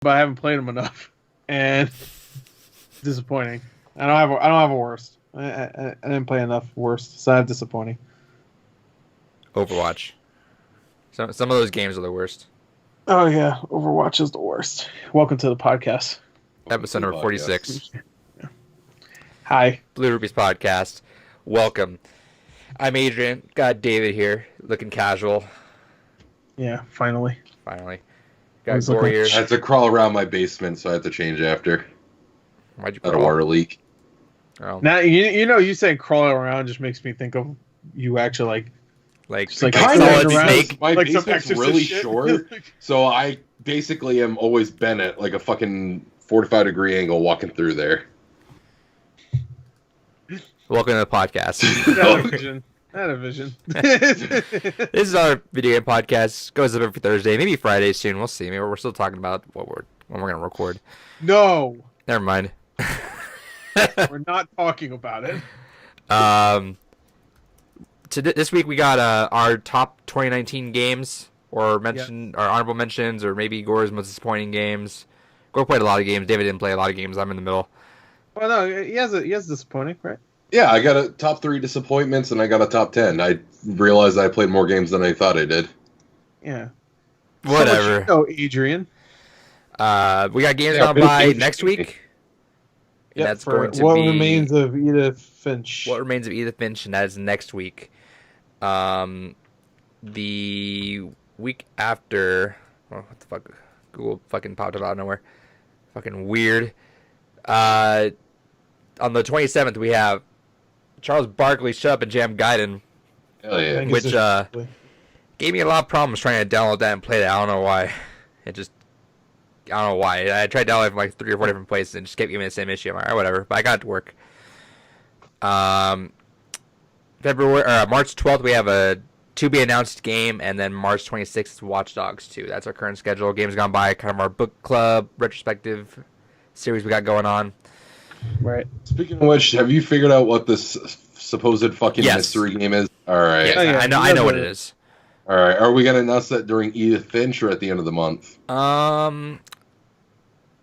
but I haven't played them enough, and disappointing. I don't have a worst. I didn't play enough worst, so that's disappointing. Overwatch. Some of those games are the worst. Oh yeah, Overwatch is the worst. Welcome to the podcast. Episode number 46. Hi. Blue Rubies Podcast. Welcome. I'm Adrian. Got David here, looking casual. Yeah, finally. Got Gore here. I had to crawl around my basement, so I had to change after. Why'd you Had a water leak. Oh. Now you saying crawling around just makes me think of you actually like solid snake. My like some basement's Exorcist really shit. short, so I basically am always bent at like a fucking 45-degree angle walking through there. Welcome to the podcast. Not a vision. This is our video game podcast. Goes up every Thursday, maybe Friday soon. We'll see. Maybe we're still talking about when we're gonna record. No, Never mind. we're not talking about it. This week we got our top 2019 games, or honorable mentions, or maybe Gore's most disappointing games. Gore played a lot of games. David didn't play a lot of games. I'm in the middle. Well, no, he has disappointing, right? Yeah, I got a top 3 disappointments, and I got a top 10. I realized I played more games than I thought I did. Yeah. Whatever. Adrian. We got games on by next week. Yeah, that's going to What be Remains of Edith Finch. What Remains of Edith Finch, and that is next week. The week after, what the fuck? Google fucking popped up out of nowhere. Fucking weird. On the 27th, we have Charles Barkley's Shut Up and Jam Gaiden. Hell yeah. Which gave me a lot of problems trying to download that and play that. I don't know why. I don't know why. I tried downloading from like 3 or 4 different places and just kept giving me the same issue. I'm like, all right, whatever. But I got it to work. March 12th, we have a to-be-announced game, and then March 26th is Watch Dogs 2. That's our current schedule. Games gone by, kind of our book club retrospective series we got going on. Right. Speaking of which, have you figured out what this supposed fucking mystery game is? All right. Yes, I know what it is. All right. Are we going to announce that during Edith Finch or at the end of the month?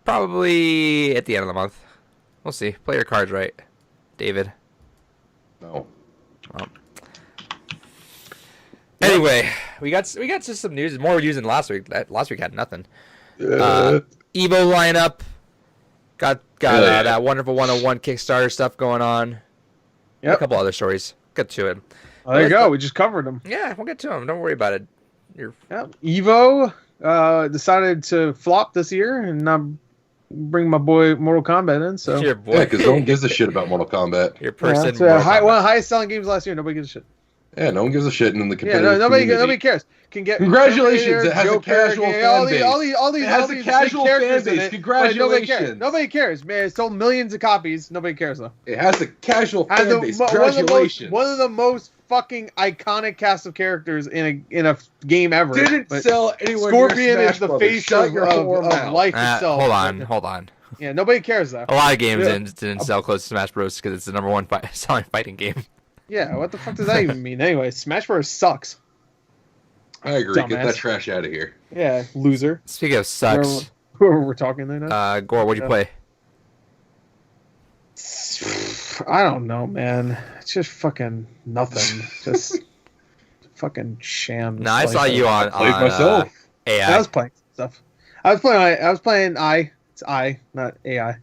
Probably at the end of the month. We'll see. Play your cards right, David. No. Well. Anyway, we got just some news. More news than last week. Last week had nothing. EVO lineup. Got that wonderful 101 Kickstarter stuff going on. Yep. A couple other stories. Get to it. There you go. We just covered them. Yeah, we'll get to them. Don't worry about it. EVO decided to flop this year and not bring my boy Mortal Kombat in. So your boy. Yeah, because no one gives a shit about Mortal Kombat. Your person. One of the highest selling games last year. Nobody gives a shit. Yeah, no one gives a shit in the competitive nobody community. cares. Can get Congratulations! It has Joker, a casual fan base. All these it has a casual fan base. Congratulations! Nobody cares, man. It sold millions of copies. Nobody cares though. It has a casual fan base. Congratulations! One of the most fucking iconic cast of characters in a game ever. Didn't sell anywhere. Scorpion near is the Brothers. face Shut of your whore mouth. life itself. Hold on. Yeah, nobody cares though. A lot of games didn't sell close to Smash Bros. Because it's the number one selling fighting game. Yeah, what the fuck does that even mean? Anyway, Smash Bros. Sucks. I agree. Dumbass. Get that trash out of here. Yeah, loser. Speaking of sucks, Whoever we're talking there now. Gore, what'd you play? I don't know, man. It's just fucking nothing. Just fucking sham. No, I saw you on Played myself. AI. I was playing stuff. I was playing I. It's I, not AI.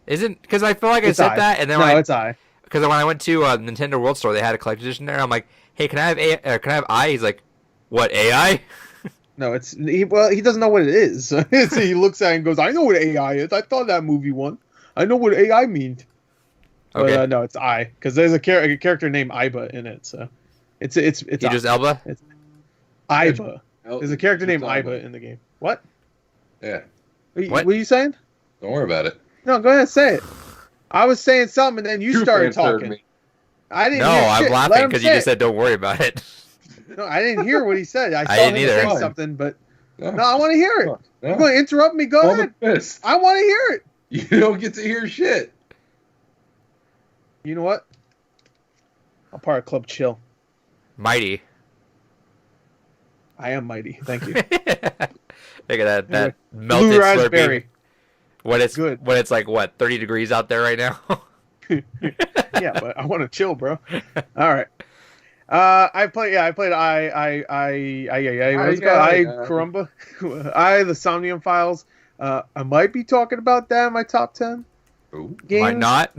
Isn't because I feel like It's I said I. that, and then No, it's I. Because when I went to Nintendo World Store, they had a collector's edition there. I'm like, hey, can I have can I have I? He's like, what, AI? No, he doesn't know what it is. So he looks at it and goes, I know what AI is. I thought that movie won. I know what AI means. Okay. But no, it's I, because there's a character named Iba in it. So it's Idris Elba? It's Iba. There's a character named Iba in the game. What? Yeah. What are you saying? Don't worry about it. No, go ahead, say it. I was saying something, and then you started talking. I didn't. No, hear I'm shit. laughing because you just said don't worry about it. No, I didn't hear what he said. I saw didn't him either. say something, but no, I want to hear it. No. You're going to interrupt me? Go ahead. I want to hear it. You don't get to hear shit. You know what? I'm part of Club Chill. Mighty. I am mighty. Thank you. Look at that Anyway, melted blue Slurpee. raspberry. When it's Good. when it's like what 30 degrees out there right now. Yeah, but I want to chill, bro. All right. I played. Yeah, I played. What's it called? Carumba. The Somnium Files. I might be talking about that in my top 10 Ooh. games. Might not.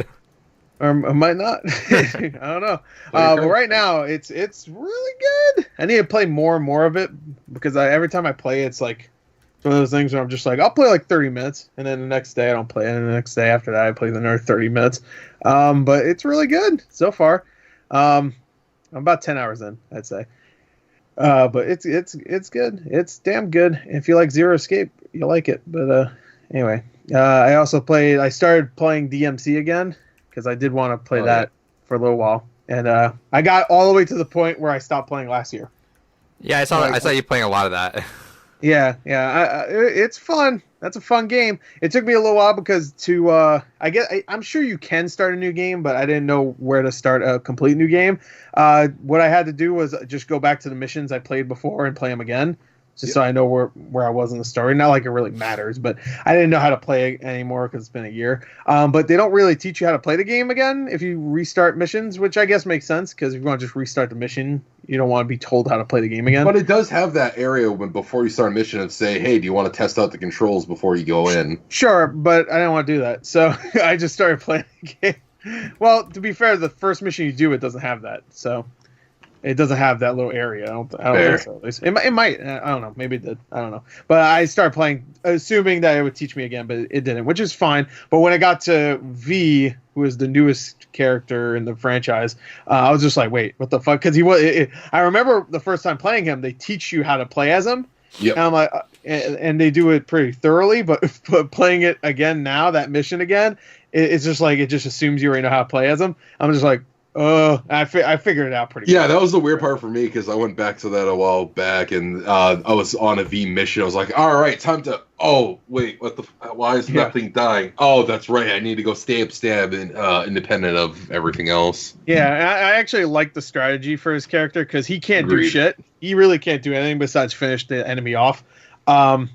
Or I might not. I don't know. But right now, it's really good. I need to play more and more of it because every time I play, it's like it's one of those things where I'm just like, I'll play like 30 minutes, and then the next day I don't play, and then the next day after that I play another 30 minutes. But it's really good so far. I'm about 10 hours in, I'd say. But it's good. It's damn good. If you like Zero Escape, you'll like it. But anyway, I started playing DMC again because I did want to play that for a little while, and I got all the way to the point where I stopped playing last year. Yeah, I saw you playing a lot of that. Yeah. It's fun. That's a fun game. It took me a little while because I'm sure you can start a new game, but I didn't know where to start a complete new game. What I had to do was just go back to the missions I played before and play them again, just so I know where I was in the story. Not like it really matters, but I didn't know how to play it anymore because it's been a year. But they don't really teach you how to play the game again if you restart missions, which I guess makes sense because if you want to just restart the mission, you don't want to be told how to play the game again. But it does have that area before you start a mission and say, hey, do you want to test out the controls before you go in? Sure, but I didn't want to do that, so I just started playing the game. Well, to be fair, the first mission you do, it doesn't have that, so it doesn't have that little area. I don't think so. At least. It might. I don't know. Maybe it did. I don't know. But I started playing, assuming that it would teach me again, but it didn't, which is fine. But when I got to V, who is the newest character in the franchise, I was just like, wait, what the fuck? Because I remember the first time playing him, they teach you how to play as him. Yep. And I'm like, and they do it pretty thoroughly. But playing it again now, that mission again, it's just like it just assumes you already know how to play as him. I'm just like, I figured it out pretty Yeah, quick. that was the weird part for me because I went back to that a while back and I was on a V mission. I was like, all right, time to. Oh wait, why is nothing dying? Oh, that's right. I need to go stab and independent of everything else. Yeah, I actually like the strategy for his character because he can't do Agreed. shit. He really can't do anything besides finish the enemy off. So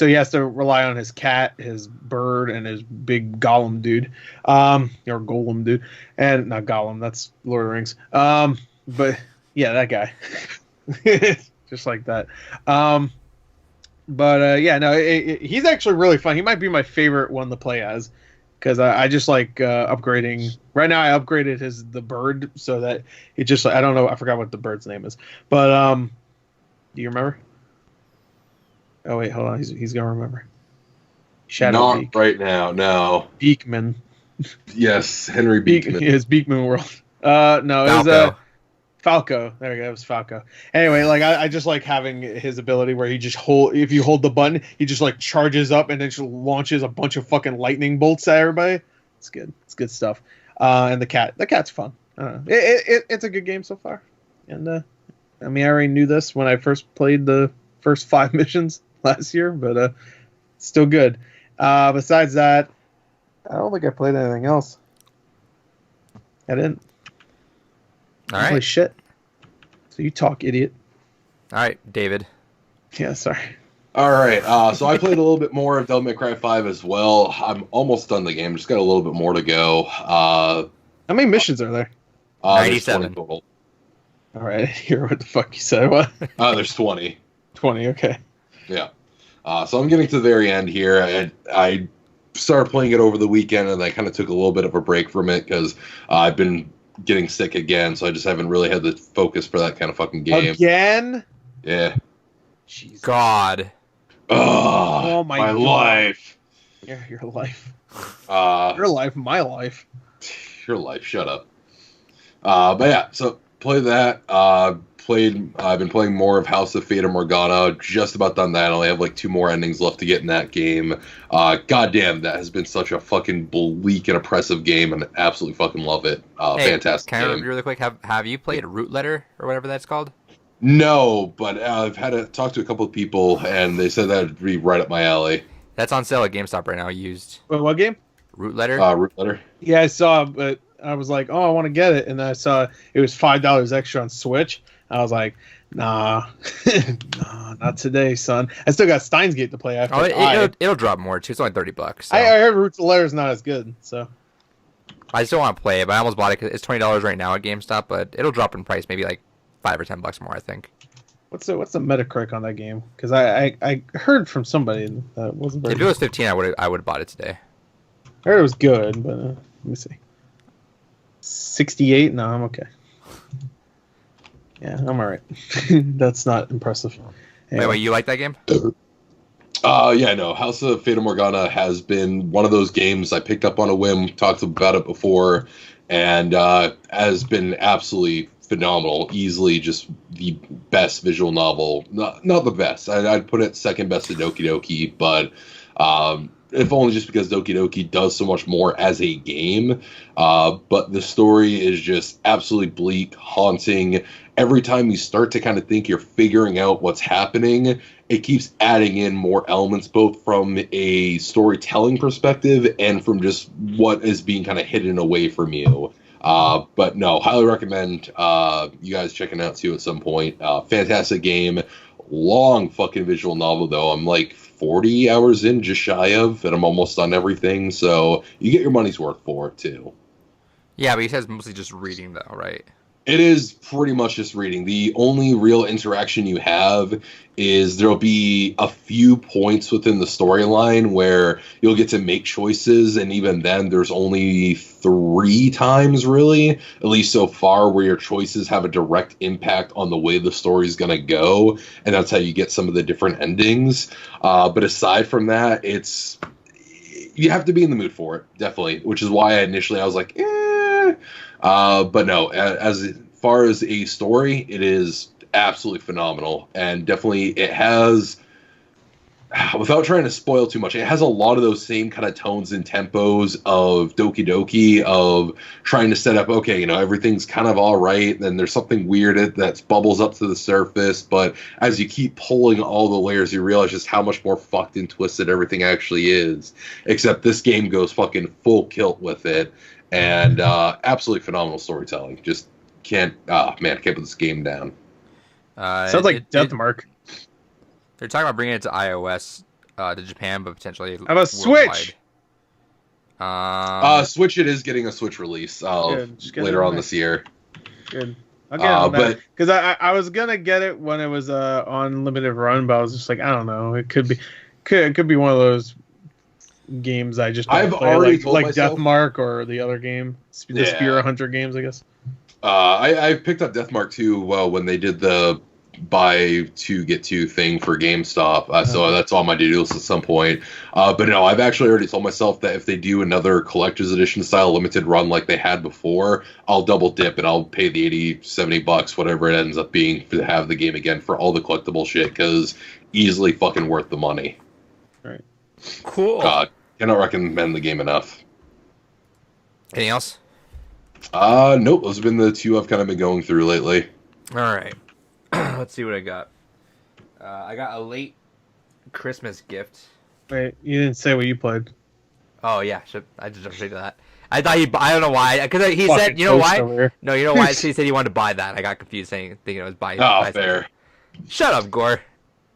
he has to rely on his cat, his bird, and his big golem dude, or golem dude, and not golem. That's Lord of the Rings. But yeah, that guy, just like that. Yeah, no, he's actually really fun. He might be my favorite one to play as, because I just like upgrading. Right now, I upgraded the bird so that it just. I don't know. I forgot what the bird's name is, but do you remember? Oh wait, hold on. He's gonna remember. Not Beak. right now. No. Beekman. Yes, Henry Beekman. His Beekman World. No, it was Falco. There we go. It was Falco. Anyway, like I just like having his ability where he just if you hold the button, he just like charges up and then just launches a bunch of fucking lightning bolts at everybody. It's good. It's good stuff. And the cat's fun. I don't know. It's a good game so far. And I mean, I already knew this when I first played the first 5 missions last year, but still good. Besides that, I don't think I played anything else. I didn't. All right. Holy shit. So you talk, idiot. All right, David. Yeah, sorry. All right. So I played a little bit more of Devil May Cry 5 as well. I'm almost done the game. Just got a little bit more to go. How many missions are there? 97 there's 20 total. All right, I hear what the fuck you said. What? There's 20. 20, okay. Yeah. So I'm getting to the very end here. I started playing it over the weekend, and I kind of took a little bit of a break from it because I've been getting sick again, so I just haven't really had the focus for that kind of fucking game. Again? Yeah. Jesus. God. Oh my my God. life. Your life. Your life, my life. Your life. Shut up. But yeah, so play that. I've been playing more of House of Fata Morgana. Just about done that. I only have like 2 more endings left to get in that game. Goddamn, that has been such a fucking bleak and oppressive game, and I absolutely fucking love it. Hey, Fantastic can I game. really quick? Have you played Root Letter or whatever that's called? No, but I've had to talk to a couple of people, and they said that would be right up my alley. That's on sale at GameStop right now. Used. Wait, what game? Root Letter. Root Letter. Yeah, I saw, but I was like, oh, I want to get it, and then I saw it was $5 extra on Switch. I was like, Nah, nah, not today, son. I still got Steins Gate to play after. It'll drop more too. It's only $30. So. I heard Roots of Lair is not as good, so I still want to play it, but I almost bought it because it's $20 right now at GameStop, but it'll drop in price maybe like $5 or $10 more, I think. What's the Metacritic on that game? Because I heard from somebody that wasn't very. If it was 15, I would have bought it today. I heard it was good, but let me see. 68? No, I'm okay. Yeah, I'm alright. That's not impressive. Anyway. Wait, you like that game? Yeah, no. House of Fata Morgana has been one of those games I picked up on a whim, talked about it before, and has been absolutely phenomenal. Easily just the best visual novel. Not the best. I'd put it second best to Doki Doki, but if only just because Doki Doki does so much more as a game. But the story is just absolutely bleak, haunting. Every time you start to kind of think you're figuring out what's happening, it keeps adding in more elements, both from a storytelling perspective and from just what is being kind of hidden away from you. But no, highly recommend you guys checking out too at some point. Fantastic game. Long fucking visual novel, though. I'm like 40 hours in, just shy of, and I'm almost done everything. So you get your money's worth for it, too. Yeah, but he says mostly just reading, though, right? It is pretty much just reading. The only real interaction you have is there'll be a few points within the storyline where you'll get to make choices, and even then there's only 3 times, really, at least so far, where your choices have a direct impact on the way the story's going to go, and that's how you get some of the different endings. But aside from that, you have to be in the mood for it, definitely, which is why I was like, but no, as far as a story, it is absolutely phenomenal, and definitely it has, without trying to spoil too much, it has a lot of those same kind of tones and tempos of Doki Doki, of trying to set up, okay, everything's kind of all right, then there's something weird that bubbles up to the surface, but as you keep pulling all the layers, you realize just how much more fucked and twisted everything actually is, except this game goes fucking full kilt with it. And absolutely phenomenal storytelling. Just can't put this game down. Sounds like Deathmark. They're talking about bringing it to iOS, to Japan, but potentially how about Switch? Switch, it is getting a Switch release later on this year. Good. I'll get it, because I was gonna get it when it was on limited run, but I was just like, I don't know. It could be one of those games I just don't play, already like Deathmark or the other game, the Spear Hunter games, I guess. I picked up Deathmark too. Well, when they did the buy 2 get 2 thing for GameStop, so that's on my to-do list at some point. But no, I've actually already told myself that if they do another collector's edition style limited run like they had before, I'll double dip and I'll pay the $80-$70, whatever it ends up being, to have the game again for all the collectible shit, because easily fucking worth the money. Right. Cool. Cannot recommend the game enough. Anything else? Nope. Those have been the 2 I've kind of been going through lately. All right. Let's see what I got. I got a late Christmas gift. Wait, you didn't say what you played. Oh yeah, I just jumped straight to that. I thought I don't know why, because he said, you know why? No, you know why? He said he wanted to buy that. I got confused, thinking it was buy. Oh, fair. Shut up, Gore.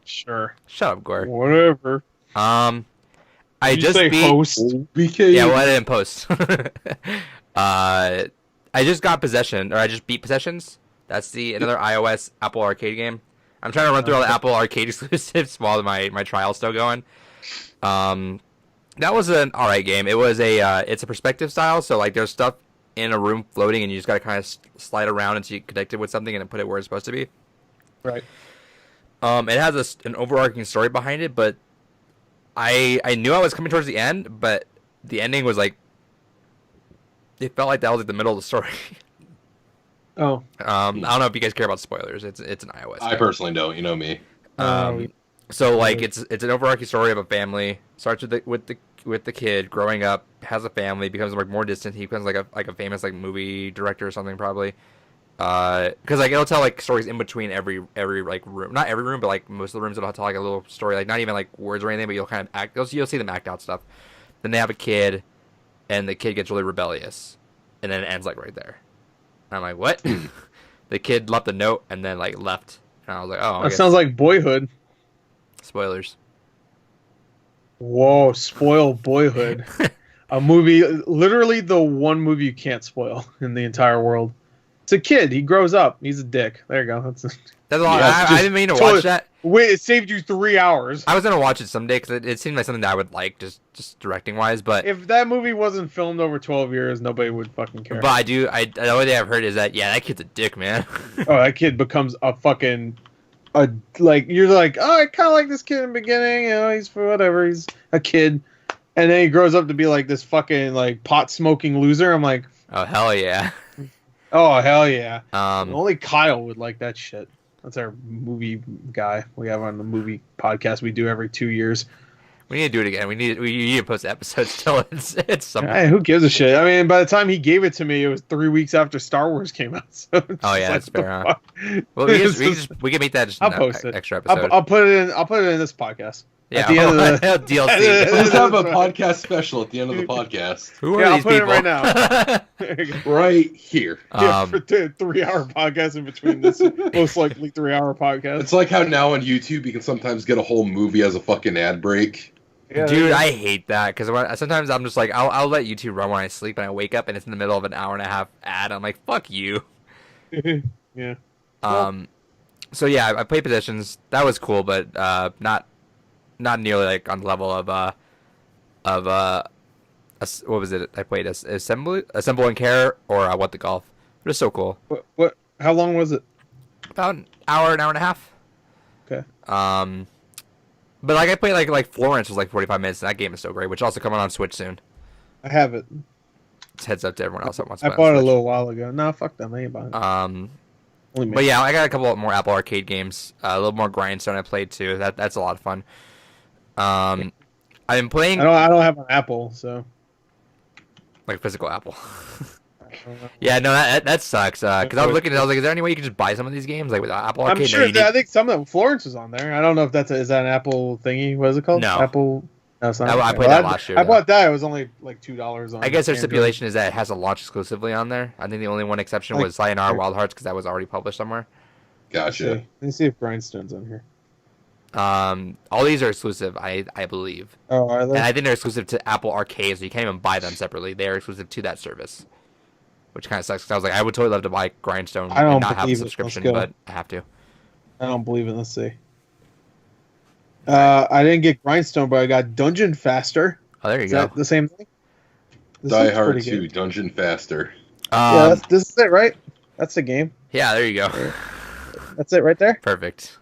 Sure. Shut up, Gore. Whatever. I just beat host. BK. Yeah, well, I didn't post. I just got Possession, or I just beat Possessions. That's another iOS Apple Arcade game. I'm trying to run through all the Apple Arcade exclusives while my trial's still going. That was an alright game. It was it's a perspective style, so like there's stuff in a room floating, and you just gotta kind of slide around until you connect it with something and then put it where it's supposed to be. Right. It has an overarching story behind it, but I knew I was coming towards the end, but the ending was like, it felt like that was like the middle of the story. Oh. I don't know if you guys care about spoilers. It's an iOS. I personally don't. You know me. So like it's an overarching story of a family. Starts with the kid growing up, has a family, becomes like more distant. He becomes like a famous like movie director or something probably. Because like it'll tell like stories in between every like room, not every room, but like most of the rooms it'll tell like a little story, like not even like words or anything, but you'll kind of you'll see them act out stuff. Then they have a kid, and the kid gets really rebellious, and then it ends like right there. And I'm like, what? The kid left a note and then like left. And I was like, oh, That sounds like Boyhood. spoilers. Whoa, spoil Boyhood. A movie, literally the one movie you can't spoil in the entire world. It's a kid. He grows up. He's a dick. There you go. That's a lot. I didn't mean to watch that. Wait, it saved you 3 hours. I was gonna watch it someday because it seemed like something that I would like, just directing wise. But if that movie wasn't filmed over 12 years, nobody would fucking care. But I the only thing I've heard is that that kid's a dick, man. Oh, that kid becomes a fucking you're like, oh, I kind of like this kid in the beginning. He's whatever. He's a kid, and then he grows up to be like this fucking like pot smoking loser. I'm like, oh hell yeah. Oh hell yeah. Only Kyle would like that shit. That's our movie guy we have on the movie podcast we do every 2 years. We need to do it again. We need to post episodes till it's something. Hey, who gives a shit? I mean, by the time he gave it to me, it was 3 weeks after Star Wars came out. So oh yeah, that's fair. Huh? Well, we can make that just an extra episode. I'll put it in this podcast. Yeah, at the end of the DLC. Let's have a podcast special at the end of the podcast. Who are these people? I'll put it right now. Right here. For a 3-hour podcast in between this most likely 3-hour podcast. It's like how now on YouTube you can sometimes get a whole movie as a fucking ad break. Yeah, dude, I hate that because sometimes I'm just like, I'll let YouTube run when I sleep and I wake up and it's in the middle of an hour and a half ad. I'm like, fuck you. Yeah. So yeah, I played Positions. That was cool, but not nearly like on the level of what was it? I played Assemble and Care or What the Golf. It was so cool. What? How long was it? About an hour and a half. Okay. But like I played like Florence was like 45 minutes, and that game is so great. Which also coming on Switch soon. I have it. It's heads up to everyone else that wants. I bought it a little while ago. No, fuck them. I ain't buying it. But yeah, I got a couple more Apple Arcade games. A little more Grindstone I played too. That's a lot of fun. I've been playing. I don't have an Apple, so. Like physical Apple. Yeah, no, that sucks. Because I was looking, I was like, is there any way you can just buy some of these games like with Apple Arcade? I'm sure. I think some of them. Florence was on there. I don't know if is that an Apple thingy? What is it called? No. Apple. No, it's not. I played that last year. I bought that. It was only like $2 on. I guess their stipulation is that it has a launch exclusively on there. I think the only one exception was Sayonara Wild Hearts because that was already published somewhere. Gotcha. Let's see if Grindstone's on here. All these are exclusive, I believe. Oh, are they? And I think they're exclusive to Apple Arcade, so you can't even buy them separately. They are exclusive to that service, which kind of sucks. Because I was like, I would totally love to buy Grindstone and not have a subscription, but I have to. I don't believe it. Let's see. I didn't get Grindstone, but I got Dungeon Faster. Oh, there you is go. That the same thing? Die Hard 2, Dungeon Faster. Yeah, this is it, right? That's the game. Yeah, there you go. That's it right there? Perfect.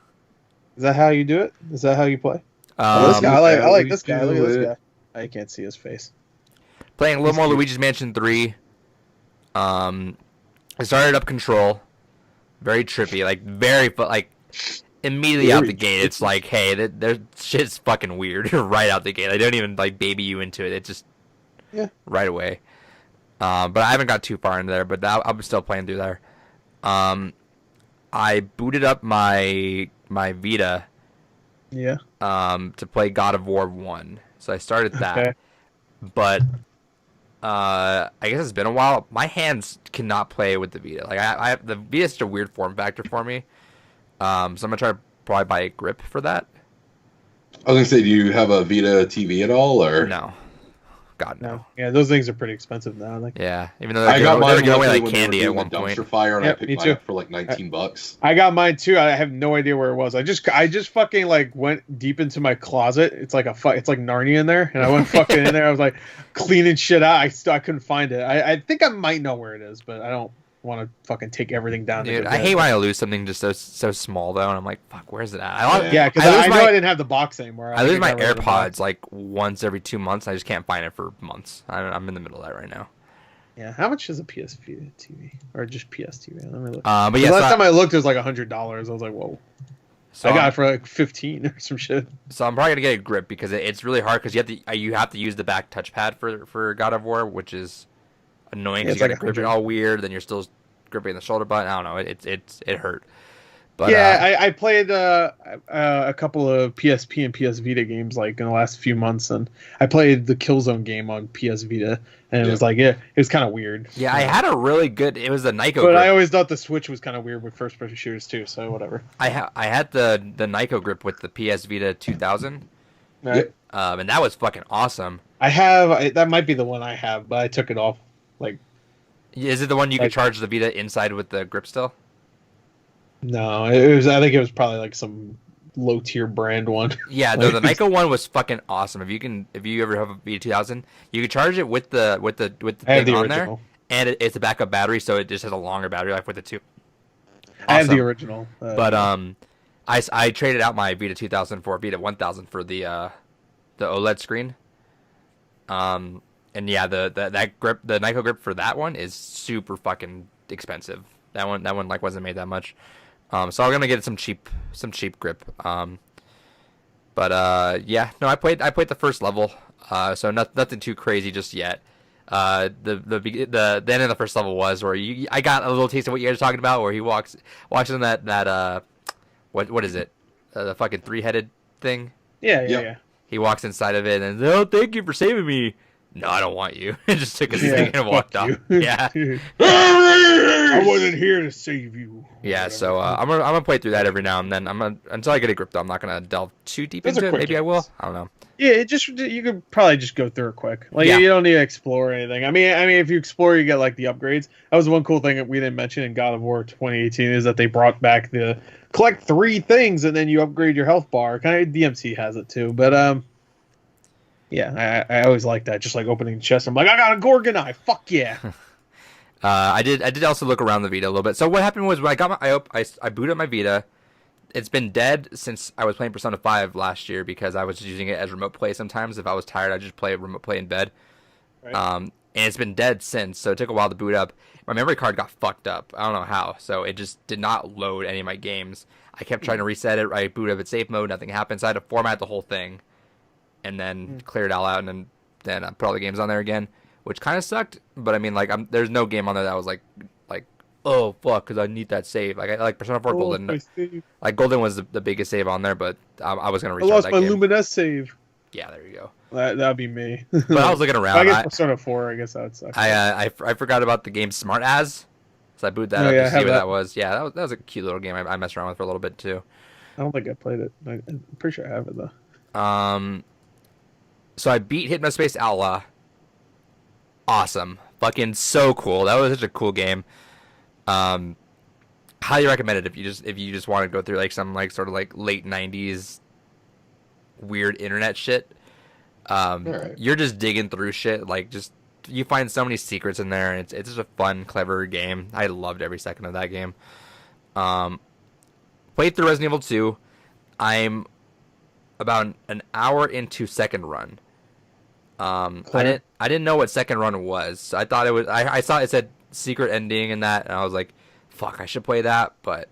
Is that how you do it? Is that how you play? This guy, I like this guy. Look at this guy. I can't see his face. Playing a little more Luigi's Mansion 3. I started up Control. Very trippy. Like, immediately out the gate, it's like, hey, their shit's fucking weird right out the gate. They don't even, like, baby you into it. It just, right away. But I haven't got too far into there, but I'm still playing through there. I booted up my Vita to play God of War 1. So I started that. Okay. But I guess it's been a while. My hands cannot play with the Vita. Like the Vita is such a weird form factor for me. So I'm gonna try to probably buy a grip for that. I was gonna say, do you have a Vita TV at all, or no? God no. Yeah, those things are pretty expensive now. Like, yeah, even though they were going away like candy at one point. Dumpster fire, and I picked mine up for like $19. I got mine too. I have no idea where it was. I just fucking like went deep into my closet. It's like it's like Narnia in there, and I went fucking in there. I was like cleaning shit out. I couldn't find it. I think I might know where it is, but I don't want to fucking take everything down. Dude, I hate when I lose something just so small though, and I'm like, fuck, where's it at? Because I know I didn't have the box anymore. I lose my AirPods like once every 2 months. I just can't find it for months. I'm in the middle of that right now. Yeah, how much is a PS TV or just PS TV? Let me look. But yeah, last time I looked, it was like $100. I was like, whoa. So I got it for like 15 or some shit. So I'm probably gonna get a grip because it's really hard because you have to use the back touchpad for God of War, which is annoying because you gotta grip it all weird. Then you're still gripping the shoulder button. I don't know. It hurt. But yeah, I played a couple of PSP and PS Vita games like in the last few months, and I played the Killzone game on PS Vita, and it was like, it was kind of weird. yeah, I had a really good. It was the Nyko. But grip. I always thought the Switch was kind of weird with first-person shooters too. So whatever. I had the Nyko grip with the PS Vita 2000, Right. and that was fucking awesome. That might be the one I have, but I took it off. Like, Is it the one you could charge the Vita inside with the grip still? no, it was. I think it was probably like some low-tier brand one. Yeah, no, the Nyko one was fucking awesome. If you ever have a Vita 2000, you can charge it with the thing on there, and it's a backup battery, so it just has a longer battery life with it too. Awesome. I have the original, but I traded out my Vita 2000 for a Vita 1000 for the OLED screen. And yeah, that grip, the Nyko grip for that one is super fucking expensive. That one like wasn't made that much. So I'm gonna get some cheap grip. But yeah, no, I played the first level. So nothing too crazy just yet. The end of the first level was where I got a little taste of what you guys are talking about, where he walks in that what is it? The fucking 3-headed thing. Yeah. He walks inside of it and oh, thank you for saving me. No, I don't want you. And just took his thing and walked off. Yeah. I wasn't here to save you. Yeah, so I'm gonna play through that every now and then. Until I get a grip though, I'm not gonna delve too deep into it. Maybe I will. I don't know. Yeah, you could probably just go through it quick. Like you don't need to explore anything. I mean, if you explore, you get like the upgrades. That was one cool thing that we didn't mention in God of War 2018 is that they brought back the collect 3 things and then you upgrade your health bar. Kind of DMC has it too, but yeah, I always like that. Just like opening the chest, I'm like, I got a Gorgon eye. Fuck yeah. I did also look around the Vita a little bit. So what happened was when I got I booted up my Vita. It's been dead since I was playing Persona 5 last year because I was just using it as remote play sometimes. If I was tired, I'd just play remote play in bed. Right. And it's been dead since, so it took a while to boot up. My memory card got fucked up. I don't know how, so it just did not load any of my games. I kept trying to reset it. I booted up at safe mode, nothing happened, so I had to format the whole thing and then clear it all out, and then I put all the games on there again, which kind of sucked. But I mean, like, there's no game on there that was like, oh fuck, because I need that save. Like Persona 4 Golden. Like Golden was the biggest save on there, but I was gonna restart that game. I lost my Luminous save. Yeah, there you go. That'd be me. But I was looking around. If I get Persona 4, I guess that would suck. I forgot about the game Smart As, so I booted that up to see what that was. Yeah, that was a cute little game. I messed around with for a little bit too. I don't think I played it. I'm pretty sure I have it though. So I beat Hypnospace Outlaw. Awesome. Fucking so cool. That was such a cool game. Highly recommend it if you just want to go through like some like sort of like late 90s weird internet shit. Right. You're just digging through shit, like just you find so many secrets in there, and it's just a fun, clever game. I loved every second of that game. Played through Resident Evil 2. I'm about an hour into second run. I didn't know what second run was. I thought it was. I saw it said secret ending and that, and I was like, "Fuck, I should play that." But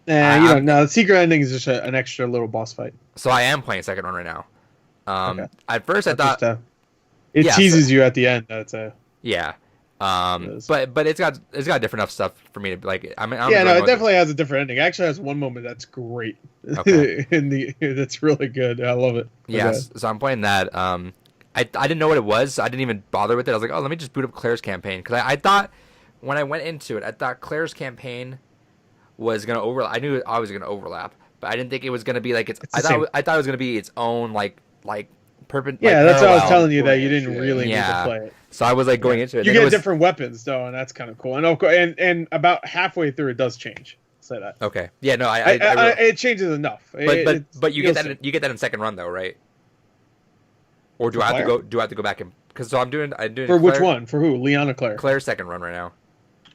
you don't know. The secret ending is just an extra little boss fight. So I am playing second run right now. Okay. At first I thought it teases you at the end. That's yeah. But it's got different enough stuff for me to like. I'm it definitely has a different ending. It actually has one moment that's great. Okay. That's really good. I love it. Yes. So I'm playing that. I didn't know what it was. So I didn't even bother with it. I was like, oh, let me just boot up Claire's campaign, because I thought when I went into it, I thought Claire's campaign was gonna overlap. I knew I was gonna overlap, but I didn't think it was gonna be like I thought it was gonna be its own like perpendicular. Yeah, that's what I was telling you, that you didn't really need to play it. So I was like going into it. You get different weapons though, and that's kind of cool. And about halfway through, it does change. Say that. Okay. Yeah. No. It changes enough. But you get that in second run though, right? Or do I have to go back and because I'm doing for Claire, which one? For who? Leon or Claire? Claire's second run right now.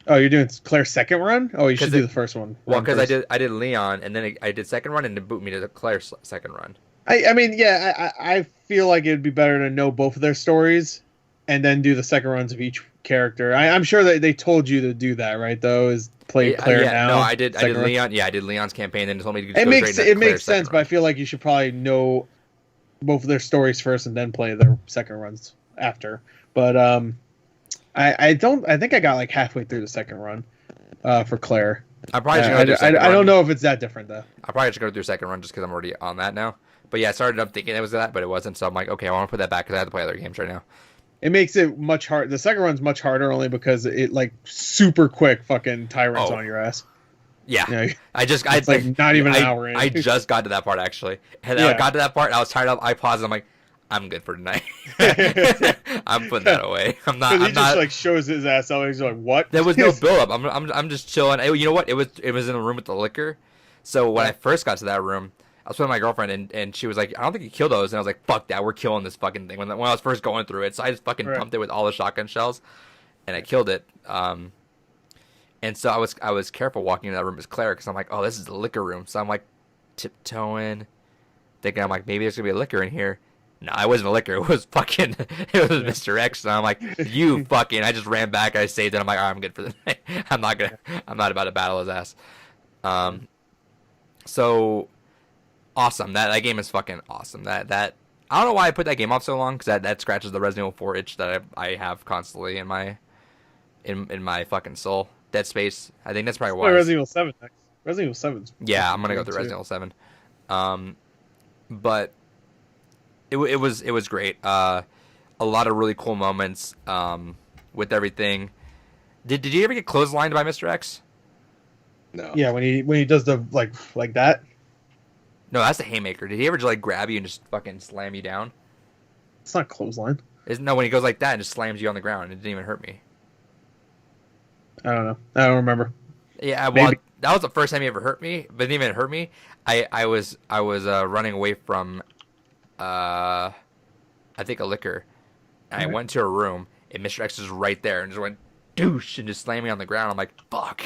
Oh, you're doing Claire's second run? Oh, you should do the first one. Well, because I did Leon, and then I did second run, and it boot me to the Claire's second run. I mean, yeah, I feel like it'd be better to know both of their stories, and then do the second runs of each character. I'm sure that they told you to do that, right? Though is play Claire now. No, I did Leon. Yeah, I did Leon's campaign, and told me to go it makes sense, but I feel like you should probably know both of their stories first, and then play their second runs after. But I think I got like halfway through the second run for Claire. I probably should go through second I run. don't know if it's that different though. I probably should go through second run just because I'm already on that now. But yeah, I started up thinking it was that, but it wasn't. So I'm like, okay, I want to put that back because I have to play other games right now. It makes it much hard. The second run's much harder only because it like super quick fucking tyrants on your ass. Yeah, you know, it's like not even an hour in. I just got to that part actually, and I got to that part. And I was tired of. I paused. I'm like, I'm good for tonight. I'm putting that away. I'm not. He just like shows his ass out. He's like, what? There was no build up. I'm just chilling. You know what? It was in a room with the liquor. So when I first got to that room, I was with my girlfriend, and she was like, I don't think you kill those. And I was like, fuck that, we're killing this fucking thing. When I was first going through it, so I just fucking pumped it with all the shotgun shells, and I killed it. And so I was careful walking into that room as Claire, because I'm like, oh, this is the liquor room. So I'm like tiptoeing, thinking I'm like, maybe there's gonna be a liquor in here. No, it wasn't a liquor. It was fucking. It was Mr. X. And I'm like, you fucking. I just ran back. I saved it. I'm like, all right, I'm good for the night. I'm not about to battle his ass. So awesome. That game is fucking awesome. That I don't know why I put that game off so long, because that scratches the Resident Evil 4 itch that I have constantly in my fucking soul. Dead Space. I think that's probably why. Resident Evil 7 next. Resident Evil 7. Yeah, I'm gonna go through Resident Evil 7. But it was great. A lot of really cool moments with everything. Did you ever get clotheslined by Mr. X? No. Yeah, when he does the like that. No, that's the haymaker. Did he ever just like grab you and just fucking slam you down? It's not clothesline. No, when he goes like that and just slams you on the ground, and it didn't even hurt me. I don't know. I don't remember. Yeah, well, that was the first time he ever hurt me, but it didn't even hurt me. I was running away from I think a liquor. And I went to a room, and Mr. X was right there, and just went douche and just slammed me on the ground. I'm like, fuck.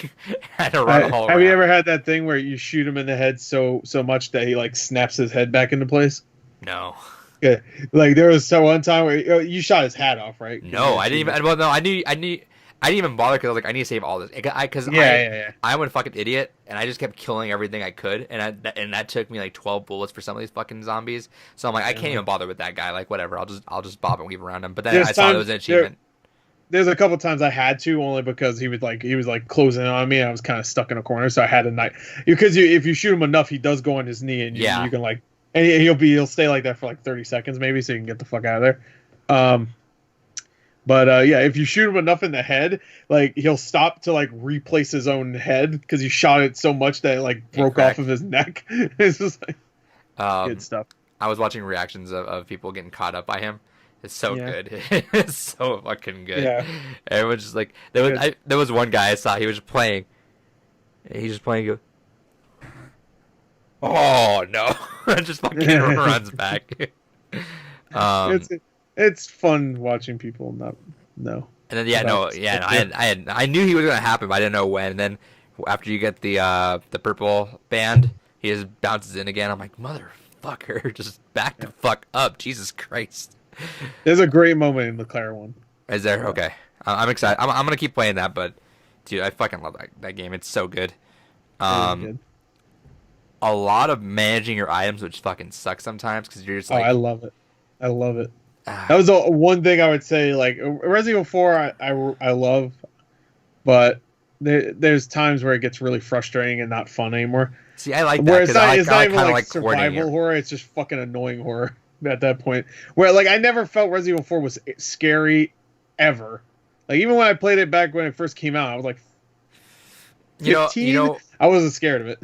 I had to run all around. Have you ever had that thing where you shoot him in the head so much that he like snaps his head back into place? No. Yeah, like there was one time where you shot his hat off, right? No, I didn't even. Well, no, I didn't even bother, because I was like, I need to save all this. I'm a fucking idiot, and I just kept killing everything I could, and that took me like 12 bullets for some of these fucking zombies. So I'm like, I can't even bother with that guy. Like, whatever, I'll just bob and weave around him. But then I saw it was an achievement. There's a couple times I had to, only because he was like closing on me, and I was kind of stuck in a corner, so I had to knife. Because if you shoot him enough, he does go on his knee, and you can like, and he'll stay like that for like 30 seconds maybe, so you can get the fuck out of there. But yeah, if you shoot him enough in the head, like he'll stop to like replace his own head, because you shot it so much that it like broke off of his neck. It's just like good stuff. I was watching reactions of people getting caught up by him. It's so good. It's so fucking good. Yeah. Everyone's just like, there was one guy I saw, he was just playing. He's just playing. Oh no! Just fucking runs back. It's fun watching people not know. And then I knew he was gonna happen, but I didn't know when. And then after you get the purple band, he just bounces in again. I'm like, motherfucker, just back the fuck up, Jesus Christ. There's a great moment in the Claire one. Is there? Okay, I'm excited. I'm gonna keep playing that, but dude, I fucking love that game. It's so good. Good. A lot of managing your items, which fucking sucks sometimes, because you're just like, I love it. That was the one thing I would say. Like Resident Evil 4, I love, but there's times where it gets really frustrating and not fun anymore. See, I like that, because it's not even like survival horror. It's just fucking annoying horror at that point. Where like I never felt Resident Evil 4 was scary ever. Like even when I played it back when it first came out, I was like 15. You know, I wasn't scared of it.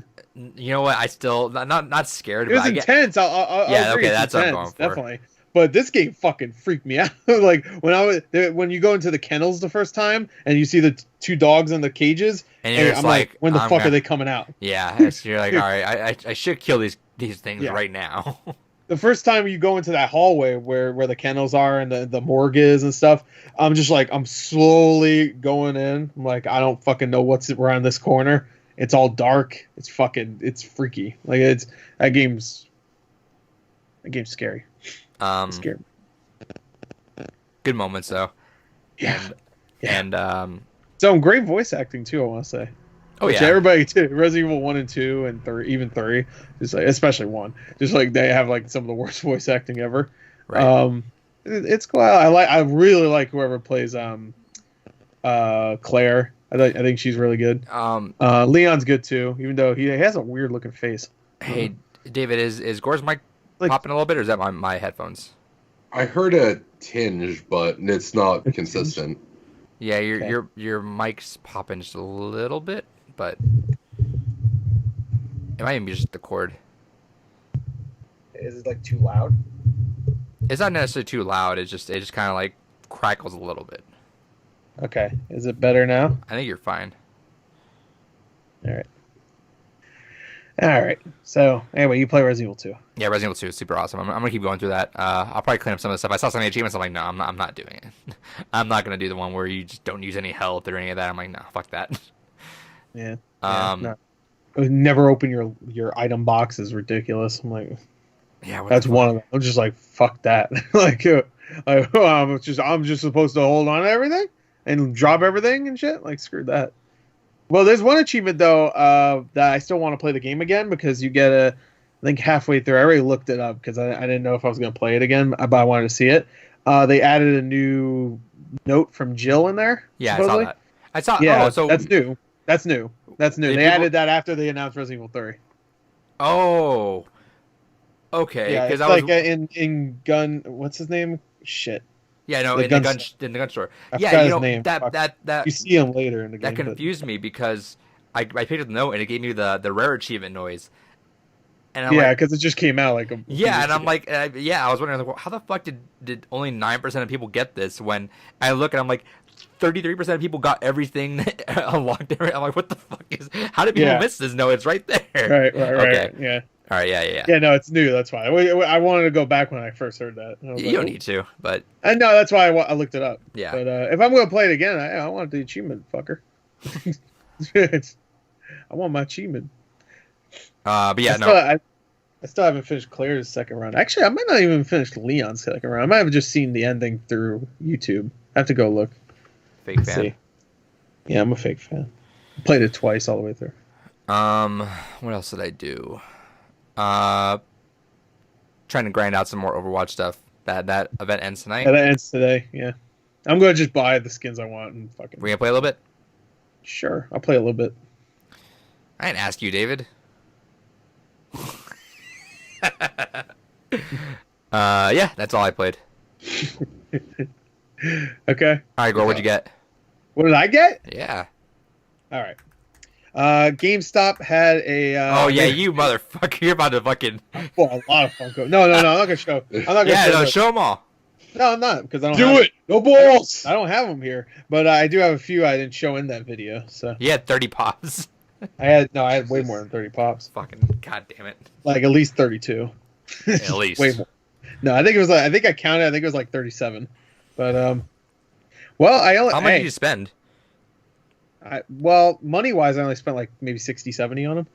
You know what? I still not scared. It was intense. I'll agree, that's intense, what I'm going for. Definitely. But this game fucking freaked me out. Like when you go into the kennels the first time and you see the two dogs in the cages, and I'm like, when the fuck are they coming out? Yeah, so you're like, all right, I should kill these things right now. The first time you go into that hallway where the kennels are and the morgue is and stuff, I'm just like, I'm slowly going in. I'm like, I don't fucking know what's around this corner. It's all dark. It's freaky. Like that game's scary. Scary. Good moments though. Yeah. And some great voice acting too, I want to say. Which everybody too. Resident Evil 1 and 2 and 3, even 3, just like, especially 1, just like they have like some of the worst voice acting ever. Right. It's cool. I really like whoever plays Claire. I think she's really good. Leon's good too, even though he has a weird looking face. Hey, David, is Gore's mic Like- popping a little bit, or is that my headphones? I heard a tinge, but it's not consistent. Yeah, Okay. your mic's popping just a little bit, but it might even be just the cord. Is it like too loud? It's not necessarily too loud. It just kind of like crackles a little bit. Okay, is it better now? I think you're fine. All right. So anyway, you play Resident Evil 2. Yeah, Resident Evil 2 is super awesome. I'm gonna keep going through that. I'll probably clean up some of the stuff. I saw some of the achievements. I'm like, no, I'm not doing it. I'm not gonna do the one where you just don't use any health or any of that. I'm like, no, fuck that. Yeah. No. Never open your item box is ridiculous. I'm like, Yeah, what that's the one of them. I'm just like, fuck that. I'm just supposed to hold on to everything and drop everything and shit. Like, screw that. Well, there's one achievement though that I still want to play the game again because you get I think halfway through. I already looked it up because I didn't know if I was going to play it again, but I wanted to see it. They added a new note from Jill in there. Yeah, supposedly. I saw that. Yeah, Oh, so that's new. That's new. They added that after they announced Resident Evil 3. Oh, okay. Yeah, Because it's I was like in Gun. What's his name? Shit. yeah, no, the in the gun gun store. I Yeah, forgot you his know name. Fuck. that You see him later in the game. that confused me because I picked up the note and it gave me the rare achievement noise. And I'm Yeah, like, because it just came out like a few yeah, and weeks I'm ago. like, I was wondering, like, well, how the fuck did only 9% of people get this? When I look and I'm like, 33% of people got everything unlocked. I'm like, what the fuck is? How did people Yeah. miss this? No, it's right there. Right. Okay. Yeah. All right. Yeah. Yeah, no, it's new. That's why. I wanted to go back when I first heard that. And I was You like, don't "Oh." need to, but And no, that's why I looked it up. yeah. But if I'm going to play it again, I want the achievement, fucker. I want my achievement. But yeah, I still haven't finished Claire's second run. Actually, I might not even finish Leon's second run. I might have just seen the ending through YouTube. I have to go look. fake fan. See. Yeah, I'm a fake fan. Played it twice all the way through. What else did I do? Trying to grind out some more Overwatch stuff. That event ends tonight. Yeah, that ends today. Yeah, I'm gonna just buy the skins I want and fucking. We gonna play a little bit? Sure, I'll play a little bit. I didn't ask you, David. Yeah, that's all I played. Okay. All right, Gore, what'd you get? What did I get? Yeah. All right. GameStop had a. Oh yeah, you motherfucker! You're about to fucking. Well, a lot of Funko. No, I'm not gonna show. I'm not gonna Yeah, show. no, those. show them all. No, I'm not because I don't. Do have it! No balls! I don't have them here, but I do have a few I didn't show in that video. So You had 30 pops. I had way more than 30 pops. Fucking goddamn it! Like at least 32. At least. Way more. No, I think it was like I think I counted. I think it was like 37. But well, I only. How much hey, did you spend? well, money wise, I only spent like maybe 60, 70 on them.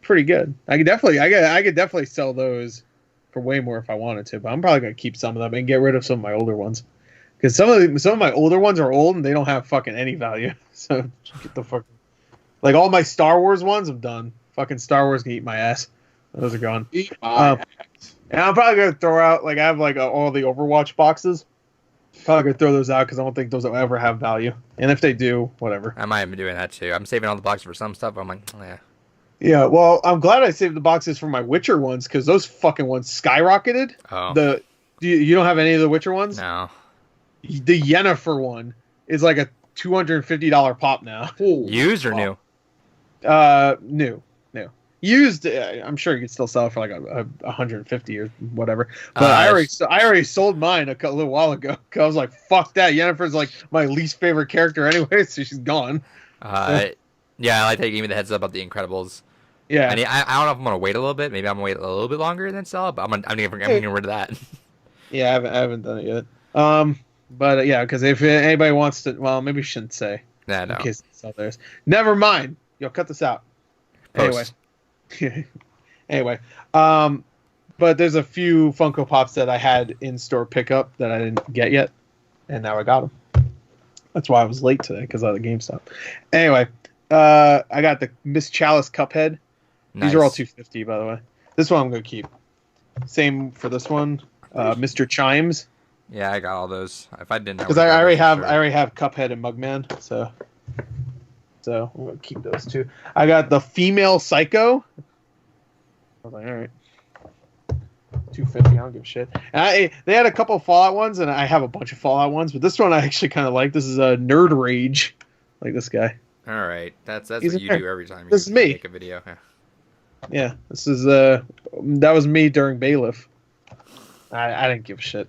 Pretty good. I could definitely sell those for way more if I wanted to. But I'm probably gonna keep some of them and get rid of some of my older ones. Because some of my older ones are old and they don't have fucking any value. So get the fuck. Like all my Star Wars ones, I'm done. Fucking Star Wars can eat my ass. Those are gone. Eat my ass. And I'm probably gonna throw out like I have like all the Overwatch boxes. Probably gonna throw those out because I don't think those will ever have value. And if they do, whatever. I might have been doing that too. I'm saving all the boxes for some stuff. I'm like, yeah. Yeah, well, I'm glad I saved the boxes for my Witcher ones because those fucking ones skyrocketed. Oh. You don't have any of the Witcher ones? No. The Yennefer one is like a $250 pop now. Holy Used or fuck. New. Used, I'm sure you could still sell it for like a 150 or whatever. But I already sold mine a little while ago. 'Cause I was like, fuck that. Yennefer's like my least favorite character anyway, so she's gone. Yeah, I like that you gave me the heads up about the Incredibles. Yeah. I don't know if I'm gonna wait a little bit. Maybe I'm gonna wait a little bit longer and then sell it. But I'm getting rid of that. Yeah, I haven't done it yet. But yeah, because if anybody wants to, well, maybe we shouldn't say. Nah, no. In case it's out there. Never mind. You'll cut this out. Post. Anyway, but there's a few Funko Pops that I had in store pickup that I didn't get yet, and now I got them. That's why I was late today because of the GameStop. Anyway, I got the Miss Chalice Cuphead. Nice. These are all $250, by the way. This one I'm gonna keep. Same for this one, Mr. Chimes. Yeah, I got all those. If I didn't, Because I already have Cuphead and Mugman, so So I'm gonna keep those two. I got the Female Psycho. I was like, all right, $250. I don't give a shit. And they had a couple of Fallout ones, and I have a bunch of Fallout ones, but this one I actually kind of like. This is a Nerd Rage, like this guy. All right, that's what He's you do every time. This is me. Make a video. Yeah. Yeah, this is that was me during Bailiff. I didn't give a shit.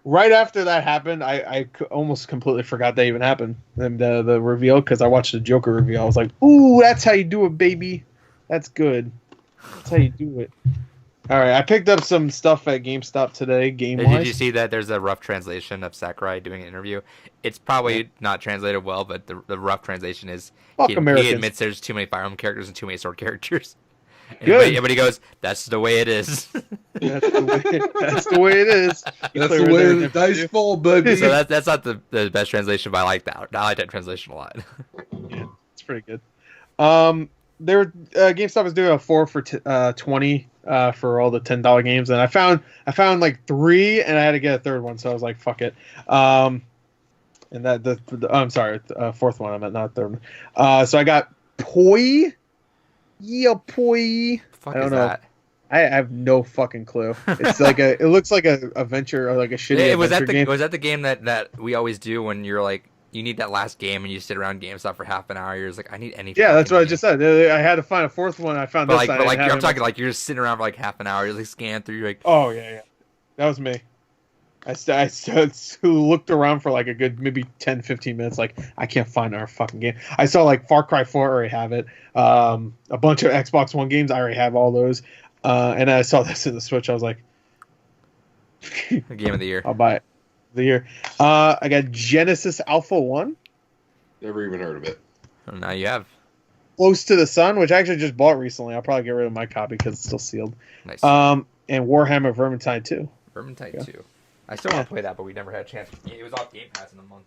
Right after that happened, I almost completely forgot that even happened. And the reveal, because I watched the Joker reveal. I was like, ooh, that's how you do it, baby. That's good. That's how you do it. All right, I picked up some stuff at GameStop today, game-wise. Did you see that there's a rough translation of Sakurai doing an interview? It's probably not translated well, but the rough translation is he admits there's too many Fire Emblem characters and too many sword characters. Good. But he goes, that's the way it is. That's the way it is. That's the way the dice fall, baby. So that's not the best translation, but I like that. I like that translation a lot. Yeah, it's pretty good. GameStop was doing a 4 for $20 for all the $10 games, and I found like 3, and I had to get a third one, so I was like, fuck it. And that I'm sorry, fourth one I meant, not third one. So I got Poi. Yeah, Poi. Fuck I don't is know. that? I have no fucking clue. It's like it looks like a adventure or like a shitty adventure game. Was that the game that we always do when you're like, you need that last game and you sit around GameStop for half an hour? You're just like, I need any. Yeah, that's what game. I just said. I had to find a fourth one. I found this. I'm talking like you're just sitting around for like half an hour. You're like scanning through. You're like, oh yeah, that was me. I looked around for like a good maybe 10-15 minutes. Like, I can't find our fucking game. I saw like Far Cry 4, I already have it. A bunch of Xbox One games, I already have all those. And I saw this in the Switch. I was like, game of the year. I'll buy it. The year. I got Genesis Alpha 1. Never even heard of it. Oh, now you have. Close to the Sun, which I actually just bought recently. I'll probably get rid of my copy because it's still sealed. Nice. And Warhammer Vermintide 2. Vermintide 2. I still want to play that, but we never had a chance. It was off Game Pass in a month.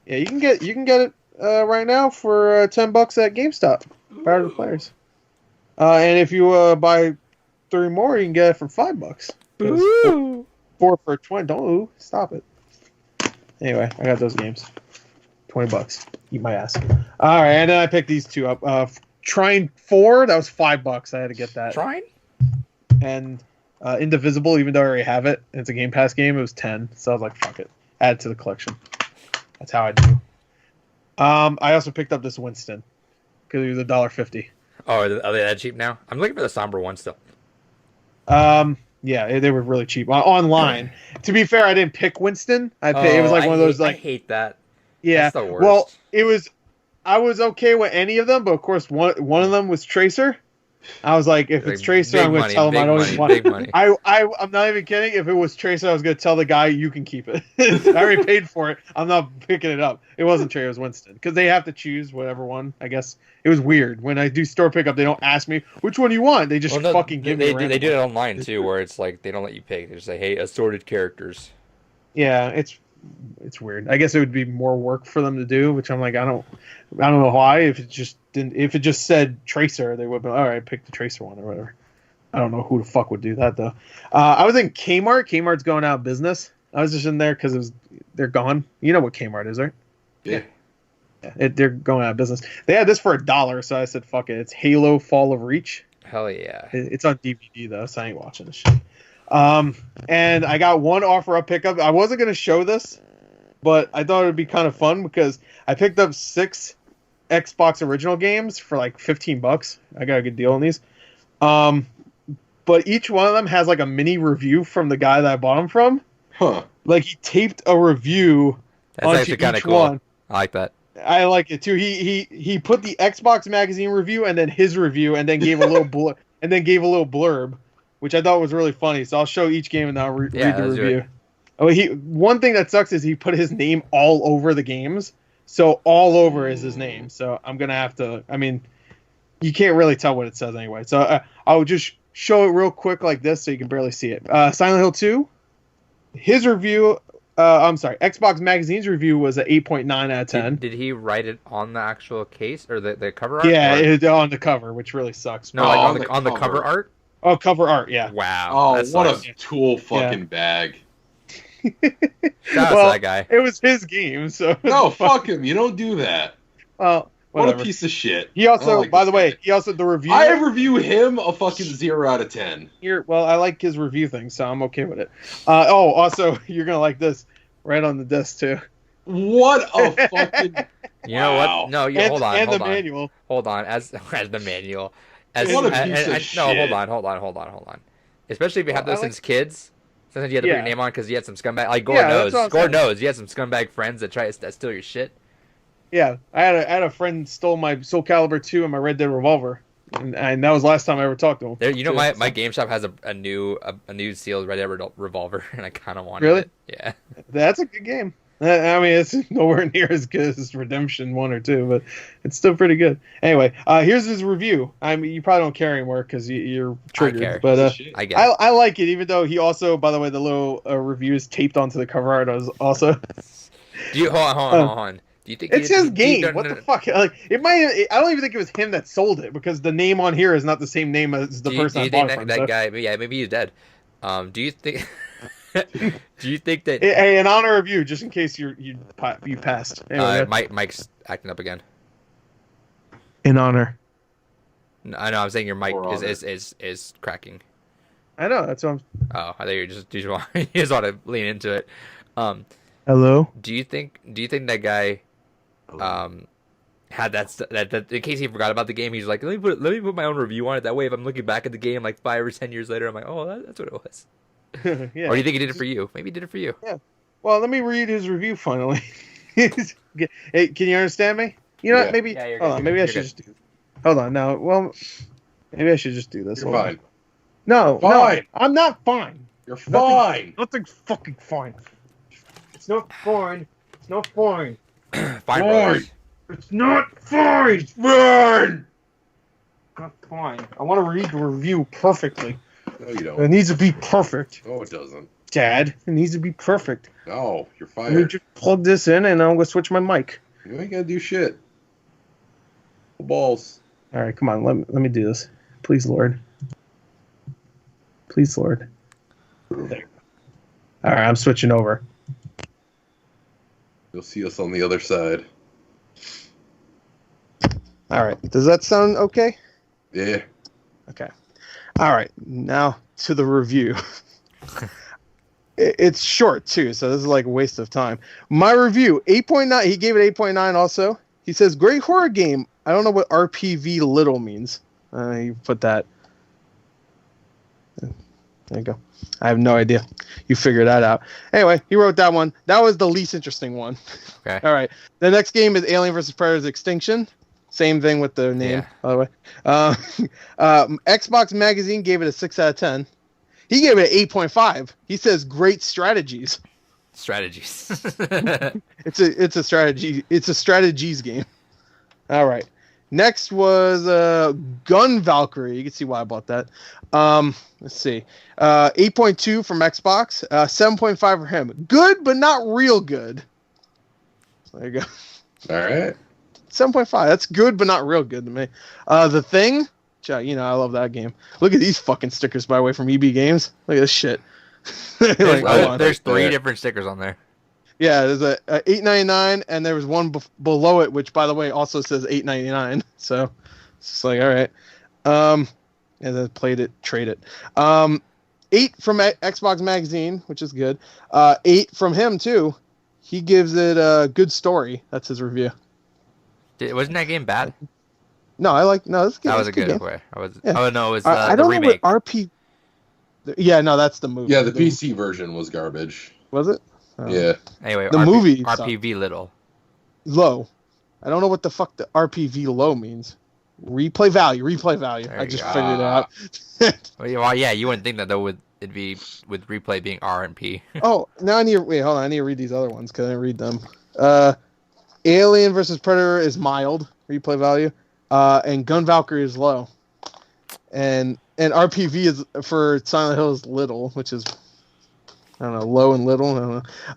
Yeah, you can get it right now for $10 at GameStop. Power to the players. And if you buy 3 more, you can get it for $5. Ooh. 4 for 20. Don't stop it. Anyway, I got those games. $20. Eat my ass. All right, and then I picked these 2 up. Trine 4, that was $5. I had to get that. Trine? And Indivisible, even though I already have it, it's a Game Pass game. It was 10, so I was like, fuck it, add it to the collection. That's how I do. I also picked up this Winston because it was $1.50. Oh, are they that cheap now? I'm looking for the somber one still. Yeah, they were really cheap online. To be fair, I didn't pick Winston. It was like one of those like. I hate that. Yeah, that's the worst. Well, it was. I was okay with any of them, but of course, one of them was Tracer. I was like, if it's Tracer, I'm going to tell him I don't even want it. I'm not even kidding. If it was Tracer, I was going to tell the guy, you can keep it. I already paid for it. I'm not picking it up. It wasn't Tracer, it was Winston. Because they have to choose whatever one, I guess. It was weird. When I do store pickup, they don't ask me, which one you want? They just fucking give me They do it online, too, where it's like, they don't let you pick. They just say, hey, assorted characters. Yeah, it's weird. I guess it would be more work for them to do, which I'm like, I don't know why. If it just said Tracer, they would have been all right, pick the Tracer one or whatever. I don't know who the fuck would do that though. I was in Kmart. Kmart's going out of business. I was just in there because they're gone. You know what Kmart is, right? Yeah. They're going out of business. They had this for $1, so I said, fuck it. It's Halo Fall of Reach. Hell yeah. It's on DVD though, so I ain't watching this shit. And I got one offer up pickup. I wasn't going to show this, but I thought it would be kind of fun because I picked up 6 Xbox original games for like $15. I got a good deal on these. But each one of them has like a mini review from the guy that I bought them from. Huh. Like he taped a review onto each one. I like that. I like it too. He put the Xbox magazine review and then his review and then gave a little blurb, which I thought was really funny. So I'll show each game and I'll read the review. Oh, one thing that sucks is he put his name all over the games. So all over is his name. So I'm going to have to, I mean, you can't really tell what it says anyway. So I'll just show it real quick like this so you can barely see it. Silent Hill 2, his review, Xbox Magazine's review was an 8.9 out of 10. Did he write it on the actual case or the cover art? Yeah, it's on the cover, which really sucks. No, like on the cover art? Oh, cover art, yeah. Wow. Oh, what a tool fucking bag. Shout out to that guy. It was his game, so no, fuck him. You don't do that. Well, What whatever. a piece of shit. He also, like by this the way, guy. he also the review. I review him a fucking 0 out of 10. Here, well, I like his review thing, so I'm okay with it. Also, you're gonna like this right on the disc too. What a fucking. You know Wow. what? No, you And, hold on. and Hold the on. manual. Hold on. As the manual. As What a piece of no, shit. hold on. Especially if you have Well, those I like- since kids. Sometimes you have to put Yeah. your name on because you had some scumbag. Like Gore Yeah, that's knows. what I'm Gore saying. knows. You had some scumbag friends that that steal your shit. Yeah, I had a friend stole my Soul Calibur 2 and my Red Dead Revolver, and that was the last time I ever talked to him. There, you know, too. my game shop has a new sealed Red Dead Revolver, and I kind of wanted Really? it. Yeah. That's a good game. I mean, it's nowhere near as good as Redemption 1 or 2, but it's still pretty good. Anyway, here's his review. I mean, you probably don't care anymore because you're triggered. care. But I get it. I like it, even though he also, by the way, the little review is taped onto the cover art also. Do you hold on? Do you think It's his game. What no, the fuck? Like, it might. I don't even think it was him that sold it because the name on here is not the same name as the person do I you bought think it from. that so. guy? Yeah, maybe he's dead. Do you think? Do you think that? Hey, in honor of you, just in case you passed. Anyway, Mike's acting up again. in honor. No, I know. I'm saying your mic Or honor. is cracking. I know. That's what I'm. Oh, I think you just want to lean into it. Hello. Do you think that guy had that in case he forgot about the game, he's like, let me put my own review on it. That way, if I'm looking back at the game like 5 or 10 years later, I'm like, oh, that's what it was. Yeah. Or do you think he did it for you? Maybe he did it for you. Well, let me read his review finally. Hey, can you understand me? You know what? Yeah. Maybe. Yeah, you're Hold good. on. Maybe I You're should good. just do. Hold on. Now, well, maybe I should just do this. You're Hold on. fine. No, Fine. no, I'm not fine. You're fine. Nothing's fucking fine. It's not fine. It's not fine. Fine, Fine. brothers. It's not fine. Fine. Not fine. I want to read the review perfectly. No, you It don't. needs to be perfect, No, it doesn't. Dad. It needs to be perfect. No, you're Let me fired. just plug this in, and I'm gonna switch my mic. You ain't gonna do shit. Balls. All right, come on. Let me do this, please, Lord. Please, Lord. There. All right, I'm switching over. You'll see us on the other side. All right. Does that sound okay? Yeah. Okay. All right. Now to the review. It's short too, so this is like a waste of time. My review, 8.9. He gave it 8.9 also. He says, great horror game. I don't know what RPV little means. You put that. There you go. I have no idea. You figure that out. Anyway, he wrote that one. That was the least interesting one. Okay. All right. The next game is Alien vs. Predator's Extinction. Same thing with the name, by the way. Xbox Magazine gave it a 6 out of 10. He gave it an 8.5. He says great strategies. Strategies. It's a strategy. It's a strategies game. All right. Next was Gun Valkyrie. You can see why I bought that. Let's see. 8.2 from Xbox. 7.5 for him. Good, but not real good. There you go. All right. 7.5. That's good, but not real good to me. The Thing. You know, I love that game. Look at these fucking stickers, by the way, from EB Games. Look at this shit. Like, hold on. There's 3 There. different stickers on there. Yeah, there's a $8.99, and there was one below it, which, by the way, also says $8.99. So it's just like, all right. And then trade it. 8 from Xbox Magazine, which is good. 8 from him too. He gives it a good story. That's his review. Wasn't that game bad? No, this game. That was a good good game. way. Yeah. Oh no, it was I the don't remake. know what RP. Yeah, no, that's the movie. Yeah, the PC version was garbage. Was it? Oh. Yeah. Anyway, The movie RPV little. Low. I don't know what the fuck the RPV low means. Replay value. There I you just go. figured it out. Well, yeah, you wouldn't think that though. It'd be with replay being R and P. Oh, now I need to wait. Hold on, I need to read these other ones because I didn't read them. Alien versus Predator is mild replay value, and Gun Valkyrie is low, and RPV is for Silent Hill is little, which is I don't know, low and little. I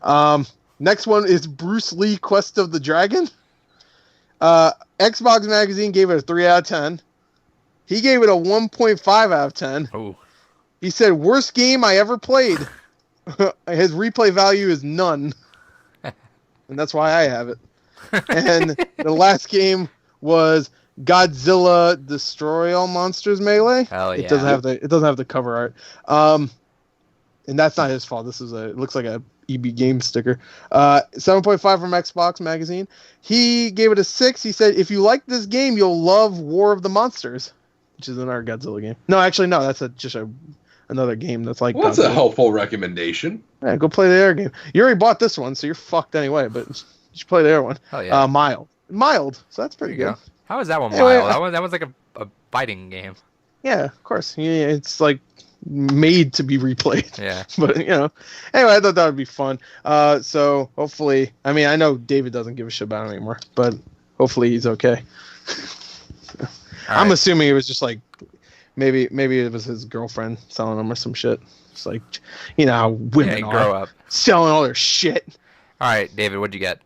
don't know. Next one is Bruce Lee Quest of the Dragon. Xbox Magazine gave it a 3 out of 10. He gave it a 1.5 out of 10. Oh, He said, worst game I ever played. His replay value is none. And that's why I have it. And the last game was Godzilla Destroy All Monsters Melee. Hell yeah. It doesn't have the cover art. And that's not his fault. It looks like a EB Game sticker. 7.5 from Xbox Magazine. He gave it a 6. He said, if you like this game, you'll love War of the Monsters, which is another Godzilla game. No, actually, no. That's just another game that's like. Well, that's a helpful recommendation. Yeah, go play the other game. You already bought this one, so you're fucked anyway. But you should play the other one. Hell yeah. Mild. So that's pretty good. Go. How is that one Anyway, mild? That was like a fighting game. Yeah, of course. Yeah, it's like made to be replayed. Yeah. But anyway, I thought that would be fun. So hopefully, I mean, I know David doesn't give a shit about it anymore, but hopefully he's okay. I'm assuming it was just like maybe it was his girlfriend selling him or some shit. It's like, you know how women grow up selling all their shit. All right, David, what'd you get?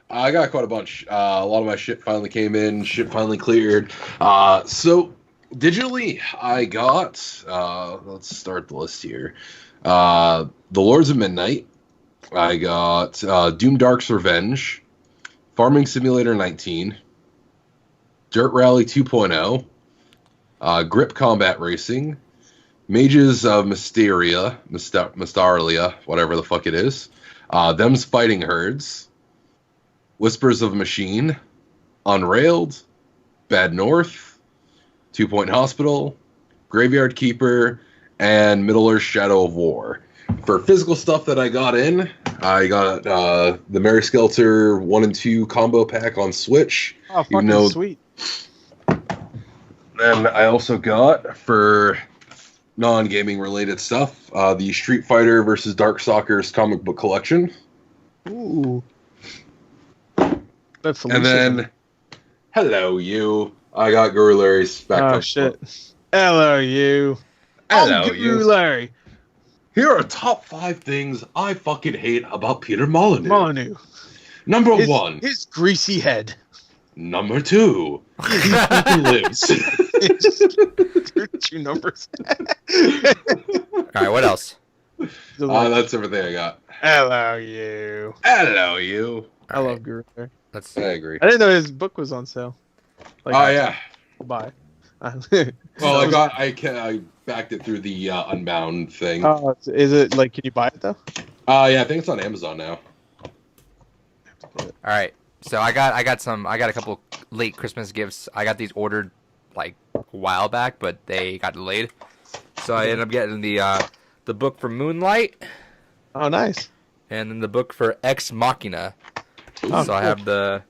I got quite a bunch. A lot of my shit finally came in. Shit finally cleared. So digitally, I got. Let's start the list here. The Lords of Midnight. I got Doom Dark's Revenge, Farming Simulator 19, Dirt Rally 2.0, Grip Combat Racing, Mages of Mystaria, whatever the fuck it is, Them's Fighting Herds, Whispers of Machine, Unrailed, Bad North, 2 Point Hospital, Graveyard Keeper, and Middle-earth Shadow of War. For physical stuff that I got in, I got the Mary Skelter 1 and 2 combo pack on Switch. Oh, fucking sweet. Then I also got, for non-gaming related stuff, the Street Fighter versus Darkstalkers comic book collection. Ooh. And then, hello you. I got Guru Larry's back. Oh shit. Hello you. Hello Guru Larry. Here are top 5 things I fucking hate about Peter Molyneux. Number 1. His greasy head. Number 2. He fucking lives. 2 numbers. Alright, what else? That's everything I got. Hello you. Hello you. I love Guru Larry. I agree. I didn't know his book was on sale. Yeah. Bye. Well, I backed it through the Unbound thing. Oh, is it like? Can you buy it though? Yeah, I think it's on Amazon now. All right, so I got a couple late Christmas gifts. I got these ordered like a while back, but they got delayed. So I ended up getting the book for Moonlight. Oh, nice. And then the book for Ex Machina. Oh, so I have the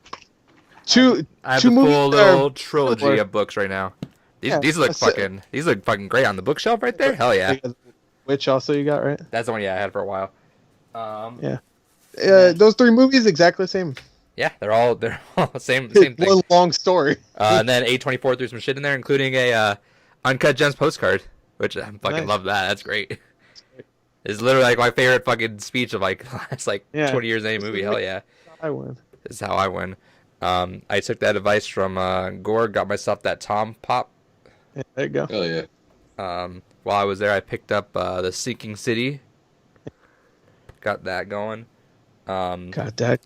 two full little trilogy of books right now. These look fucking great on the bookshelf right there. Hell yeah. Which also you got, right? That's the one I had for a while. Yeah. Those 3 movies exactly the same. Yeah, they're all same thing. One long story. And then A24 threw some shit in there, including a Uncut Gems postcard, which I fucking love that. That's great. It's literally like my favorite fucking speech of like the last 20 years in any movie. Hell yeah. I win. This is how I win. I took that advice from Gore, got myself that Tom Pop. Yeah, there you go. Hell yeah. While I was there, I picked up the Sinking City. Got that going. Got that.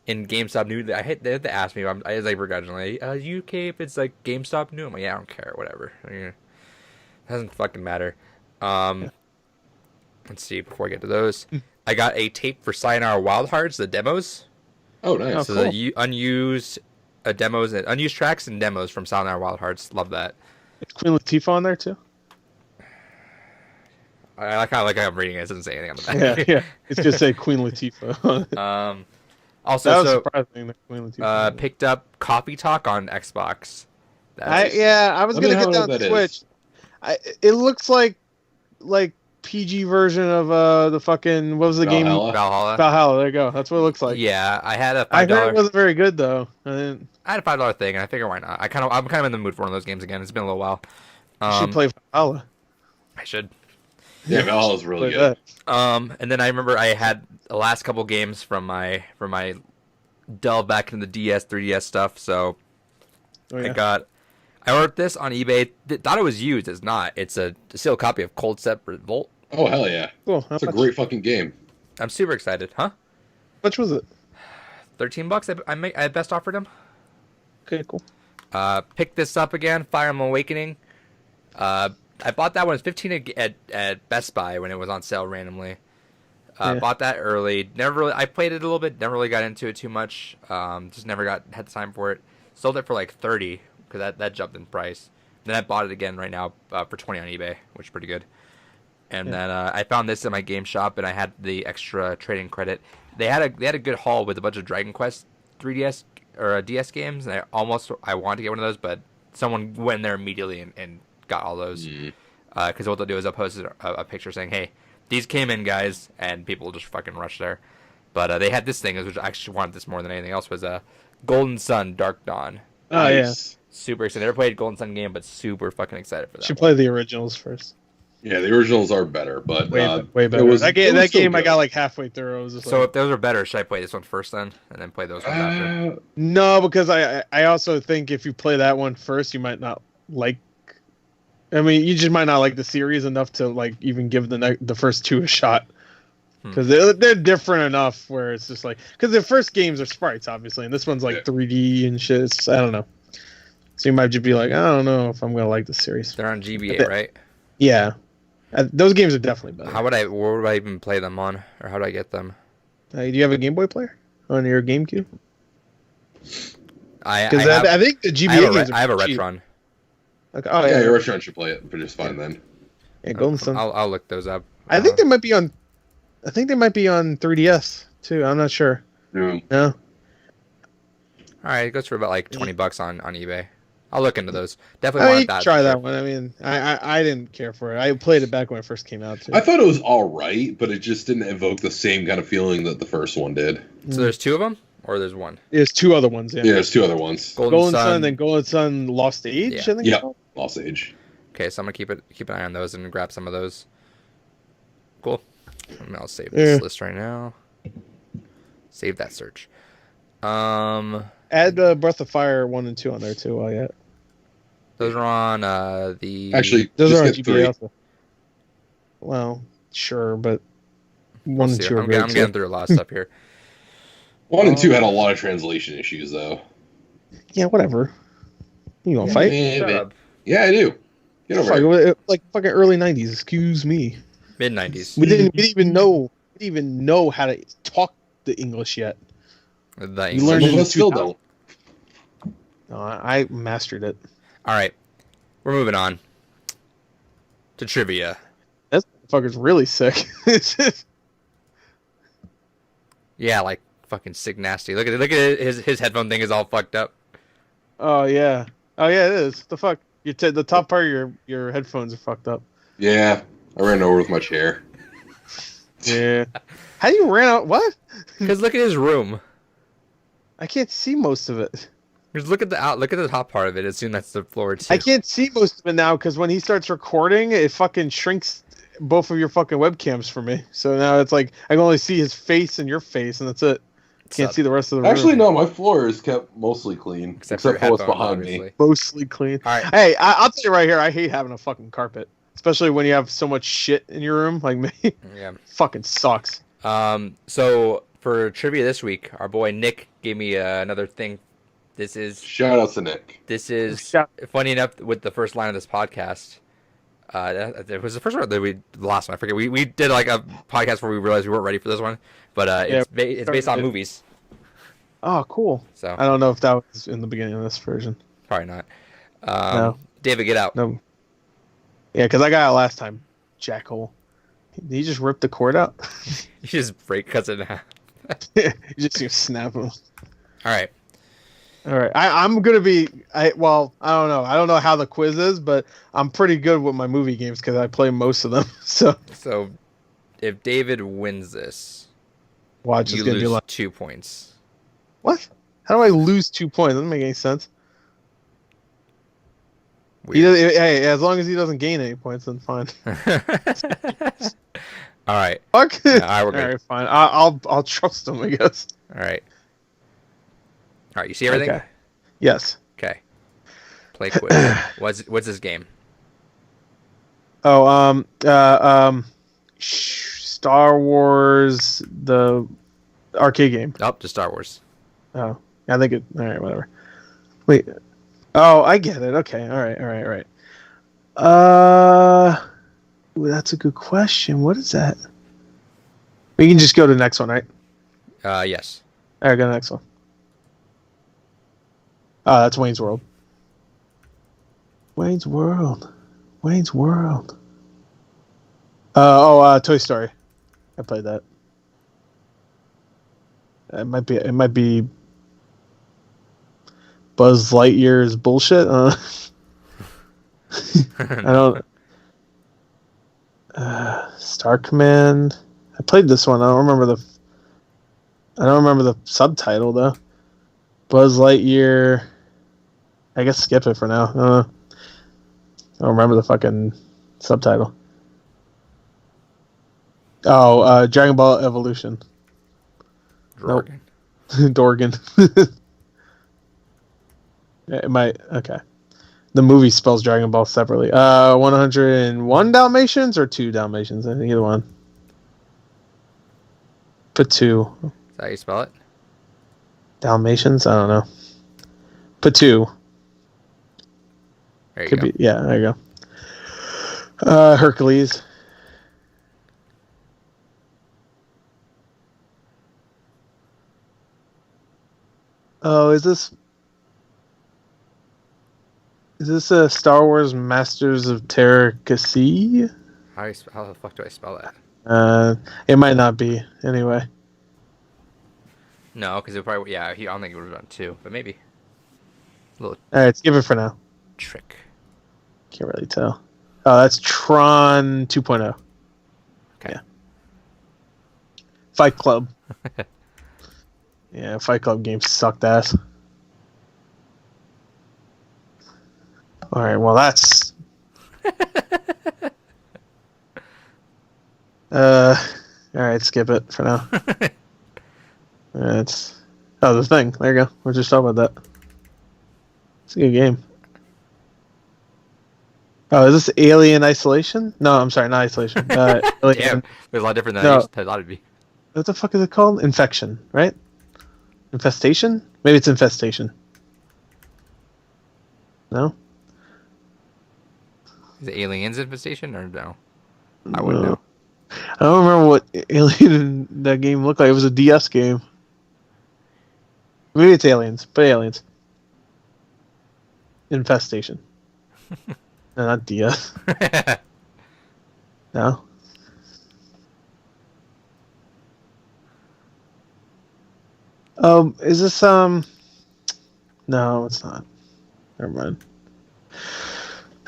In GameStop new, they had to ask me. I was like begrudgingly, UK if it's like GameStop new. I'm like, yeah, I don't care, whatever. It doesn't fucking matter. Let's see. Before I get to those, I got a tape for Sayonara Wild Hearts, the demos. Oh, nice. So the unused demos, unused tracks and demos from Sayonara Wild Hearts. Love that. Is Queen Latifah on there too? I kind of like how I'm reading it. It doesn't say anything on the back. Yeah. It's just say Queen Latifah. Also, that was surprising that Queen Latifah. Picked up Coffee Talk on Xbox. I was gonna get that on Switch. It looks like PG version of the fucking, what was the game? Valhalla. There you go. That's what it looks like. Yeah, I had a $5. I heard it wasn't very good though. I had a $5 thing, and I figured why not. I'm kind of in the mood for one of those games again. It's been a little while. You should play Valhalla. I should. Yeah, Valhalla's really good. And then I remember I had the last couple games from my delve back into the DS, 3DS stuff. So I ordered this on eBay. Thought it was used. It's not. It's a sealed copy of Cold Step Revolt. Oh, hell yeah. Cool. It's a great fucking game. I'm super excited. Huh? How much was it? $13. I best offered him. Okay, cool. Picked this up again, Fire Emblem Awakening. I bought that one at 15 at Best Buy when it was on sale randomly. Bought that early. I played it a little bit. Never really got into it too much. Just never had the time for it. Sold it for like 30 because that jumped in price. Then I bought it again right now for 20 on eBay, which is pretty good. And then I found this in my game shop, and I had the extra trading credit. They had a good haul with a bunch of Dragon Quest 3DS or DS games, and I wanted to get one of those, but someone went in there immediately and got all those. Because what they'll do is they'll post a picture saying, "Hey, these came in, guys," and people will just fucking rush there. But they had this thing, which I actually wanted this more than anything else, was Golden Sun Dark Dawn. Oh, Nice. Super excited. Never played Golden Sun game, but super fucking excited for that. Should play the originals first. Yeah, the originals are better, but Way better. That game I good. got like halfway through. It was just So if those are better, should I play this one first then, and then play those ones after? No, because I also think if you play that one first, you might not like. I mean, you just might not like the series enough to like even give the first two a shot. Because they're different enough where it's just like, because the first games are sprites obviously, and this one's like 3D and shit. I don't know. So you might just be like, I don't know if I'm gonna like the series. They're on GBA, right? Yeah, those games are definitely better. Where would I even play them on, or how do I get them? Do you have a Game Boy player on your GameCube? I think the GBA games. I have a cheap. Retron. Okay. Oh yeah, yeah, your restaurant should play it, but it's fine then. Yeah, Golden Sun. I'll look those up. I think they might be on. I think they might be on 3DS too. I'm not sure. Yeah. No. All right, it goes for about like $20 on eBay. I'll look into those. Definitely want that. Try that one. I mean, I didn't care for it. I played it back when it first came out too. I thought it was all right, but it just didn't evoke the same kind of feeling that the first one did. So there's two of them, or there's one? There's two other ones. Yeah, there's two other ones. Golden Sun, then Golden Sun Lost Age. Yeah. I think. Yeah, Lost Age. Okay, so I'm gonna keep an eye on those and grab some of those. Cool. I'll save this list right now. Save that search. Add Breath of Fire 1 and 2 on there too. While yet. Those are on the. Actually, those are on get GBA 3. also. Well, sure, but 1 and 2 are I'm great. getting through a lot of stuff here. 1 and 2 had a lot of translation issues, though. Yeah, whatever. You gonna fight? Yeah, I do. Get over it. Like fucking early 90s. Excuse me. Mid 90s. We didn't even know how to talk the English yet. The You learned Some of it us still don't. No, I mastered it. All right, we're moving on to trivia. That fucker's really sick. Yeah, like fucking sick nasty. Look at his headphone thing is all fucked up. Oh yeah, it is. The fuck, the top part of your headphones are fucked up. Yeah, I ran over with my chair. Yeah. How do you ran out? What? Because look at his room. I can't see most of it. Just look at the top part of it. Assume that's the floor too. I can't see most of it now because when he starts recording, it fucking shrinks both of your fucking webcams for me. So now it's like I can only see his face and your face, and that's it. Can't see the rest of the room. Actually, no, my floor is kept mostly clean, except for what's behind me. Mostly clean. All right. Hey, I'll tell you right here, I hate having a fucking carpet, especially when you have so much shit in your room like me. Yeah. Fucking sucks. So for trivia this week, our boy Nick gave me another thing. This is Shout out to Nick. This is funny enough with the first line of this podcast. It was the first one the last one. I forget. We did like a podcast where we realized we weren't ready for this one, but it's based on movies. Oh, cool. So I don't know if that was in the beginning of this version. Probably not. No. David, get out. No. Yeah, because I got it last time. Jackhole. Did he just rip the cord out? You just cuts it in half. You just snap him. All right. I'm gonna be. I don't know. I don't know how the quiz is, but I'm pretty good with my movie games because I play most of them. So if David wins this, watch, you lose 2 points. What? How do I lose 2 points? That doesn't make any sense. Hey, as long as he doesn't gain any points, then fine. All right. Fuck. All right, we're good. All right, fine. I'll trust him, I guess. All right. You see everything? Okay. Yes. Okay. Play quiz. What's this game? Oh, Star Wars, the arcade game. Oh, just Star Wars. Oh, I think it. All right, whatever. Wait. Oh, I get it. Okay. All right. Ooh, that's a good question. What is that? We can just go to the next one, right? Yes. All right, go to the next one. Oh, that's Wayne's World. Wayne's World. Wayne's World. Toy Story. I played that. It might be Buzz Lightyear's bullshit. I don't. Star Command. I played this one. I don't remember the subtitle though. Buzz Lightyear. I guess skip it for now. I don't remember the fucking subtitle. Oh, Dragon Ball Evolution. Dorgan. Nope. Dorgan. It might. Okay. The movie spells Dragon Ball separately. 101 Dalmatians or 2 Dalmatians? I think either one. Put 2. Is that how you spell it? Dalmatians? I don't know. Put 2. There you Could go. be. Yeah, there you go. Hercules. Oh, is this a Star Wars Masters of Terracasi? How the fuck do I spell that? It might not be. Anyway. No, because it probably I don't think it would have done 2, but maybe. A little All right, skip it for now. trick. Can't really tell. Oh, that's Tron 2.0. Okay. Yeah. Fight Club. Yeah, Fight Club games sucked ass. All right, well that's. All right, skip it for now. It's the thing. There you go. We're just talking about that. It's a good game. Oh, is this Alien Isolation? No, I'm sorry, not Isolation. Alien. Damn, there's a lot different than I thought it'd be. What the fuck is it called? Infection, right? Infestation? Maybe it's Infestation. No? Is it Aliens Infestation or no? I wouldn't know. I don't remember what Alien in that game looked like. It was a DS game. Maybe it's Aliens, but Aliens. Infestation. No, not DS. No? Is this, No, it's not. Never mind.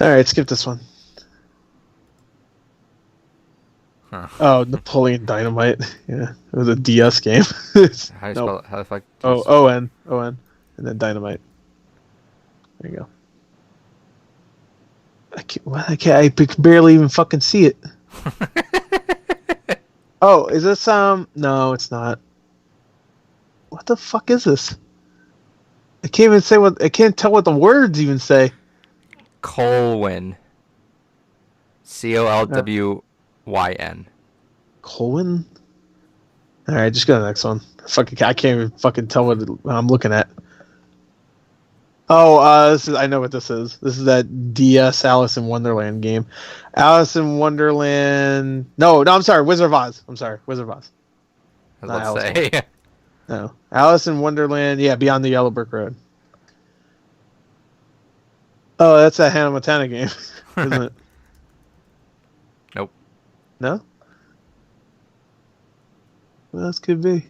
Alright, skip this one. Huh. Oh, Napoleon Dynamite. Yeah, it was a DS game. How do you spell it? How the fuck? O-N, and then Dynamite. There you go. I can barely even fucking see it. Oh, is this, No, it's not. What the fuck is this? I can't even say I can't tell what the words even say. Colwyn. Colwyn. Colwyn? Alright, just go to the next one. I can't even fucking tell what I'm looking at. Oh, I know what this is. This is that DS Alice in Wonderland game. Alice in Wonderland. No, I'm sorry. Wizard of Oz. I'm sorry. Wizard of Oz. I was about to say. No. Alice in Wonderland. Yeah, Beyond the Yellow Brick Road. Oh, that's a Hannah Montana game, isn't it? Nope. No? What else could it be?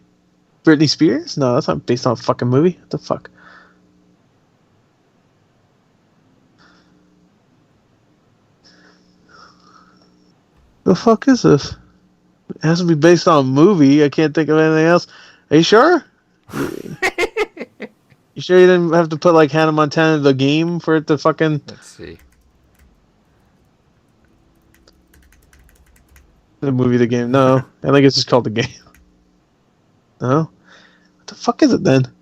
Britney Spears? No, that's not based on a fucking movie. What the fuck? The fuck is this? It has to be based on a movie. I can't think of anything else. Are you sure? You sure you didn't have to put like Hannah Montana the game for it to fucking... Let's see. The movie, the game. No. I think it's just called the game. No? What the fuck is it then?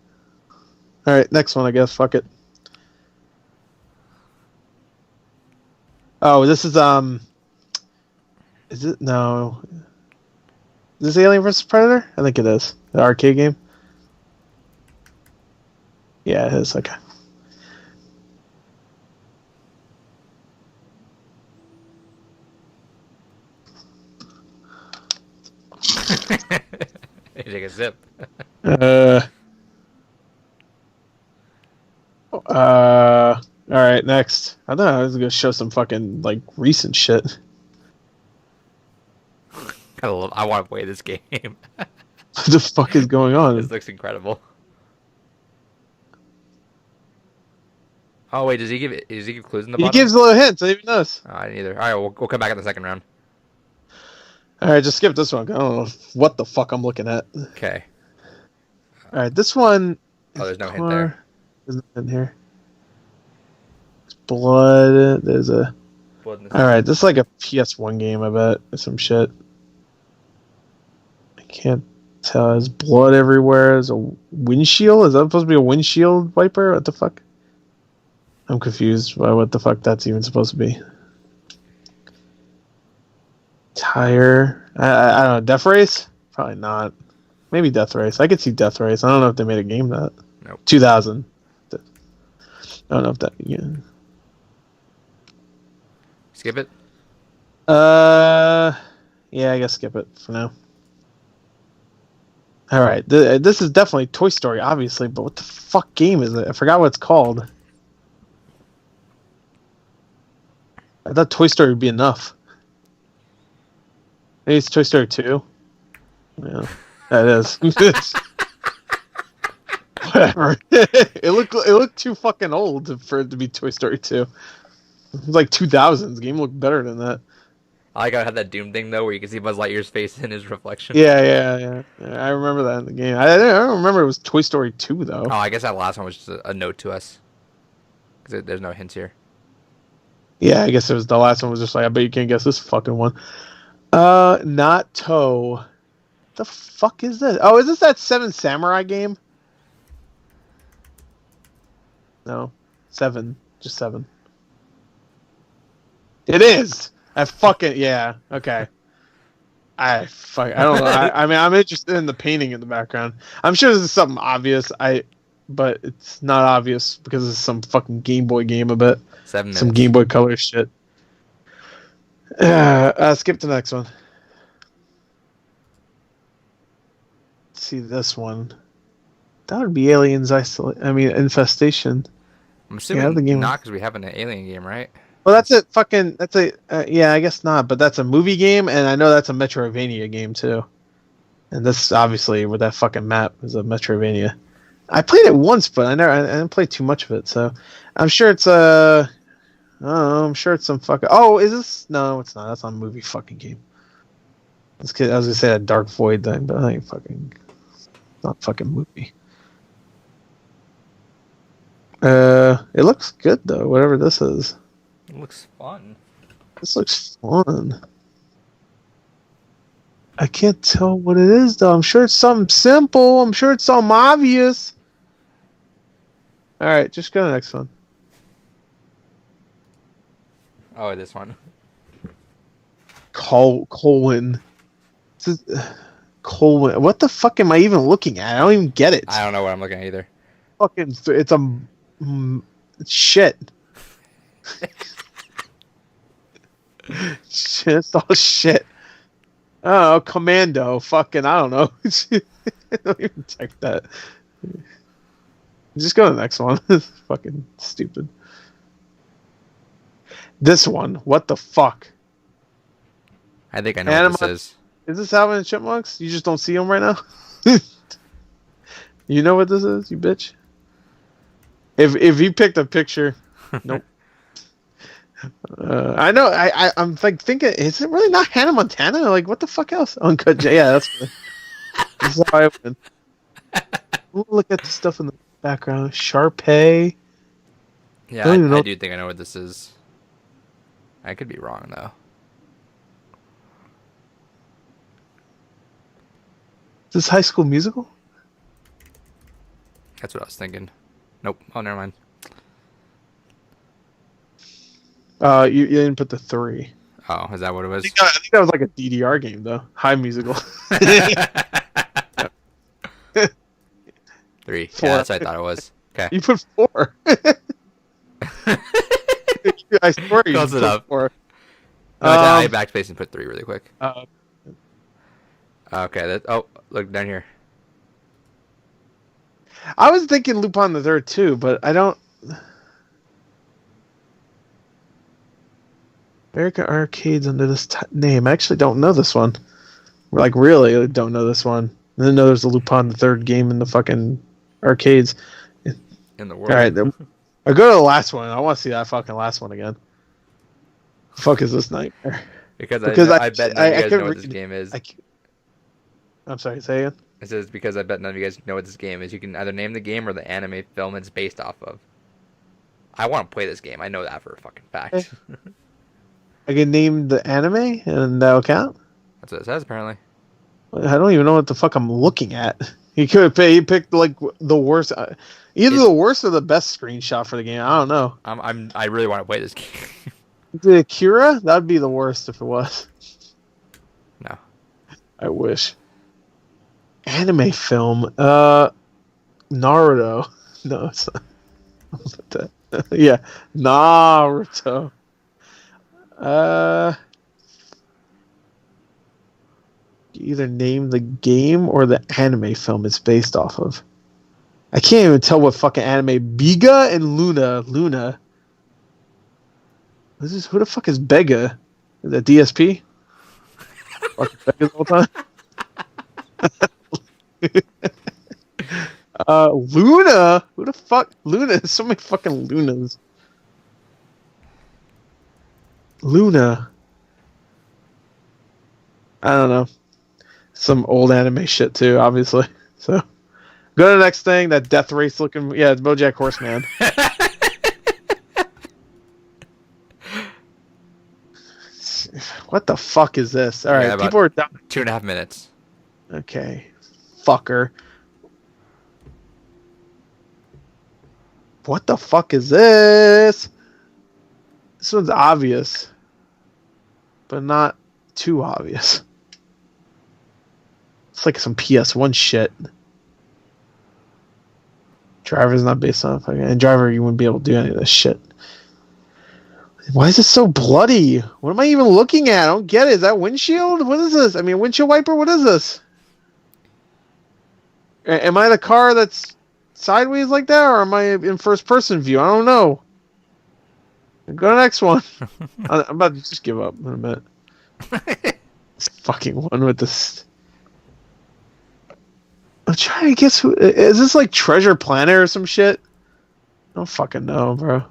Alright, next one I guess. Fuck it. Oh, this is Is it? No. Is this Alien vs. Predator? I think it is. The arcade game. Yeah, it is. Okay. Take a sip. All right, next. I thought I was gonna show some fucking like recent shit. I want to play this game. What the fuck is going on? This looks incredible. Oh wait, does he give clues in the He bottom? gives a little hints. I didn't even notice. Oh, I didn't either. All right, we'll come back in the second round. All right, just skip this one. I don't know what the fuck I'm looking at. Okay. All right, this one. Oh, there's no hint there. There's nothing here. There's blood. There's a. Blood in the All right, this is like a PS1 game. I bet some shit. I can't tell. There's blood everywhere. There's a windshield. Is that supposed to be a windshield wiper? What the fuck? I'm confused by what the fuck that's even supposed to be. Tire. I don't know. Death Race? Probably not. Maybe Death Race. I could see Death Race. I don't know if they made a game that. Nope. 2000. I don't know if that. Yeah. Skip it. Yeah, I guess skip it for now. All right. This is definitely Toy Story, obviously, but what the fuck game is it? I forgot what it's called. I thought Toy Story would be enough. Maybe it's Toy Story 2. Yeah, that is. Whatever. It looked too fucking old for it to be Toy Story 2. It was like 2000s. Game looked better than that. I gotta have that Doom thing though, where you can see Buzz Lightyear's face in his reflection. Yeah. I remember that in the game. I don't remember it was Toy Story 2 though. Oh, I guess that last one was just a note to us, because there's no hints here. Yeah, I guess it was the last one was just like, I bet you can't guess this fucking one. Not Toe. The fuck is this? Oh, is this that Seven Samurai game? No. 7. Just 7. It is! Yeah, okay. I don't know. I mean, I'm interested in the painting in the background. I'm sure this is something obvious, but it's not obvious because it's some fucking Game Boy game, I bet. 7 minutes. Some Game Boy Color shit. Skip to the next one. Let's see this one. That would be Infestation. I'm assuming the game. not, because we have an alien game, right? Well, yeah, I guess not, but that's a movie game, and I know that's a Metroidvania game, too. And this, obviously, with that fucking map, is a Metroidvania. I played it once, but I didn't play too much of it, so I'm sure it's I don't know, I'm sure it's some fucking... Oh, is this... No, it's not. That's not a movie fucking game. I was going to say that Dark Void thing, but I ain't fucking... Not fucking movie. It looks good, though, whatever this is. It looks fun. This looks fun. I can't tell what it is, though. I'm sure it's something simple. I'm sure it's something obvious. Alright, just go to the next one. Oh, this one. Colon. Colon. What the fuck am I even looking at? I don't even get it. I don't know what I'm looking at either. Fucking, it's a shit. Shit, it's all shit. Oh, Commando. Fucking, I don't know. Don't even check that. Just go to the next one. It's fucking stupid. This one. What the fuck? I think I know what this is. Is this Alvin and Chipmunks? You just don't see them right now? You know what this is, you bitch? If you picked a picture... Nope. I know. I'm like thinking, is it really not Hannah Montana? Like, what the fuck else? Uncut Gems. Yeah, this is how I win. Look at the stuff in the background. Sharpay. Yeah, I do think I know what this is. I could be wrong though. Is this High School Musical? That's what I was thinking. Nope. Oh, never mind. You didn't put the 3. Oh, is that what it was? I think that was like a DDR game, though. High Musical. 3. 4. Yeah, that's what I thought it was. Okay. You put 4. I swear you Close put enough. 4. No, I backspace and put 3 really quick. Okay. Look down here. I was thinking Lupin the Third too, but I don't. American Arcades under this name. I actually don't know this one. Like, really don't know this one. I didn't know there's a Lupin the Third game in the fucking arcades. In the world. All right, I go to the last one. I want to see that fucking last one again. Fuck is this nightmare? Because I bet none of you guys know what this game is. I'm sorry, say again? It says because I bet none of you guys know what this game is. You can either name the game or the anime film it's based off of. I want to play this game. I know that for a fucking fact. I can name the anime and that'll count? That's what it says, apparently. I don't even know what the fuck I'm looking at. He picked like the worst, either the worst or the best screenshot for the game. I don't know. I really want to play this game. The Akira? That'd be the worst if it was. No. I wish. Anime film. Naruto. No, it's not. Yeah, Naruto. Either name the game or the anime film it's based off of. I can't even tell what fucking anime. Biga and Luna. Who the fuck is Bega? Is that DSP? Fucking Bega the whole time? Luna? Who the fuck? Luna? There's so many fucking Lunas. Luna. I don't know. Some old anime shit too, obviously. So, go to the next thing. That Death Race looking. Yeah, it's BoJack Horseman. What the fuck is this? All right, yeah, people are down. 2.5 minutes. Okay, fucker. What the fuck is this? This one's obvious, but not too obvious. It's like some PS1 shit. Driver's not based on fucking. And Driver, you wouldn't be able to do any of this shit. Why is it so bloody? What am I even looking at? I don't get it. Is that windshield? What is this? I mean, windshield wiper? What is this? Am I the car that's sideways like that, or am I in first person view? I don't know. Go to the next one. I'm about to just give up in a minute. This fucking one with this. I'm trying to guess who. Is this like Treasure Planet or some shit? I don't fucking know, bro.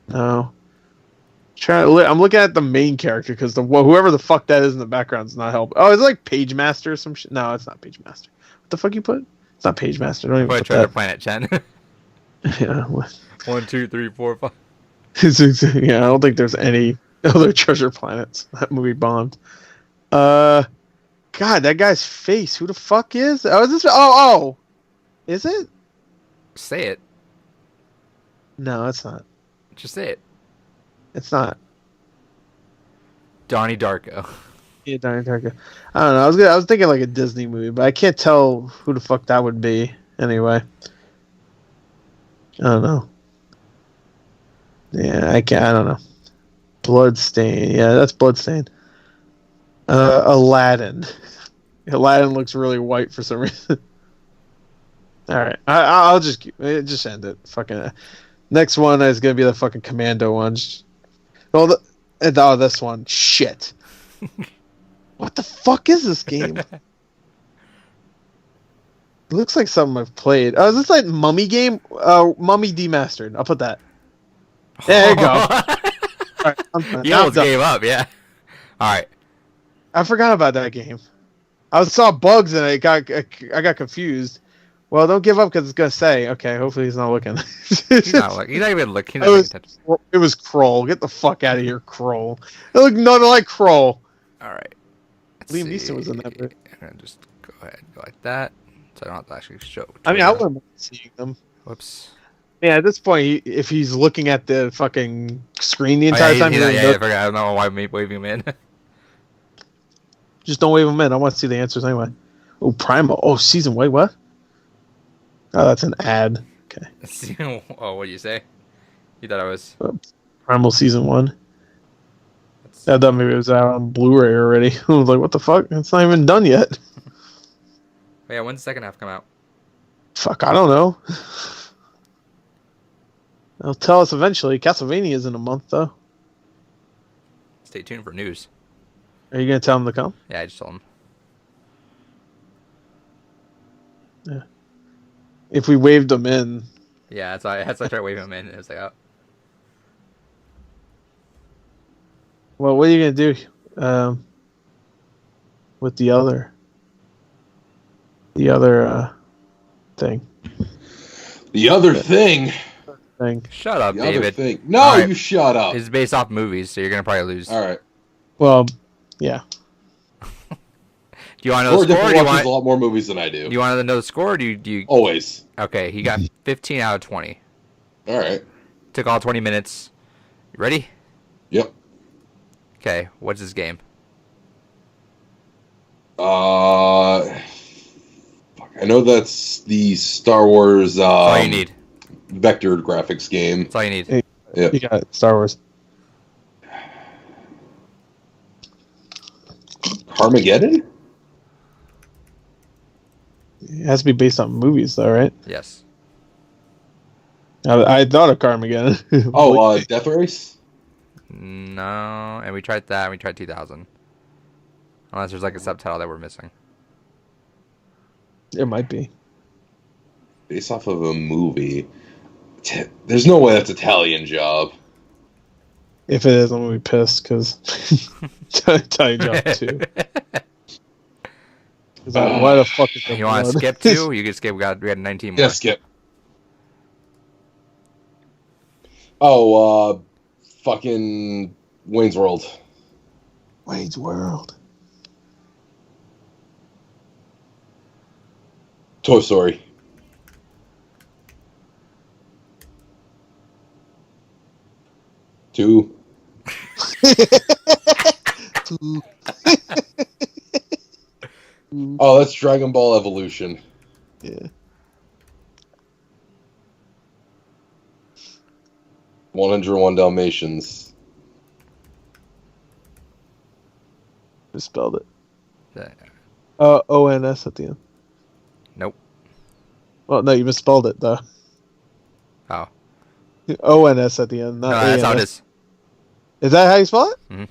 No. I'm looking at the main character because whoever the fuck that is in the background is not helping. Oh, is it like Page Master or some shit? No, it's not Page Master. What the fuck you put? It's not Page Master. Don't even put Treasure that. Planet, Chen. Yeah. 1, 2, 3, 4, 5. Yeah, I don't think there's any other Treasure Planets. That movie bombed. God, that guy's face. Who the fuck is? Oh, is this? Oh, is it? Say it. No, it's not. Just say it. It's not. Donnie Darko. Yeah, Donnie Darko. I don't know. I was thinking like a Disney movie, but I can't tell who the fuck that would be. Anyway, I don't know. Yeah, I don't know. Bloodstain. Yeah, that's Bloodstain. Aladdin. Aladdin looks really white for some reason. All right, I'll just end it. Fucking next one is gonna be the fucking Commando one. This one. Shit. What the fuck is this game? It looks like something I've played. Oh, is this like Mummy game? Mummy Demastered. I'll put that. There you go. All right, you almost gave up, yeah. All right. I forgot about that game. I saw bugs and I got confused. Well, don't give up because it's gonna say. Okay, hopefully he's not looking. He's not even looking. It was Kroll. Get the fuck out of here, Kroll. It looked nothing like Kroll. All right. Liam Neeson was in that movie. I'm gonna just go ahead and go like that, so I don't have to actually show. I mean, I wouldn't mind seeing them. Whoops. Yeah, at this point, if he's looking at the fucking screen the entire time, I forgot. I don't know why I'm waving him in. Just don't wave him in. I want to see the answers anyway. Oh, Primal. Oh, season. Wait, what? Oh, that's an ad. Oh, what do you say? You thought I was... Primal Season 1. I thought maybe it was out on Blu-ray already. I was like, what the fuck? It's not even done yet. Yeah, when's the second half come out? Fuck, I don't know. They'll tell us eventually. Castlevania is in a month, though. Stay tuned for news. Are you going to tell them to come? Yeah, I just told him. Yeah. If we waved them in. Yeah, that's why I tried waving him in. And it was like, oh. Well, what are you going to do with the other thing? The other thing. Shut up, The David. other thing. No, Right. you shut up. It's based off movies, so you're gonna probably lose. All right. Well, yeah. Do you want to know the score? Or watches a lot more movies than I do. Do you want to know the score? Or do you? Always. Okay, he got 15 out of 20. All right. Took all 20 minutes. You ready? Yep. Okay, what's this game? Fuck, I know that's the Star Wars. That's all you need. Vector graphics game. That's all you need. Hey, Yep. you got it. Star Wars. Carmageddon? It has to be based on movies, though, right? Yes. I thought of Carmageddon. Oh, Death Race? No, and we tried that, and we tried 2000. Unless there's like a subtitle that we're missing. It might be. Based off of a movie. There's no way that's Italian Job. If it is, I'm going to be pissed, because Italian Job 2. Why the fuck is You want to skip 2? You can skip. We had 19 more. Yeah, skip. Oh, fucking Wayne's World. Wayne's World. Toy Story. Two. Oh, that's Dragon Ball Evolution. Yeah. 101 Dalmatians. Misspelled it. Yeah. ONS at the end. Nope. Well, no, you misspelled it, though. Oh. ONS at the end, not No, that's how it ANS. is. Is that how you spell it? Mm-hmm.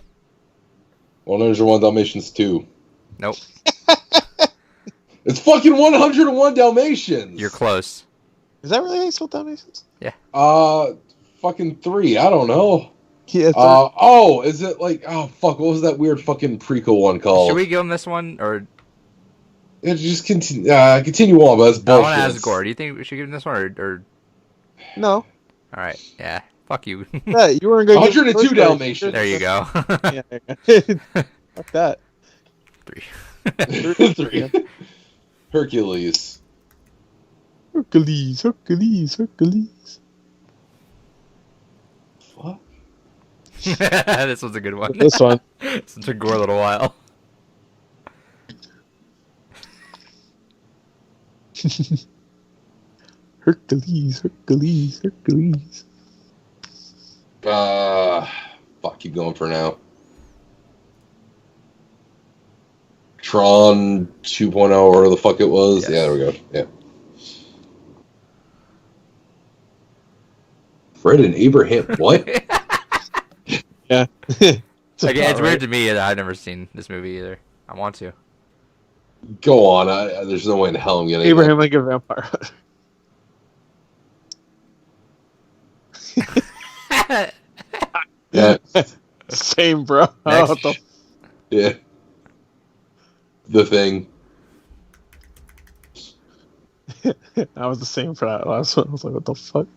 101 Dalmatians 2. Nope. It's fucking 101 Dalmatians. You're close. Is that really how you spell Dalmatians? Fucking 3. I don't know. Yeah, Is it like, oh fuck, what was that weird fucking prequel one called? Should we give him this one or? Yeah, just continue on, but that's I bullshit. want to ask Gore. Do you think we should give him this one or? No. All right. Yeah. Fuck you. Yeah, you weren't going to 102 Dalmatians. There you go. Yeah, fuck that. 3. 3. Hercules. Hercules. What? This one's a good one. This one. This took Gore a little while. Hercules. Fuck, keep going for now. Tron 2.0, or whatever the fuck it was. Yes. Yeah, there we go. Yeah. Fred and Abraham. What? Yeah. It's weird to me that I've never seen this movie either. I want to. Go on. There's no way in hell I'm getting Abraham Lincoln Vampire. Yeah. Same, bro. Next. What the Yeah. The Thing. I was the same for that last one. I was like, what the fuck?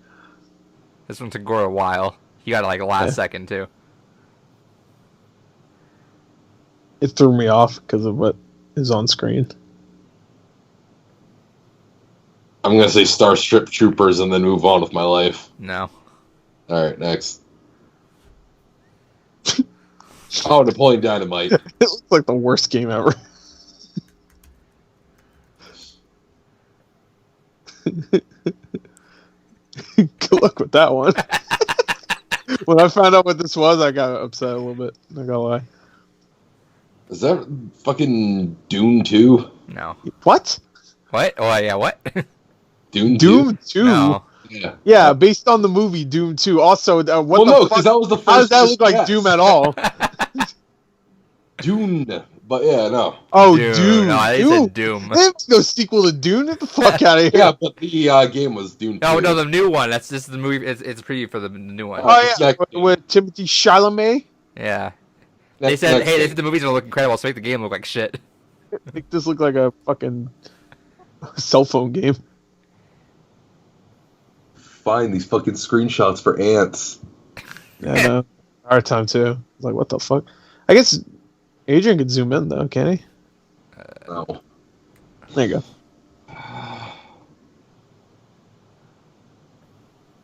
This one took Gore a while. He got it like last Yeah. second too. It threw me off because of what is on screen. I'm going to say Starship Troopers and then move on with my life. No. All right, next. Oh, Napoleon Dynamite. It looks like the worst game ever. Good luck with that one. When I found out what this was, I got upset a little bit. Not gonna lie. Is that fucking Dune 2? No. What? What? Oh yeah, what? Dune 2? Doom 2? No. Yeah. Yeah, based on the movie Doom 2. Also, what Well, the no, fuck? because that was the first. How does that look like yes. Doom at all? Dune. But yeah, no. Oh, Dune. Doom. No, I Doom. said Doom. There's no sequel to Dune. Get the fuck out of here. Yeah, but the game was Dune 2. No, the new one. This is the movie. It's a preview for the new one. Oh, yeah. Exactly. With Timothy Chalamet. Yeah. They said, hey, the movie's gonna look incredible, so make the game look like shit. Make this look like a fucking cell phone game. Find these fucking screenshots for ants. Yeah, I know. Our time too. Like, what the fuck? I guess Adrian could zoom in though, can he? No. There you go.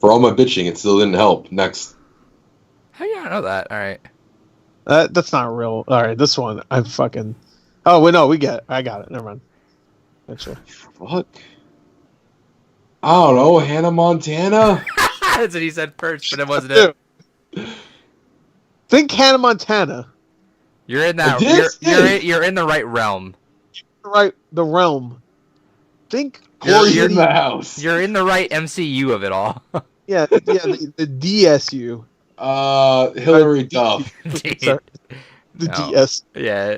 For all my bitching, it still didn't help. Next. How do you not know that? All right. That's not real. All right, this one I'm fucking. Oh wait, no, I got it. Never mind. Actually, Fuck. I don't know. Hannah Montana? That's what he said first, but it wasn't it. think Hannah Montana. You're in that. You're in the right realm. Right, the realm. Think Corey in the house. You're in the right MCU of it all. Yeah, the DSU. Hillary Duff. Sorry. The No. DS. Yeah.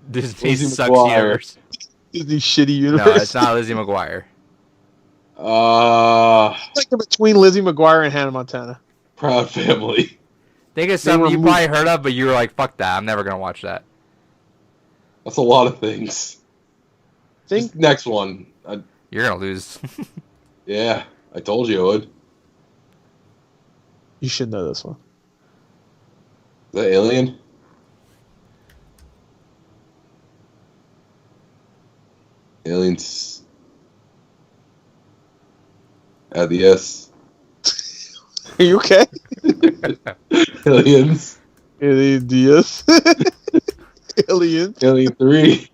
Disney Lizzie sucks McGuire. universe. Disney shitty universe. No, it's not Lizzie McGuire. Like between Lizzie McGuire and Hannah Montana. Proud Family. Think of something you probably heard of, but you were like, "Fuck that! I'm never gonna watch that." That's a lot of things. Think Next one. You're gonna lose. Yeah, I told you I would. Is you should know this one. that Alien? Aliens. Add the S. Are you okay? Aliens. Alien DS. Alien. Alien 3.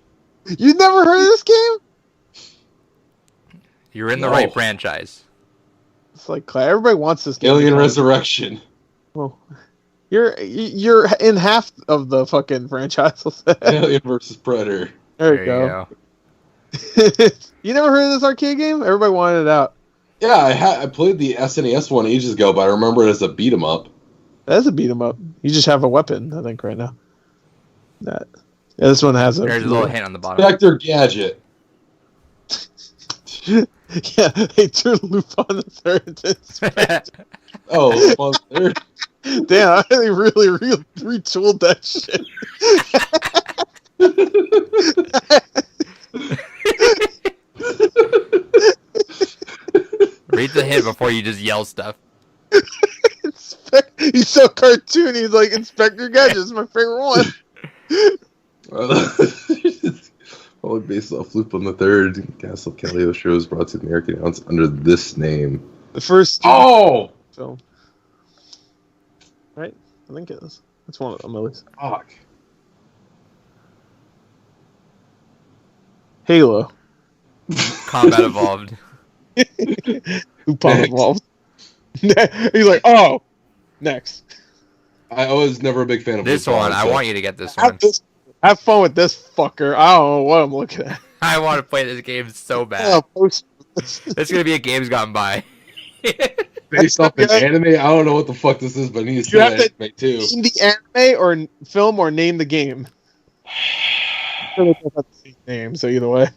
You never heard of this game? You're in the No. right franchise. It's like everybody wants this game. Alien Resurrection. Well, you're in half of the fucking franchise. Alien versus Predator. There you go. You never heard of this arcade game? Everybody wanted it out. Yeah, I played the SNES one ages ago, but I remember it as a beat 'em up. That's a beat 'em up. You just have a weapon, I think, right now. Yeah, this one has a. There's a little hint on the bottom. Spectre Gadget. Yeah, they turned loop on the third. Oh, well, there. Damn, I really retooled that shit. Read the hint before you just yell stuff. He's so cartoony. He's like Inspector Gadget is my favorite one. All based off Loop on the Third. Castle Calio shows brought to the American audience under this name. The first Oh! film, right? I think it is. It's one of them at least. Fuck. Halo. Combat Evolved. Lupin involved. He's like, oh, next. I was never a big fan of This Lupin, one, I so- want you to get this one. Have fun with this fucker. I don't know what I'm looking at. I want to play this game so Oh, bad. post- It's gonna be a game's gone by. Based off an Okay. anime, I don't know what the fuck this is, but it needs You to have to anime too. Name the anime or film or name the game. I feel like they're not the same name, so either way.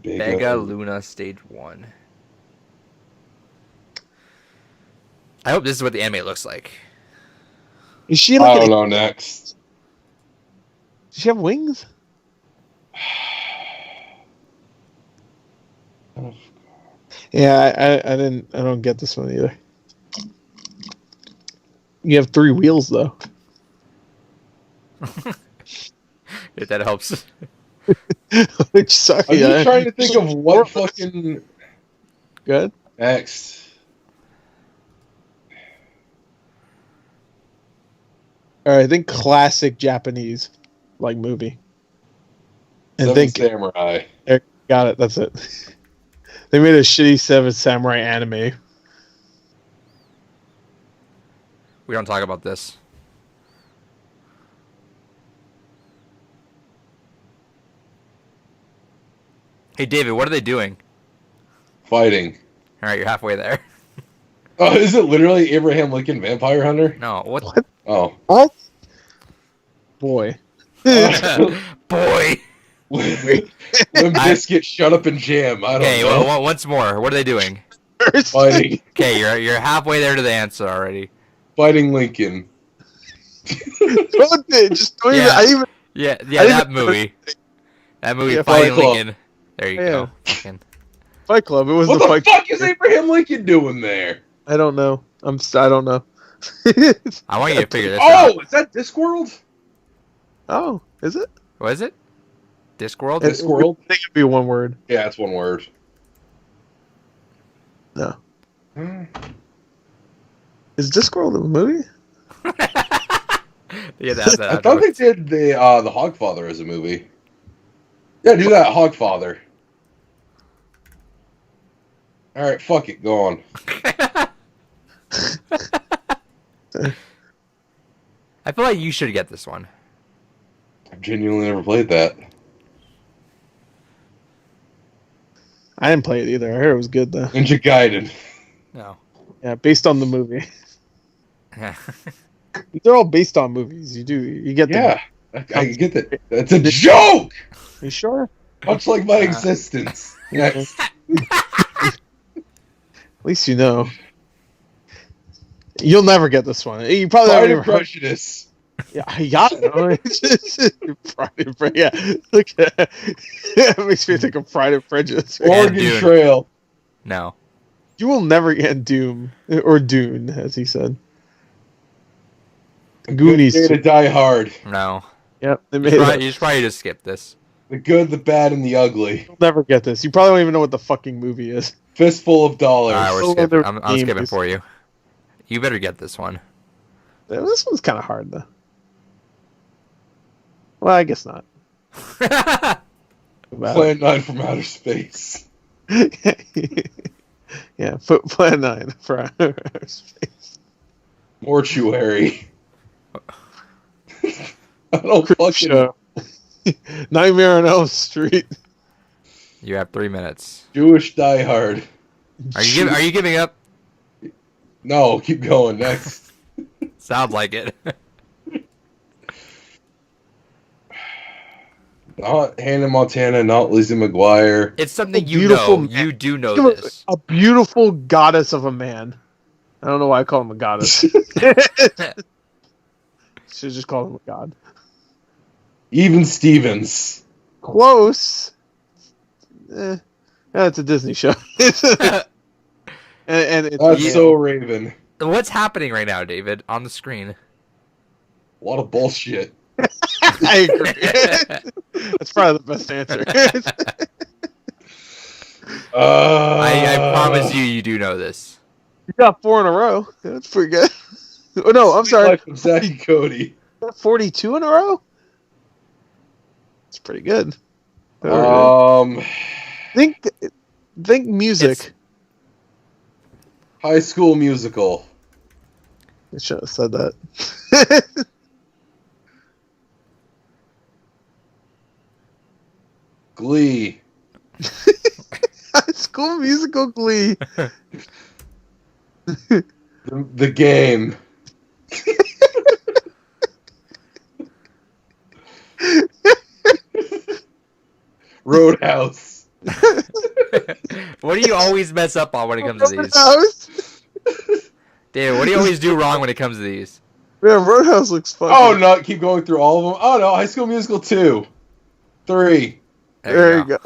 Mega Luna Stage 1. I hope this is what the anime looks like. Is she I like? don't know. Next. Does she have wings? Yeah, I don't get this one either. You have 3 wheels though. If that helps. Which sorry, I'm just trying to think of what fucking good. next. All right, I think classic Japanese like movie. And Seven think Samurai. got it. That's it. They made a shitty Seven Samurai anime. We don't talk about this. Hey, David, what are they doing? Fighting. All right, you're halfway there. Oh, is it literally Abraham Lincoln Vampire Hunter? No, what? Oh. What? Boy. Boy. Limp Bizkit, Shut Up and Jam. I don't Okay, know. well, once more. What are they doing? Fighting. Okay, you're halfway there to the answer already. Fighting Lincoln. Just don't even. I even. Yeah, I that movie. That movie, Yeah, Fighting Fight Club. Lincoln. There you Yeah. go. Fucking- Fight Club. It was What the the Fight fuck is Abraham Lincoln doing there? I don't know. I don't know. I want you to figure this out. Oh, is that Discworld? Oh, is it? What is it? Discworld? Discworld? I think it'd be one word. Yeah, it's one word. No. Is Discworld a movie? Yeah, that's I thought they did the Hogfather as a movie. Yeah, do that, Hogfather. Alright, fuck it, go on. I feel like you should get this one. I've genuinely never played that. I didn't play it either. I heard it was good though. Ninja Gaiden. No. Yeah, based on the movie. They're all based on movies. You get Yeah, I get that. That's a joke! You sure? Much like my existence. Yes. At least you know. You'll never get this one. You probably Pride never and even heard. Prejudice. Yeah, I got it. Pride and Prejudice. Yeah, look at that. It makes me think of Pride and Prejudice. Oregon Dune. Trail. No. You will never get Doom or Dune, as he said. Goonies. Good Day to Die Hard. No. Yep, they You made should it. probably, you should probably just skip this. The Good, the Bad, and the Ugly. You'll never get this. You probably don't even know what the fucking movie is. Fistful of Dollars. Alright, we're Oh, skipping. they're I'm game skipping is- for you. You better get this one. Yeah, this one's kind of hard, though. Well, I guess not. Plan 9 from Outer Space. Yeah, Plan 9 for outer space. Mortuary. I don't fucking... Show. Nightmare on Elm Street. You have 3 minutes. Jewish Die Hard. Are you giving up? No, keep going. Next. Sounds like it. Not Hannah Montana, not Lizzie McGuire. It's something you Beautiful know. man. You do know Think of this. a beautiful goddess of a man. I don't know why I call him a goddess. Should just call him a god. Even Stevens. Close. It's a Disney show. and it's That's so Raven. What's happening right now, David, on the screen? A lot of bullshit. I agree. That's probably the best answer. I promise you do know this. You got 4 in a row. That's pretty good. Oh no, I'm sorry. Life of Zack and Cody. 42 in a row. It's pretty good. Think music. It's- High School Musical. I should have said that. Glee. High School Musical Glee. The Game. Roadhouse. What do you always mess up on when it comes to these? Roadhouse. David, what do you always do wrong when it comes to these? Man, Roadhouse looks fun. Oh no, keep going through all of them. Oh no, High School Musical 2. 3. There you go.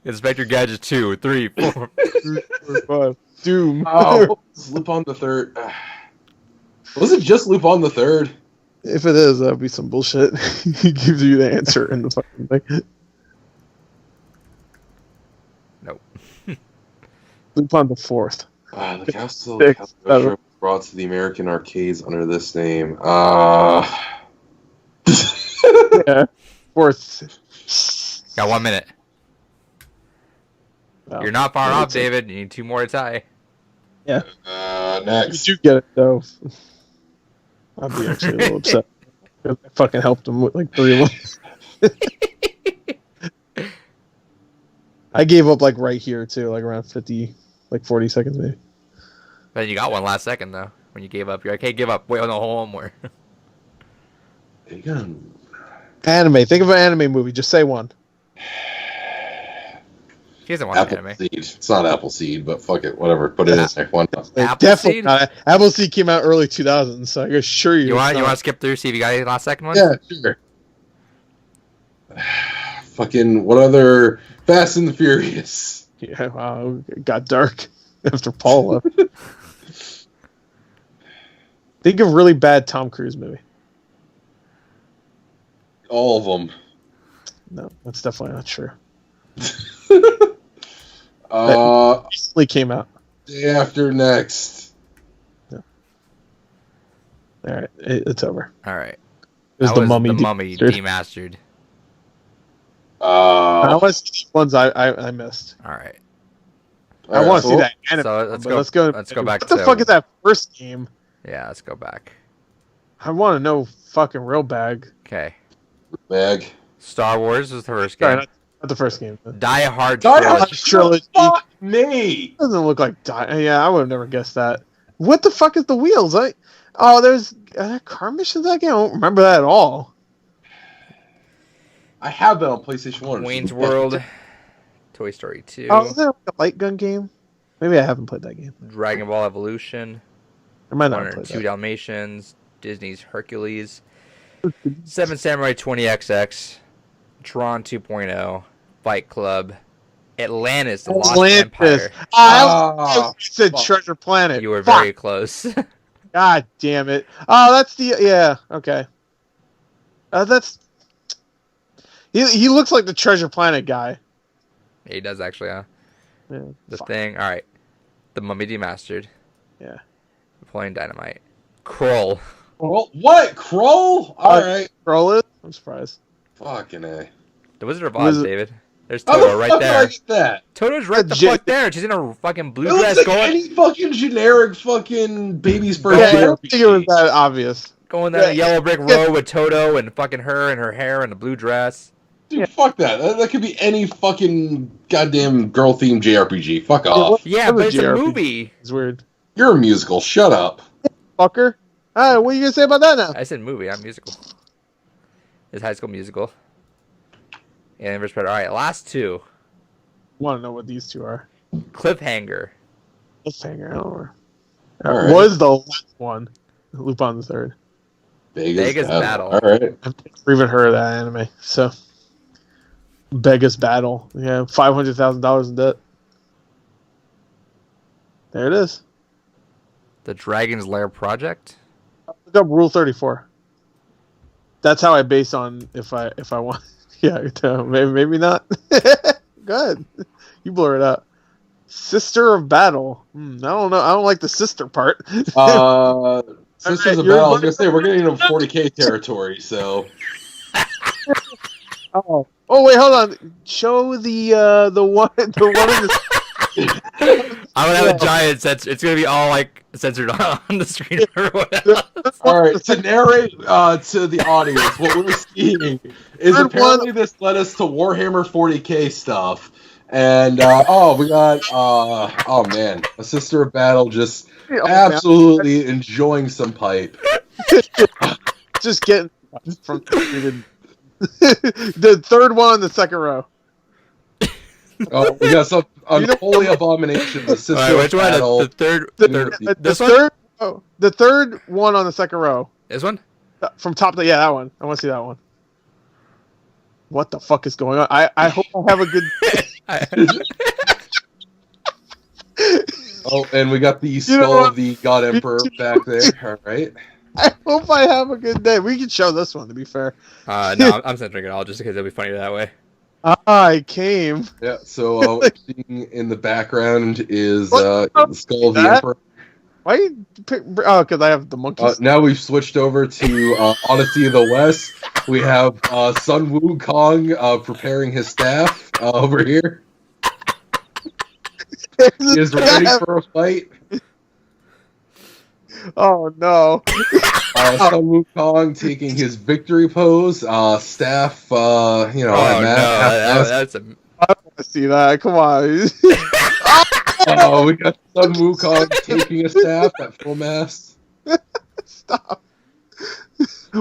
Inspector Gadget 2, 3, 4. 3, 4, 5. Doom. Oh, Loop on the Third. Was it just Loop on the Third? If it is, that'd be some bullshit. He gives you the answer in the fucking thing. Nope. Loop on the 4th. The Castle Six, was seven. brought to the American arcades under this name. Yeah. 4th. Got 1 minute. Wow. You're not far Yeah, off, it's a- David. You need 2 more to tie. Yeah. got next? You do get it though. I'd be actually a little upset. I fucking helped him with like 3 of them. I gave up like right here too, like around 50, like 40 seconds maybe. But you got one last second though. When you gave up, you're like, "Hey, give up." Wait, no, hold on more. Anime. Think of an anime movie. Just say one. He doesn't want anime. Appleseed. It's not Appleseed, but fuck it, whatever. Put it in there. One. Definitely not. Appleseed came out early 2000s, so I can assure you. You want to skip through, see if you got any last second one? Yeah, sure. Fucking what other Fast and the Furious? Yeah, wow, it got dark after Paul left. Think of really bad Tom Cruise movie. All of them. No, that's definitely not true. Recently came out. Day after next. Yeah. All right, it's over. All right. It was That the Mummy. demastered. I want to see these ones I missed. All right. I want to see that anime. So let's go back. What the fuck is that first game? Yeah, let's go back. I want to know fucking real bag. Okay. Bag. Star Wars was the first game. Sorry, not the first game. Die Hard Trilogy. Fuck me. Doesn't look like Yeah, I would have never guessed that. What the fuck is the wheels? Are there car missions in that game? I don't remember that at all. I have that on PlayStation 1. Wayne's World. Toy Story 2. Oh, is that like a light gun game? Maybe I haven't played that game. Dragon Ball Evolution. I might not 1 have or played 2 that. Dalmatians. Disney's Hercules. 7 Samurai 20XX. Tron 2.0. Fight Club. Atlantis, The Lost Empire. I said Treasure Planet. You were very close. God damn it. Oh, that's the... Yeah, okay. That's... He looks like the Treasure Planet guy. Yeah, he does actually, huh? Yeah, The Thing. All right. The Mummy Demastered. Yeah. Napoleon Dynamite. Kroll. Well, what? Kroll? Alright. Kroll is? I'm surprised. Fucking A. The Wizard of Oz, David. There's How Toto the right fuck there. did I get that? Toto's right the fuck there. She's in a fucking blue It looks dress like going... any fucking generic fucking baby's first Yeah, I JRPG. don't think it was that obvious. Going down a yellow brick road with Toto and fucking her and her hair and the blue dress. Dude, fuck that. That could be any fucking goddamn girl-themed JRPG. Fuck off. Yeah, but it's a movie. It's weird. You're a musical. Shut up. Fucker. Alright, what are you gonna say about that now? I said movie, not musical. It's High School Musical. And Inverse Predator. Alright, last two. Want to know what these two are? Cliffhanger. Cliffhanger. I don't know. Alright. Was the last one? Lupin the Third. Vegas Battle. Alright. I've never even heard of that anime. So, Vegas Battle. Yeah, $500,000 in debt. There it is. The Dragon's Lair Project. Look up Rule 34. That's how I base on if I want. Yeah, maybe not. Go ahead. You blur it out. Sister of Battle. I don't know. I don't like the sister part. Sisters of Battle. I was gonna say we're getting into 40K territory, so. Oh wait, hold on. Show the one in the. I'm gonna have a giant censor. It's gonna be all like censored on the screen or whatever. All right, to narrate to the audience, what we're seeing is apparently this led us to Warhammer 40K stuff, and we got oh man, a Sister of Battle just absolutely enjoying some pipe. Just getting from the third one on the second row. Oh, we got some unholy abomination. The Sister All right, which of one? Battle. The third one on the second row. This one? From top to that one. I want to see that one. What the fuck is going on? I hope I have a good day. Oh, and we got the skull of the God Emperor back there. All right. I hope I have a good day. We can show this one, to be fair. No, I'm censoring it all just because it'll be funny that way. I came. Yeah, so seeing in the background is the skull of the Emperor. Why you pick? Oh, because I have the monkeys. Now we've switched over to Odyssey of the West. We have Sun Wukong preparing his staff over here. He is ready for a fight. Oh no. Sun Wukong taking his victory pose. Staff, Oh no, that's a. I don't want to see that. Come on. Oh, we got Sun Wukong taking a staff at full mast. Stop.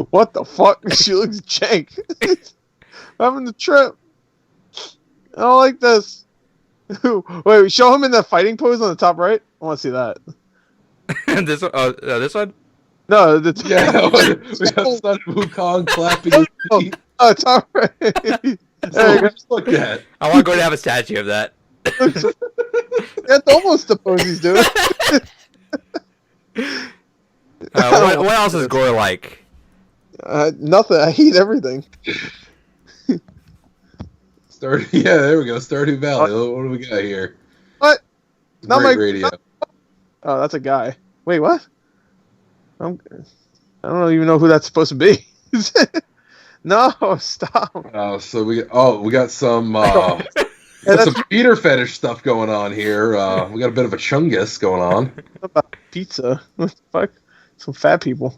What the fuck? She looks jank. I'm having the trip. I don't like this. Wait, show him in the fighting pose on the top right. I want to see that. This one? This one? No, the Yeah, we got Sun Wukong clapping his feet. Oh, top right. That's what we just looked at. I want to go to have a statue of that. That's almost the pose he's doing. What else is gore like? Nothing. I hate everything. Yeah, there we go. Stardew Valley. What do we got here? What? Not Great my radio. Oh, that's a guy. Wait, what? I don't even know who that's supposed to be. No, stop. So we got some some Peter fetish stuff going on here. We got a bit of a chungus going on. What about pizza? What the fuck? Some fat people.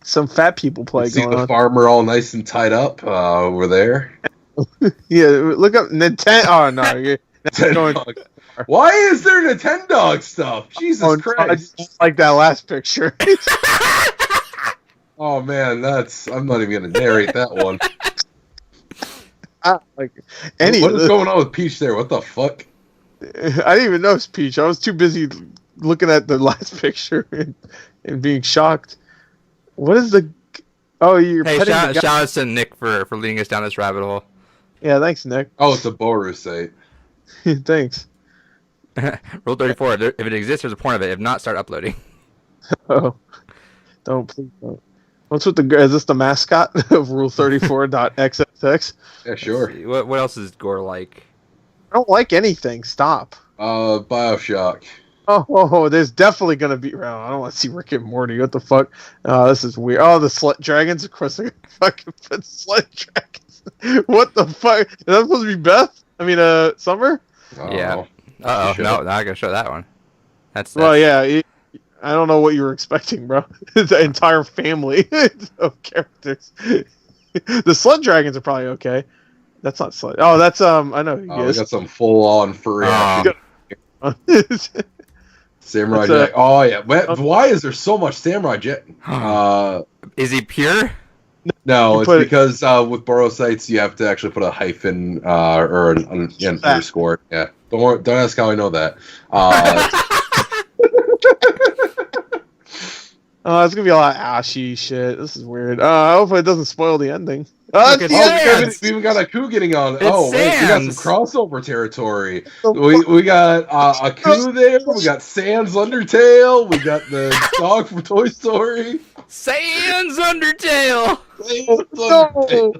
Some fat people play See going the on. farmer all nice and tied up over there. Yeah, look up Nintendo. Oh no, you're going. Why is there Nintendo stuff? Jesus Christ! I just like that last picture. Oh man, I'm not even gonna narrate that one. Like any. What is going on with Peach there? What the fuck? I didn't even notice Peach. I was too busy looking at the last picture and being shocked. What is the? Oh, you're Hey, petting shout the guy. out to Nick for leading us down this rabbit hole. Yeah, thanks, Nick. Oh, it's a Boru site. Thanks. Rule 34. If it exists, there's a point of it. If not, start uploading. Oh, please don't. What's with the? Is this the mascot of Rule 34.xxx? Yeah, sure. What else is gore like? I don't like anything. Stop. BioShock. Oh, there's definitely gonna be. Oh, I don't want to see Rick and Morty. What the fuck? Oh, this is weird. Oh, the slut dragons. Of course, they're fucking put slut dragons. What the fuck? Is that supposed to be Beth? I mean, Summer? Yeah. Uh oh. No, not gonna show that one. That's Well, yeah. I don't know what you were expecting, bro. The entire family of characters. The slut dragons are probably okay. That's not slut. Oh, that's I know who he We is. got some full-on furry action. Samurai That's, Jack. Oh yeah. Why is there so much Samurai Jack? Is he pure? No, it's put- because with Boru sites you have to actually put a hyphen or an underscore. Yeah. Don't ask how I know that. Oh, it's gonna be a lot of ashy shit. This is weird. Hopefully it doesn't spoil the ending. Look It's at the end. Sans. we even got a coup getting on. It's Wait, we got some Sans. crossover territory. We got a coup there. We got Sans Undertale. We got the dog from Toy Story. Sans Undertale. No,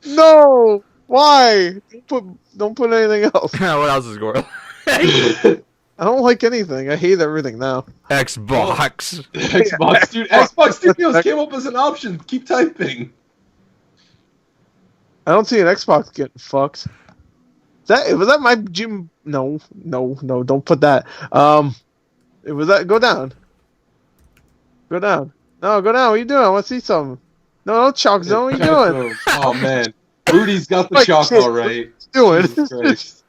no. Why? Don't put anything else. What else is gore? I don't like anything. I hate everything now. Xbox. Xbox Studios came up as an option. Keep typing. I don't see an Xbox getting fucked. Was that my gym? No, don't put that. Was that go down? Go down. No, go down. What are you doing? I want to see something. No, Chalk Zone. What are you doing? Oh man, Rudy's got the Like, chalk shit. all right. What are you Jesus doing? Christ.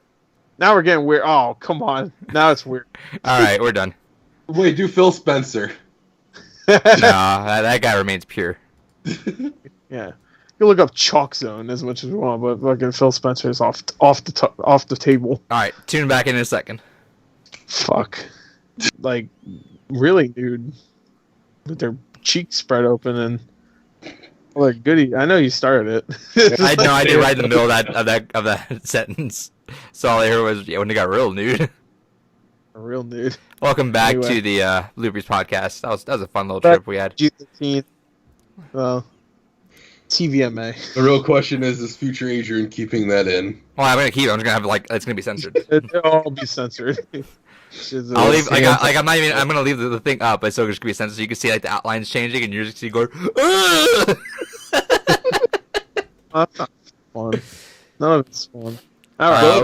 Now we're getting weird. Oh, come on. Now it's weird. All right, we're done. Wait, do Phil Spencer. Nah, that guy remains pure. Yeah. You look up Chalk Zone as much as you want, but fucking Phil Spencer is off the table. All right, tune back in a second. Fuck. Like, really, dude. With their cheeks spread open and like goody. I know you started it. I know I did right in the middle of that sentence. So all I heard was when it got real nude. A real nude. Welcome back Anyway. to the Loopers podcast. That was a fun little trip we had. G13. Well, TVMA. The real question is future Adrian keeping that in? Well, I'm gonna keep it. I'm just gonna have it's gonna be censored. It'll all be censored. I'll leave. I'm not even. I'm gonna leave the thing up, but it's still just gonna be censored. So you can see like the outlines changing, and you're just gonna go. "Ugh!" That's not fun. None of it's fun. All right.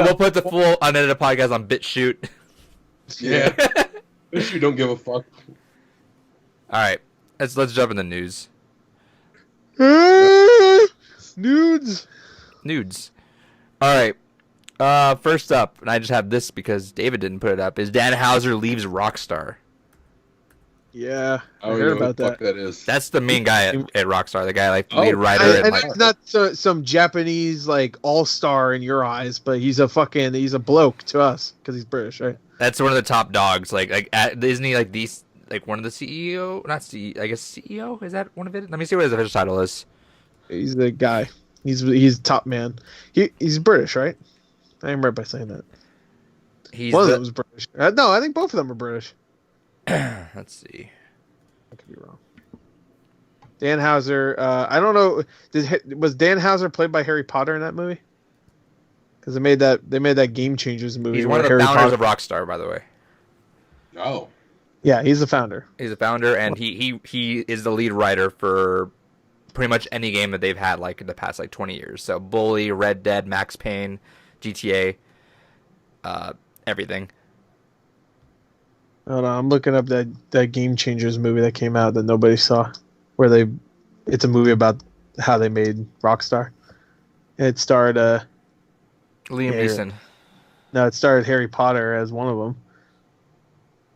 We'll put the full unedited podcast on BitChute. Yeah. You don't give a fuck. All right, let's jump in the news. Nudes. Nudes. All right. First up, and I just have this because David didn't put it up, is Dan Houser leaves Rockstar. Yeah, I don't heard know about what the fuck that. that is. That's the main guy at Rockstar, the guy like Oh, lead writer. I and know like, he's not some Japanese like all-star in your eyes, but he's a bloke to us because he's British, right? that's one of the top dogs. Isn't he like these like one of the CEO? Not CEO. I guess CEO is that one of it? Let me see what his official title is. He's the guy. He's top man. He's British, right? I am right by saying that. One of them was British. No, I think both of them are British. Let's see. I could be wrong. Dan Houser. I don't know. Was Dan Houser played by Harry Potter in that movie? Because they made that Game Changers movie. He's one of the Harry founders Potter... of Rockstar, by the way. Oh. Yeah, he's the founder. He's a founder, and he is the lead writer for pretty much any game that they've had like in the past like 20 years. So Bully, Red Dead, Max Payne, GTA, everything. Hold on, I'm looking up that Game Changers movie that came out that nobody saw, where it's a movie about how they made Rockstar. It starred Liam Neeson. No, it starred Harry Potter as one of them.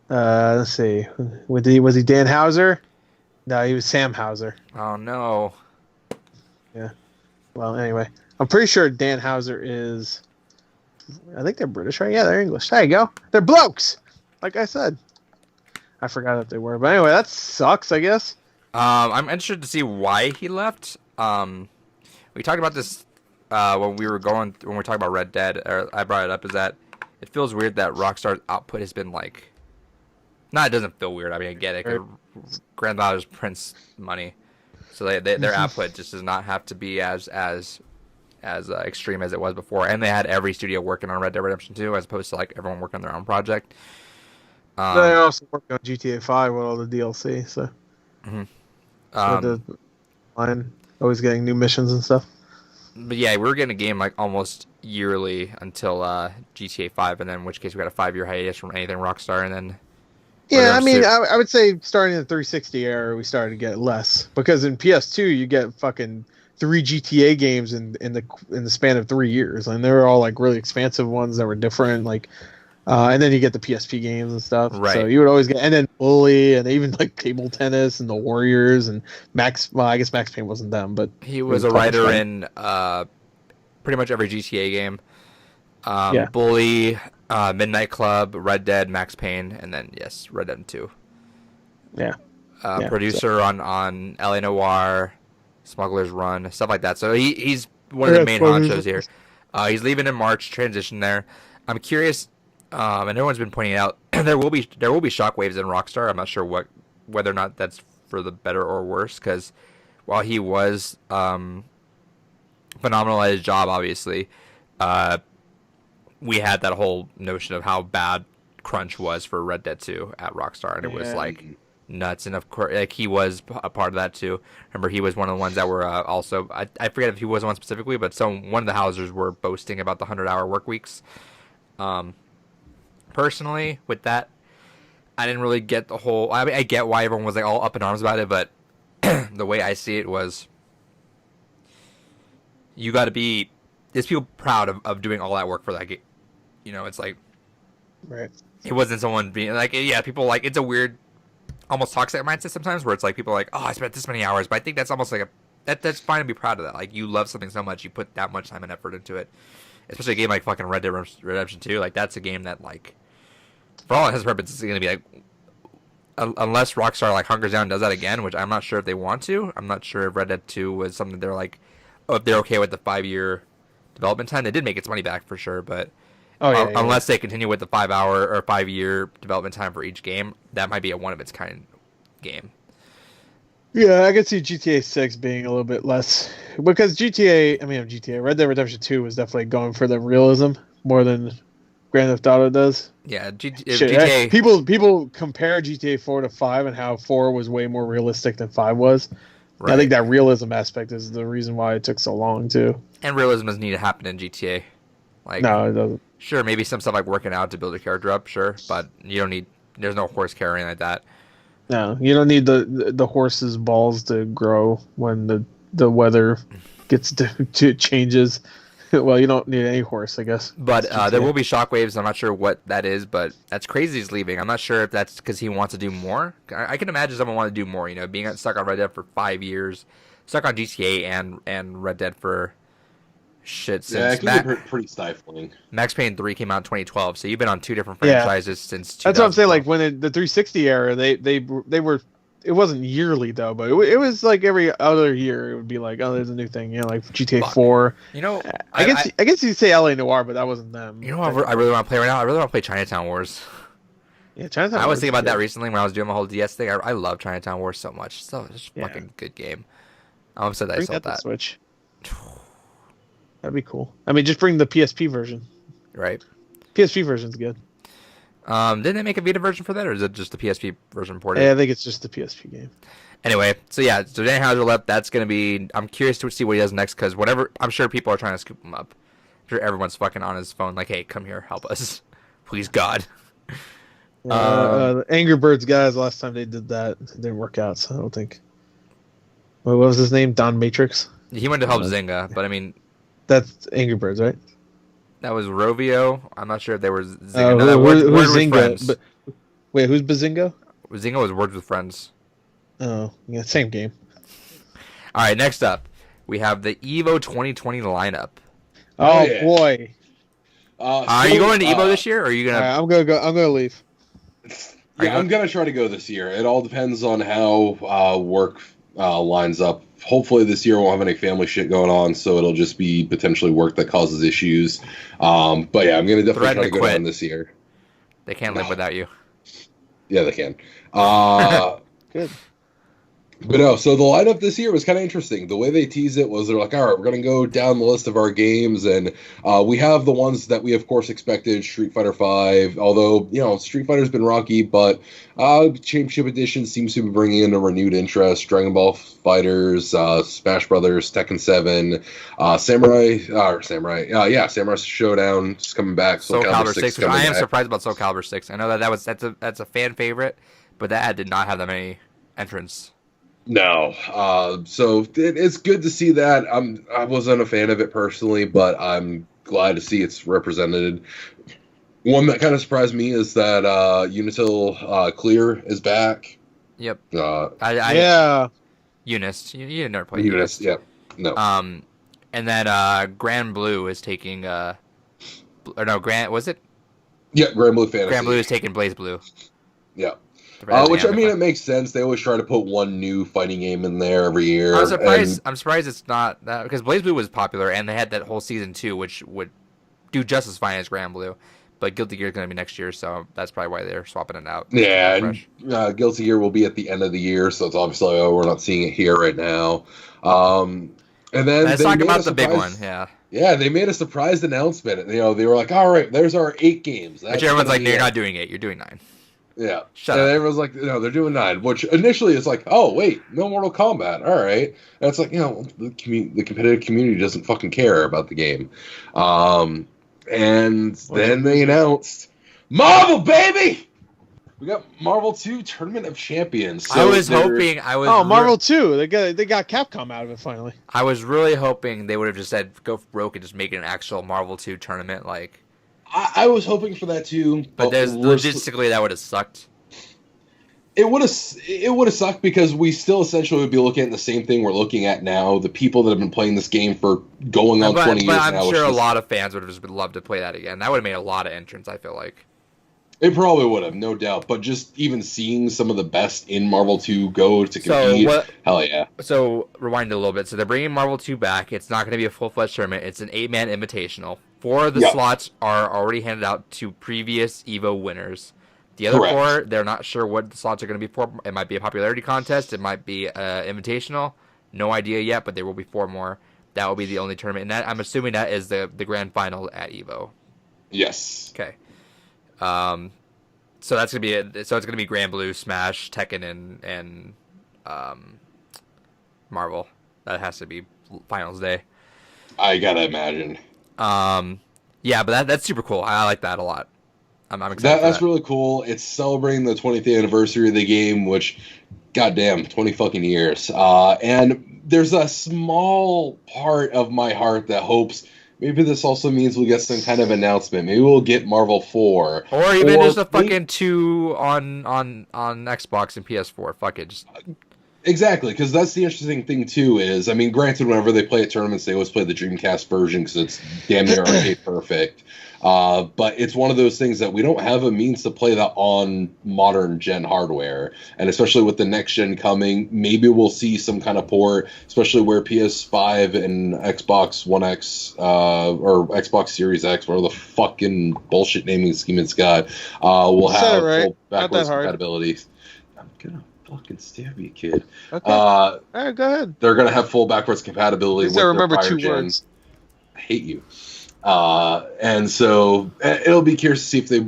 Let's see. Was he Dan Houser? No, he was Sam Houser. Oh no. Yeah. Well, anyway, I'm pretty sure Dan Houser is. I think they're British, right? Yeah, they're English. There you go. They're blokes, like I said. I forgot if they were, but anyway, that sucks, I guess. I'm interested to see why he left. We talked about this when we were talking about Red Dead. Or I brought it up. Is that it feels weird that Rockstar's output has been like. No, it doesn't feel weird. I mean, I get it. 'Cause grandfathers prints money, so their output just does not have to be as extreme as it was before. And they had every studio working on Red Dead Redemption 2, as opposed to like everyone working on their own project. They also worked on GTA 5 with all the DLC, so. Mm-hmm. So the line, always getting new missions and stuff. But yeah, we were getting a game like almost yearly until GTA 5, and then in which case we got a 5-year hiatus from anything Rockstar, and then. Yeah, I mean, I would say starting in the 360 era, we started to get less because in PS2 you get fucking 3 GTA games in the span of 3 years, and they were all like really expansive ones that were different, like, and then you get the PSP games and stuff. Right. So you would always get, and then Bully, and even like Table Tennis and the Warriors and Max. Well, I guess Max Payne wasn't them, but he was a writer in pretty much every GTA game. Yeah. Bully, Midnight Club, Red Dead, Max Payne, and then yes, Red Dead 2. Yeah. Producer on LA Noire, Smuggler's Run, stuff like that. So he's one of the main honchos here. He's leaving in March, transition there. I'm curious, and everyone's been pointing out there will be shockwaves in Rockstar. I'm not sure whether or not that's for the better or worse, because while he was phenomenal at his job, obviously, we had that whole notion of how bad crunch was for Red Dead 2 at Rockstar, and it was like nuts. And of course, like he was a part of that too. Remember, he was one of the ones that were also. I forget if he was one specifically, but one of the Housers were boasting about the 100-hour work weeks. Personally, with that, I didn't really get the whole. I mean, I get why everyone was like all up in arms about it, but the way I see it was, you got to be. There's people proud of doing all that work for that game. You know, it's like, right. It wasn't someone being like, yeah, people like, it's a weird, almost toxic mindset sometimes where it's like people are like, oh, I spent this many hours, but I think that's almost like that's fine to be proud of that. Like, you love something so much, you put that much time and effort into it, especially a game like fucking Red Dead Redemption 2. Like, that's a game that, like, for all it has purpose, it's going to be like, unless Rockstar like hunkers down and does that again, which I'm not sure if they want to. I'm not sure if Red Dead 2 was something they're like, oh, if they're okay with the 5-year development time. They did make its money back for sure, but unless they continue with the 5-hour or 5-year development time for each game, that might be a one of its kind game. Yeah, I could see GTA 6 being a little bit less, because Red Dead Redemption 2 was definitely going for the realism more than Grand Theft Auto does. Yeah, GTA. People compare GTA 4 to 5 and how 4 was way more realistic than 5 was. Right. I think that realism aspect is the reason why it took so long too. And realism doesn't need to happen in GTA. Like, no, it doesn't. Sure, maybe some stuff like working out to build a character up, sure, but you don't need There's no horse carrying like that. No, you don't need the horse's balls to grow when the weather gets to changes. Well, you don't need any horse, I guess. But there will be shockwaves. I'm not sure what that is, but that's crazy he's leaving. I'm not sure if that's because he wants to do more. I can imagine someone want to do more. You know, being stuck on Red Dead for 5 years, stuck on GTA and Red Dead for shit since it can be pretty stifling. Max Payne 3 came out in 2012, so you've been on 2 different franchises since 2012. That's what I'm saying. Like when the 360 era, they were. It wasn't yearly though, but it was like every other year it would be like, oh, there's a new thing, you know, like GTA 4. You know, I guess you'd say LA Noire, but that wasn't them. You know what I really want to play right now? I really want to play Chinatown Wars. Yeah, Chinatown. I was thinking about that recently when I was doing my whole DS thing. I love Chinatown Wars so much. So it's a fucking good game. I'm upset that I sold that. Switch. That'd be cool. I mean, just bring the PSP version. Right. PSP version's good. Didn't they make a Vita version for that, or is it just the PSP version ported? Yeah, I think it's just the PSP game. Anyway, so Danny Hauser left. That's going to be... I'm curious to see what he does next, because I'm sure people are trying to scoop him up. I'm sure everyone's fucking on his phone like, hey, come here, help us. Please, God. The Angry Birds guys, last time they did that, it didn't work out, so I don't think... What was his name? Don Matrix? He went to help Zynga, but I mean... That's Angry Birds, right? That was Rovio. I'm not sure if they were Zynga. Who's Zynga? But, wait, who's Bazinga? Zynga was Words with Friends. Oh, yeah, same game. All right, next up, we have the EVO 2020 lineup. Oh boy. Are you going to EVO this year, or are you gonna? I'm gonna go. I'm gonna leave. Yeah, I'm gonna try to go this year. It all depends on how work lines up. Hopefully this year won't have any family shit going on, so it'll just be potentially work that causes issues. But yeah, I'm gonna definitely try to go down this year. They can't live without you. Yeah, they can. Good. But no, so the lineup this year was kind of interesting. The way they teased it was they're like, all right, we're going to go down the list of our games, and we have the ones that we, of course, expected, Street Fighter V, although, you know, Street Fighter's been rocky, but Championship Edition seems to be bringing in a renewed interest. Dragon Ball Fighters, Smash Brothers, Tekken 7, Samurai Showdown is coming back. Soul Calibur 6, which I am surprised about Soul Calibur 6. I know that's a fan favorite, but that ad did not have that many entrants. No, so it's good to see that. I wasn't a fan of it personally, but I'm glad to see it's represented. One that kind of surprised me is that Unitil Clear is back. Yep. Yeah. Eunice. You never played Eunice. Yep. No. And then Grand Blue is taking was it? Yeah, Grand Blue Fantasy. Grand Blue is taking Blaze Blue. Yeah. Which, I mean, it makes sense. They always try to put one new fighting game in there every year. I'm surprised it's not that, because Blaze Blue was popular, and they had that whole season 2, which would do just as fine as Grand Blue. But Guilty Gear is going to be next year, so that's probably why they're swapping it out. Yeah, and Guilty Gear will be at the end of the year, so it's obviously we're not seeing it here right now. And then let's talk about the big one. Yeah, they made a surprise announcement. You know, they were like, "All right, there's our 8 games." Which everyone's like, "No, you're not doing 8. You're doing 9." Yeah. Shut up. Everyone's like, no, they're doing 9, which initially it's like, oh, wait, no Mortal Kombat. All right. And it's like, you know, the competitive community doesn't fucking care about the game. And then they announced Marvel, baby! We got Marvel 2 Tournament of Champions. So Marvel 2. They got Capcom out of it finally. I was really hoping they would have just said, go broke and just make it an actual Marvel 2 tournament, like... I was hoping for that too, but logistically that would have sucked. It would have sucked because we still essentially would be looking at the same thing we're looking at now. The people that have been playing this game for going on 20 years now. I'm sure a lot of fans would have just loved to play that again. That would have made a lot of entrants, I feel like. It probably would have, no doubt. But just even seeing some of the best in Marvel 2 go to compete, hell yeah. So, rewind a little bit. So, they're bringing Marvel 2 back. It's not going to be a full-fledged tournament. It's an 8-man invitational. 4 of the slots are already handed out to previous EVO winners. The other 4, they're not sure what the slots are going to be for. It might be a popularity contest. It might be invitational. No idea yet, but there will be 4 more. That will be the only tournament. And that, I'm assuming that is the grand final at EVO. Yes. Okay. So that's gonna be it. So it's gonna be Grand Blue, Smash, Tekken, and Marvel. That has to be finals day. I gotta imagine. Yeah, but that's super cool. I like that a lot. I'm excited. That's really cool. It's celebrating the 20th anniversary of the game, which, goddamn, 20 fucking years. And there's a small part of my heart that hopes maybe this also means we'll get some kind of announcement. Maybe we'll get Marvel 4. Or even just a fucking 2 on Xbox and PS4. Fuck it. Just... Exactly, because that's the interesting thing, too, is, I mean, granted, whenever they play at tournaments, they always play the Dreamcast version because it's damn near arcade perfect. But it's one of those things that we don't have a means to play that on modern gen hardware. And especially with the next gen coming, maybe we'll see some kind of port, especially where PS5 and Xbox One X, or Xbox Series X, whatever the fucking bullshit naming scheme it's got, will have full backwards compatibility. I'm gonna fucking stab you, kid. Okay. All right, go ahead. They're gonna have full backwards compatibility with their prior gens. I hate you. And so it'll be curious to see if they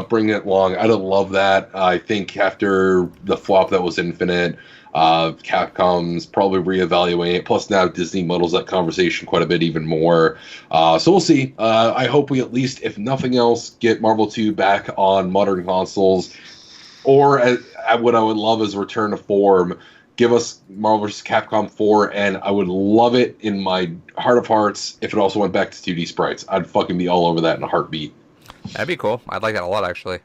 bring it along. I don't love that. I think after the flop that was Infinite, Capcom's probably reevaluating it. Plus now Disney muddles that conversation quite a bit even more. So we'll see. I hope we at least, if nothing else, get Marvel 2 back on modern consoles. Or what I would love is return to form. Give us Marvel vs. Capcom 4, and I would love it in my heart of hearts if it also went back to 2D sprites. I'd fucking be all over that in a heartbeat. That'd be cool. I'd like that a lot, actually.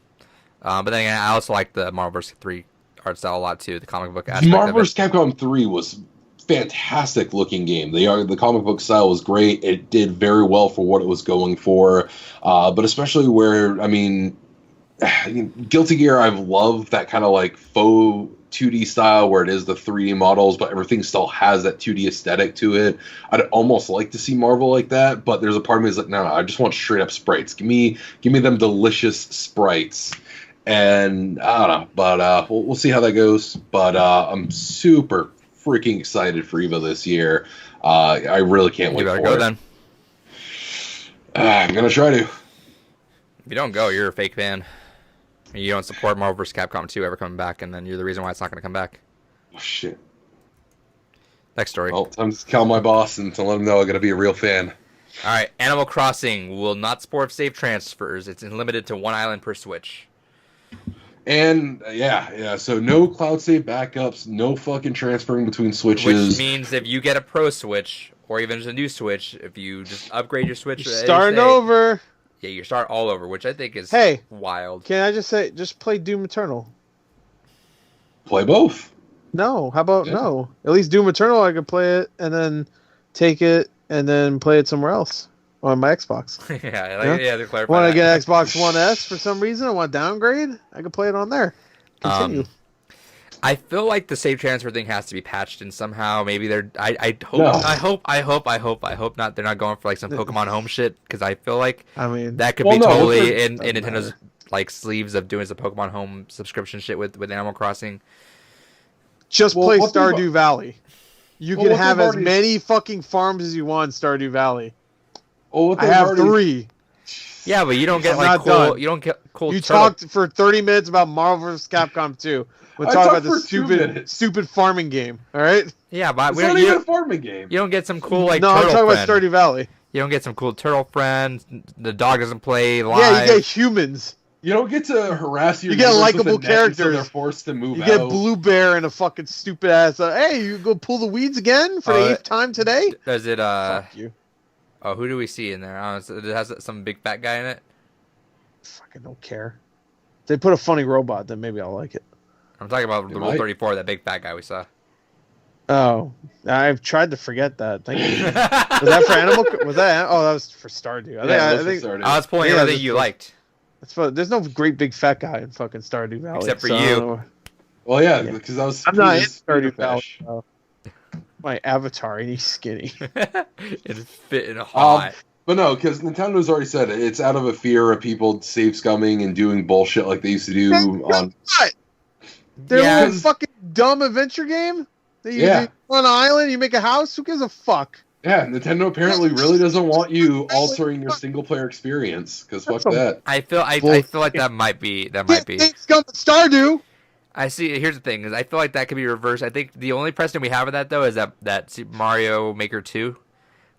But then again, I also like the Marvel vs. 3 art style a lot, too. The comic book aspect Marvel vs. Capcom 3 was fantastic looking game. The comic book style was great. It did very well for what it was going for. But especially where, I mean, Guilty Gear, I've loved that kind of like faux 2D style where it is the 3D models, but everything still has that 2D aesthetic to it. I'd almost like to see Marvel like that, but there's a part of me that's like, no, I just want straight up sprites. Give me them delicious sprites. And I don't know, but we'll see how that goes. But I'm super freaking excited for EVO this year. I really can't wait for it. You better go then. I'm gonna try to. If you don't go, you're a fake fan. You don't support Marvel vs. Capcom 2 ever coming back, and then you're the reason why it's not going to come back. Oh, shit. Next story. Well, I'm just calling my boss and to let him know I got to be a real fan. All right, Animal Crossing will not support save transfers. It's limited to one island per Switch. And, yeah, so no cloud save backups, no fucking transferring between Switches. Which means if you get a Pro Switch, or even just a new Switch, if you just upgrade your Switch... Starting over... Yeah, you start all over, which I think is wild. Can I just say, just play Doom Eternal? Play both. No, how about no? At least Doom Eternal, I could play it and then take it and then play it somewhere else on my Xbox. They're clarifying. Want to get Xbox One S for some reason? I want to downgrade? I could play it on there. Continue. I feel like the save transfer thing has to be patched in somehow. Maybe they're. I hope not. They're not going for like some Pokemon Home shit because I feel like that could be totally in Nintendo's like sleeves of doing some Pokemon Home subscription shit with Animal Crossing. Just play Stardew Valley. You can have as many fucking farms as you want in Stardew Valley. I have 3. Yeah, but you don't get like cool. Done. You don't get cool. You talked for 30 minutes about Marvel vs. Capcom 2. We'll talk about the stupid farming game. All right. Yeah, but it's not even a farming game. You don't get some cool like. No, turtle I'm talking friend. about Stardew Valley. You don't get some cool turtle friends. The dog doesn't play live. Yeah, you get humans. You don't get to harass your. You get likable characters. So they're forced to move out. You get Blue Bear and a fucking stupid ass. Hey, you go pull the weeds again for the 8th time today? Does it? Fuck you. Oh, who do we see in there? It has some big fat guy in it. Fucking don't care. If they put a funny robot, then maybe I'll like it. I'm talking about the Rule 34, that big fat guy we saw. Oh, I've tried to forget that. Thank you. Was that for Animal? Was that? Oh, that was for Stardew. I think I was pulling everything you liked. That's fun. There's no great big fat guy in fucking Stardew Valley. Except for you. Well, yeah, because I was. I'm not in Stardew Valley. My avatar, and he's skinny. It's fitting hot. But no, because Nintendo's already said it. It's out of a fear of people save scumming and doing bullshit like they used to do on. What? They're a fucking dumb adventure game. You on an island, you make a house. Who gives a fuck? Yeah, Nintendo apparently really doesn't want you altering your single player experience. Because fuck that. I feel like that might be. Stardew. I see. Here's the thing: is I feel like that could be reversed. I think the only precedent we have of that though is that Super Mario Maker 2,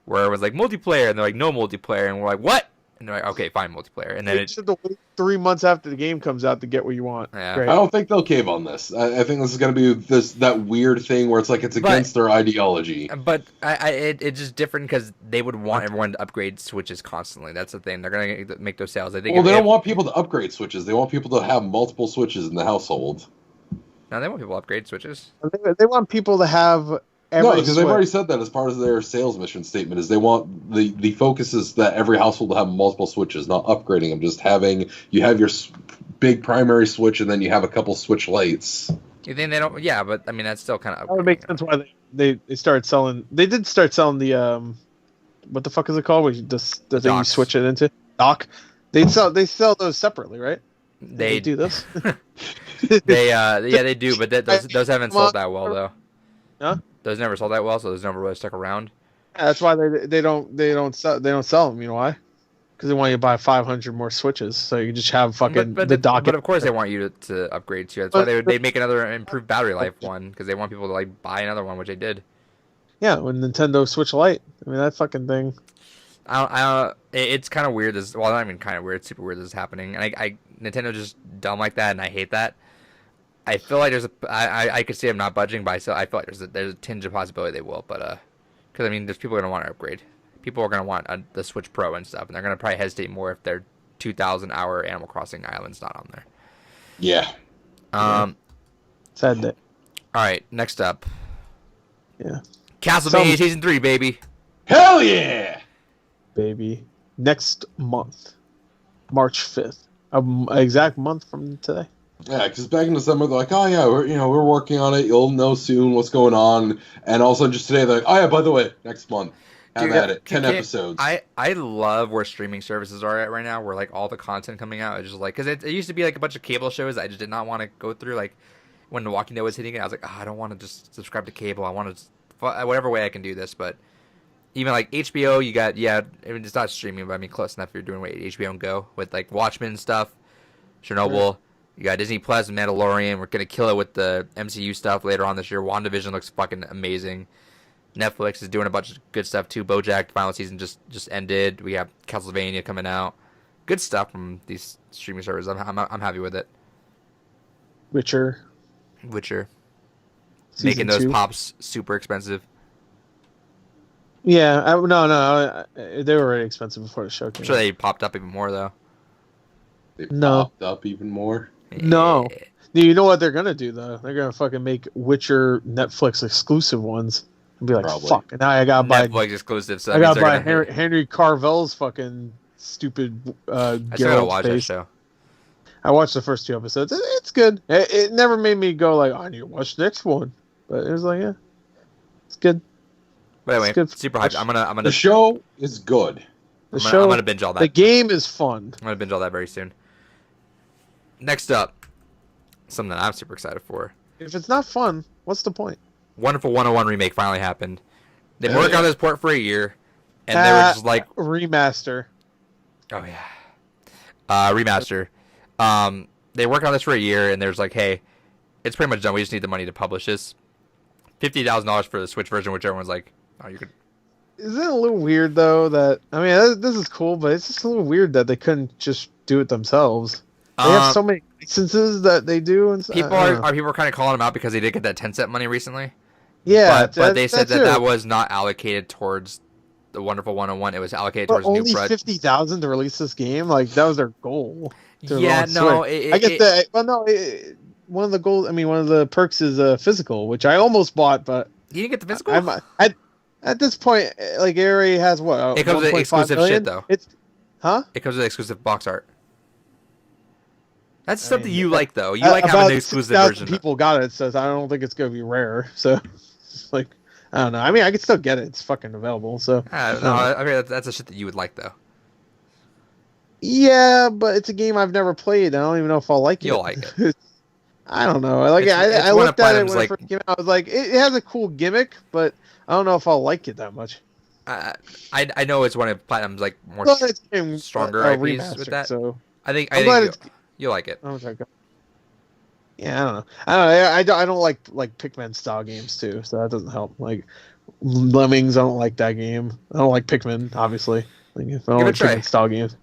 where it was like multiplayer, and they're like no multiplayer, and we're like, what? And they're like, okay, fine, multiplayer. And then You just have to wait 3 months after the game comes out to get what you want. Yeah. Great. I don't think they'll cave on this. I think this is going to be that weird thing where it's like it's against their ideology. But it's just different because they would want everyone to upgrade Switches constantly. That's the thing. They're going to make those sales. I think. Well, they don't want people to upgrade Switches. They want people to have multiple Switches in the household. No, they want people to upgrade Switches. They want people to have every No, because they've Switch. already said that as part of their sales mission statement. Is they want the focus is that every household will have multiple Switches, not upgrading them. Just having you have your big primary Switch and then you have a couple Switch Lights. You think they don't? Yeah, but I mean that's still kind of. That would make sense why they started selling. They did start selling the what the fuck is it called? Where you just the thing you Docks. switch it into dock. They sell those separately, right? They do this. they do, but those haven't sold that well though. Huh? Those never sold that well, so those never really stuck around. Yeah, that's why they don't sell them. You know why? Because they want you to buy 500 more switches, so you just have fucking the dock. But of course they want you to upgrade too. That's why they'd make another improved battery life one because they want people to like buy another one, which they did. Yeah, when Nintendo Switch Lite. I mean that fucking thing. It's kind of weird. Well, not even kind of weird. It's super weird this is happening, and Nintendo's just dumb like that, and I hate that. I feel like I could see them not budging, but I feel like there's a tinge of possibility they will. But because I mean, there's people are gonna want to upgrade. People are gonna want the Switch Pro and stuff, and they're gonna probably hesitate more if their 2,000-hour Animal Crossing island's not on there. Yeah. Sad day. All right, next up. Yeah. Castlevania Season 3, baby. Hell yeah! Baby. Next month, March 5th, an exact month from today. Yeah, because back in December they're like, oh yeah, we're working on it. You'll know soon what's going on. And all of a sudden, just today they're like, oh yeah, by the way, next month, have at it, 10 episodes. I love where streaming services are at right now, where like all the content coming out is just like, because it used to be like a bunch of cable shows I just did not want to go through. Like when The Walking Dead was hitting it, I was like, oh, I don't want to just subscribe to cable. I want to whatever way I can do this. But even like HBO, you got I mean, it's not streaming, but I mean close enough. You're doing what HBO and Go with like Watchmen stuff, Chernobyl. Right. You got Disney Plus, Mandalorian. We're gonna kill it with the MCU stuff later on this year. WandaVision looks fucking amazing. Netflix is doing a bunch of good stuff too. BoJack final season just ended. We have Castlevania coming out. Good stuff from these streaming services. I'm happy with it. Witcher. Making those pops super expensive. Yeah, they were already expensive before the show came. I'm sure they popped up even more though. They popped up even more. No. You know what they're gonna do though? They're gonna fucking make Witcher Netflix exclusive ones and be like, Probably. fuck. And now I gotta buy Netflix exclusive. So I gotta buy Henry Carvell's fucking stupid. I still gotta watch that show. I watched the first 2 episodes. It's good. It never made me go like, I need to watch the next one. But it was like, yeah, it's good. But anyway, super hyped. I'm gonna. The show is good. I'm gonna binge all that. The game is fun. I'm gonna binge all that very soon. Next up, something that I'm super excited for. If it's not fun, what's the point? Wonderful 101 remake finally happened. They've been working on this port for a year, and they were just like remaster. Oh yeah, remaster. They worked on this for a year, and there's like, hey, it's pretty much done. We just need the money to publish this. $50,000 for the Switch version, which everyone's like, oh, you could. Isn't it a little weird though that I mean this is cool, but it's just a little weird that they couldn't just do it themselves. They have so many licenses that they do, and people are kind of calling them out because they did get that 10-cent money recently. Yeah, but they said that was not allocated towards the Wonderful 101. It was allocated towards only new project. $50,000 to release this game. Like that was their goal. Yeah, no, I get that. Well, no, one of the goals. I mean, one of the perks is physical, which I almost bought, but you didn't get the physical. At this point, like it already has what? It comes with exclusive shit though. It comes with exclusive box art. That's something you like, though. You like having the exclusive version. People got it, so I don't think it's gonna be rare. So, like, I don't know. I mean, I could still get it. It's fucking available. So, I mean, that's a shit that you would like, though. Yeah, but it's a game I've never played. I don't even know if I'll like it. You'll like it. I don't know. Like, I looked at it when it first came out. I was like, it has a cool gimmick, but I don't know if I'll like it that much. I know it's one of Platinum's like more stronger IPs with that. So I think you'll like it. Yeah, I don't know. I don't like Pikmin style games too, so that doesn't help. Like Lemmings, I don't like that game. I don't like Pikmin, obviously. Like, if I don't like Pikmin style games.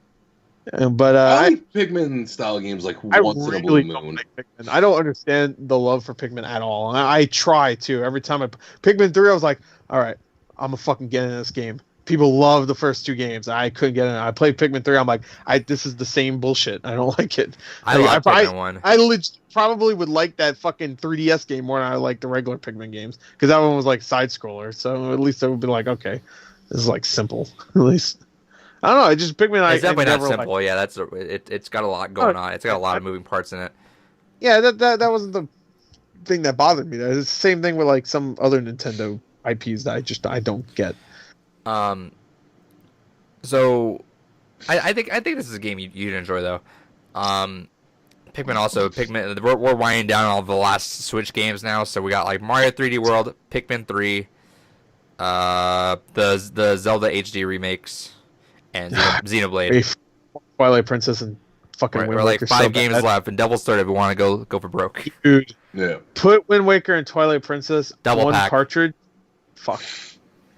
But I like Pikmin style games like I once in a really blue don't moon. like Pikmin. I don't understand the love for Pikmin at all. I try to. Every time Pikmin 3, I was like, all right, I'm gonna fucking get in this game. People love the first 2 games. I couldn't get in. I played Pikmin 3. I'm like, this is the same bullshit. I don't like it. I love Pikmin 1. I probably would like that fucking 3DS game more than I like the regular Pikmin games, because that one was like side scroller. So at least I would be like, okay, this is like simple. At least I don't know. It just Pikmin. It's definitely not never simple. Yeah, it's got a lot going on. It's got a lot of moving parts in it. Yeah, that wasn't the thing that bothered me. It's the same thing with like some other Nintendo IPs that I don't get. So I think this is a game you'd enjoy though. Pikmin. We're winding down all the last Switch games now. So we got like Mario 3D World, Pikmin 3, the Zelda HD remakes, and Xenoblade. Twilight Princess and fucking Wind We're like Waker 5 games left, and Devil's Third if we want to go for broke. Dude, Yeah. put Wind Waker and Twilight Princess Double one pack. cartridge. Fuck.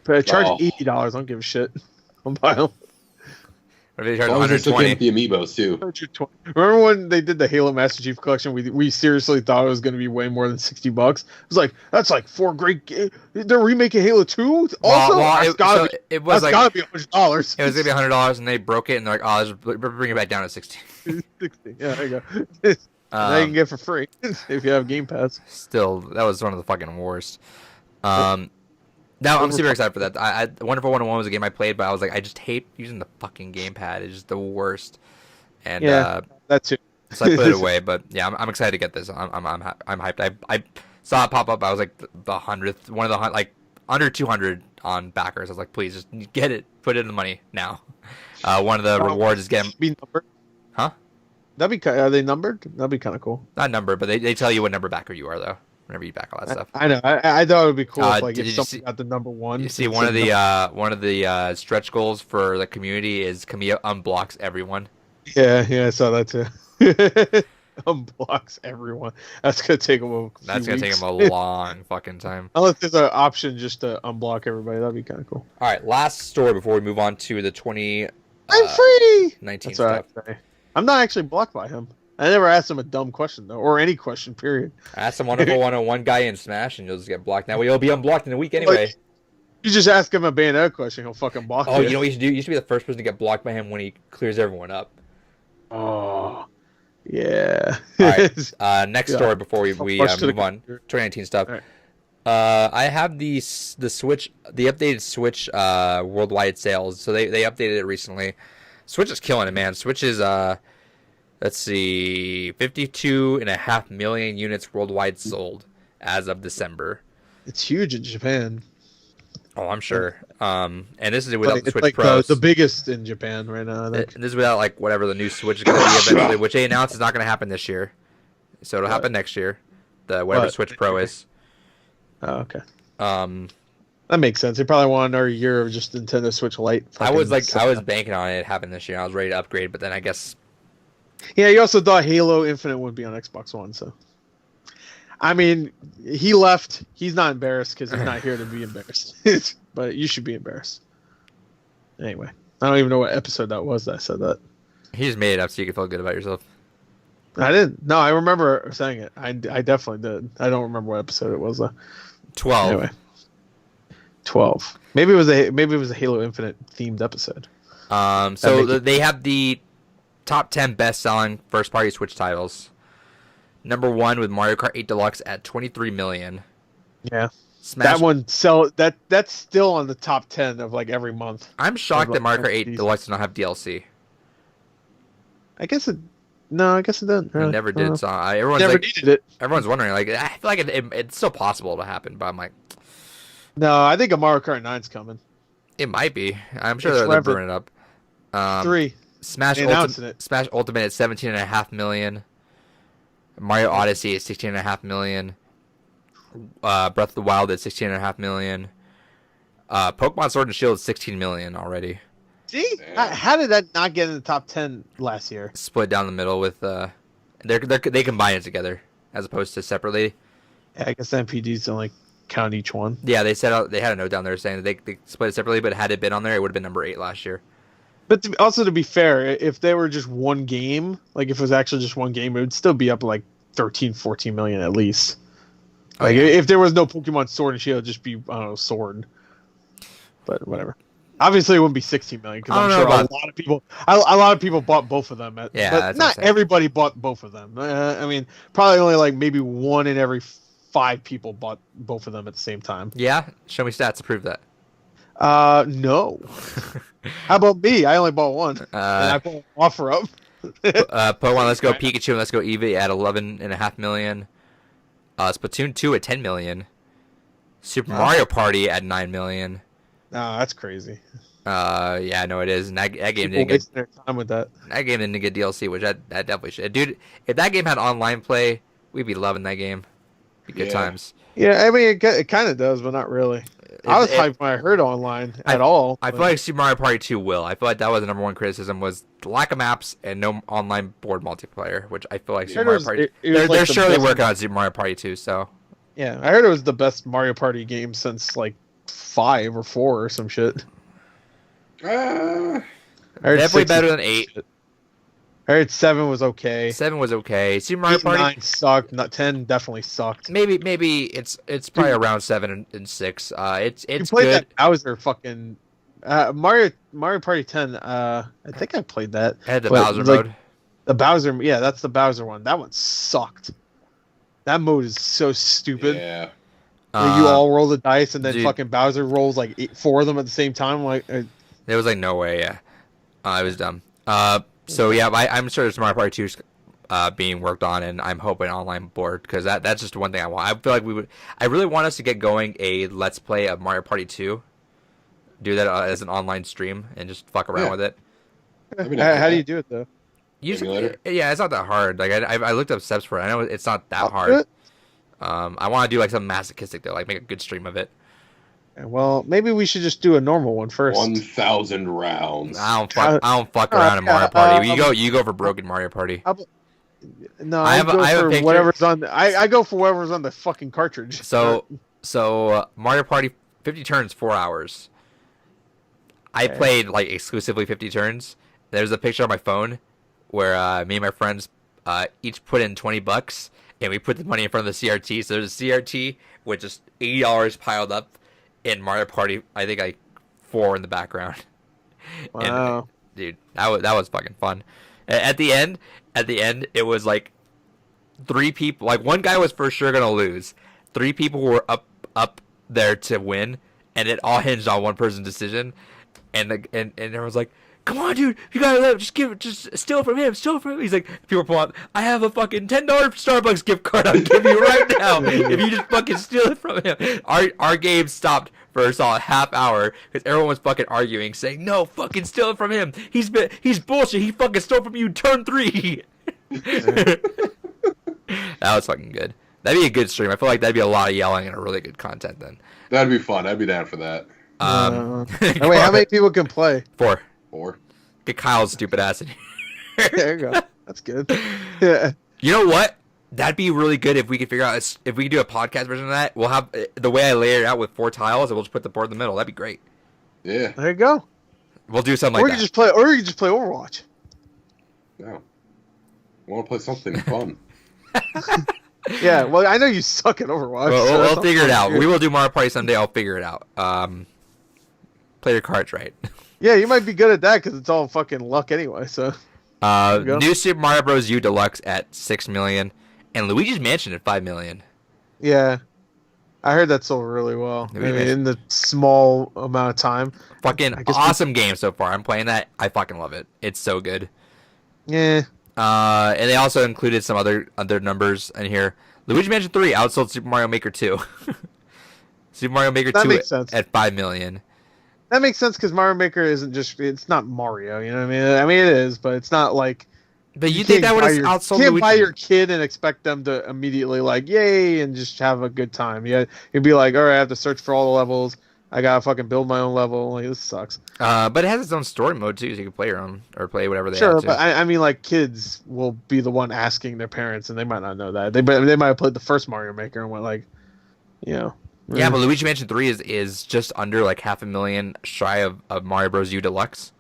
But charge Oh. $80. I don't give a shit. I'll buy them. What if they charge I was just looking at 120? the amiibos too. Remember when they did the Halo Master Chief Collection? We seriously thought it was going to be way more than $60. It was like, that's like 4 great games. They're remaking Halo 2 also? That's gotta be it was like $100. it was gonna be $100, and they broke it, and they're like, oh, let's bring it back down to 60. 60. Yeah, there you go. Now you can get it for free if you have Game Pass. Still, that was one of the fucking worst. Now I'm super excited for that. Wonderful 101 was a game I played, but I was like, I just hate using the fucking gamepad. It's just the worst. And Yeah, that's it. so I put it away. But yeah, I'm excited to get this. I'm hyped. I saw it pop up. I was like the 100th, one of the like under 200 on backers. I was like, please just get it, put it in the money now. One of the rewards is getting. Be numbered? Huh? Are they numbered? That'd be kind of cool. Not numbered, but they tell you what number backer you are though. Whenever you back all that stuff. I know. I thought it would be cool if did you someone see- got the number 1. You see, one of the stretch goals for the community is Camilla unblocks everyone. Yeah, I saw that too. Unblocks everyone. That's gonna take them a few That's gonna take weeks. him a long fucking time. Unless there's an option just to unblock everybody, that'd be kind of cool. All right, last story before we move on to the 2019 I'm free. That's stuff. what I say. I'm not actually blocked by him. I never asked him a dumb question though, or any question. Period. Ask some wonderful 101 guy in Smash, and you'll just get blocked. Now you'll be unblocked in a week anyway. You just ask him a Bayonetta question, he'll fucking block Oh, you. you know what you should do? You should be the first person to get blocked by him when he clears everyone up. Oh, yeah. All right. Next Yeah. story before we Rush to the move on. computer. 2019 stuff. All right. I have the Switch, the updated Switch worldwide sales. So they updated it recently. Switch is killing it, man. Switch is let's see, 52.5 million units worldwide sold as of December. It's huge in Japan. Oh, I'm sure. And this is without the It's Switch like Pros. the biggest in Japan right now. I think. This is without like whatever the new Switch is going to be eventually, which they announced is not going to happen this year. So it'll happen next year. Whatever What? Switch Pro is. Oh, okay. Um, That makes sense. They probably want another year of just Nintendo Switch Lite. I was banking on it happening this year. I was ready to upgrade, but then I guess Yeah, you also thought Halo Infinite would be on Xbox One, so. I mean, he left. He's not embarrassed because he's not here to be embarrassed. But you should be embarrassed. Anyway, I don't even know what episode that was that I said that. he just made it up so you can feel good about yourself. I didn't. No, I remember saying it. I definitely did. I don't remember what episode it was though. 12. Anyway, 12. Maybe it was a Halo Infinite themed episode. They have the top 10 best-selling first-party Switch titles. Number 1 with Mario Kart 8 Deluxe at 23 million. Yeah. Smash. That one that's still on the top 10 of like every month. I'm shocked that Mario Kart 8 Jeez. Deluxe does not have DLC. I guess it didn't. It Really. never I don't know. did. So everyone's Never like, needed it. everyone's wondering. Like, I feel like it's still possible to happen, but I'm like, No, I think a Mario Kart 9's coming. it might be. I'm sure It's they're forever. burning it up. 3. Smash They announced it. Smash Ultimate at 17.5 million. Mario Odyssey at 16.5 million. Breath of the Wild at 16.5 million. Pokemon Sword and Shield at 16 million already. See? Damn. How did that not get in the top 10 last year? Split down the middle with they combine it together as opposed to separately. Yeah, I guess NPDs don't like count each one. Yeah, they had a note down there saying that they split it separately, but had it been on there, it would have been number 8 last year. But also to be fair, if they were just one game, like if it was actually just one game, it would still be up like 13, 14 million at least. Like if there was no Pokemon Sword and Shield, it'd just be I don't know Sword. But whatever. Obviously, it wouldn't be 16 million because I'm sure a lot of people bought both of them. But not everybody bought both of them. I mean, probably only like maybe 1 in every 5 people bought both of them at the same time. Yeah, show me stats to prove that. No. How about me? I only bought one. And I put an offer up. Pokemon Let's Go Pikachu and Let's Go Eevee at 11.5 million. Splatoon 2 at 10 million. Super Mario Party at 9 million. No, that's crazy. Yeah, I know it is. And that game didn't get their time with that. That game didn't get DLC, which that definitely should. Dude, if that game had online play, we'd be loving that game. Be good times. Yeah, I mean it kind of does, but not really. I was hyped when I heard online at all. I feel like Super Mario Party 2 will. I feel like that was the number one criticism was the lack of maps and no online board multiplayer, which I feel like Super Mario Party. They're surely working on Super Mario Party 2, so. Yeah, I heard it was the best Mario Party game since like 5 or 4 or some shit. Definitely better than 8. I heard 7 was okay. 7 was okay. Super Mario Party 9 sucked. 10 definitely sucked. Maybe it's probably around 7 and 6. It's you played good. That Bowser fucking Mario Party 10. I think I played that. I had the Bowser mode. The Bowser, yeah, that's the Bowser one. That one sucked. That mode is so stupid. Yeah. You all roll the dice and then fucking Bowser rolls like 4 of them at the same time. Like there was like no way. Yeah, it was dumb. So yeah, I'm sure there's Mario Party 2 being worked on, and I'm hoping online board because that's just one thing I want. I feel like I really want us to get going a Let's Play of Mario Party 2. Do that as an online stream and just fuck around with it. How do you do it though? Yeah, it's not that hard. Like I looked up steps for it. I know it's not that hard. I want to do like something masochistic though, like make a good stream of it. Well, maybe we should just do a normal one first. 1,000 rounds. I don't fuck around in Mario Party. You go for broken Mario Party. No, I go for whatever's on. I go for whatever's on the fucking cartridge. So Mario Party 50 turns 4 hours. I played like exclusively 50 turns. There's a picture on my phone where me and my friends each put in $20 and we put the money in front of the CRT. So there's a CRT with just $80 piled up. In Mario Party, I think like 4 in the background. Wow, and, dude, that was fucking fun. At the end, it was like 3 people. Like one guy was for sure gonna lose. 3 people were up there to win, and it all hinged on one person's decision. And everyone's like, "Come on, dude, you gotta let him. Just steal from him. Steal from him." He's like, people pull out, "I have a fucking $10 Starbucks gift card. I'll give you right now if you just fucking steal it from him." Our game stopped for a solid half hour because everyone was fucking arguing, saying, "No, fucking steal it from him. He's bullshit. He fucking stole from you. Turn 3." That was fucking good. That'd be a good stream. I feel like that'd be a lot of yelling and a really good content then. That'd be fun. I'd be down for that. Wait, how many people can play? 4. 4. Get Kyle's stupid ass in here. There you go. That's good. Yeah. You know what? That'd be really good if we could figure out if we could do a podcast version of that. We'll have the way I lay it out with 4 tiles, and we'll just put the board in the middle. That'd be great. Yeah. There you go. We'll do something like that. Or you could just play Overwatch. No. I want to play something fun. Yeah, well, I know you suck at Overwatch. Well, we'll figure it out. We will do Mario Party someday. I'll figure it out. Play your cards right. Yeah, you might be good at that because it's all fucking luck anyway. So. New Super Mario Bros. U Deluxe at 6 million, and Luigi's Mansion at 5 million. Yeah, I heard that sold really well. I mean, in the small amount of time. Fucking awesome game so far. I'm playing that. I fucking love it. It's so good. Yeah. And they also included some other numbers in here. Luigi Mansion 3 outsold Super Mario Maker 2. Super Mario Maker 2 at 5 million. That makes sense because Mario Maker it's not Mario, you know what I mean? I mean, it is, but it's not like... But you think that would have outsold Luigi? You can't buy your kid and expect them to immediately like, yay, and just have a good time. Yeah, you'd be like, all right, I have to search for all the levels. I gotta fucking build my own level. Like, this sucks. But it has its own story mode, too, so you can play your own, or play whatever they have to. Sure, but I mean, like, kids will be the one asking their parents, and they might not know that. They might have played the first Mario Maker and went like, you know... Yeah, but Luigi Mansion 3 is just under like 500,000 shy of Mario Bros. U Deluxe.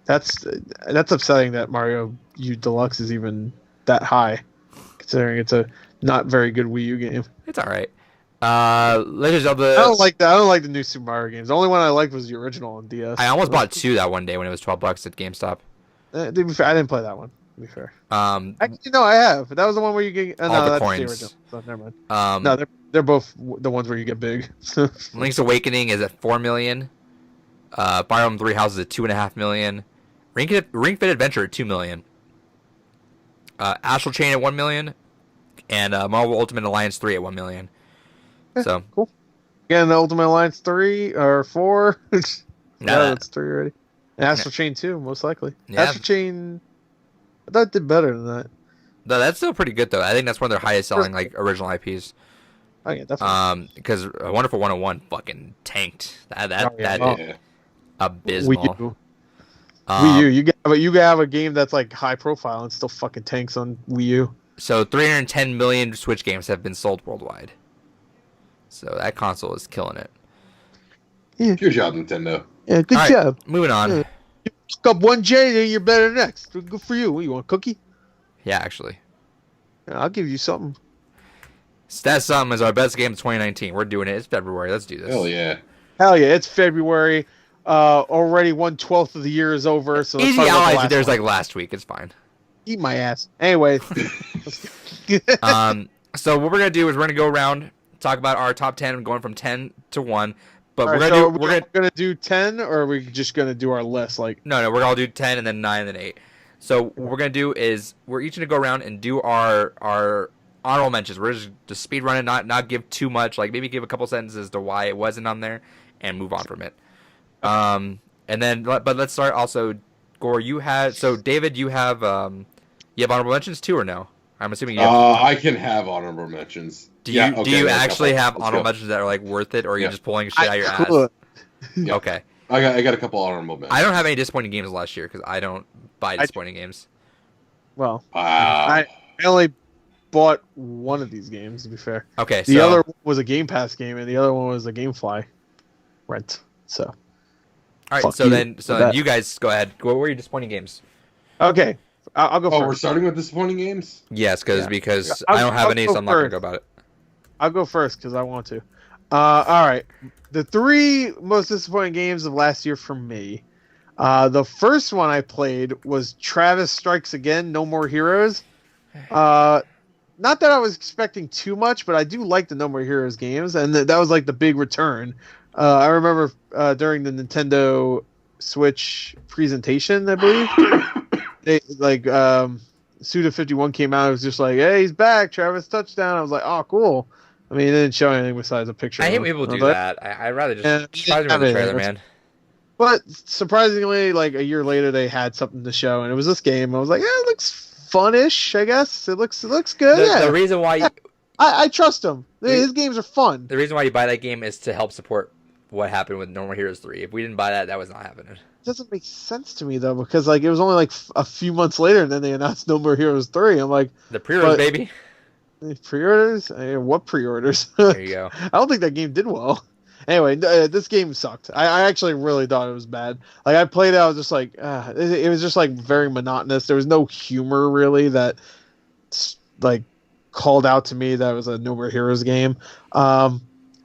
That's upsetting that Mario U Deluxe is even that high, considering it's a not very good Wii U game. It's all right. Legend of Zelda. I don't like that. I don't like the new Super Mario games. The only one I liked was the original on DS. I almost bought 2 that one day when it was $12 at GameStop. To be fair, I didn't play that one. To be fair. Actually, no, I have. That was the one where you get all no, the that's coins. the original. So, never mind. No, they're both the ones where you get big. Link's Awakening is at 4 million. Fire Emblem 3 Houses at 2.5 million. Ring Fit Adventure at 2 million. Astral Chain at 1 million. And Marvel Ultimate Alliance 3 at 1 million. So cool. Again, the Ultimate Alliance 3 or 4. No, it's 3 already. And Astral Chain 2, most likely. Yeah. Astral Chain, I thought it did better than that. No, that's still pretty good though. I think that's one of their highest selling like original IPs. Oh yeah, definitely. Because Wonderful 101 fucking tanked. That abysmal. Wii U, you have a game that's like high profile and still fucking tanks on Wii U. So 310 million Switch games have been sold worldwide. So that console is killing it. Yeah. Good job, Nintendo. Yeah, good job. Moving on. Yeah. You pick up one J, then you're better next. Good for you. What, you want a cookie? Yeah, actually. Yeah, I'll give you something. Stat Something is our best game of 2019. We're doing it. It's February. Let's do this. Hell yeah. Hell yeah, it's February. Already 1/12 of the year is over. So Easy allies. There's like last week. It's fine. Eat my ass. Anyway. So what we're gonna do is we're gonna go around, talk about our top 10, going from 10 to 1. But we're gonna do 10, or are we just gonna do our list? Like no, we're gonna do 10 and then 9 and then 8. So what we're gonna do is we're each gonna go around and do our honorable mentions. We're just speed run it, not give too much. Like maybe give a couple sentences to why it wasn't on there, and move on from it. And then but let's start also. Gore, David, you have honorable mentions too, or no? I'm assuming you have. I can have honorable mentions. Do you actually have honorable mentions that are like worth it, or are you just pulling shit out of your ass? Yeah. Okay. I got a couple honorable mentions. I don't have any disappointing games last year because I don't buy disappointing games. Well, I only bought one of these games, to be fair. Okay. The other one was a Game Pass game, and the other one was a GameFly rent. So. All right. So then you guys go ahead. What were your disappointing games? Okay. I'll go first. Oh, we're starting with disappointing games? Yes, because I don't have any, so I'm not going to go about it. I'll go first because I want to. All right. The 3 most disappointing games of last year for me. The first one I played was Travis Strikes Again, No More Heroes. Not that I was expecting too much, but I do like the No More Heroes games, and that was like the big return. I remember during the Nintendo Switch presentation, I believe, they Suda51 came out. It was just like, "Hey, he's back, Travis touchdown." I was like, "Oh, cool." I mean, it didn't show anything besides a picture. I hate when people do that. I'd rather just try to the trailer, man. But surprisingly, like a year later, they had something to show, and it was this game. I was like, "Yeah, it looks fun-ish, I guess. It looks good." The reason why I trust him. His games are fun. The reason why you buy that game is to help support what happened with No More Heroes 3. If we didn't buy that, that was not happening. It doesn't make sense to me though, because like it was only like a few months later, and then they announced No More Heroes 3. I'm like, the pre-orders, baby. Pre-orders? What pre-orders? There you go. I don't think that game did well. Anyway, this game sucked. I actually really thought it was bad. Like I played it, I was just like, it was just like very monotonous. There was no humor really that like called out to me that it was a No More Heroes game.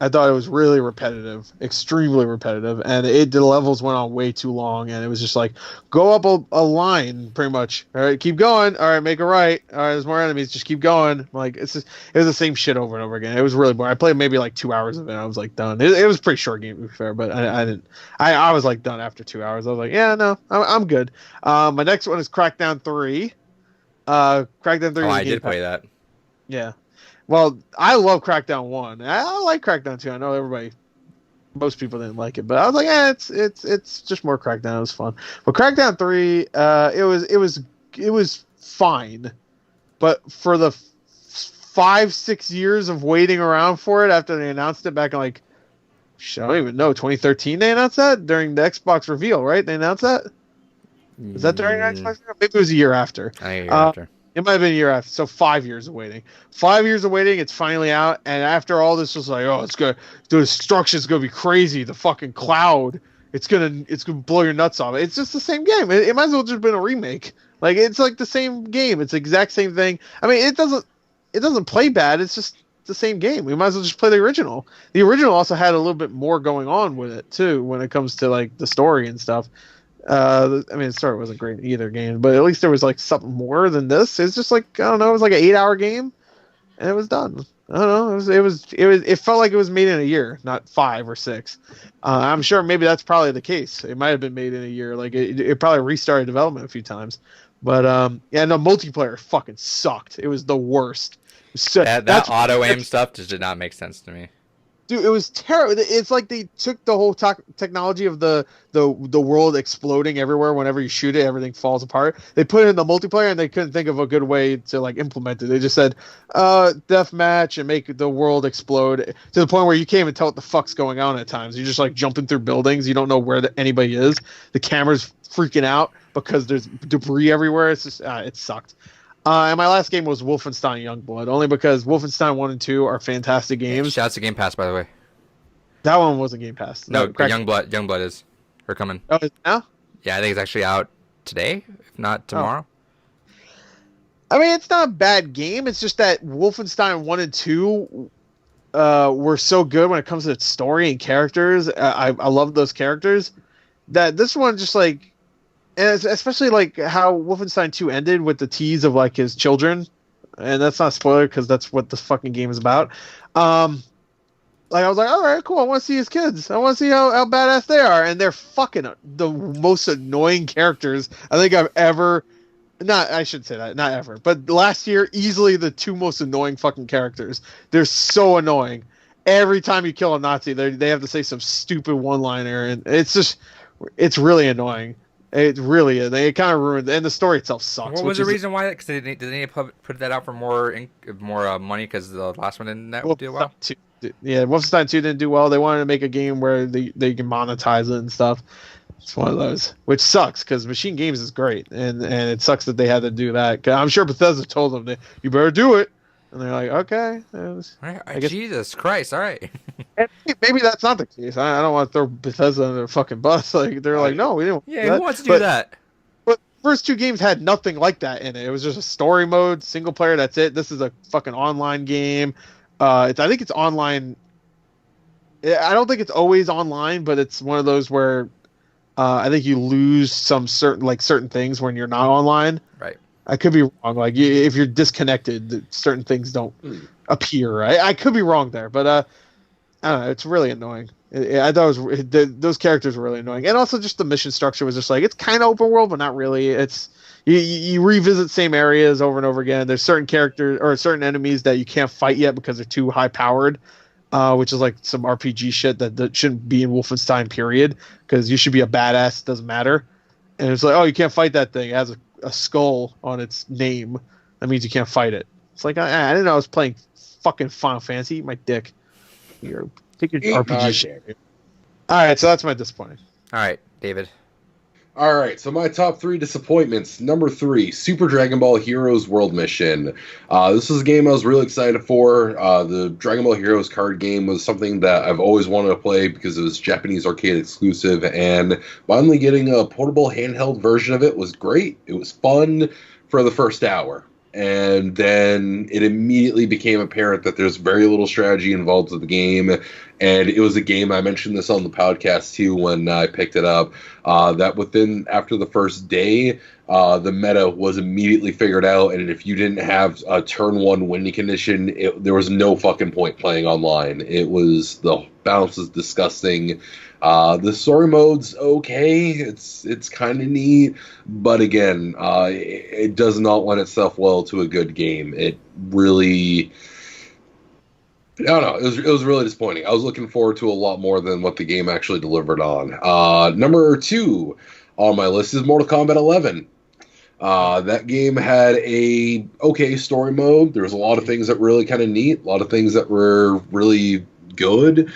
I thought it was really repetitive, extremely repetitive, and the levels went on way too long, and it was just like, go up a line, pretty much. All right, keep going. All right, make a right. All right, there's more enemies. Just keep going. Like it was the same shit over and over again. It was really boring. I played maybe like 2 hours of it. And I was like done. It was a pretty short game to be fair, but I didn't. I was like done after 2 hours. I was like, yeah, no, I'm good. My next one is Crackdown 3. Crackdown 3. Oh, I did play that. Yeah. Well, I love Crackdown 1. I like Crackdown 2. I know most people didn't like it, but I was like, it's just more Crackdown. It was fun. But Crackdown 3, it was fine, but for the 5-6 years of waiting around for it after they announced it back in like, I don't even know, 2013 they announced that during the Xbox reveal, right? They announced that. Was that during Xbox reveal? Maybe it was a year after. I think a year after. It might have been a year after, so 5 years of waiting. 5 years of waiting, it's finally out, and after all this was like, oh, it's good. The destruction's gonna be crazy. The fucking cloud it's gonna blow your nuts off. It's just the same game. It might as well just been a remake. Like it's like the same game. It's the exact same thing. I mean, it doesn't play bad. It's just the same game. We might as well just play the original. The original also had a little bit more going on with it too when it comes to like the story and stuff. I mean, the story wasn't great in either game, but at least there was like something more than this. It's just like, I don't know, it was like an 8-hour game, and it was done. I don't know. It felt like it was made in a year, not 5 or 6. I'm sure maybe that's probably the case. It might have been made in a year. Like it probably restarted development a few times. But yeah, no, multiplayer fucking sucked. It was the worst. So, that auto aim stuff just did not make sense to me. Dude, it was terrible. It's like they took the whole technology of the world exploding everywhere. Whenever you shoot it, everything falls apart. They put it in the multiplayer, and they couldn't think of a good way to like implement it. They just said, deathmatch and make the world explode to the point where you can't even tell what the fuck's going on at times. You're just like jumping through buildings. You don't know where anybody is. The camera's freaking out because there's debris everywhere. It's just it sucked. And my last game was Wolfenstein Youngblood, only because Wolfenstein 1 and 2 are fantastic games. Shouts to Game Pass, by the way. That one wasn't Game Pass. No, Youngblood is. Or coming. Oh, is it now? Yeah, I think it's actually out today, if not tomorrow. Oh. I mean, it's not a bad game. It's just that Wolfenstein 1 and 2 were so good when it comes to its story and characters. I love those characters. That this one just like... And especially like how Wolfenstein 2 ended with the tease of like his children, and that's not a spoiler because that's what the fucking game is about. Like I was like, all right, cool. I want to see his kids. I want to see how badass they are, and they're fucking the most annoying characters I think I've ever. Not I should say that, not ever, but last year easily the 2 most annoying fucking characters. They're so annoying. Every time you kill a Nazi, they have to say some stupid one-liner, and it's really annoying. It really is. It kind of ruined, and the story itself sucks. What was the reason why? Because did they put that out for more money because the last one didn't do well? Yeah, Wolfenstein 2 didn't do well. They wanted to make a game where they can monetize it and stuff. It's one of those, which sucks because Machine Games is great, and it sucks that they had to do that. I'm sure Bethesda told them you better do it, and they're like, okay. I guess, Jesus Christ! All right. Maybe that's not the case. I don't want to throw Bethesda under their fucking bus. Like they're like, no, we didn't. Yeah, who wants to do that? But first 2 games had nothing like that in it. It was just a story mode, single player. That's it. This is a fucking online game. I think it's online. I don't think it's always online, but it's one of those where I think you lose some certain things when you're not online. Right. I could be wrong. Like if you're disconnected, certain things don't appear. I could be wrong there, but I don't know. It's really annoying. I thought those characters were really annoying, and also just the mission structure was just like it's kind of open world, but not really. It's you revisit same areas over and over again. There's certain characters or certain enemies that you can't fight yet because they're too high powered, which is like some RPG shit that shouldn't be in Wolfenstein. Period, because you should be a badass. It doesn't matter, and it's like you can't fight that thing. It has a skull on its name. That means you can't fight it. It's like I didn't know I was playing fucking Final Fantasy. Eat my dick. Take your RPG shit. All right, so that's my disappointing. All right, David. All right, so my top 3 disappointments. Number 3, Super Dragon Ball Heroes World Mission. This was a game I was really excited for. The Dragon Ball Heroes card game was something that I've always wanted to play because it was Japanese arcade exclusive, and finally getting a portable handheld version of it was great. It was fun for the first hour. And then it immediately became apparent that there's very little strategy involved with the game. And it was a game, I mentioned this on the podcast too when I picked it up, that after the first day, the meta was immediately figured out. And if you didn't have a turn 1 winning condition, there was no fucking point playing online. The balance was disgusting. The story mode's okay. It's kind of neat, but again, it does not lend itself well to a good game. It really, I don't know. It was really disappointing. I was looking forward to a lot more than what the game actually delivered on. Number 2 on my list is Mortal Kombat 11. That game had a okay story mode. There was a lot of things that were really kind of neat, a lot of things that were really good,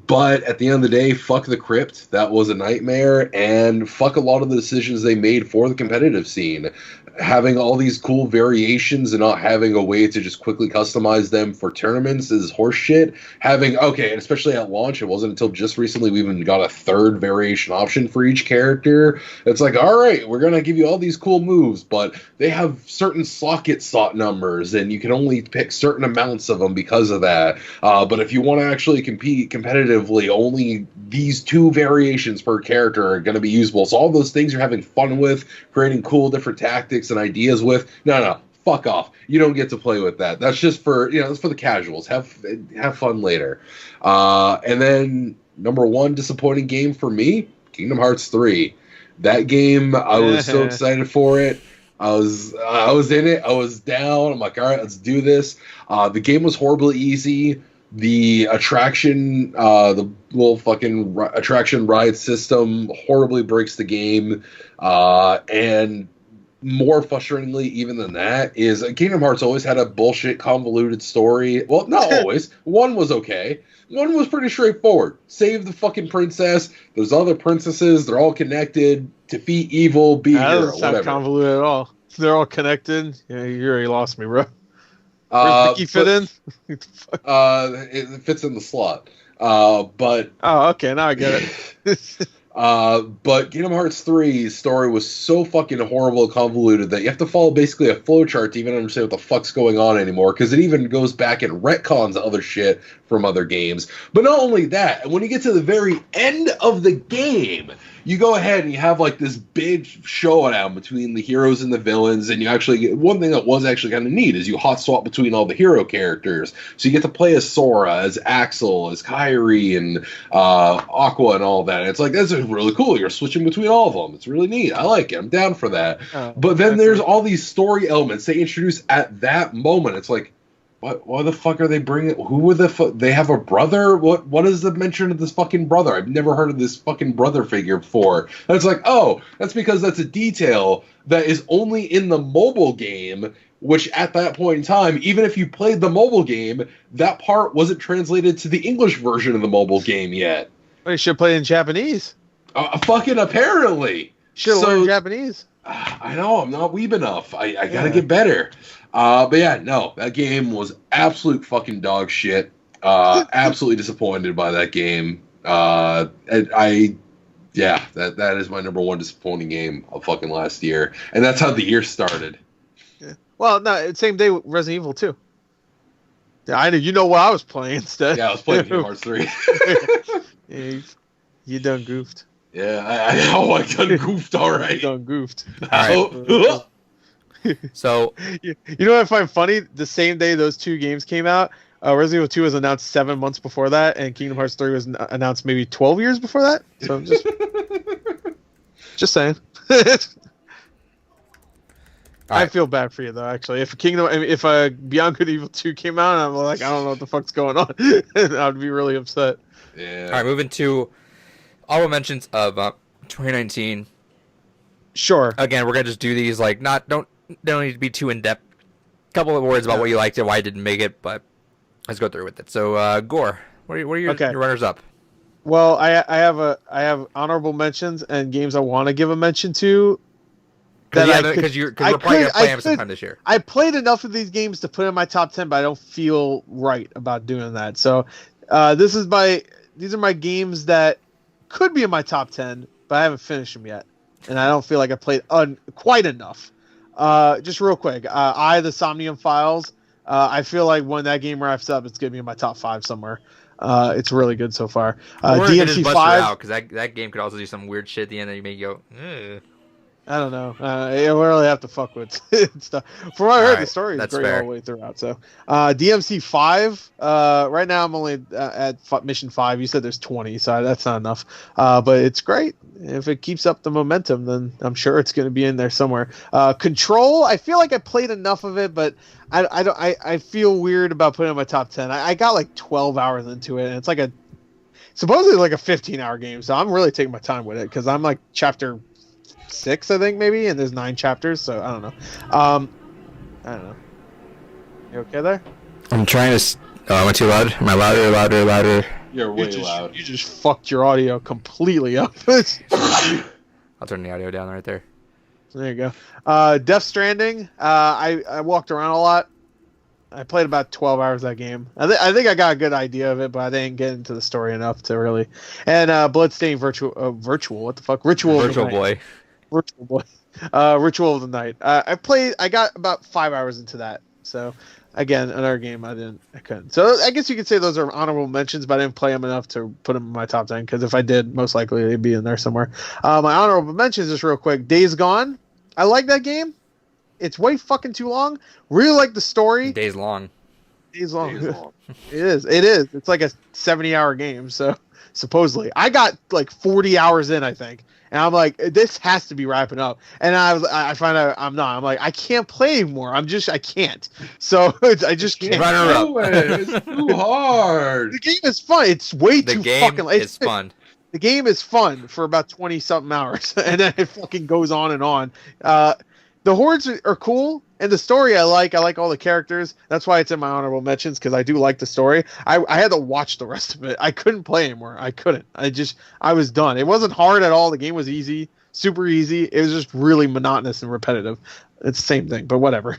but at the end of the day, fuck the crypt. That was a nightmare, and fuck a lot of the decisions they made for the competitive scene. having all these cool variations and not having a way to just quickly customize them for tournaments is horseshit. And especially at launch, it wasn't until just recently we even got a third variation option for each character. It's like, all right, we're going to give you all these cool moves, but they have certain socket slot numbers, and you can only pick certain amounts of them because of that. But if you want to actually compete competitively, only these 2 variations per character are going to be usable. So all those things you're having fun with, creating cool different tactics and ideas with, no, fuck off. You don't get to play with that. That's just for, it's for the casuals. Have fun later. And then number 1 disappointing game for me, Kingdom Hearts 3. That game, I was so excited for it. I was in it. I was down. I'm like, all right, let's do this. The game was horribly easy. The attraction, the little fucking attraction ride system horribly breaks the game. And more frustratingly even than that is Kingdom Hearts always had a bullshit convoluted story. Well, not always. 1 was okay. 1 was pretty straightforward. Save the fucking princess. There's other princesses. They're all connected. Defeat evil. Be a hero. That doesn't sound convoluted at all. They're all connected. Yeah, you already lost me, bro. Where's Mickey fit in? It fits in the slot. But oh, okay, now I get it. But Kingdom Hearts 3's story was so fucking horrible and convoluted that you have to follow basically a flowchart to even understand what the fuck's going on anymore, because it even goes back and retcons other shit from other games. But not only that, when you get to the very end of the game, you go ahead and you have like this big showdown between the heroes and the villains, and you actually get one thing that was actually kind of neat is you hot swap between all the hero characters. So you get to play as Sora, as Axel, as Kairi, and Aqua, and all that. And it's like, that's really cool. You're switching between all of them. It's really neat. I like it. I'm down for that. But then there's all these story elements they introduce at that moment. It's like, why the fuck are they bringing it? Who were they have a brother? What is the mention of this fucking brother? I've never heard of this fucking brother figure before. And it's like, oh, that's because that's a detail that is only in the mobile game, which at that point in time, even if you played the mobile game, that part wasn't translated to the English version of the mobile game yet. Well, you should play in Japanese. Fucking apparently. Should learn Japanese. I know, I'm not weeb enough. I gotta get better. But yeah, no, that game was absolute fucking dog shit. Absolutely disappointed by that game. That is my number 1 disappointing game of fucking last year. And that's how the year started. Yeah. Well, no, same day with Resident Evil 2. Yeah, I know. You know what I was playing instead. Yeah, I was playing Kingdom Hearts 3. Yeah, you done goofed. Yeah, I know. I done goofed already. You done goofed. All right. So you know what I find funny? The same day those 2 games came out, Resident Evil 2 was announced 7 months before that, and Kingdom Hearts 3 was announced maybe 12 years before that. So I'm just saying. I feel bad for you though. Actually, if Beyond Good and Evil 2 came out, and I'm like, I don't know what the fuck's going on, I'd be really upset. Yeah. All right, moving to honorable mentions of 2019. Sure. Again, we're gonna just do these like don't need to be too in depth. Couple of words about what you liked and why I didn't make it, but let's go through with it. So, Gore, what are your runners up? Well, I have honorable mentions and games I want to give a mention to. Because we're probably gonna play them sometime this year. I played enough of these games to put in my top 10, but I don't feel right about doing that. So, these are my games that could be in my top 10, but I haven't finished them yet, and I don't feel like I played quite enough. Just real quick, the Somnium Files. I feel like when that game wraps up, it's gonna be in my top 5 somewhere. It's really good so far. DMC 5, because that game could also do some weird shit at the end that you may go. Ugh. I don't know. We really have to fuck with stuff. From what I heard, the story is great all the way throughout. So, DMC 5. Right now, I'm only at mission 5. You said there's 20, so that's not enough. But it's great. If it keeps up the momentum, then I'm sure it's going to be in there somewhere. Control. I feel like I played enough of it, but I feel weird about putting it in my top 10. I got like 12 hours into it, and it's like supposedly like a 15-hour game. So I'm really taking my time with it because I'm like chapter 6, I think, maybe, and there's 9 chapters, so I don't know. I don't know. You okay there? I'm trying to. Oh, am I too loud? Am I louder? You're way loud. You just fucked your audio completely up. I'll turn the audio down right there. There you go. Death Stranding. I walked around a lot. I played about 12 hours of that game. I think I got a good idea of it, but I didn't get into the story enough to really. And Bloodstained Virtual. What the fuck? Ritual Boy. Virtual Boy. Ritual of the Night. I got about 5 hours into that. So again, another game I couldn't. So I guess you could say those are honorable mentions, but I didn't play them enough to put them in my top 10. Because if I did, most likely they'd be in there somewhere. My honorable mentions, just real quick. Days Gone. I like that game. It's way fucking too long. Really like the story. Days long. It is. It's like a 70-hour game. So supposedly, I got like 40 hours in, I think, and I'm like, this has to be wrapping up. And I find out I'm not. I'm like, I can't play anymore. I can't. So I just can't. It's too hard. The game is fun. It's way too fucking. It's fun. The game is fun for about 20 something hours, and then it fucking goes on and on. The hordes are cool, and the story I like. I like all the characters. That's why it's in my honorable mentions, because I do like the story. I had to watch the rest of it. I couldn't play anymore. I couldn't. I was done. It wasn't hard at all. The game was easy, super easy. It was just really monotonous and repetitive. It's the same thing, but whatever.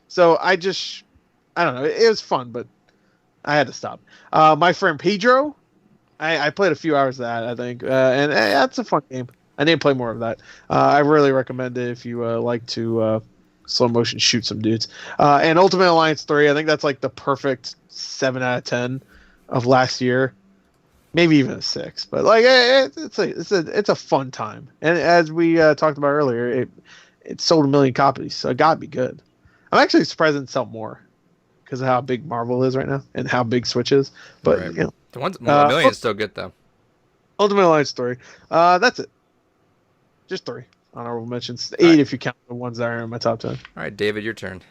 So I don't know. It was fun, but I had to stop. My friend Pedro, I played a few hours of that, I think, and that's a fun game. I need to play more of that. I really recommend it if you like to slow motion shoot some dudes. And Ultimate Alliance 3, I think that's like the perfect 7 out of 10 of last year. Maybe even a 6. But like it's a fun time. And as we talked about earlier, it sold 1 million copies, so it got to be good. I'm actually surprised it didn't sell more because of how big Marvel is right now and how big Switch is. But right. you know, The 1 million is still good though. Ultimate Alliance 3. That's it. Just 3 honorable mentions. 8 if you count the ones that are in my top 10. All right, David, your turn.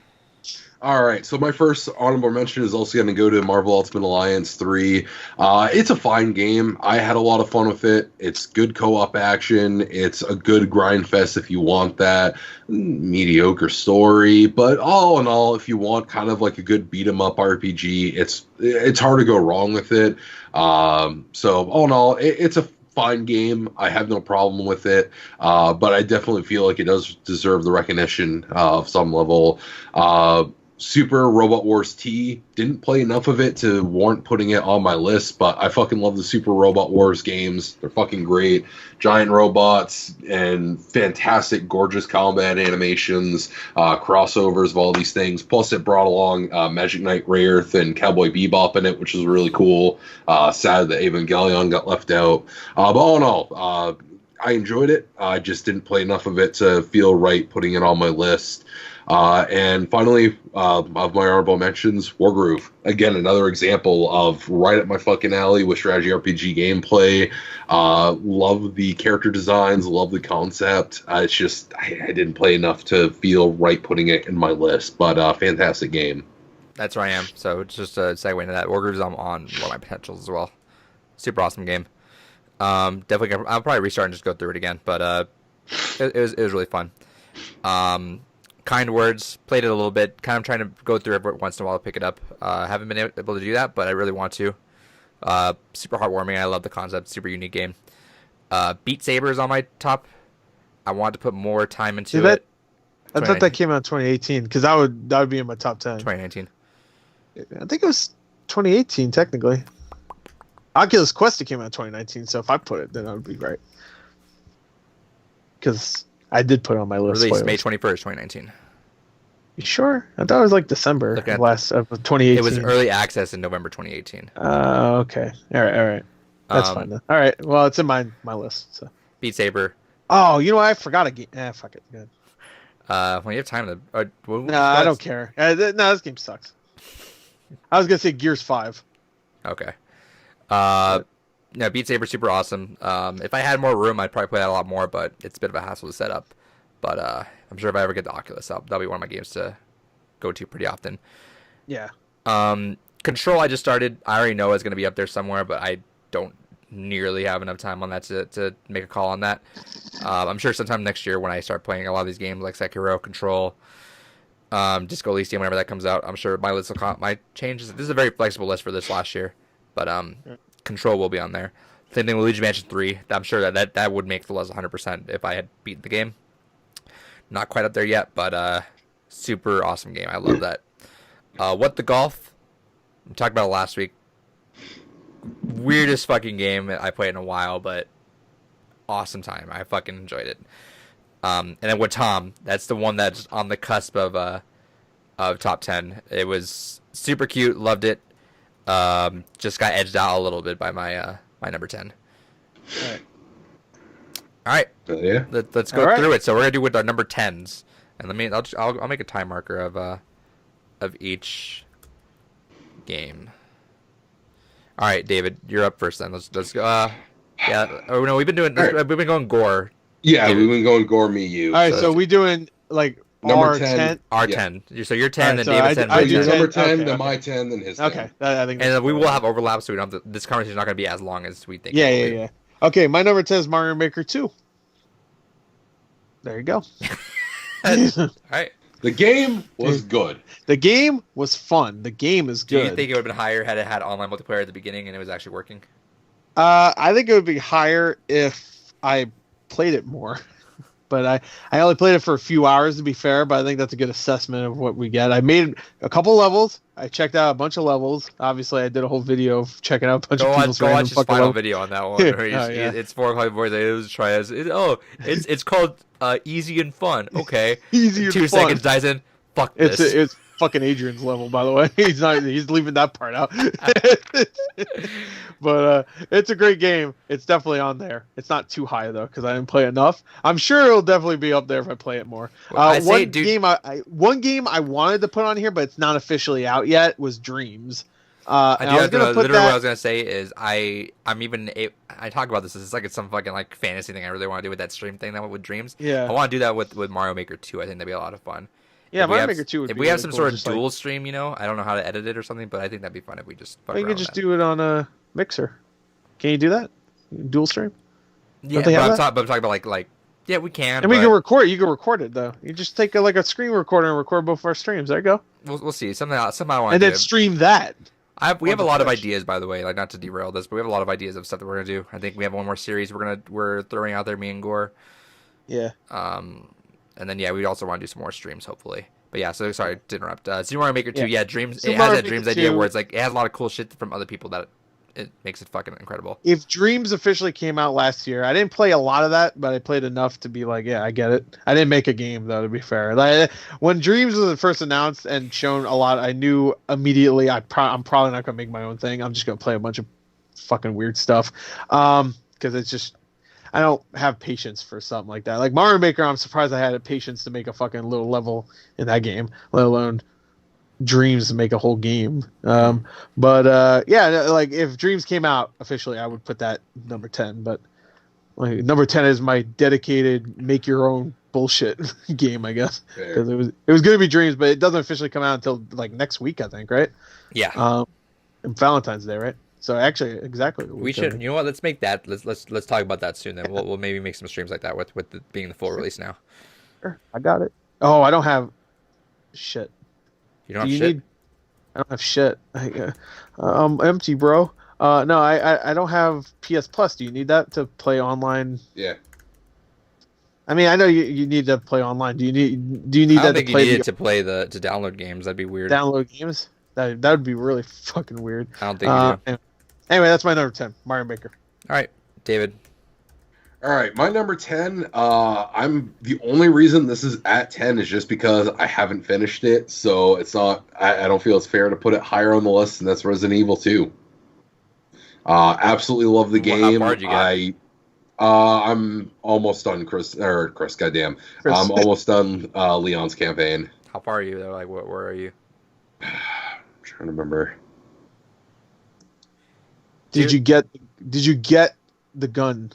All right, so my first honorable mention is also going to go to Marvel Ultimate Alliance 3. It's a fine game. I had a lot of fun with it. It's good co-op action. It's a good grind fest if you want that. Mediocre story, but all in all, if you want kind of like a good beat-em-up RPG, it's hard to go wrong with it. So all in all, it's a fine game. I have no problem with it, but I definitely feel like it does deserve the recognition of some level. Super Robot Wars T, didn't play enough of it to warrant putting it on my list, but I fucking love the Super Robot Wars games. They're fucking great. Giant robots and fantastic, gorgeous combat animations, crossovers of all these things. Plus, it brought along Magic Knight Rayearth and Cowboy Bebop in it, which is really cool. Sad that Evangelion got left out. But all in all, I enjoyed it. I just didn't play enough of it to feel right putting it on my list. And finally, of my honorable mentions, Wargroove. Again, another example of right up my fucking alley with strategy RPG gameplay. Love the character designs, love the concept. It's just, I didn't play enough to feel right putting it in my list, but fantastic game. That's where I am. So just a segue into that. Wargroove's on one of my potentials as well. Super awesome game. Definitely, I'll probably restart and just go through it again, but it was really fun. Kind Words, played it a little bit, kind of trying to go through it once in a while to pick it up. Haven't been able to do that, but I really want to. Super heartwarming. I love the concept. Super unique game. Beat Saber is on my top. I want to put more time into it. I thought that came out in 2018 because that would be in my top 10. 2019. I think it was 2018 technically. Oculus Quest came out in 2019, so if I put it, then that would be great. Because I did put it on my list. Released May 21st, 2019. You sure? I thought it was like December of 2018. It was early access in November 2018. Okay. All right. That's fine then. All right. Well, it's in my list. So. Beat Saber. Oh, you know what? I forgot a game. Fuck it. Good. When you have time to... no, I don't care. No, this game sucks. I was going to say Gears 5. Okay. No, Beat Saber super awesome. If I had more room, I'd probably play that a lot more, but it's a bit of a hassle to set up. But I'm sure if I ever get the Oculus up, that'll be one of my games to go to pretty often. Yeah. Control I just started. I already know it's going to be up there somewhere, but I don't nearly have enough time on that to make a call on that. I'm sure sometime next year when I start playing a lot of these games like Sekiro, Control, Disco Elysium, whenever that comes out, I'm sure my list might change. This is a very flexible list for this last year, but Control will be on there. Same thing with Luigi Mansion 3. I'm sure that would make the list 100% if I had beaten the game. Not quite up there yet, but super awesome game. I love that. What the Golf? We talked about it last week. Weirdest fucking game I played in a while, but awesome time. I fucking enjoyed it. And then with Tom, that's the one that's on the cusp of top 10. It was super cute. Loved it. Just got edged out a little bit by my number 10. All right. Yeah. Let's go through it. So we're gonna do with our number 10s, and I'll make a time marker of each game. All right, David, you're up first. Then let's go. Yeah. Oh no, we've been going gore. Yeah, David. we've been going gore, me, you. All right, so we doing like number R10. R10. So you're 10, Right, then David's 10. I So you're 10. number 10, Okay, then my 10, then his 10. Okay, I think. And we will have overlap, so we don't. This conversation is not going to be as long as we think. Yeah. Okay, my number 10 is Mario Maker 2. There you go. All right. The game was good. The game was fun. The game is Do good. you think it would have been higher had it had online multiplayer at the beginning and it was actually working? I think it would be higher if I played it more. But I only played it for a few hours, to be fair, but I think that's a good assessment of what we get. I made a couple levels. I checked out a bunch of levels. Obviously, I did a whole video of checking out a bunch of people's random watch his fucking final levels. video on that one. Where it's 4 o'clock before they was try as it's called easy and fun. Okay, Easy and 2 fun. seconds dies in. Fuck this. It's fucking Adrian's level, by the way. He's leaving that part out. But it's a great game. It's definitely on there. It's not too high though, because I didn't play enough. I'm sure it'll definitely be up there if I play it more. One game I wanted to put on here, but it's not officially out yet, was Dreams. What I was gonna say is I talk about this. It's like it's some fucking like fantasy thing I really want to do with that stream thing that with Dreams. Yeah, I want to do that with Mario Maker 2. I think that'd be a lot of fun. Yeah, Mario Maker 2 would be if we have really some cool, sort of just dual stream, I don't know how to edit it or something, but I think that'd be fun if we just fuck you around could just with that. do it on a Mixer. Can you do that? Dual stream? Yeah, but I'm talking about like yeah, we can. And we can record. You can record it though. You just take a screen recorder and record both our streams. There you go. We'll see. Something I want to do. And then stream that. We have a lot of ideas, by the way. Like, not to derail this, but we have a lot of ideas of stuff that we're gonna do. I think we have one more series we're throwing out there, me and Gore. Yeah. And then we also want to do some more streams, hopefully. But yeah, so sorry to interrupt. Super Mario Maker 2, Dreams. It has that Dreams idea where it's like it has a lot of cool shit from other people that it makes it fucking incredible. If Dreams officially came out last year, I didn't play a lot of that, but I played enough to be like, yeah, I get it. I didn't make a game though, to be fair. Like, when Dreams was first announced and shown a lot, I knew immediately I'm probably not gonna make my own thing. I'm just gonna play a bunch of fucking weird stuff, because it's just I don't have patience for something like that. Like Mario Maker, I'm surprised I had the patience to make a fucking little level in that game, let alone Dreams to make a whole game. But like if Dreams came out officially, I would put that number 10. But like number 10 is my dedicated make your own bullshit game, I guess. Because it was going to be Dreams, but it doesn't officially come out until like next week, I think, right? Yeah. And Valentine's Day, right? So actually, exactly. We should. You know what? Let's make that. Let's talk about that soon. Then we'll maybe make some streams like that with being the full release now. Sure, I got it. Oh, I don't have shit. You don't have shit? I don't have shit. I'm empty, bro. No, I don't have PS Plus. Do you need that to play online? Yeah. I mean, I know you need to play online. Do you need that to play? To download games. That'd be weird. Download games? That would be really fucking weird. I don't think you do. Anyway, that's my number 10, Mario Maker. All right, David. All right, my number 10, I'm the only reason this is at 10 is just because I haven't finished it, so it's not, I don't feel it's fair to put it higher on the list, and that's Resident Evil 2. Absolutely love the game. How far did you get? I'm almost done, Chris, goddamn. I'm almost done Leon's campaign. How far are you, though? Like, where are you? I'm trying to remember. Did you get the gun?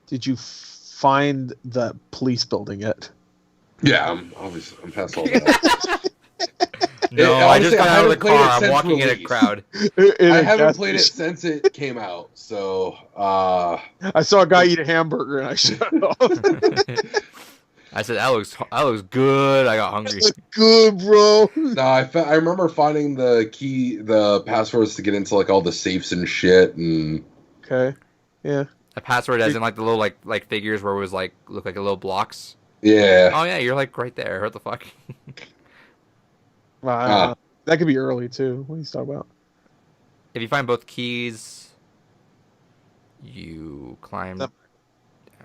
Did you find the police building yet? Yeah, I'm past all that. No, I just got out of the car. I'm walking in a crowd. I haven't played it since it came out, so I saw a guy eat a hamburger and I shut it off. I said, that looks good. I got hungry. That's good, bro. No, I remember finding the passwords to get into like all the safes and shit, and okay, yeah. A password as in like the little like figures where it was like look like a little blocks. Yeah. Oh yeah, you're like right there. What the fuck? Well, I don't know. That could be early too. What are you talking about? If you find both keys, you climb down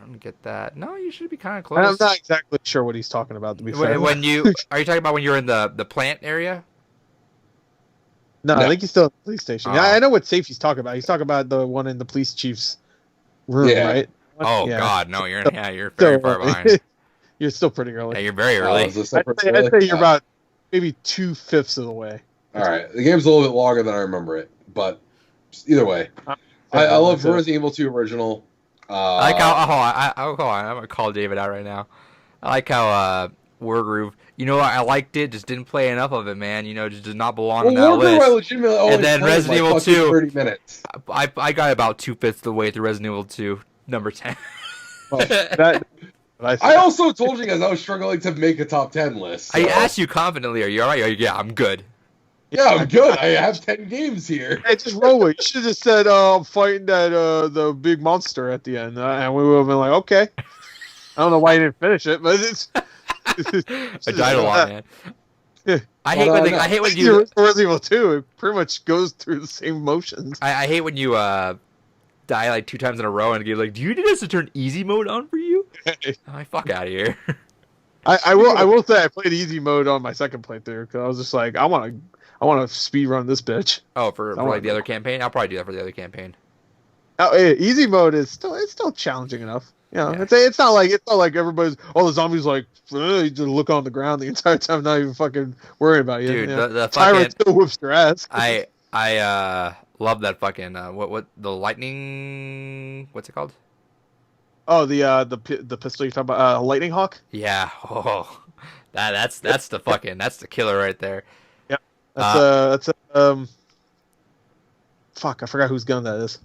and get that. No, you should be kind of close. I'm not exactly sure what he's talking about. To be fair, When you are you talking about when you're in the plant area? No, I think he's still at the police station. Oh. Yeah, I know what safe he's talking about. He's talking about the one in the police chief's room, right? Oh Yeah. God, no, you're very far behind. You're still pretty early. Yeah, you're very early. I'd say you're about maybe 2/5 of the way. All right, the game's a little bit longer than I remember it, but either way, I love Resident Evil 2 original. I like how hold on, I'm gonna call David out right now. I like how Wargroove. You know, I liked it, just didn't play enough of it, man. You know, just does not belong on that list. I legitimately only and then played Resident like Evil 2. 30 minutes. I got about 2/5 of the way through Resident Evil 2, number 10. I also told you guys I was struggling to make a top 10 list. So. I asked you confidently, "Are you all right?" You're like, yeah, I'm good. Yeah, I'm good. I have 10 games here. Hey, just roll with it. You should have said, I'm fighting that the big monster at the end. And we would have been like, okay. I don't know why you didn't finish it, but it's... I died a lot, man. I hate when you... Resident Evil 2, it pretty much goes through the same motions. I hate when you die like 2 times in a row and you're like, do you need us to turn easy mode on for you? I'm like, fuck out of here. I will say I played easy mode on my second playthrough because I was just like, I want to speed run this bitch. Oh, for like the other campaign? I'll probably do that for the other campaign. Oh, easy mode is still challenging enough. You know, yeah. It's not like everybody's the zombies like you just look on the ground the entire time, not even fucking worrying about you. Dude, you know? the tyrant still whoops your ass. I love that fucking what the lightning, what's it called? Oh, the pistol you're talking about, Lightning Hawk. Yeah. Oh, that's the fucking that's the killer right there. Yeah. That's fuck, I forgot whose gun that is.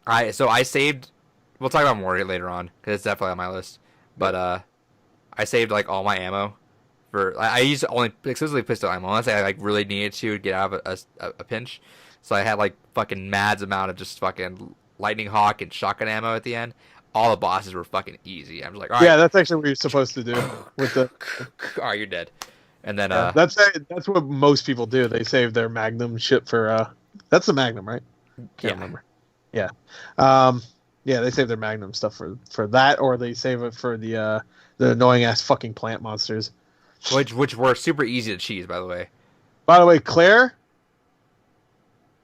I saved. We'll talk about more later on because it's definitely on my list. But I saved like all my ammo for. I used only exclusively pistol ammo unless I like really needed to get out of a pinch. So I had like fucking mads amount of just fucking Lightning Hawk and shotgun ammo at the end. All the bosses were fucking easy. I'm just like, all right. Yeah, that's actually what you're supposed to do with the. All right, you're dead. And then that's what most people do. They save their Magnum shit for. That's the Magnum, right? Can't remember. Yeah. Yeah, they save their Magnum stuff for that, or they save it for the annoying ass fucking plant monsters, which were super easy to cheese, by the way. By the way, Claire,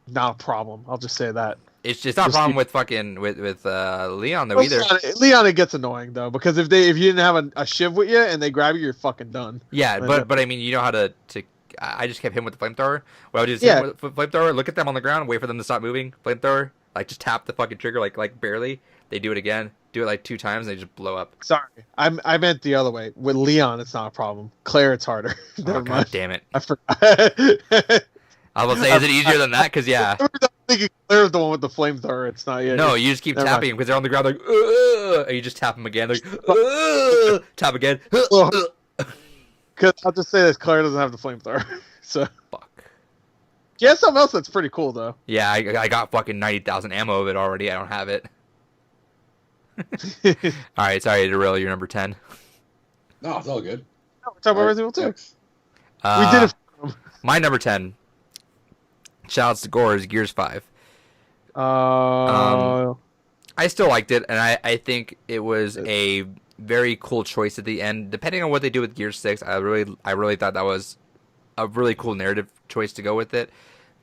not a problem. I'll just say that. It's just not a problem with fucking with Leon though either. Leon, it gets annoying though because if you didn't have a shiv with you and they grab you, you're fucking done. Yeah, but I mean, you know how to. I just kept him with the flamethrower. What I would do is hit him with the flamethrower, look at them on the ground, wait for them to stop moving. Flamethrower. Like, just tap the fucking trigger, like barely. They do it again. Do it, like, 2 times, and they just blow up. Sorry. I meant the other way. With Leon, it's not a problem. Claire, it's harder. Oh, God damn it. I forgot. I was say, is it easier than that? Because, yeah. I'm thinking Claire's the one with the flamethrower. It's not yet. No, you just keep tapping because they're on the ground, like, and you just tap them again. Like, tap again. Because I'll just say this, Claire doesn't have the flamethrower. So. Fuck. She has something else that's pretty cool, though. Yeah, I got fucking 90,000 ammo of it already. I don't have it. All right, sorry to derail your number 10. No, it's all good. No, we're talking about Resident Evil 2. We did it. My number 10. Shouts to Gore's Gears 5. I still liked it, and I think it was a very cool choice at the end. Depending on what they do with Gears 6, I really thought that was a really cool narrative choice to go with it.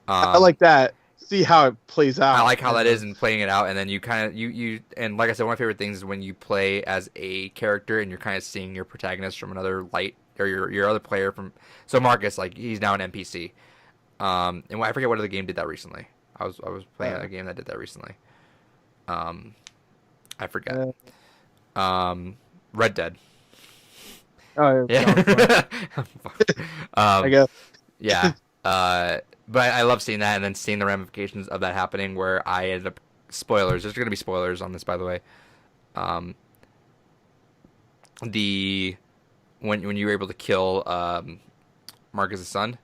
I like that. See how it plays out. I like how that is and playing it out, and then you kind of you and like I said, one of my favorite things is when you play as a character and you're kind of seeing your protagonist from another light, or your other player from. So Marcus, like, he's now an NPC, and I forget what other game did that recently. I was playing a game that did that recently. I forget. Red Dead. Oh yeah. I guess. Yeah. But I love seeing that and then seeing the ramifications of that happening where I ended up... Spoilers. There's going to be spoilers on this, by the way. When you were able to kill Marcus' son,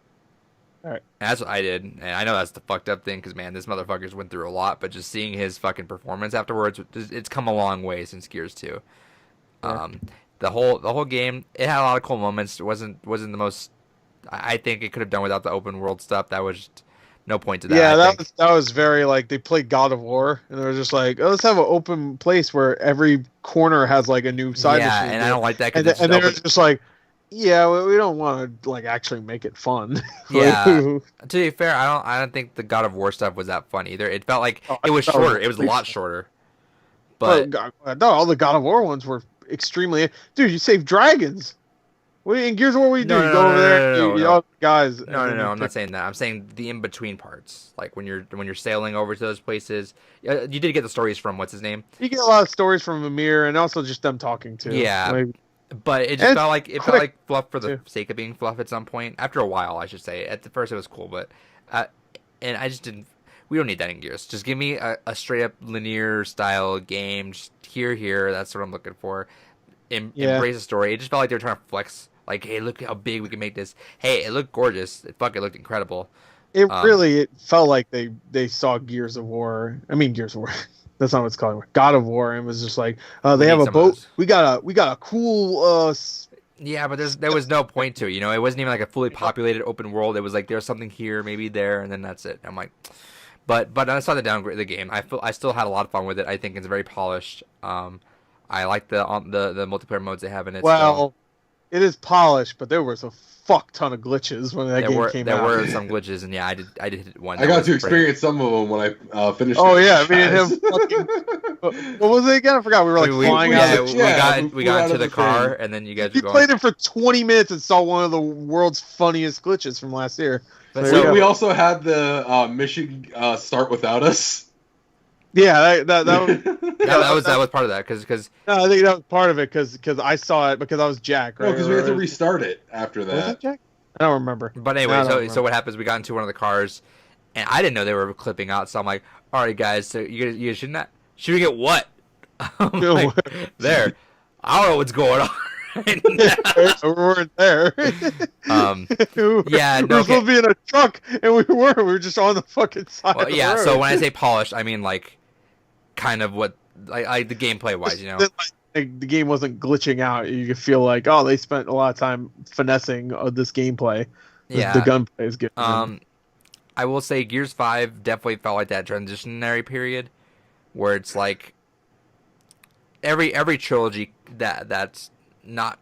All right. That's what I did, and I know that's the fucked up thing because man, this motherfucker's went through a lot. But just seeing his fucking performance afterwards, it's come a long way since Gears 2. Yeah. The whole game, it had a lot of cool moments. It wasn't the most. I think it could have done without the open world stuff. That was just no point to that. Yeah, that was very like they played God of War, and they were just like, oh, let's have an open place where every corner has like a new side mission. Yeah, and I don't like that. And they were just like, yeah, we don't want to like actually make it fun. Yeah. To be fair, I don't think the God of War stuff was that fun either. It felt like it was shorter. It was a lot shorter. But no, all the God of War ones were extremely. Dude, you save dragons. In Gears of War, what do you do? You go over there, you guys. No, I'm not saying that. I'm saying the in between parts, like when you're sailing over to those places. You did get the stories from what's his name. You get a lot of stories from Amir, and also just them talking too. Yeah, like, but it just felt like fluff for the sake of being fluff at some point. After a while, I should say. At the first, it was cool, but and I just didn't. We don't need that in Gears. Just give me a straight up linear style game. Just here. That's what I'm looking for. Embrace the story. It just felt like they were trying to flex. Like, hey, look how big we can make this. Hey, it looked gorgeous. It looked incredible. It felt like they saw Gears of War. I mean, Gears of War. That's not what it's called. God of War, and was just like, they have a boat. We got a cool. Yeah, but there was no point to it. You know, it wasn't even like a fully populated open world. It was like there's something here, maybe there, and then that's it. I'm like, but I saw the downgrade of the game. I still had a lot of fun with it. I think it's very polished. I like the multiplayer modes they have in it. Well. It is polished, but there was a fuck ton of glitches when that game came out. There were some glitches, and yeah, I did hit one. I got to experience some of them when I finished. Oh yeah, I mean, him fucking, what was it again? I forgot. We were like flying out. We got into the car, and then you guys. We played it for 20 minutes and saw one of the world's funniest glitches from last year. We also had the mission start without us. Yeah, that was part of that because no, I think that was part of it because I saw it because I was Jack. Right? No, because we had to restart it after that. Was that Jack? I don't remember. But anyway, so what happens? We got into one of the cars, and I didn't know they were clipping out. So I'm like, all right, guys, so you should not shooting at what? I'm like, there. I don't know what's going on. Right now. We weren't there. Yeah, we were supposed to be in a truck, and we weren't. We were just on the fucking side. Well, of the road. So when I say polished, I mean like. Kind of what like the gameplay wise, you know, like, the game wasn't glitching out. You could feel like they spent a lot of time finessing this gameplay. Yeah, the gunplay is good. I will say Gears 5 definitely felt like that transitionary period where it's like every trilogy that's not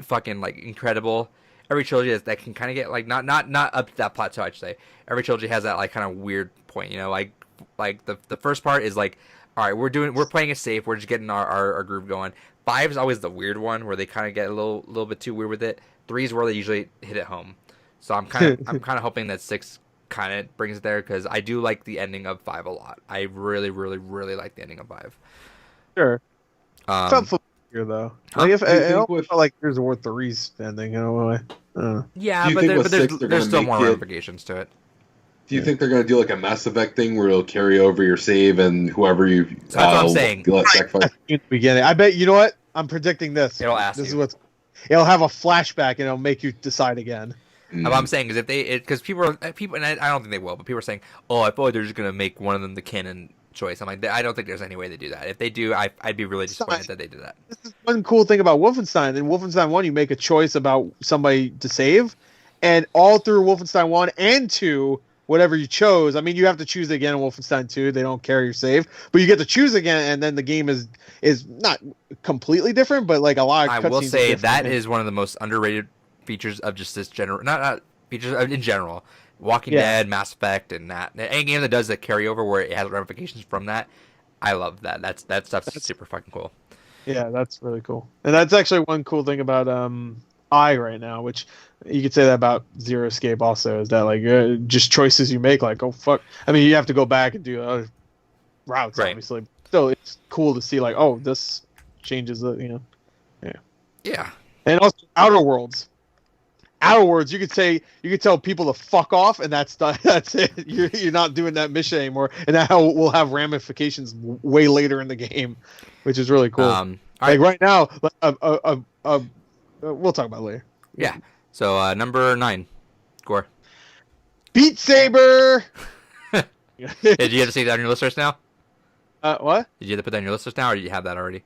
fucking like incredible. Every trilogy that can kind of get like not up to that plateau. I should say every trilogy has that like kind of weird point, you know, like the first part is like, all right, we're playing it safe, we're just getting our groove going. 5 is always the weird one where they kind of get a little bit too weird with it. 3 is where they usually hit it home. So I'm kind of hoping that 6 kind of brings it there because I do like the ending of 5 a lot. I really really like the ending of 5. Sure. Felt familiar though. Like it felt like Gears of War 3's ending in a way. Yeah, but there's still more ramifications to it. Do you think they're going to do like a Mass Effect thing where it'll carry over your save and whoever you that's what I'm saying. Sacrifice? In the beginning, I bet you know what I'm predicting this. It'll ask this you. It'll have a flashback and it'll make you decide again. What I'm saying is because people and I don't think they will, but people are saying, oh, I feel like they're just going to make one of them the canon choice. I'm like, I don't think there's any way they do that. If they do, I'd be really disappointed that they did that. This is one cool thing about Wolfenstein. In Wolfenstein 1, you make a choice about somebody to save, and all through Wolfenstein 1 and 2. Whatever you chose, I mean, you have to choose again in Wolfenstein 2. They don't carry your save, but you get to choose again, and then the game is not completely different, but like a lot of cutscenes. I will say that is one of the most underrated features of just this general, not features in general. Walking Dead, Mass Effect, and that any game that does the carryover where it has ramifications from that, I love that. That stuff's super fucking cool. Yeah, that's really cool, and that's actually one cool thing about right now, which you could say that about Zero Escape also, is that like just choices you make, like, oh fuck, I mean, you have to go back and do other routes, right. Obviously, still it's cool to see like, oh, this changes the, you know, yeah, and also Outer Worlds, you could tell people to fuck off, and that's it. You're not doing that mission anymore, and that will have ramifications way later in the game, which is really cool. Right now, we'll talk about it later. Yeah. So number 9, Gore. Beat Saber. Did you have to see that on your list list now? What? Did you have to put that on your list list now, or did you have that already?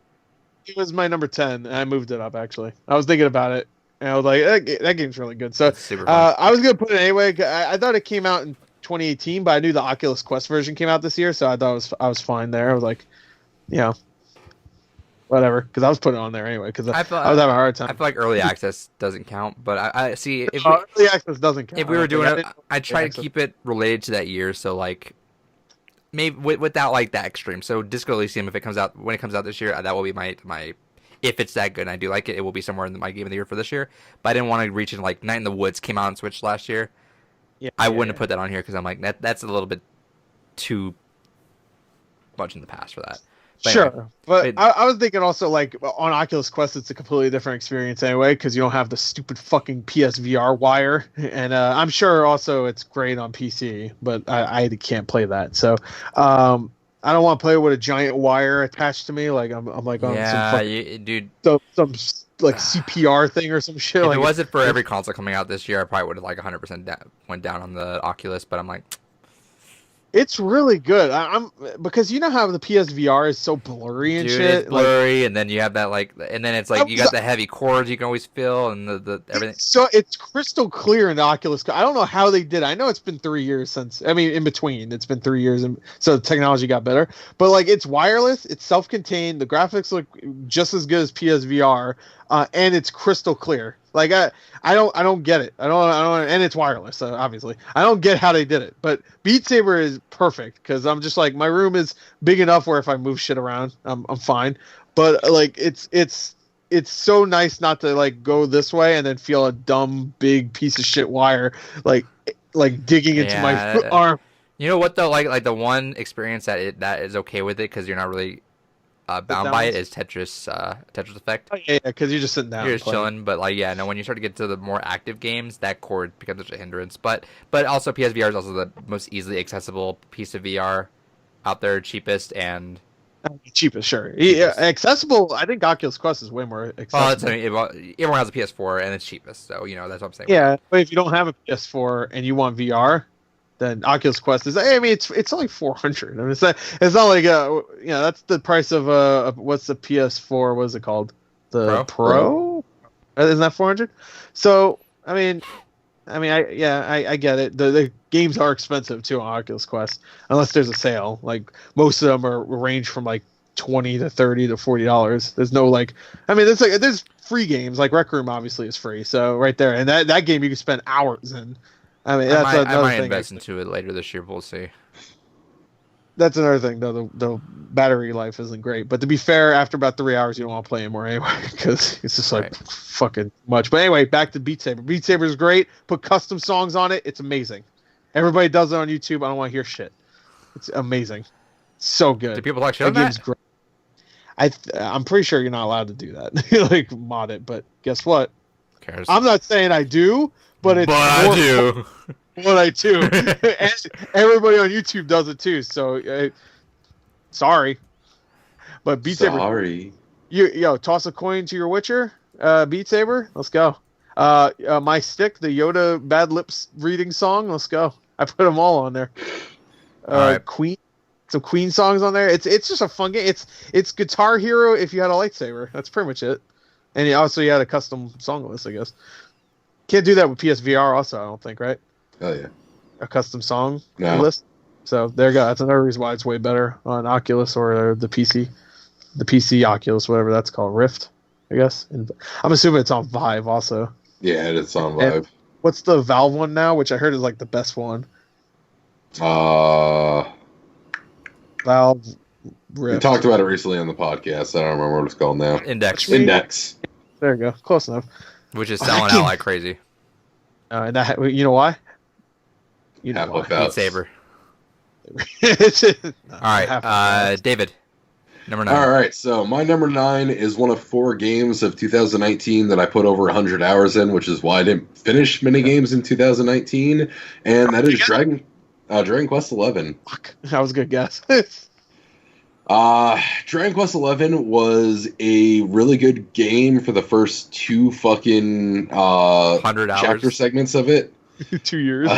It was my number 10, and I moved it up, actually. I was thinking about it, and I was like, that game's really good. So I was going to put it anyway. I thought it came out in 2018, but I knew the Oculus Quest version came out this year, so I thought I was fine there. I was like, whatever, because I was putting it on there anyway, because I was having a hard time. I feel like early access doesn't count, but I see if early access doesn't count. If we were doing it, I try to keep it related to that year, so like maybe without like that extreme. So Disco Elysium, when it comes out this year, that will be my if it's that good and I do like it, it will be somewhere in my game of the year for this year. But I didn't want to reach in like Night in the Woods came out on Switch last year. I wouldn't have put that on here because I'm like that's a little bit too much in the past for that. But sure, anyway, but I was thinking also like on Oculus Quest, it's a completely different experience anyway because you don't have the stupid fucking PSVR wire, and I'm sure also it's great on PC, but I can't play that, so I don't want to play with a giant wire attached to me. Like I'm like on dude, some like CPR thing or some shit. If like, it wasn't for every console coming out this year, I probably would have like 100% went down on the Oculus, but I'm like. It's really good. I'm because you know how the PSVR is so blurry and shit. It's blurry, and then you have that and then it's like you got the heavy cords you can always feel, and the everything. So it's crystal clear in the Oculus. I don't know how they did it. I know it's been 3 years since. I mean, in between, it's been 3 years, and so the technology got better. But like, it's wireless, it's self-contained. The graphics look just as good as PSVR, and it's crystal clear. Like I don't get it. I don't, and it's wireless, obviously. I don't get how they did it, but Beat Saber is perfect because I'm just like my room is big enough where if I move shit around, I'm fine. But like it's so nice not to like go this way and then feel a dumb big piece of shit wire like digging into my arm. You know what though? Like the one experience that is okay with it because you're not really. Bound by it is Tetris Effect. Oh, yeah, because you're just sitting down. You're just chilling, but like when you start to get to the more active games, that cord becomes such a hindrance. But also PSVR is also the most easily accessible piece of VR out there, cheapest and cheapest, sure. Yeah, accessible. I think Oculus Quest is way more accessible. Well, everyone has a PS4 and it's cheapest, so that's what I'm saying. Yeah, but if you don't have a PS4 and you want VR. Then Oculus Quest is. I mean, it's only $400. I mean, it's not like that's the price of what's the PS4? What is it called? The Pro? Isn't that $400? So I get it. The games are expensive too on Oculus Quest unless there's a sale. Like most of them are range from like $20 to $30 to $40. There's no there's free games like Rec Room obviously is free. So right there, and that game you can spend hours in. I mean, that's another thing. I might invest into it later this year. We'll see. That's another thing, though. The battery life isn't great. But to be fair, after about 3 hours, you don't want to play anymore anyway because it's just like fucking much. But anyway, back to Beat Saber. Beat Saber is great. Put custom songs on it. It's amazing. Everybody does it on YouTube. I don't want to hear shit. It's amazing. So good. Do people talk shit on that? Game's great. I'm pretty sure you're not allowed to do that. Like mod it. But guess what? Who cares? I'm not saying I do. But I do. What I do. And everybody on YouTube does it too. So, sorry. But Beat Saber. Sorry. Toss a coin to your Witcher. Beat Saber. Let's go. My Stick, the Yoda Bad Lips reading song. Let's go. I put them all on there. Right. Queen. Some Queen songs on there. It's just a fun game. It's Guitar Hero if you had a lightsaber. That's pretty much it. And you had a custom song list, I guess. Can't do that with PSVR also, I don't think, right? Oh, yeah. A custom song list. So there you go. That's another reason why it's way better on Oculus or the PC. The PC Oculus, whatever that's called. Rift, I guess. And I'm assuming it's on Vive also. Yeah, it's on Vive. And what's the Valve one now, which I heard is like the best one? Valve Rift. We talked about it recently on the podcast. I don't remember what it's called now. Index. There you go. Close enough. Which is selling out like crazy. And you know why? You know why. Beat Saber. All right, David, number 9. All right, so my number 9 is one of 4 games of 2019 that I put over 100 hours in, which is why I didn't finish many games in 2019, and that is Dragon Quest XI. Fuck, that was a good guess. Dragon Quest XI was a really good game for the first 2 fucking 100 hours chapter segments of it. 2 years.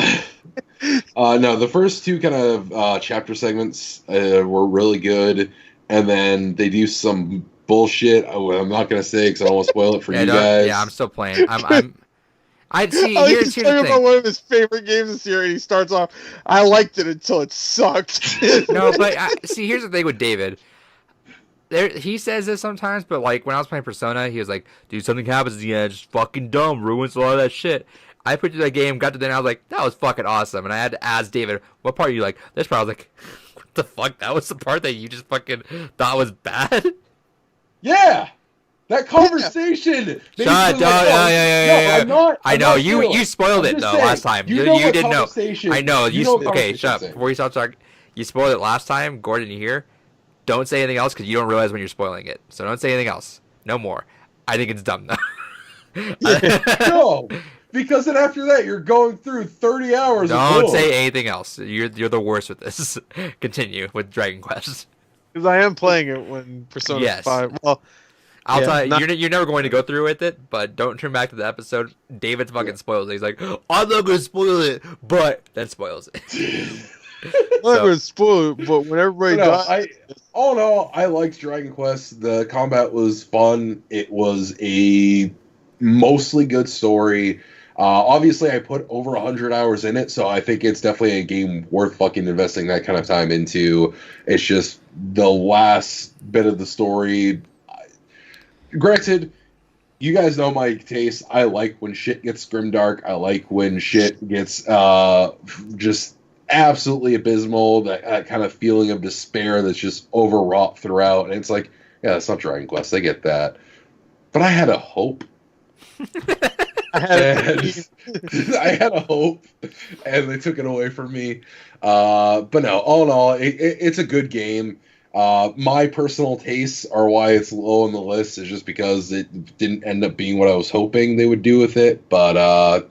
No, the first two kind of chapter segments were really good, and then they do some bullshit. I'm not gonna say because I don't want to spoil it for you guys. Yeah, I'm still playing. I'd see. He's Here's talking the thing. about one of his favorite games this year, and he starts off, "I liked it until it sucked." No, but see, here's the thing with David. He says this sometimes, but like when I was playing Persona, he was like, "Dude, something happens at the end, just fucking dumb, ruins a lot of that shit." I put through that game, got to the end, I was like, "That was fucking awesome," and I had to ask David, "What part are you like?" This part, I was like, "What the fuck? That was the part that you just fucking thought was bad?" Yeah. That conversation. Shut up! Yeah. I know you spoiled it though last time. You didn't know. I know okay, shut up. Before you stop talking, you spoiled it last time. Gordon, you hear? Don't say anything else because you don't realize when you're spoiling it. So don't say anything else. No more. I think it's dumb though. No, because then after that you're going through 30 hours. Don't say anything else. You're the worst with this. Continue with Dragon Quest. Because I am playing it when Persona 5. Well. I'll tell you, you're never going to go through with it, but don't turn back to the episode. David's fucking spoils it. He's like, I'm not going to spoil it, but then spoils it. I'm not going to spoil it, but when everybody dies... I liked Dragon Quest. The combat was fun. It was a mostly good story. Obviously, I put over 100 hours in it, so I think it's definitely a game worth fucking investing that kind of time into. It's just the last bit of the story... Granted, you guys know my taste. I like when shit gets grimdark. I like when shit gets just absolutely abysmal. That kind of feeling of despair that's just overwrought throughout. And it's like, yeah, that's not Dragon Quest. I get that. But I had a hope. I had a hope, and they took it away from me. But no, all in all, it's a good game. My personal tastes are why it's low on the list is just because it didn't end up being what I was hoping they would do with it. But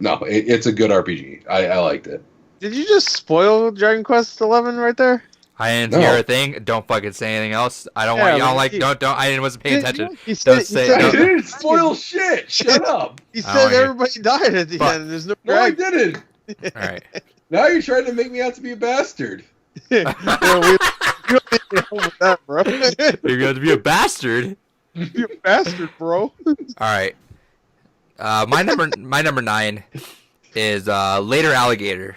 no, it's a good RPG. I liked it. Did you just spoil Dragon Quest 11 right there? I didn't hear a thing. Don't fucking say anything else. I don't want y'all like. Don't. I wasn't paying attention. Don't say. I didn't spoil shit. Shut up. He said everybody died at the end. There's no. No, I didn't. All right. Now you're trying to make me out to be a bastard. You don't need to help with that, bro. You're going to be a bastard. You're a bastard, bro. All right. My number 9 is Later Alligator.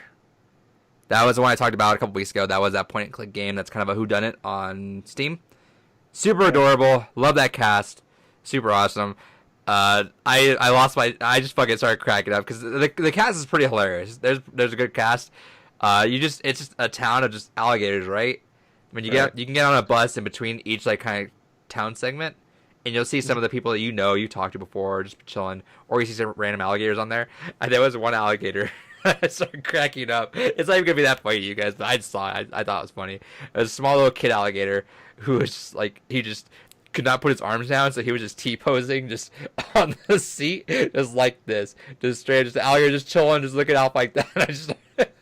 That was the one I talked about a couple weeks ago. That was that point-and-click game that's kind of a whodunit on Steam. Super adorable. Love that cast. Super awesome. I just fucking started cracking up because the cast is pretty hilarious. There's a good cast. It's just a town of just alligators, right? When you you can get on a bus in between each like kind of town segment, and you'll see some of the people that you talked to before, just chilling, or you see some random alligators on there. And there was one alligator. I started cracking up. It's not even gonna be that funny to you guys, but I thought it was funny. It was a small little kid alligator who was just like he just could not put his arms down, so he was just T-posing just on the seat, just like this, just straight, just the alligator just chilling, just looking out like that.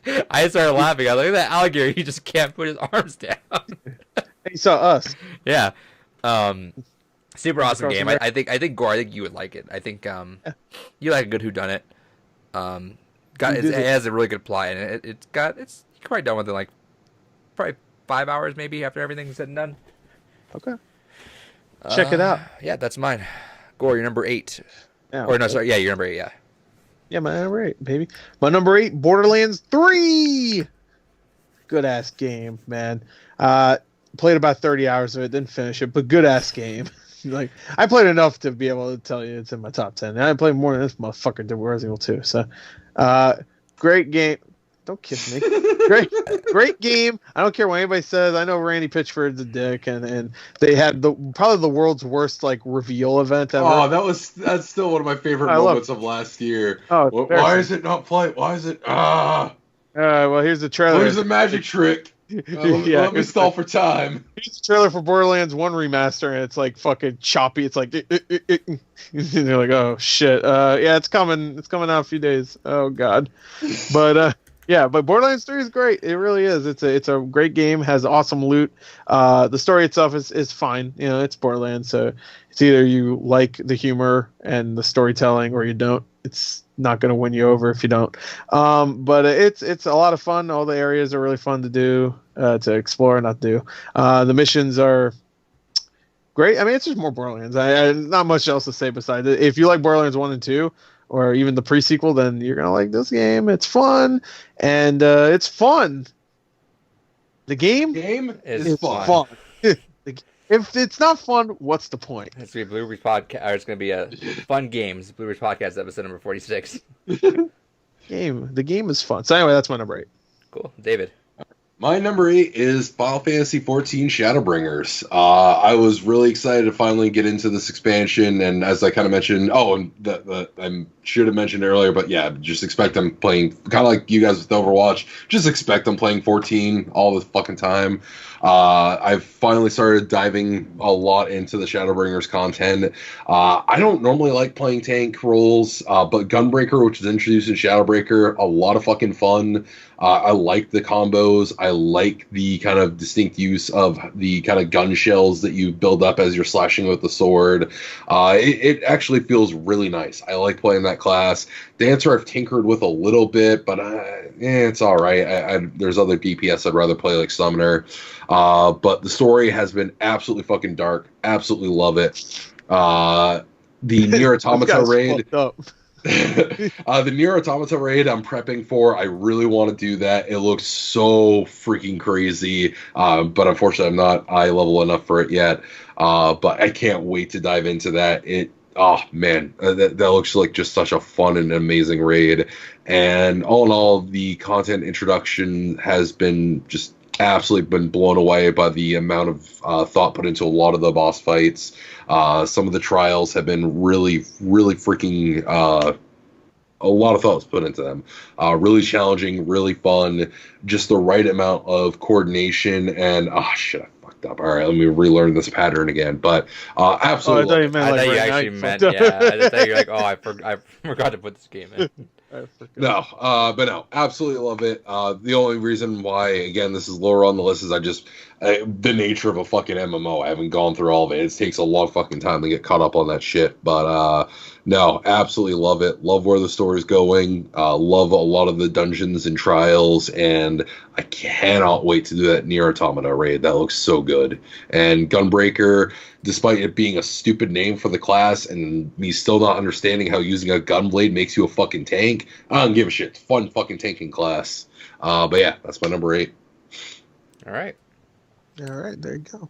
And I started laughing. I was like, look at that alligator, he just can't put his arms down. He saw us. Yeah. Super awesome game. I think Gore, I think you would like it. I think you like a good whodunit. It has a really good plot, and it's quite done with it like probably 5 hours maybe after everything's said and done. Okay. Check it out. Yeah, that's mine. Gore, you're number 8. Yeah, or no, sorry, yeah, you're number 8. Yeah. Yeah, my number 8, baby. My number 8, Borderlands 3. Good ass game, man. Played about 30 hours of it, didn't finish it, but good ass game. Like I played enough to be able to tell you it's in my top 10. And I played more than this motherfucker did Resident Evil 2. So, great game. Don't kiss me. Great game. I don't care what anybody says. I know Randy Pitchford's a dick, and they had probably the world's worst like reveal event ever. Oh, that's still one of my favorite moments of last year. Oh, why is it not playing? Why is it? Well, here's the trailer. Where's the magic trick? Let me stall for time. Here's the trailer for Borderlands 1 Remaster, and it's like fucking choppy. It's like, and you're like, oh shit. Yeah, it's coming. It's coming out in a few days. Oh god. But Yeah, but Borderlands 3 is great. It really is. It's a great game. Has awesome loot. The story itself is fine. You know, it's Borderlands, so it's either you like the humor and the storytelling, or you don't. It's not going to win you over if you don't. But it's a lot of fun. All the areas are really fun to do, to explore, not do. The missions are great. I mean, it's just more Borderlands. I not much else to say besides it. If you like Borderlands 1 and 2, or even the pre-sequel, then you're gonna like this game. It's fun, and it's fun. The game is fun. If it's not fun, what's the point? It's gonna be Blueberries podcast. Or it's gonna be a fun games Blueberries podcast episode number 46. The game is fun. So anyway, that's my number 8. Cool, David. My number 8 is Final Fantasy XIV Shadowbringers. I was really excited to finally get into this expansion, and as I kind of mentioned, I should have mentioned earlier, but yeah, just expect them playing, kind of like you guys with Overwatch, just expect them playing 14 all the fucking time. I've finally started diving a lot into the Shadowbringers content. I don't normally like playing tank roles, but Gunbreaker, which is introduced in Shadowbreaker, a lot of fucking fun. I like the combos. I like the kind of distinct use of the kind of gun shells that you build up as you're slashing with the sword. It actually feels really nice. I like playing that class. Dancer I've tinkered with a little bit, but it's all right. There's other DPS I'd rather play, like Summoner. But the story has been absolutely fucking dark. Absolutely love it. The Nier Automata raid. The Nier Automata raid I'm prepping for. I really want to do that. It looks so freaking crazy, but unfortunately I'm not eye level enough for it yet. But I can't wait to dive into that. Oh man, that looks like just such a fun and amazing raid. And all in all, the content introduction has been just absolutely been blown away by the amount of thought put into a lot of the boss fights. Some of the trials have been really, really freaking a lot of thoughts put into them. Really challenging, really fun, just the right amount of coordination. And shit, I fucked up. All right, let me relearn this pattern again. But absolutely, I thought you actually meant, yeah. I thought you were like, I forgot to put this game in. No, but no, absolutely love it. The only reason why, again, this is lower on the list is the nature of a fucking MMO. I haven't gone through all of it. It takes a long fucking time to get caught up on that shit. But no, absolutely love it. Love where the story's going. Love a lot of the dungeons and trials, and I cannot wait to do that Nier Automata raid. That looks so good. And Gunbreaker, despite it being a stupid name for the class and me still not understanding how using a gunblade makes you a fucking tank, I don't give a shit. It's fun fucking tanking class. But yeah, that's my number 8. All right, there you go.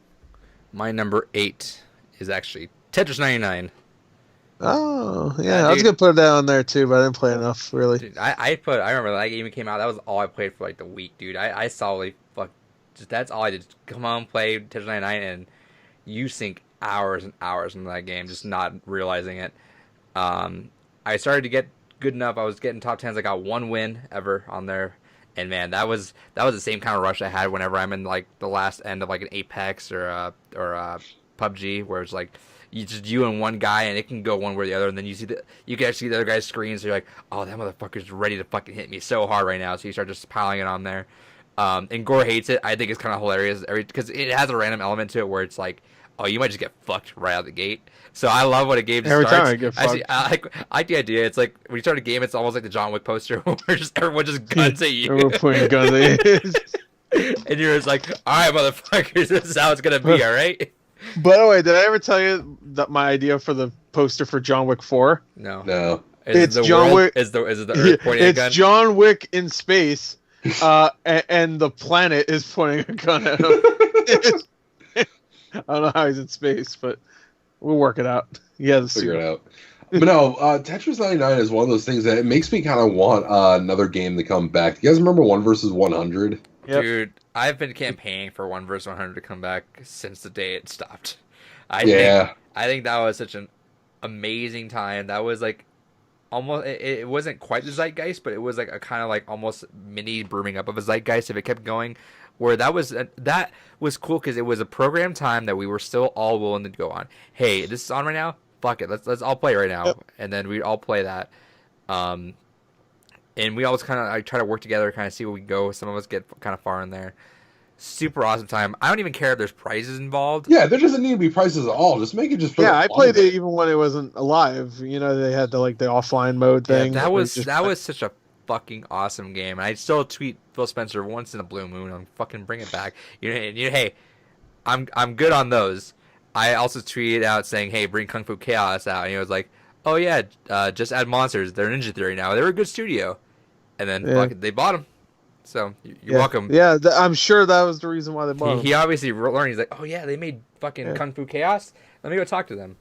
My number 8 is actually Tetris 99. Oh, yeah, I was gonna put that on there too, but I didn't play enough, really. Dude, I remember that game came out, that was all I played for like the week, dude. I solidly that's all I did. Come on, play Tetris 99, and you sink hours and hours into that game, just not realizing it. I started to get good enough. I was getting top 10s. I got one win ever on there, and man, that was the same kind of rush I had whenever I'm in like the last end of like an Apex or PUBG, where it's like just you and one guy, and it can go one way or the other, and then you can actually see the other guy's screen, so you're like, oh, that motherfucker's ready to fucking hit me so hard right now. So you start just piling it on there. And Gore hates it. I think it's kind of hilarious because it has a random element to it where it's like, oh, you might just get fucked right out of the gate. So I love when a game just every starts. Time I get fucked. I like the idea. It's like when you start a game, it's almost like the John Wick poster where just everyone just guns at you. We're pointing guns at you. And you're just like, all right, motherfuckers, this is how it's gonna be, all right? By the way, did I ever tell you that my idea for the poster for John Wick 4? No. It's John Wick. Is the Earth pointing a gun? It's John Wick in space, and the planet is pointing a gun at him. I don't know how he's in space, but we'll work it out. Yeah, figure it out. But no, Tetris 99 is one of those things that it makes me kind of want another game to come back. You guys remember 1 vs 100? Yep. Dude, I've been campaigning for 1 vs 100 to come back since the day it stopped. I think that was such an amazing time. That was like almost, it wasn't quite the zeitgeist, but it was like a kind of like almost mini brooming up of a zeitgeist if it kept going. Where that was cool because it was a program time that we were still all willing to go on. Hey, this is on right now. Fuck it, let's all play right now, and then we'd all play that. and we always I try to work together, kind of see where we go. Some of us get kind of far in there. Super awesome time. I don't even care if there's prizes involved. Yeah, there doesn't need to be prizes at all. Just make it just for Yeah, I played it even when it wasn't alive. You know, they had the offline mode thing. Yeah, that was such a fucking awesome game. And I still tweet Phil Spencer once in a blue moon. I'm fucking bring it back. Hey, I'm good on those. I also tweeted out saying, hey, bring Kung Fu Chaos out, and he was like, oh yeah, just add monsters. They're Ninja Theory now. They're a good studio, and then they bought them. So you're welcome. Yeah, I'm sure that was the reason why they bought him. He obviously learned. He's like, oh yeah, they made fucking Kung Fu Chaos. Let me go talk to them.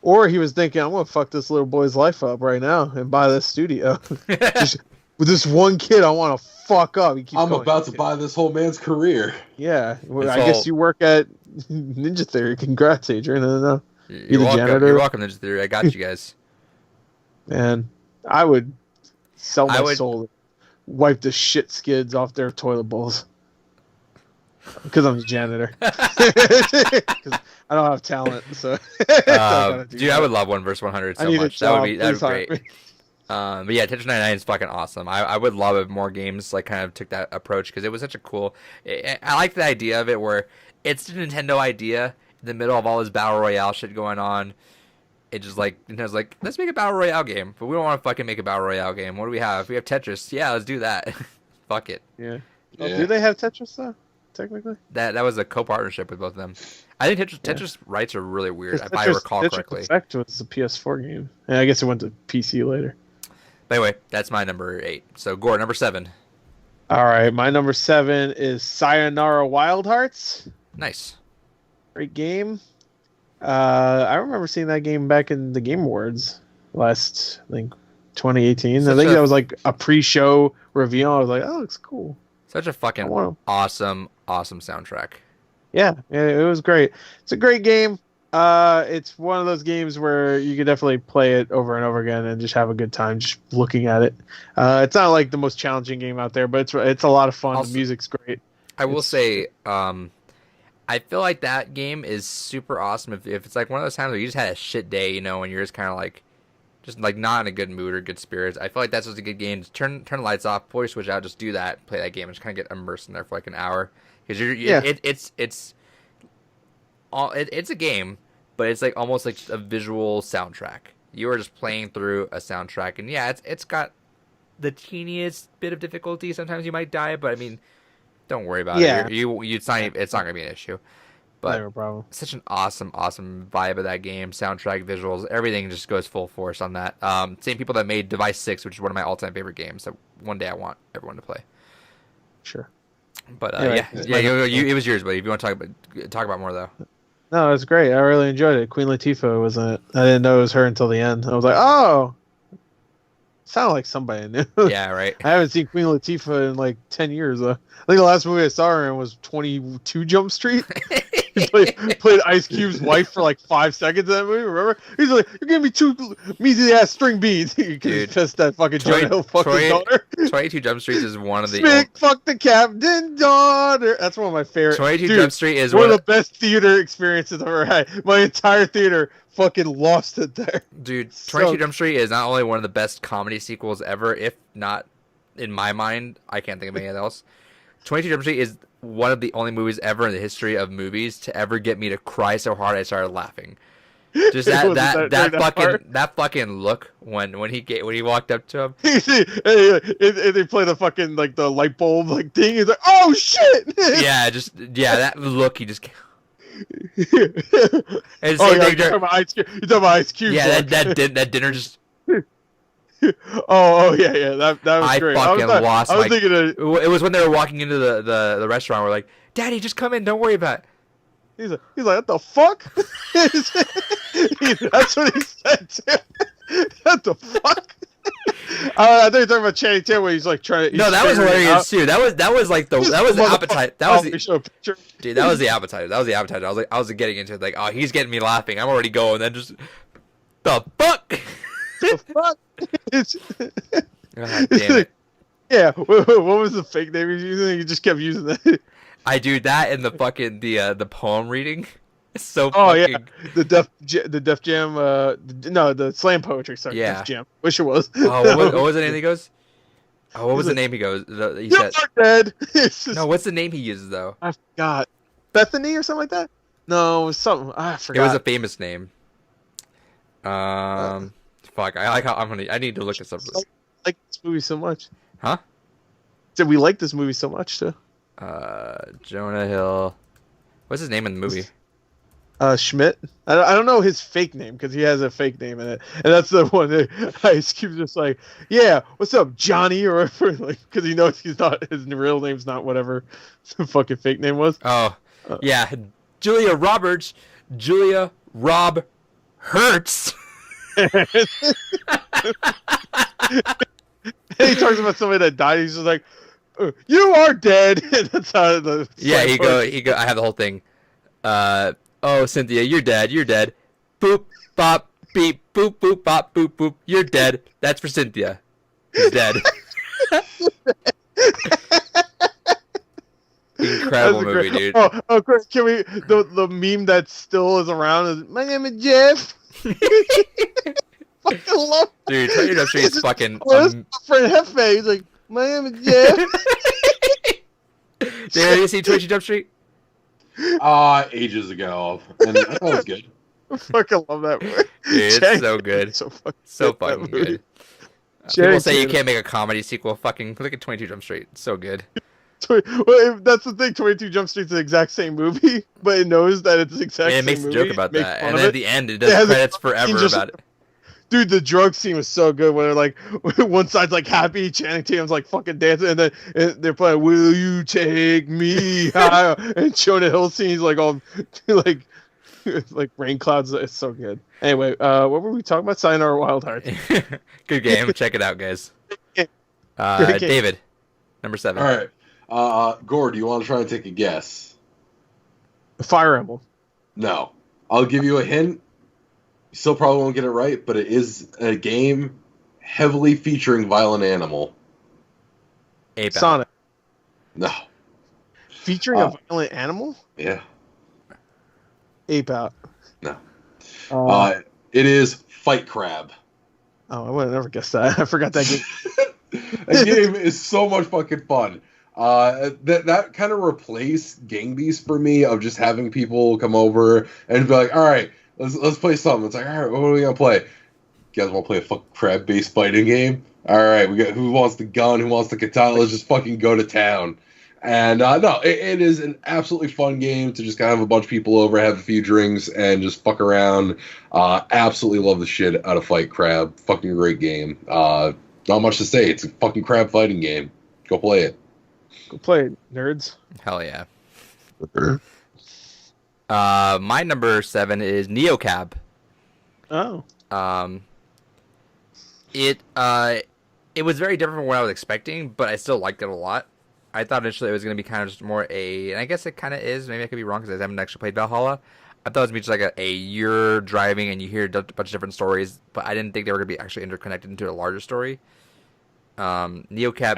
Or he was thinking, I'm gonna fuck this little boy's life up right now and buy this studio. Just, with this one kid, I want to fuck up. I'm about to buy this whole man's career. Yeah, well, I guess you work at Ninja Theory. Congrats, Adrian. I don't know. You're welcome. Janitor. You're welcome, Ninja Theory. I got you guys. Man, I would sell my soul. Wipe the shit skids off their toilet bowls because I'm a janitor. Because I don't have talent, so. Dude, I would love 1 vs 100 so much. That would be great. But yeah, Tetris 99 is fucking awesome. I would love if more games kind of took that approach because it was such a cool. I like the idea of it where it's the Nintendo idea in the middle of all this battle royale shit going on. It just Nintendo's like, let's make a battle royale game, but we don't want to fucking make a battle royale game. What do we have? We have Tetris. Yeah, let's do that. Fuck it. Yeah. Do they have Tetris though? Technically. That was a co-partnership with both of them. I think Tetris rights are really weird. If I recall correctly. Effect was a PS4 game. And I guess it went to PC later. But anyway, that's my number 8. So Gore, number 7. All right, my number 7 is Sayonara Wild Hearts. Nice. Great game. I remember seeing that game back in the Game Awards last, I think, 2018. I think that was like a pre-show reveal. I was like, oh, it looks cool. Such a fucking awesome soundtrack. Yeah, it was great. It's a great game. It's one of those games where you can definitely play it over and over again and just have a good time just looking at it. It's not like the most challenging game out there, but it's a lot of fun. Also, the music's great. I will say, I feel like that game is super awesome if it's like one of those times where you just had a shit day, and you're just kind of like not in a good mood or good spirits. I feel like that's just a good game. Just turn the lights off, pull your switch out, just do that, play that game, and just kind of get immersed in there for like an hour. Because it's a game, but it's like almost like a visual soundtrack. You are just playing through a soundtrack, and yeah, it's got the teeniest bit of difficulty. Sometimes you might die, but I mean, don't worry about it. It's not gonna be an issue. But no problem. Such an awesome vibe of that game. Soundtrack, visuals, everything just goes full force on that. Same people that made Device 6, which is one of my all-time favorite games that one day I want everyone to play. Sure. But it was yours, buddy. If you want to talk about more though. No, it was great. I really enjoyed it. Queen Latifah was in it. I didn't know it was her until the end. I was like, oh, sounded like somebody I knew. Yeah, right. I haven't seen Queen Latifah in like 10 years. I think the last movie I saw her in was 22 Jump Street. He played Ice Cube's wife for like 5 seconds in that movie, remember? He's like, you're giving me 2 measly-ass string beans. Dude, he's pissed that fucking Jonah Hill fucked his daughter. 22 Jump Street is one of the... Fuck the captain daughter. That's one of my favorite... 22 Jump Street is one of the best theater experiences I've ever had. My entire theater fucking lost it there. Dude, 22 Jump Street is not only one of the best comedy sequels ever, if not, in my mind, I can't think of anything else. 22 Jump Street is one of the only movies ever in the history of movies to ever get me to cry so hard I started laughing. Just that fucking look when he walked up to him. They play the fucking like the light bulb like thing. He's like, oh shit! that look he just. You're talking about Ice Cube. Yeah, that dinner just. Oh yeah, that was great. I was thinking it was when they were walking into the restaurant. We're like, Daddy, just come in. Don't worry about it. He's like, what the fuck? That's what he said too. What the fuck? I thought you were talking about Channing Tatum when he's like trying to. No, that was hilarious too. That was the appetite. Dude, that was the appetite. I was getting into it like, oh, he's getting me laughing. I'm already going. Then just the fuck. The fuck? God damn it. Yeah, what was the fake name he was using? He just kept using that. I do that in the fucking the poem reading. It's so yeah, the Def Jam no, the slam poetry, sorry. Yeah. Def Jam. Wish it was. Oh, what was it? Anything goes? Oh, what was the name he goes? He "You are dead." It's just, no, what's the name he uses though? I forgot. Bethany or something like that. No, it was something. I forgot. It was a famous name. Fuck. I like how I need to look this up. Like this movie so much. Huh? Did we like this movie so much too? Jonah Hill. What's his name in the movie? Schmidt. I don't know his fake name because he has a fake name in it, and that's the one that Ice Cube's just like, yeah, what's up, Johnny, or whatever, like, because he knows he's not, his real name's not whatever the fucking fake name was. Oh, yeah, Julia Roberts, Julia Rob Hertz. And he talks about somebody that died. He's just like, "You are dead." And that's how the he go. I have the whole thing. Oh, Cynthia, you're dead. You're dead. Boop, bop, beep, boop, boop, bop, boop, boop. You're dead. That's for Cynthia. He's dead. Incredible movie, dude. Oh, Chris, can we the meme that still is around is my name is Jeff. Fucking love. Dude, 22 Jump Street is fucking. Friend Hefe, he's like, my name is Jeff. Did you see 22 Jump Street? Ages ago, and that was good. I fucking love that movie. Dude, it's so good. So fucking good. People say you can't make a comedy sequel. Fucking look at 22 Jump Street. It's so good. Well, that's the thing. 22 Jump Street's the exact same movie, but it knows that it's the exact same movie. It makes a joke about that, and then at the end, it does credits forever about it. Dude, the drug scene was so good when they're like, one side's like happy, Channing Tatum's like fucking dancing, and then they're playing "Will You Take Me High?" and Jonah Hill scene's like all like rain clouds. It's so good. Anyway, what were we talking about? Sayonara Wild Hearts. Good game. Check it out, guys. David, number 7. All right, Gore, do you want to try and take a guess? Fire Emblem. No, I'll give you a hint. You still probably won't get it right, but it is a game heavily featuring violent animal. Ape Sonic. No. Featuring a violent animal? Yeah. Ape Out. No. It is Fight Crab. Oh, I would have never guessed that. I forgot that game. That game is so much fucking fun. That kind of replaced Gang Beast for me, of just having people come over and be like, all right, let's play something. It's like, all right, what are we gonna play? You guys want to play a fucking crab-based fighting game? All right, we got who wants the gun, who wants the katana? Let's just fucking go to town. And no, it is an absolutely fun game to just kind of have a bunch of people over, have a few drinks, and just fuck around. Absolutely love the shit out of Fight Crab. Fucking great game. Not much to say. It's a fucking crab fighting game. Go play it. Go play it, nerds. Hell yeah. My number 7 is Neocab. Oh. It was very different from what I was expecting, but I still liked it a lot. I thought initially it was going to be kind of just more and I guess it kind of is. Maybe I could be wrong because I haven't actually played Valhalla. I thought it was going to be just like you're driving and you hear a bunch of different stories, but I didn't think they were going to be actually interconnected into a larger story. Neocab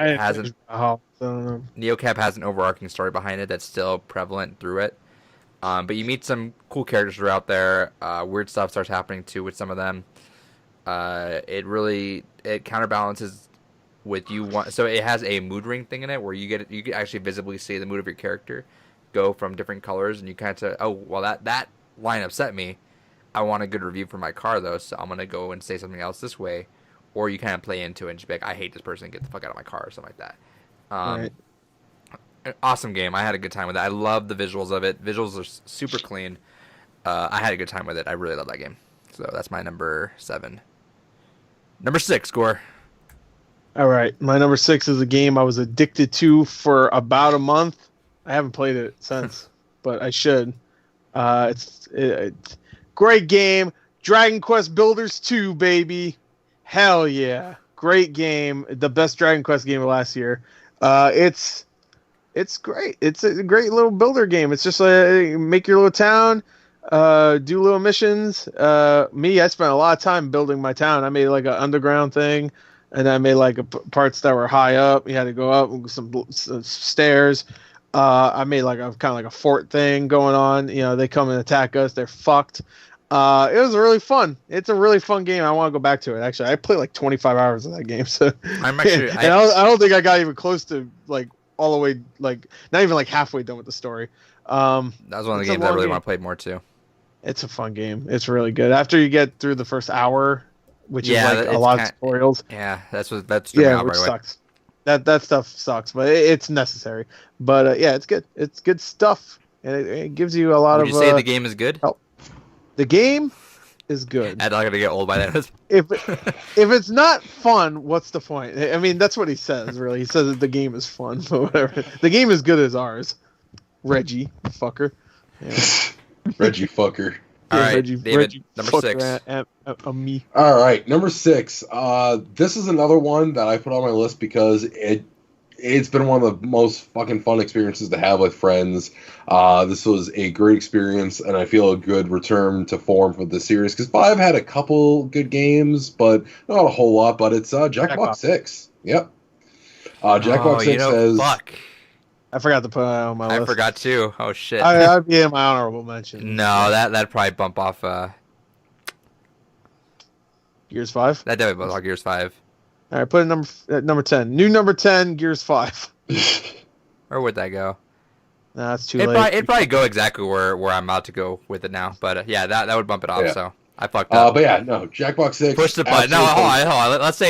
has an overarching story behind it that's still prevalent through it. But you meet some cool characters who are out there. Weird stuff starts happening too with some of them. It counterbalances with so it has a mood ring thing in it where you can actually visibly see the mood of your character go from different colors, and you kind of say, oh well, that line upset me. I want a good review for my car though, so I'm gonna go and say something else this way. Or you kind of play into it and just be like, I hate this person, get the fuck out of my car, or something like that. Right. An awesome game. I had a good time with it. I love the visuals of it. Visuals are super clean. I had a good time with it. I really love that game. So that's my number 7. Number 6, Gore. All right. My number 6 is a game I was addicted to for about a month. I haven't played it since, but I should. It's great game. Dragon Quest Builders 2, baby. Hell yeah. Great game. The best Dragon Quest game of last year. It's great. It's a great little builder game. It's just make your little town, do little missions. I spent a lot of time building my town. I made like an underground thing, and I made like parts that were high up. You had to go up with some stairs. I made like a kind of like a fort thing going on. You know, they come and attack us. They're fucked. It was really fun. It's a really fun game. I want to go back to it. Actually, I played like 25 hours of that game. So I'm actually. and I don't think I got even close to like all the way, like not even like halfway done with the story. That was one of the games I really want to play more too. It's a fun game. It's really good. After you get through the first hour, which is like a lot of tutorials. Yeah, that's which right sucks. That stuff sucks, but it's necessary. But yeah, it's good. It's good stuff, and it gives you a lot of. Would you say the game is good? Help. The game is good. I'm not gonna get old by that. If it's not fun, what's the point? I mean, that's what he says. Really, he says that the game is fun, but whatever. The game is good as ours. Reggie, fucker. Yeah. Reggie fucker. All right, Reggie, David, number 6. Me. All right, number 6. This is another one that I put on my list because it's been one of the most fucking fun experiences to have with friends. This was a great experience, and I feel a good return to form for the series. Because 5 had a couple good games, but not a whole lot. But it's Jackbox 6. Yep. Jackbox 6 says... Fuck. I forgot to put it on my list. I forgot too. Oh shit. I'd be in my honorable mention. No, that'd probably bump off. Gears 5. That definitely bump off Gears 5. All right, put it number 10. New number 10, Gears 5. Where would that go? Nah, it's too late. It'd probably go exactly where I'm about to go with it now. But yeah, that would bump it off. Yeah. So I fucked up. But yeah, no, Jackbox 6. Push the button. No, hold on. Let's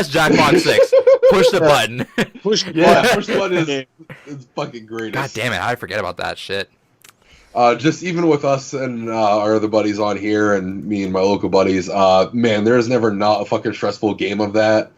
Jackbox 6. Push the button. Push the button is fucking great. God damn it, I forget about that shit. Just even with us and our other buddies on here and me and my local buddies, man, there's never not a fucking stressful game of that.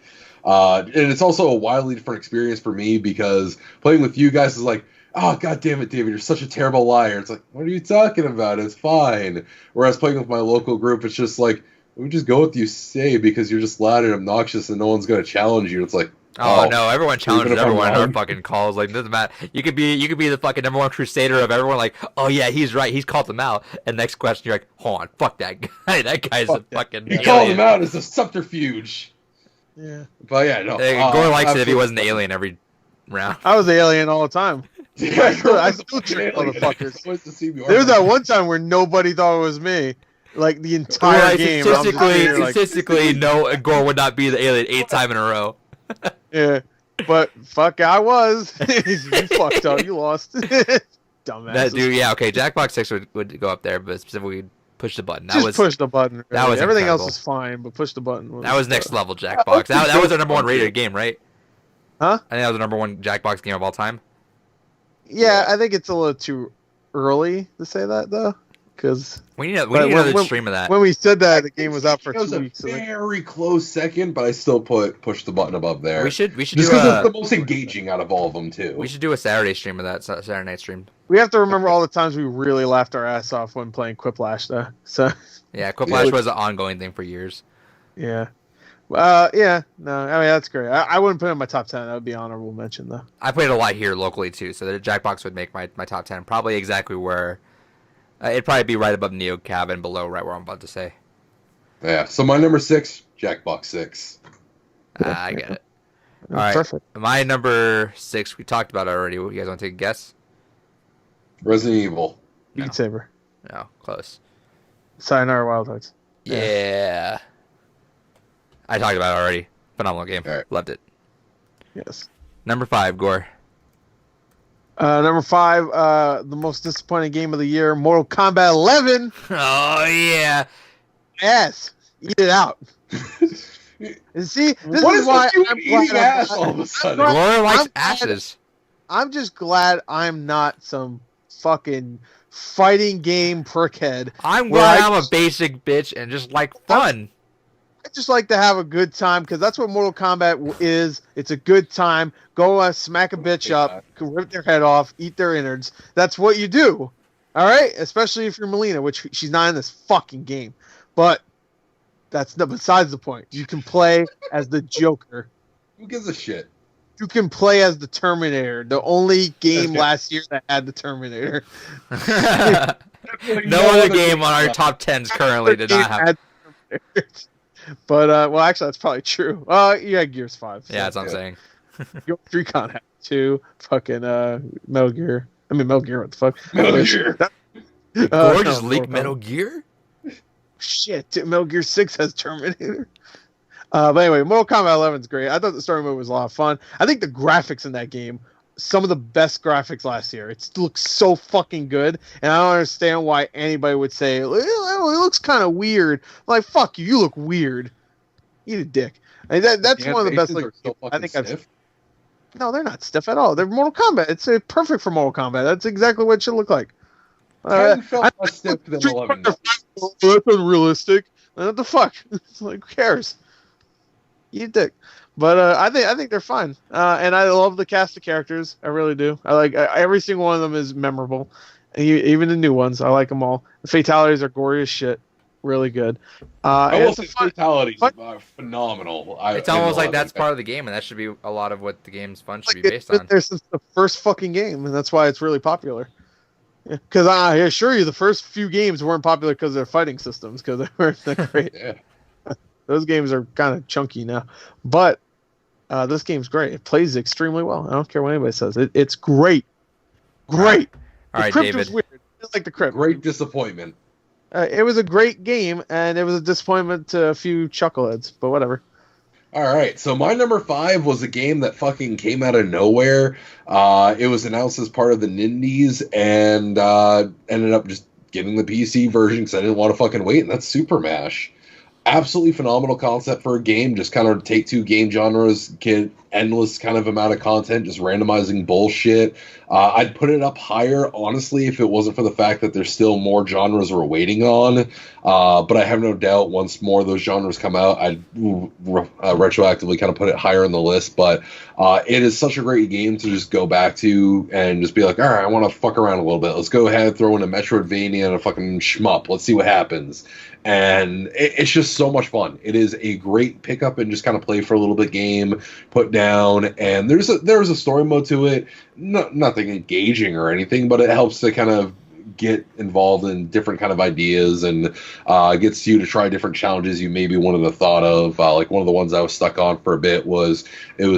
And it's also a wildly different experience for me because playing with you guys is like, oh, God damn it, David, you're such a terrible liar. It's like, what are you talking about? It's fine. Whereas playing with my local group, it's just like, we just go with you say because you're just loud and obnoxious and no one's going to challenge you. It's like, oh no, everyone challenges everyone in our fucking calls. Like, doesn't matter. You could be the fucking number one crusader of everyone. Like, oh yeah, he's right. He's called them out. And next question, you're like, hold on, fuck that guy. That guy's a fucking. You called him out as a subterfuge. Yeah. But yeah, no. Gore likes it if he wasn't the alien every round. I was the alien all the time. Yeah, I still trick motherfuckers. There was that one time where nobody thought it was me. Like the entire game. Statistically, no, Gore would not be the alien 8 times in a row. Yeah, but fuck, I was. You fucked up. You lost. Dumbass. That dude, yeah, okay. Jackbox 6 would go up there, but specifically push the button. Push the button. Really. That was everything incredible. Else is fine, but push the button. That was next level Jackbox. That was our number 1 rated game, right? Huh? I think that was the number 1 Jackbox game of all time. Yeah, I think it's a little too early to say that though, because we need another stream of that. When we said that, the game was out for 2 weeks. It was a very close second, but I still push the button above there. We should just because it's the most engaging out of all of them too. We should do a Saturday stream of that. Saturday night stream. We have to remember all the times we really laughed our ass off when playing Quiplash, though. So yeah, Quiplash was an ongoing thing for years. Yeah. Yeah, no, I mean, that's great. I wouldn't put it in my top 10. That would be honorable mention, though. I played a lot here locally, too, so the Jackbox would make my top 10. Probably exactly where... it'd probably be right above Neo Cab and below right where I'm about to say. Yeah, so my number 6, Jackbox 6. I get it. All right, perfect. My number 6, we talked about it already. You guys want to take a guess? Resident Evil. Beat Saber. No, close. Sayonara Wild Hearts. Yeah. I talked about it already. Phenomenal game. Right. Loved it. Yes. Number 5, Gore. Number 5, the most disappointing game of the year, Mortal Kombat 11. Oh, yeah. Yes. Eat it out. And see, this what is why I'm eating ass all of a sudden? Gore likes asses. I'm just glad I'm not some fucking fighting game prickhead. I'm glad I'm a basic bitch and just like fun. I just like to have a good time because that's what Mortal Kombat is. It's a good time. Go smack a bitch up, rip their head off, eat their innards. That's what you do. All right? Especially if you're Melina, which she's not in this fucking game. But that's besides the point. You can play as the Joker. Who gives a shit? You can play as the Terminator, the only game last year that had the Terminator. No other game on our top 10s currently did not have. But, well, actually, that's probably true. You had Gears 5. So. Yeah, that's what I'm saying. Your Recon had 2. Fucking Metal Gear. I mean, Metal Gear, what the fuck? Metal Gear. Gore just leaked Metal Gear? Shit, Metal Gear 6 has Terminator. But anyway, Mortal Kombat 11 is great. I thought the story mode was a lot of fun. I think the graphics in that game, some of the best graphics last year. It looks so fucking good, and I don't understand why anybody would say it looks kind of weird. I'm like, fuck you, you look weird. Eat a dick. I mean, that's one of the best. Like, I think I've. No, they're not stiff at all. They're Mortal Kombat. It's perfect for Mortal Kombat. That's exactly what it should look like. Felt less stiff than 11. That's unrealistic. What the fuck? It's like, who cares? Eat a dick. But I think they're fun, and I love the cast of characters. I really do. I like every single one of them is memorable, even the new ones. I like them all. The fatalities are gory as shit, really good. I will say fatalities are phenomenal. It's almost like that's part of the game, and that should be a lot of what the game's fun should be based on. There since the first fucking game, and that's why it's really popular. Because I assure you, the first few games weren't popular because of their fighting systems, because they weren't that great. Yeah. Those games are kind of chunky now, but this game's great. It plays extremely well. I don't care what anybody says. It's great. Great. All right, the crypt David. was weird. I like the crypt. Great disappointment. It was a great game, and it was a disappointment to a few chuckleheads, but whatever. All right, so my number 5 was a game that fucking came out of nowhere. It was announced as part of the Nindies, and ended up just getting the PC version because I didn't want to fucking wait, and that's Super Mash. Absolutely phenomenal concept for a game. Just kind of take two game genres, get endless kind of amount of content, just randomizing bullshit. I'd put it up higher, honestly, if it wasn't for the fact that there's still more genres we're waiting on. But I have no doubt once more of those genres come out, I'd retroactively kind of put it higher in the list. But it is such a great game to just go back to and just be like, all right, I want to fuck around a little bit. Let's go ahead, throw in a Metroidvania and a fucking shmup. Let's see what happens. And it's just so much fun. It is a great pickup and just kind of play for a little bit game, put down. And there's a story mode to it. Nothing engaging or anything, but it helps to kind of get involved in different kind of ideas and gets you to try different challenges you maybe wouldn't have thought of. Like one of the ones I was stuck on for a bit was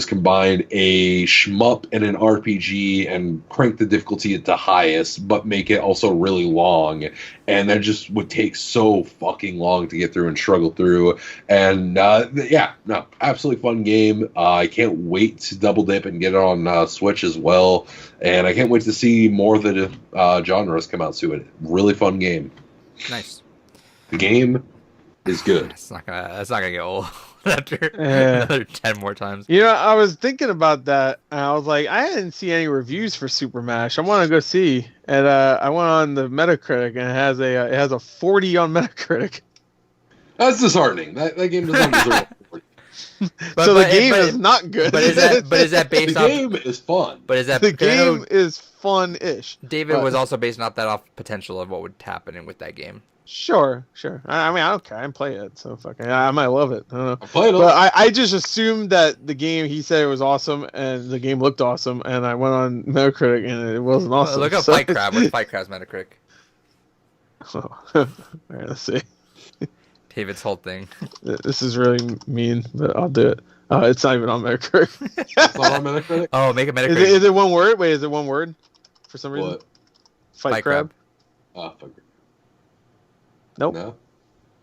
combined a shmup and an RPG and crank the difficulty to highest, but make it also really long. And that just would take so fucking long to get through and struggle through. And absolutely fun game. I can't wait to double dip and get it on Switch as well. And I can't wait to see more of the genres come out to it. Really fun game. Nice. The game is good. That's not gonna get old after another 10 more times. You know, I was thinking about that, and I was like, I didn't see any reviews for Super Mash. I want to go see, and I went on the Metacritic, and it has a 40 on Metacritic. That's disheartening. That game does not deserve a 40. So the game is not good. But is that based off? The game is fun. But is that the game is fun-ish? David was also basing off that off potential of what would happen with that game. Sure. I mean, I don't care. I didn't play it, so fucking. I might love it. I don't know. I played it. But I just assumed that the game. He said it was awesome, and the game looked awesome, and I went on Metacritic, and it wasn't awesome. Look up Fight Crab. What's Fight Crab's Metacritic? Oh. All right, let's see. David's whole thing. This is really mean, but I'll do it. It's not even on Metacritic. It's not on Metacritic? Oh, make a Metacritic. Is it one word? Wait, is it one word? For some reason? What? Fight Crab? Oh, fuck it. Nope. No?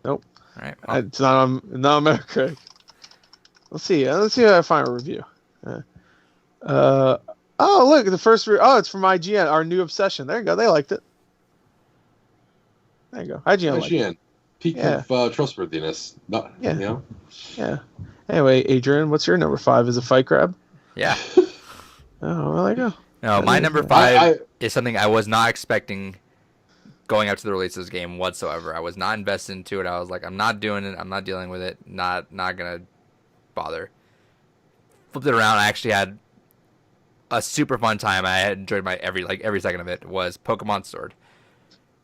Nope. All right. Well. It's not on Metacritic. Let's see if I find a review. Oh, look, the first it's from IGN, our new obsession. There you go. They liked it. There you go. IGN liked it. Peak of trustworthiness. You know? Yeah. Anyway, Adrian, what's your number 5? Is it Fight Crab? Yeah. Oh, well, there you go. No, my number 5 is something I was not expecting going out to the release of this game whatsoever. I was not invested into it. I was like, I'm not doing it. I'm not dealing with it. Not gonna bother. Flipped it around. I actually had a super fun time. I had enjoyed every second of it. Was Pokemon Sword.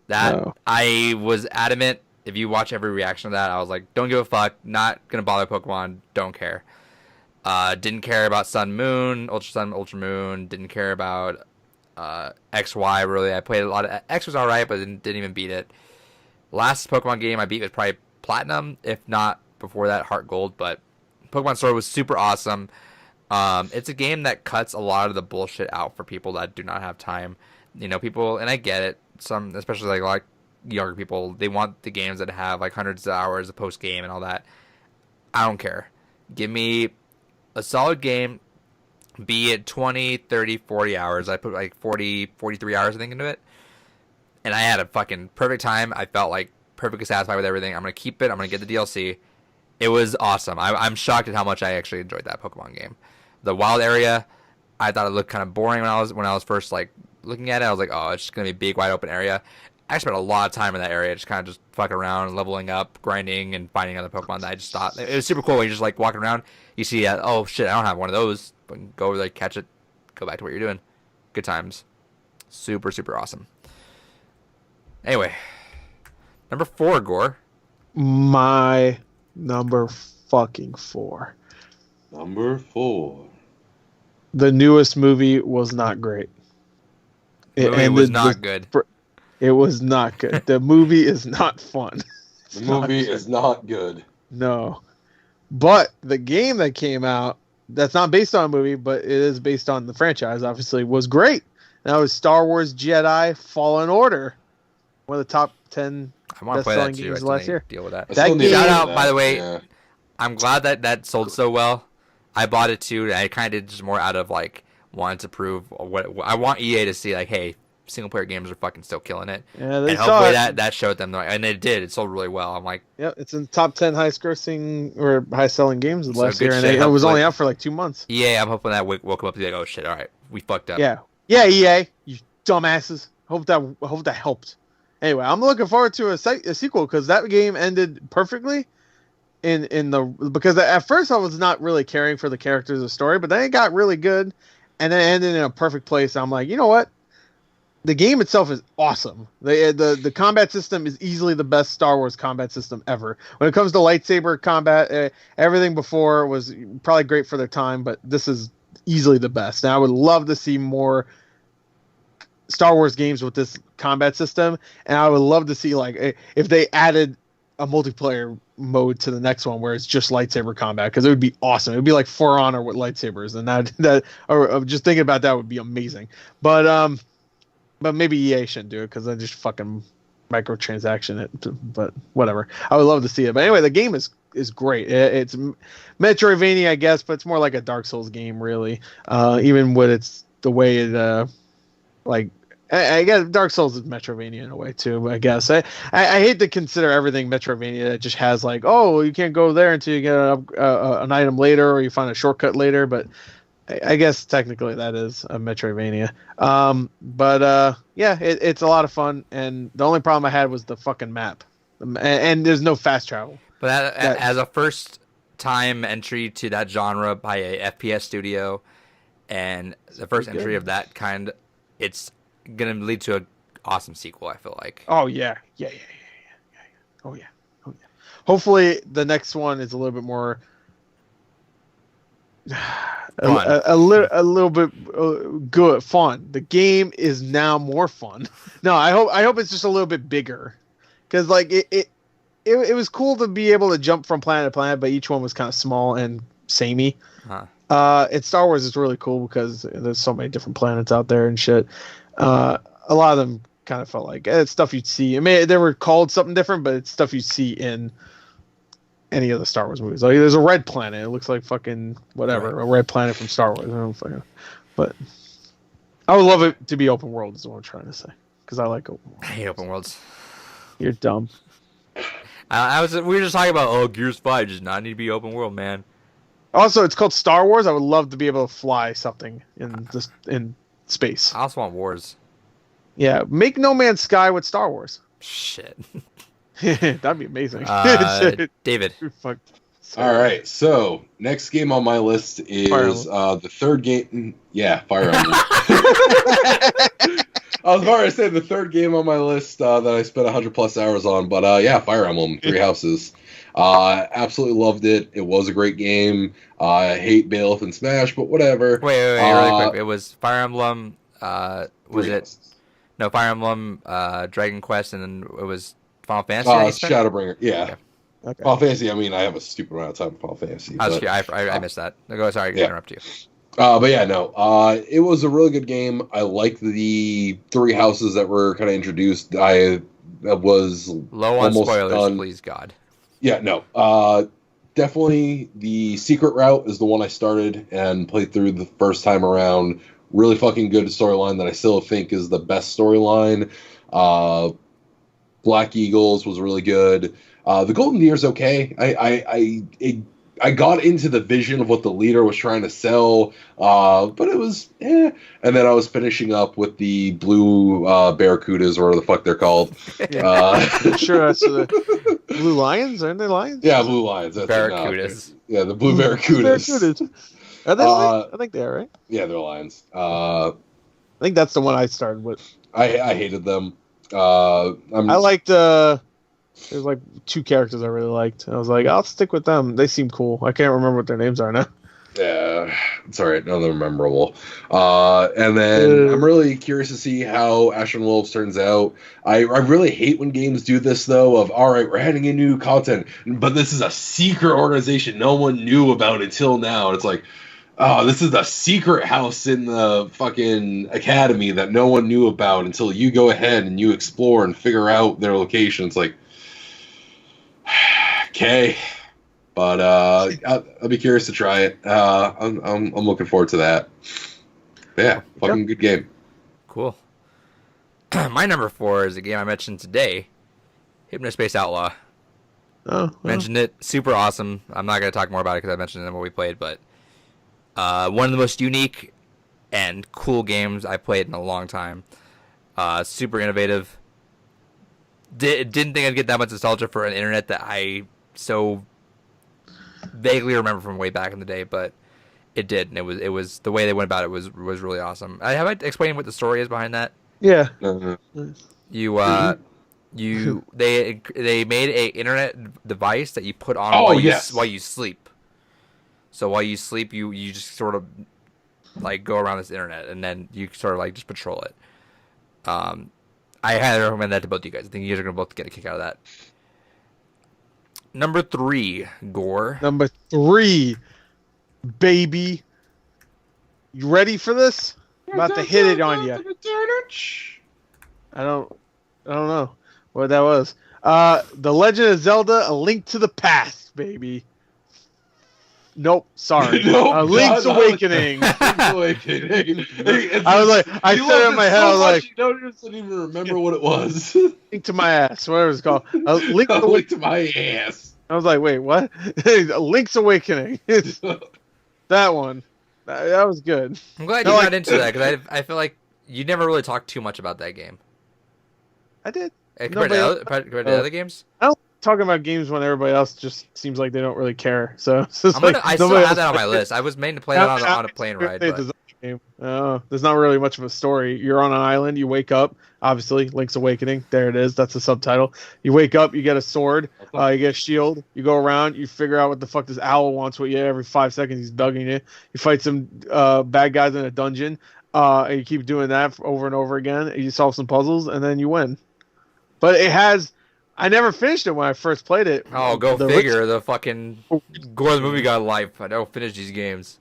I was adamant. If you watch every reaction to that, I was like, don't give a fuck. Not gonna bother Pokemon. Don't care. Didn't care about Sun Moon, Ultra Sun, Ultra Moon. Didn't care about XY really. I played a lot of X was alright, but didn't even beat it. Last Pokemon game I beat was probably Platinum, if not before that Heart Gold. But Pokemon Sword was super awesome. It's a game that cuts a lot of the bullshit out for people that do not have time. You know, people, and I get it. Some, especially like younger people. They want the games that have like hundreds of hours of post game and all that. I don't care. Give me a solid game, be it 20, 30, 40 hours. I put like 40, 43 hours, I think, into it. And I had a fucking perfect time. I felt like perfectly satisfied with everything. I'm going to keep it. I'm going to get the DLC. It was awesome. I'm shocked at how much I actually enjoyed that Pokemon game. The wild area, I thought it looked kind of boring when I was first like looking at it. I was like, oh, it's just going to be a big, wide open area. I spent a lot of time in that area, just kind of just fucking around, leveling up, grinding, and finding other Pokemon that I just thought it was super cool. When you're just like walking around, you see, oh shit, I don't have one of those. But go over there, catch it, go back to what you're doing. Good times. Super, super awesome. Anyway, number 4, Gore. My number fucking 4. Number 4. The newest movie was not great. It was not good. It was not good. The movie is not fun. The movie is not good. No. But the game that came out, that's not based on a movie, but it is based on the franchise, obviously, was great. That was Star Wars Jedi Fallen Order. One of the top 10 best-selling games of last year. Deal with that. That game, shout out, by the way. Yeah. I'm glad that sold so well. I bought it too. I kind of did just more out of like wanting to prove what I want EA to see. Like, hey, single player games are fucking still killing it. Yeah, they and saw hopefully it. that showed them, and it did. It sold really well. I'm like, yep, it's in the top 10 highest-grossing or high-selling games of last year, and it was only out for like 2 months. Yeah, I'm hoping that woke up to be like, oh shit, all right, we fucked up. Yeah, EA, you dumbasses. Hope that helped. Anyway, I'm looking forward to a sequel because that game ended perfectly. Because at first I was not really caring for the characters or story, but then it got really good, and then it ended in a perfect place. I'm like, you know what? The game itself is awesome. The combat system is easily the best Star Wars combat system ever. When it comes to lightsaber combat, everything before was probably great for their time, but this is easily the best. And I would love to see more Star Wars games with this combat system, and I would love to see like if they added a multiplayer mode to the next one where it's just lightsaber combat, because it would be awesome. It would be like For Honor with lightsabers, and or just thinking about that would be amazing. But maybe EA shouldn't do it because they just fucking microtransaction it. But whatever, I would love to see it. But anyway, the game is great. It's Metroidvania, I guess, but it's more like a Dark Souls game, really. Even with it's the way it like. I guess Dark Souls is Metroidvania in a way too. I guess I hate to consider everything Metroidvania that just has like, oh, you can't go there until you get an item later, or you find a shortcut later. But I guess technically that is a Metroidvania. Yeah, it's a lot of fun. And the only problem I had was the fucking map, and there's no fast travel. But as a first time entry to that genre by a FPS studio, and the first entry of that kind, it's gonna lead to an awesome sequel, I feel like. Oh yeah. Oh yeah. Hopefully the next one is a little bit more a little bit good fun. The game is now more fun. No, I hope it's just a little bit bigger, because like it was cool to be able to jump from planet to planet, but each one was kind of small and samey. It's Star Wars is really cool because there's so many different planets out there and shit. A lot of them kind of felt like it's stuff you'd see. I mean, they were called something different, but it's stuff you'd see in any of the Star Wars movies. Like, there's a red planet. It looks like fucking whatever, right. A red planet from Star Wars. But I would love it to be open world, is what I'm trying to say, because I like open world. I hate open worlds. You're dumb. We were just talking about Gears 5 does not need to be open world, man. Also, it's called Star Wars. I would love to be able to fly something in space. I also want wars. Yeah, make No Man's Sky with Star Wars. Shit. That'd be amazing. David. All right, so next game on my list is the third game. Yeah, Fire Emblem. I was about to say the third game on my list that I spent 100+ hours on, but yeah, Fire Emblem, Three Houses. Absolutely loved it. It was a great game. I hate Bailiff and Smash, but whatever. Wait, really quick. It was Fire Emblem. Was it? No, Fire Emblem, Dragon Quest, and then it was Final Fantasy. Shadowbringer. Yeah. Okay. Final Fantasy. I mean, I have a stupid amount of time for Final Fantasy. I missed that. Sorry to interrupt you. But yeah, no. It was a really good game. I liked the three houses that were kind of introduced. was low on almost spoilers, done. please God. Yeah, no. Definitely the secret route is the one I started and played through the first time around. Really fucking good storyline that I still think is the best storyline. Black Eagles was really good. The Golden Deer's okay. I got into the vision of what the leader was trying to sell, but it was eh. And then I was finishing up with the blue barracudas, or whatever the fuck they're called. I'm sure that's the Blue Lions. Aren't they lions? Yeah, blue lions. That's Barracudas. Yeah, the blue barracudas. Barracudas. Are they lions? I think they are, right? Yeah, they're lions. I think that's the one I started with. I hated them. I liked there's like 2 characters I really liked. I was like, I'll stick with them. They seem cool. I can't remember what their names are now. Yeah, it's all right. None of them are memorable. And then I'm really curious to see how Ash and Wolves turns out. I really hate when games do this, though, of, all right, we're adding in new content, but this is a secret organization no one knew about until now. And it's like, oh, this is the secret house in the fucking academy that no one knew about until you go ahead and you explore and figure out their location. It's like, okay. But I'll be curious to try it. I'm looking forward to that. But yeah, fucking good game. Cool. My number 4 is a game I mentioned today, Hypnospace Outlaw. Oh, well. Mentioned it. Super awesome. I'm not going to talk more about it because I mentioned it in what we played, but one of the most unique and cool games I played in a long time. Super innovative. Didn't think I'd get that much nostalgia for an internet that I so vaguely remember from way back in the day, but it did, and it was the way they went about it was really awesome. Have I explained what the story is behind that? Yeah. They made a internet device that you put on while you sleep. So while you sleep, you just sort of like go around this internet, and then you sort of like just patrol it. I highly recommend that to both of you guys. I think you guys are gonna both get a kick out of that. Number 3, Gore. Number 3, baby. You ready for this? I'm about to hit it on you. I don't know what that was. The Legend of Zelda: A Link to the Past, baby. Nope, sorry. Link's Awakening. Link's Awakening. I was like, I said it in my head. I was like, you don't even remember what it was. Link to my ass, whatever it's called. Link to my ass. I was like, wait, what? Link's Awakening. That one. That was good. I'm glad you got into that because I feel like you never really talked too much about that game. I did. Compared to other games? I don't talking about games when everybody else just seems like they don't really care. So I still have that on my list. I was made to play that on a plane ride. Game. There's not really much of a story. You're on an island. You wake up. Obviously, Link's Awakening. There it is. That's the subtitle. You wake up. You get a sword. You get a shield. You go around. You figure out what the fuck this owl wants with you. Every 5 seconds, he's bugging you. You fight some bad guys in a dungeon. And you keep doing that over and over again. And you solve some puzzles, and then you win. But it has. I never finished it when I first played it. Oh, go figure. The fucking Gore the movie got life. I don't finish these games.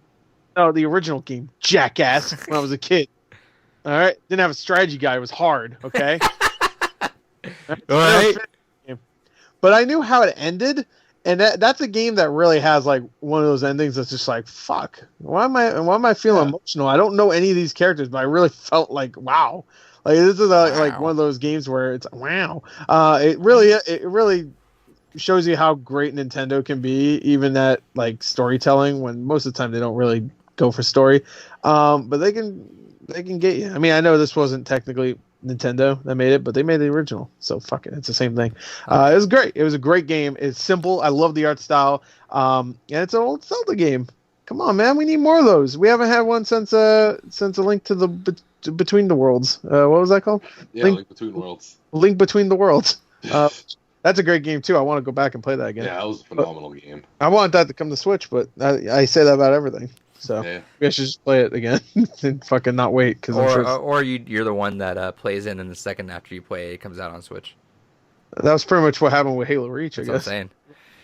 No, the original game, jackass, when I was a kid. All right? Didn't have a strategy guide. It was hard, okay? All right. But I knew how it ended, and that's a game that really has, like, one of those endings that's just like, fuck. Why am I feeling emotional? I don't know any of these characters, but I really felt like, wow. Like, this is like one of those games where it's, wow. It really shows you how great Nintendo can be, even at, like, storytelling, when most of the time they don't really go for story, but they can get you. I mean, I know this wasn't technically Nintendo that made it, but they made the original, so fuck it, it's the same thing. It was great. It was a great game. It's simple. I love the art style, and it's an old Zelda game. Come on, man, we need more of those. We haven't had one since a Link to the Between the Worlds. What was that called? Yeah, Link Between Worlds. Link Between the Worlds. That's a great game too. I want to go back and play that again. Yeah, that was a phenomenal game. I want that to come to Switch, but I say that about everything. So maybe I should just play it again and fucking not wait. Cause or you're the one that plays in the second after you play it comes out on Switch. That was pretty much what happened with Halo Reach, I guess. What I'm saying.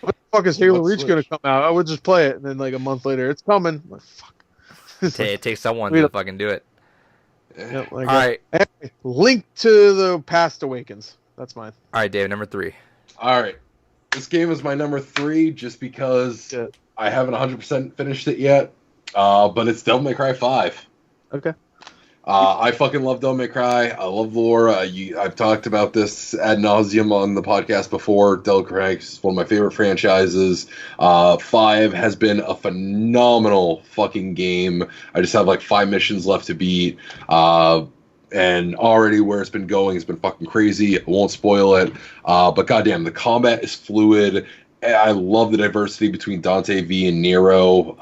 What the fuck is Halo Reach going to come out? I would just play it, and then like a month later, it's coming. Like, fuck. It takes someone to fucking do it. Yeah, all right. Link to the Past Awakens. That's mine. All right, Dave, number 3. All right. This game is my number 3 just because I haven't 100% finished it yet. But it's Devil May Cry 5. Okay. I fucking love Devil May Cry. I love lore. I've talked about this ad nauseum on the podcast before. Devil May Cry is one of my favorite franchises. 5 has been a phenomenal fucking game. I just have like 5 missions left to beat. And already where it's been going has been fucking crazy. I won't spoil it. But goddamn, the combat is fluid. I love the diversity between Dante V and Nero.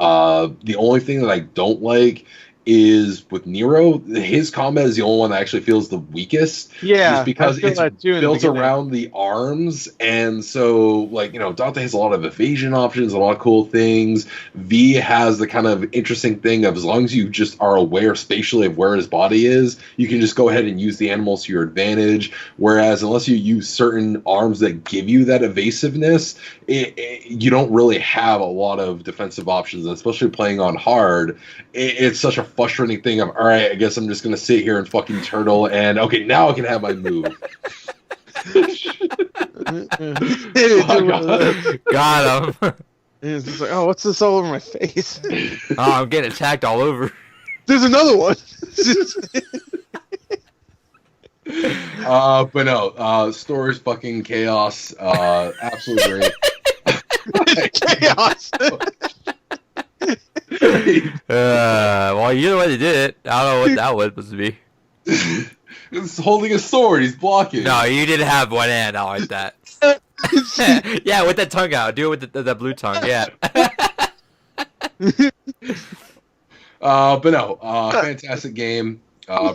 The only thing that I don't like is with Nero, his combat is the only one that actually feels the weakest. Yeah, just because it's built around the arms, and so like Dante has a lot of evasion options, a lot of cool things. V has the kind of interesting thing of as long as you just are aware spatially of where his body is, you can just go ahead and use the animals to your advantage. Whereas unless you use certain arms that give you that evasiveness, you don't really have a lot of defensive options, and especially playing on hard, it's such a frustrating thing of, all right, I guess I'm just going to sit here and fucking turtle, and okay, now I can have my move. Got him. It's just like, oh, what's this all over my face? Oh, I'm getting attacked all over. There's another one. But no, story's fucking chaos. Absolutely great. Chaos. Well, either way they did it. I don't know what that was supposed to be. He's holding a sword. He's blocking. No, you didn't have one hand out like that. Yeah, with that tongue out. Do it with the blue tongue. Yeah. But no, fantastic game.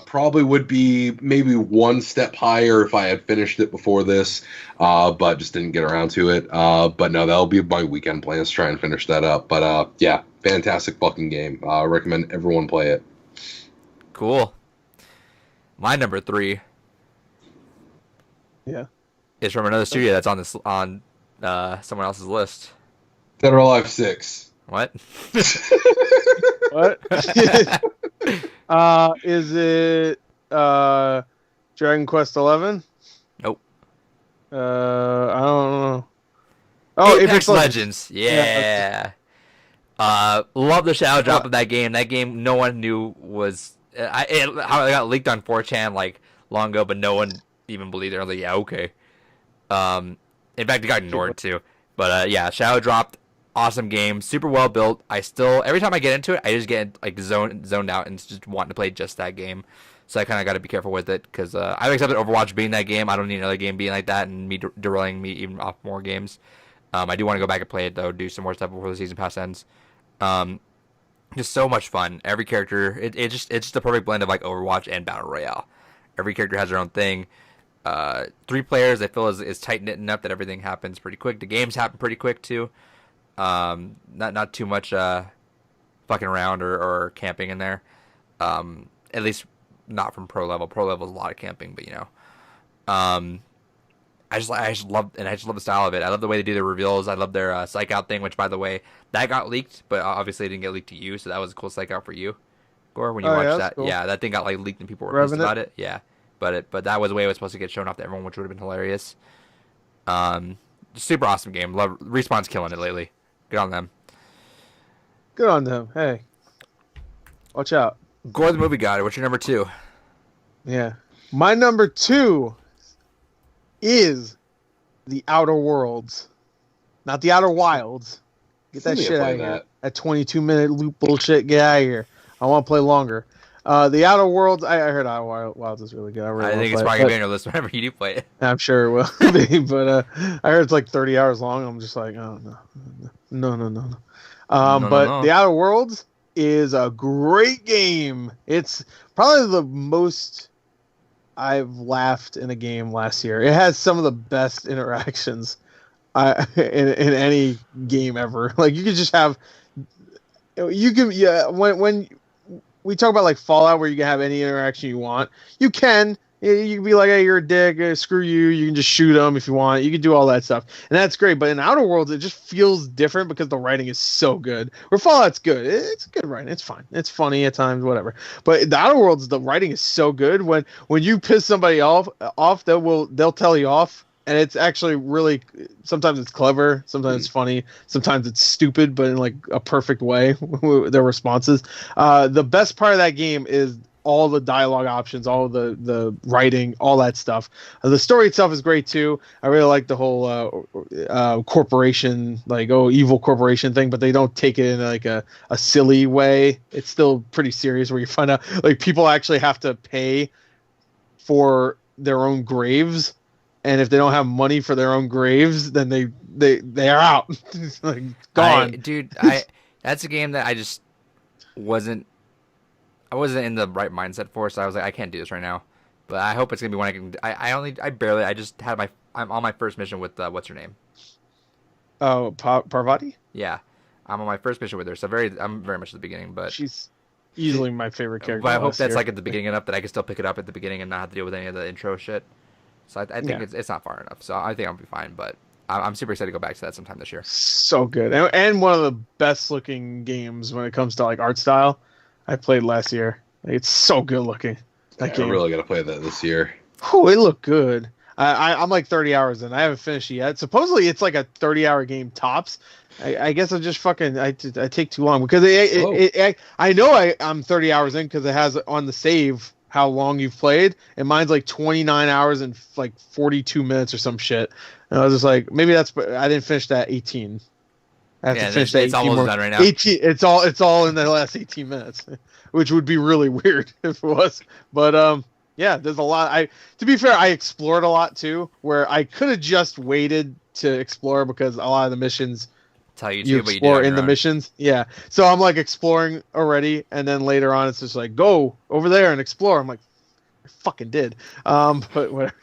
Probably would be maybe one step higher if I had finished it before this, but just didn't get around to it. But no, that'll be my weekend plans to try and finish that up. But yeah, fantastic fucking game. I recommend everyone play it. Cool. My number 3. Yeah. Is from another studio that's on someone else's list. Dead or Alive 6. What? What? Is it Dragon Quest 11? Nope. I don't know. Oh, Apex Legends. Yeah. Love the shadow drop of that game. That game, no one knew was how it got leaked on 4chan like long ago, but no one even believed it. I was like, yeah, okay. In fact, it got ignored too. But yeah, shadow dropped. Awesome game, super well built. I still, every time I get into it, I just get like zoned out and just wanting to play just that game. So I kind of got to be careful with it because I've accepted Overwatch being that game. I don't need another game being like that and me derailing me even off more games. I do want to go back and play it though, do some more stuff before the season pass ends. Just so much fun. Every character, it's just the perfect blend of like Overwatch and Battle Royale. Every character has their own thing. 3 players I feel is tight knit enough that everything happens pretty quick. The games happen pretty quick too. Not too much fucking around or camping in there. At least not from pro level. Pro level is a lot of camping, but I just love the style of it. I love the way they do their reveals. I love their psych out thing, which by the way that got leaked, but obviously it didn't get leaked to you, so that was a cool psych out for you, Gore, when you watched that. Cool. Yeah, that thing got like leaked and people were pissed about it. Yeah, but that was the way it was supposed to get shown off to everyone, which would have been hilarious. Super awesome game. Love Respawn's killing it lately. Good on them. Good on them. Hey, watch out. Gore the Movie Guy. What's your number 2? Yeah, my number 2 is The Outer Worlds, not The Outer Wilds. Get that shit out of here. That 22-minute loop bullshit. Get out of here. I want to play longer. The Outer Worlds. I heard Outer Wilds is really good. I think it's probably gonna be on your list whenever you do play it. I'm sure it will be, but I heard it's like 30 hours long. I'm just like, oh no. But The Outer Worlds is a great game. It's probably the most I've laughed in a game last year. It has some of the best interactions in any game ever. Like you could just have, when we talk about like Fallout where you can have any interaction you want, you can You can be like, hey, you're a dick, screw you. You can just shoot them if you want. You can do all that stuff, and that's great. But in Outer Worlds, it just feels different because the writing is so good. Where Fallout's good, it's good writing. It's fine. It's funny at times, whatever. But in the Outer Worlds, the writing is so good. When you piss somebody off, they'll tell you off. And it's actually really, sometimes it's clever, sometimes it's funny, sometimes it's stupid, but in like a perfect way, their responses. The best part of that game is all the dialogue options, all the writing, all that stuff. The story itself is great too. I really like the whole corporation, like, evil corporation thing, but they don't take it in like a silly way. It's still pretty serious where you find out like people actually have to pay for their own graves. And if they don't have money for their own graves, then they are out. Like, gone. That's a game that I just wasn't in the right mindset for, so I was like, I can't do this right now. But I hope it's gonna be one I can. I just had I'm on my first mission with what's her name? Oh, Parvati? Yeah, I'm on my first mission with her, so I'm very much at the beginning, but she's easily my favorite character. But I hope that's like at the beginning enough that I can still pick it up at the beginning and not have to deal with any of the intro shit. So I think it's not far enough. So I think I'll be fine. But I'm super excited to go back to that sometime this year. So good. And one of the best looking games when it comes to like art style I played last year. It's so good looking. That game. I'm really going to play that this year. Oh, it looked good. I'm like 30 hours in. I haven't finished it yet. Supposedly it's like a 30-hour game tops. I guess I just fucking I take too long because I know I'm 30 hours in because it has on the save how long you've played, and mine's like 29 hours and like 42 minutes or some shit. And I was just like, maybe I didn't finish that 18. I have to finish that. It's almost done right now. 18. It's all in the last 18 minutes, which would be really weird if it was. But yeah, there's a lot. To be fair, I explored a lot too, where I could have just waited to explore because a lot of the missions tell you explore in the missions. Yeah. So I'm like exploring already, and then later on it's just like go over there and explore. I'm like, I fucking did. But whatever.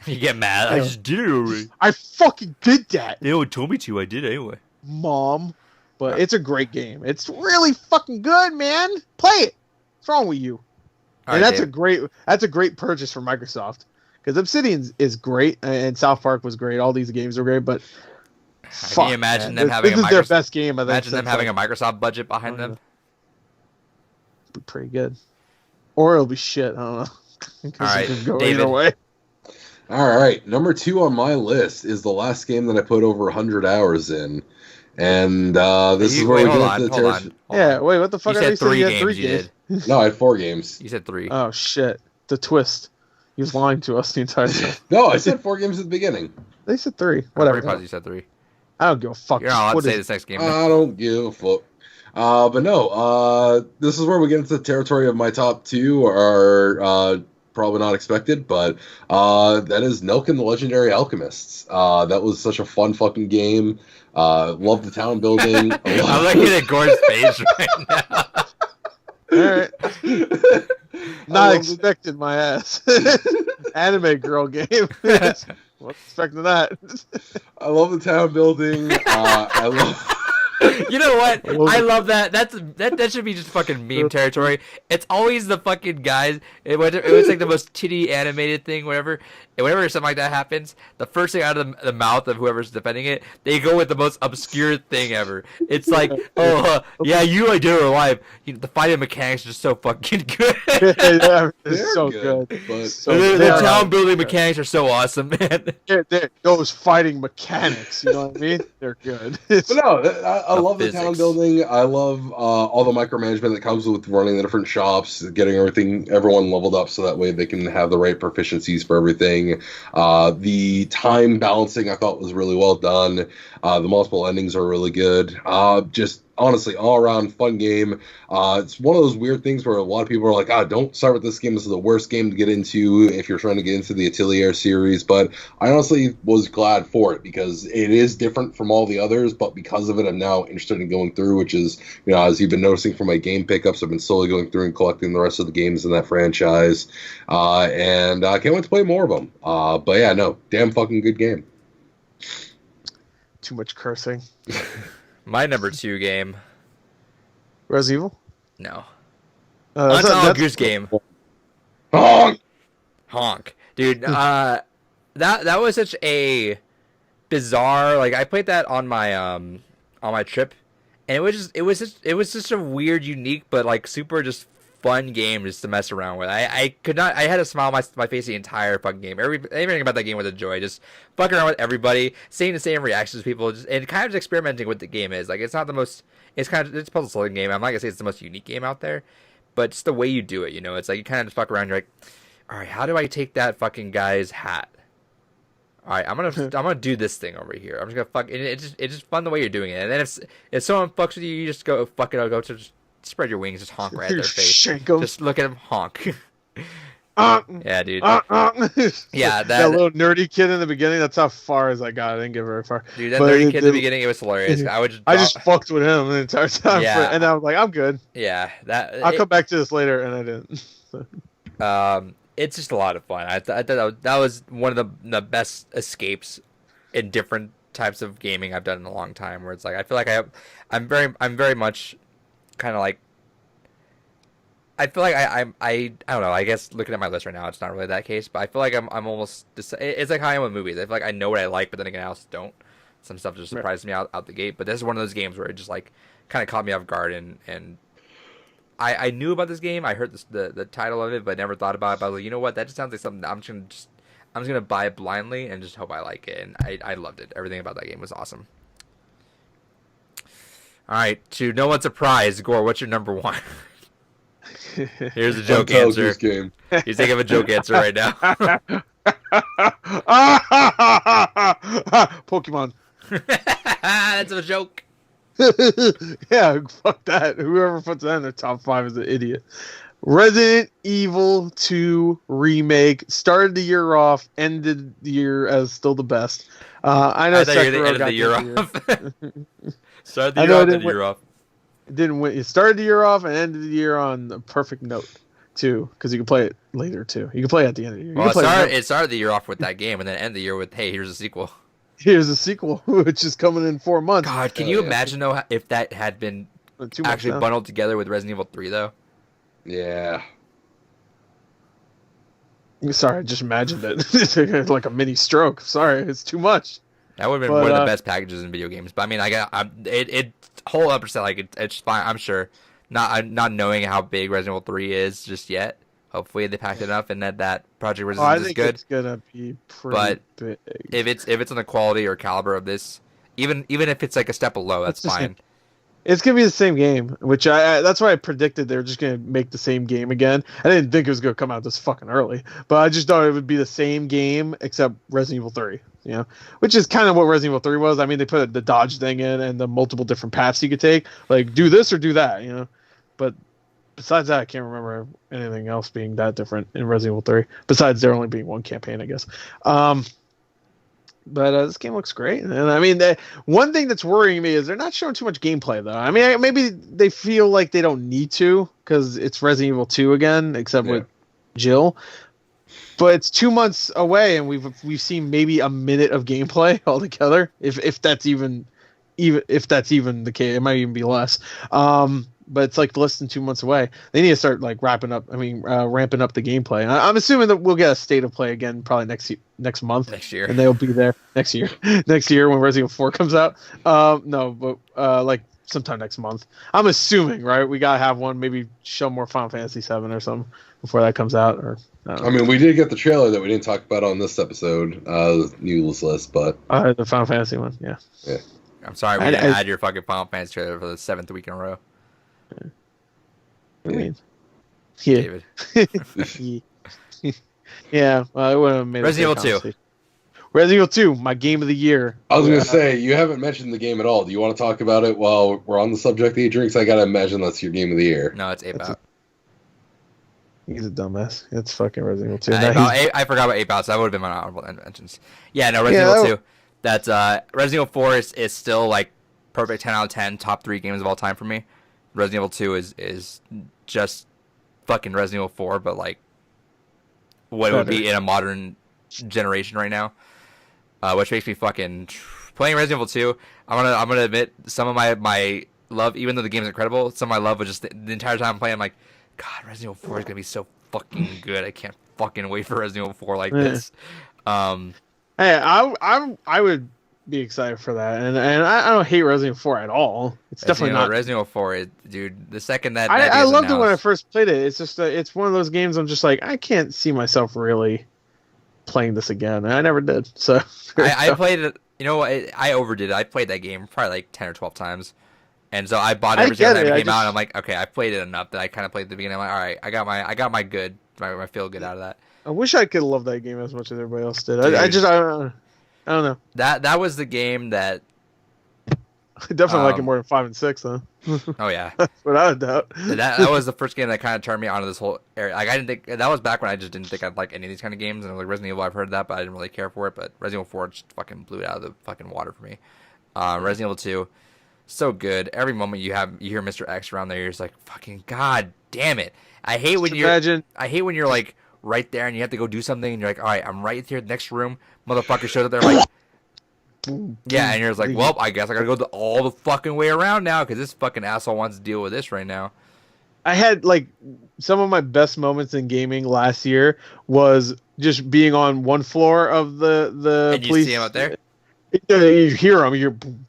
You get mad. I just did it already. I fucking did that. They only told me to. I did anyway. Mom. But it's a great game. It's really fucking good, man. Play it. What's wrong with you? And that's a great purchase for Microsoft. Because Obsidian is great, and South Park was great. All these games are great, but can you imagine them having their best game? Imagine them having a Microsoft budget behind them. Be pretty good, or it'll be shit. I don't know. All right, go either way. All right, number 2 on my list is the last game that I put over 100 hours in, and this is where we get into the territory. Yeah, wait, what the fuck? You said 3 games. You did. No, I had 4 games. You said 3. Oh shit! The twist. He was lying to us the entire time. No, I said 4 games at the beginning. They said 3. Whatever. You said 3. I don't give a fuck. You're not allowed to say this next game. I don't give a fuck. But no, this is where we get into the territory of my top 2 are probably not expected, but that is Nelk and the Legendary Alchemists. That was such a fun fucking game. Love the town building. I'm looking at Gord's face right now. All right. Not expecting my ass. Anime girl game. What's expecting that? I love the town building. I love. You know what? I love that. That should be just fucking meme territory. It's always the fucking guys. It was like the most titty animated thing, whatever. And whenever something like that happens, the first thing out of the mouth of whoever's defending it, they go with the most obscure thing ever. It's like, yeah, you like did it alive. The fighting mechanics are just so fucking good. Yeah, it's so good. But the town building mechanics are so awesome, man. Those fighting mechanics, you know what I mean? They're good. But no, I love the town building. I love all the micromanagement that comes with running the different shops, getting everyone leveled up so that way they can have the right proficiencies for everything. The time balancing I thought was really well done. The multiple endings are really good. Just honestly, all around fun game. It's one of those weird things where a lot of people are like, don't start with this game. This is the worst game to get into if you're trying to get into the Atelier series. But I honestly was glad for it because it is different from all the others. But because of it, I'm now interested in going through, which is, as you've been noticing from my game pickups, I've been slowly going through and collecting the rest of the games in that franchise. And I can't wait to play more of them. But yeah, no, damn fucking good game. Too much cursing. My number 2 game. Resident Evil? No. Untitled Goose Game. Honk! Honk, dude. That was such a bizarre. Like I played that on my trip, and it was just a weird, unique, but like super just fun game just to mess around with. I could not. I had a smile on my face the entire fucking game. Everything about that game was a joy. Just fucking around with everybody, seeing the same reactions to people, and kind of just experimenting with the game is. Like it's not the most. It's a puzzle solving game. I'm not gonna say it's the most unique game out there, but just the way you do it, it's like you kind of just fuck around. You're like, all right, how do I take that fucking guy's hat? All right, I'm gonna do this thing over here. I'm just gonna fuck. It's just fun the way you're doing it. And then if someone fucks with you, you just go fuck it. I'll go to just spread your wings, just honk right at their face. Shake 'em. Just look at him honk. Yeah, dude. Yeah, that little nerdy kid in the beginning. That's how far as I got. I didn't get very far. Dude, that nerdy kid in the beginning, it was hilarious. I just fucked with him the entire time. Yeah. And I was like, I'm good. Yeah, I'll come back to this later, and I didn't. It's just a lot of fun. I thought that was one of the best escapes in different types of gaming I've done in a long time. Where it's like I feel like I'm very much kind of like. I feel like I don't know. I guess looking at my list right now, it's not really that case. But I feel like I'm almost. It's like how I am with movies. I feel like I know what I like, but then again, I also don't. Some stuff just surprises me out the gate. But this is one of those games where it just like kind of caught me off guard and. I knew about this game. I heard the title of it, but never thought about it. But I was like, you know what? That just sounds like something that I'm just gonna buy it blindly and just hope I like it. And I loved it. Everything about that game was awesome. All right, to no one's surprise, Gore, what's your number one? Here's a joke answer. Game. He's thinking of a joke answer right now. Pokemon. That's a joke. Yeah, fuck that. Whoever puts that in their top 5 is an idiot. Resident Evil 2 remake started the year off, ended the year as still the best. I know Sekiro got the year off. Started the year off, ended the year off. It didn't win. It started the year off and ended the year on a perfect note too, because you can play it later too. You can play it at the end of the year. Well, it started the year off with that game, and then end the year with, hey, here's a sequel. Here's a sequel, which is coming in 4 months. God, can you imagine though if that had been actually bundled together with Resident Evil 3 though? Yeah. Sorry, I just imagined it. Like a mini stroke. Sorry, it's too much. That would have been one of the best packages in video games. But I mean, it whole episode, like it's fine. I'm sure. Not knowing how big Resident Evil 3 is just yet. Hopefully they packed it up and that Project Resistance is good. I think it's gonna be pretty big. If it's on the quality or caliber of this, even if it's like a step below, that's fine. It's gonna be the same game, which that's why I predicted they were just gonna make the same game again. I didn't think it was gonna come out this fucking early, but I just thought it would be the same game except Resident Evil 3. Which is kind of what Resident Evil 3 was. I mean, they put the dodge thing in and the multiple different paths you could take, like do this or do that, But besides that, I can't remember anything else being that different in Resident Evil 3. Besides there only being one campaign, I guess. But this game looks great. And I mean, one thing that's worrying me is they're not showing too much gameplay, though. I mean, maybe they feel like they don't need to because it's Resident Evil 2 again, except with Jill. But it's 2 months away, and we've seen maybe a minute of gameplay altogether, if that's even the case. It might even be less. But it's like less than 2 months away. They need to start like ramping up the gameplay. I'm assuming that we'll get a state of play again probably next month. Next year. And they'll be there next year. Next year when Resident Evil 4 comes out. No, but like sometime next month. I'm assuming, right? We gotta have one. Maybe show more Final Fantasy 7 or something before that comes out. Or I mean, we did get the trailer that we didn't talk about on this episode, news list, but the Final Fantasy one, yeah. I'm sorry we didn't add your fucking Final Fantasy trailer for the 7th week in a row. I mean, yeah. David. Yeah, well, it would have made Resident Evil 2. Resident Evil 2, my game of the year. I was going to say, you haven't mentioned the game at all. Do you want to talk about it while we're on the subject of e-drinks? I got to imagine that's your game of the year. No, it's Ape Out. He's a dumbass. It's fucking Resident Evil 2. I forgot about Ape Out, so that would have been my honorable mentions. Yeah, no, Resident Evil 2. That's Resident Evil 4 is still like perfect 10 out of 10, top 3 games of all time for me. Resident Evil 2 is just fucking Resident Evil 4, but like what it would be in a modern generation right now. Which makes me fucking playing Resident Evil 2. I'm gonna admit some of my love, even though the game's incredible, some of my love was just the entire time I'm playing. I'm like, God, Resident Evil 4 is gonna be so fucking good. I can't fucking wait for Resident Evil 4 like this. Hey, I would be excited for that, and I don't hate Resident Evil 4 at all. It's definitely not Resident Evil 4, dude. The second that I loved it when I first played it. It's just it's one of those games I'm just like, I can't see myself really playing this again. And I never did. So I played it. You know, I overdid it. I played that game probably like 10 or 12 times, and so I bought it every single time it came out. And I'm like, okay, I played it enough that I kind of played at the beginning. I'm like, all right, I got my feel good out of that. I wish I could love that game as much as everybody else did. I don't know. That was the game that. I definitely like it more than 5 and 6, though. Oh yeah, without a doubt. That was the first game that kind of turned me onto this whole area. Like I didn't think that was back when I just didn't think I'd like any of these kind of games. And like Resident Evil, I've heard that, but I didn't really care for it. But Resident Evil 4 just fucking blew it out of the fucking water for me. Resident Evil 2, so good. Every moment you hear Mr. X around there, you're just like, fucking god damn it. I hate when you're like right there and you have to go do something and you're like, all right, I'm right here, next room. Motherfucker shows up there like. Yeah, and you're just like, well, I guess I gotta go all the fucking way around now because this fucking asshole wants to deal with this right now. I had like some of my best moments in gaming last year was just being on one floor of the and police. You see him out there? You hear him. You're boom,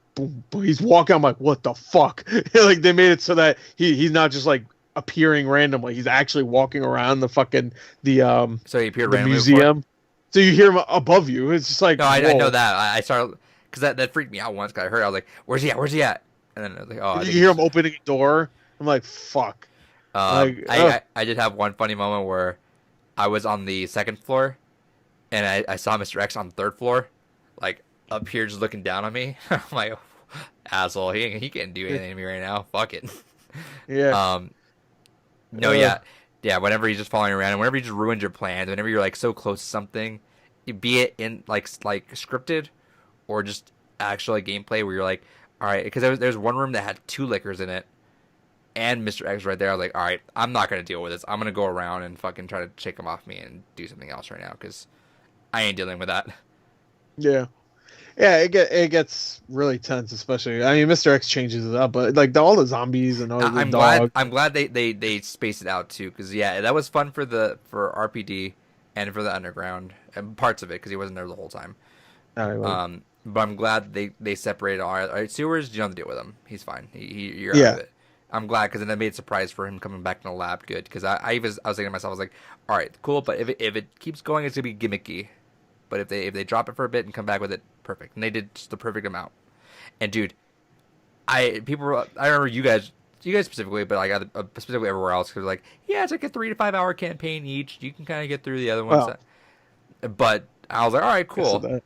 boom, he's walking. I'm like, what the fuck? Like they made it so that he's not just like appearing randomly. He's actually walking around the fucking So he appeared randomly museum. Before? So you hear him above you. It's just like no, I know that. I started. Because that freaked me out once. Because I heard, I was like, "Where's he at? Where's he at?" And then I was like, "Oh." You hear him opening a door. I'm like, "Fuck." I did have one funny moment where I was on the second floor, and I saw Mr. X on the third floor, like up here, just looking down on me. I'm like, asshole. He can't do anything to me right now. Fuck it. Yeah. No. Yeah. Yeah. Whenever he's just following around, and whenever he just ruins your plans, whenever you're like so close to something, be it in like scripted. Or just actual gameplay where you're like, all right, because there's one room that had 2 liquors in it, and Mr. X right there. I was like, all right, I'm not gonna deal with this. I'm gonna go around and fucking try to shake him off me and do something else right now because I ain't dealing with that. Yeah, it gets really tense, especially. I mean, Mr. X changes it up, but like all the zombies and all the dogs. I'm glad they spaced it out too because yeah, that was fun for RPD and for the underground and parts of it because he wasn't there the whole time. But I'm glad they separated. All right, sewers, you don't have to deal with him. He's fine. You're out of it. I'm glad because then that made a surprise for him coming back in the lab. Good because I was thinking to myself, I was like, all right, cool. But if it keeps going, it's gonna be gimmicky. But if they drop it for a bit and come back with it, perfect. And they did just the perfect amount. And dude, I remember you guys specifically, but like specifically everywhere else, because like yeah, it's like a 3 to 5 hour campaign each. You can kind of get through the other ones. But I was like, all right, cool.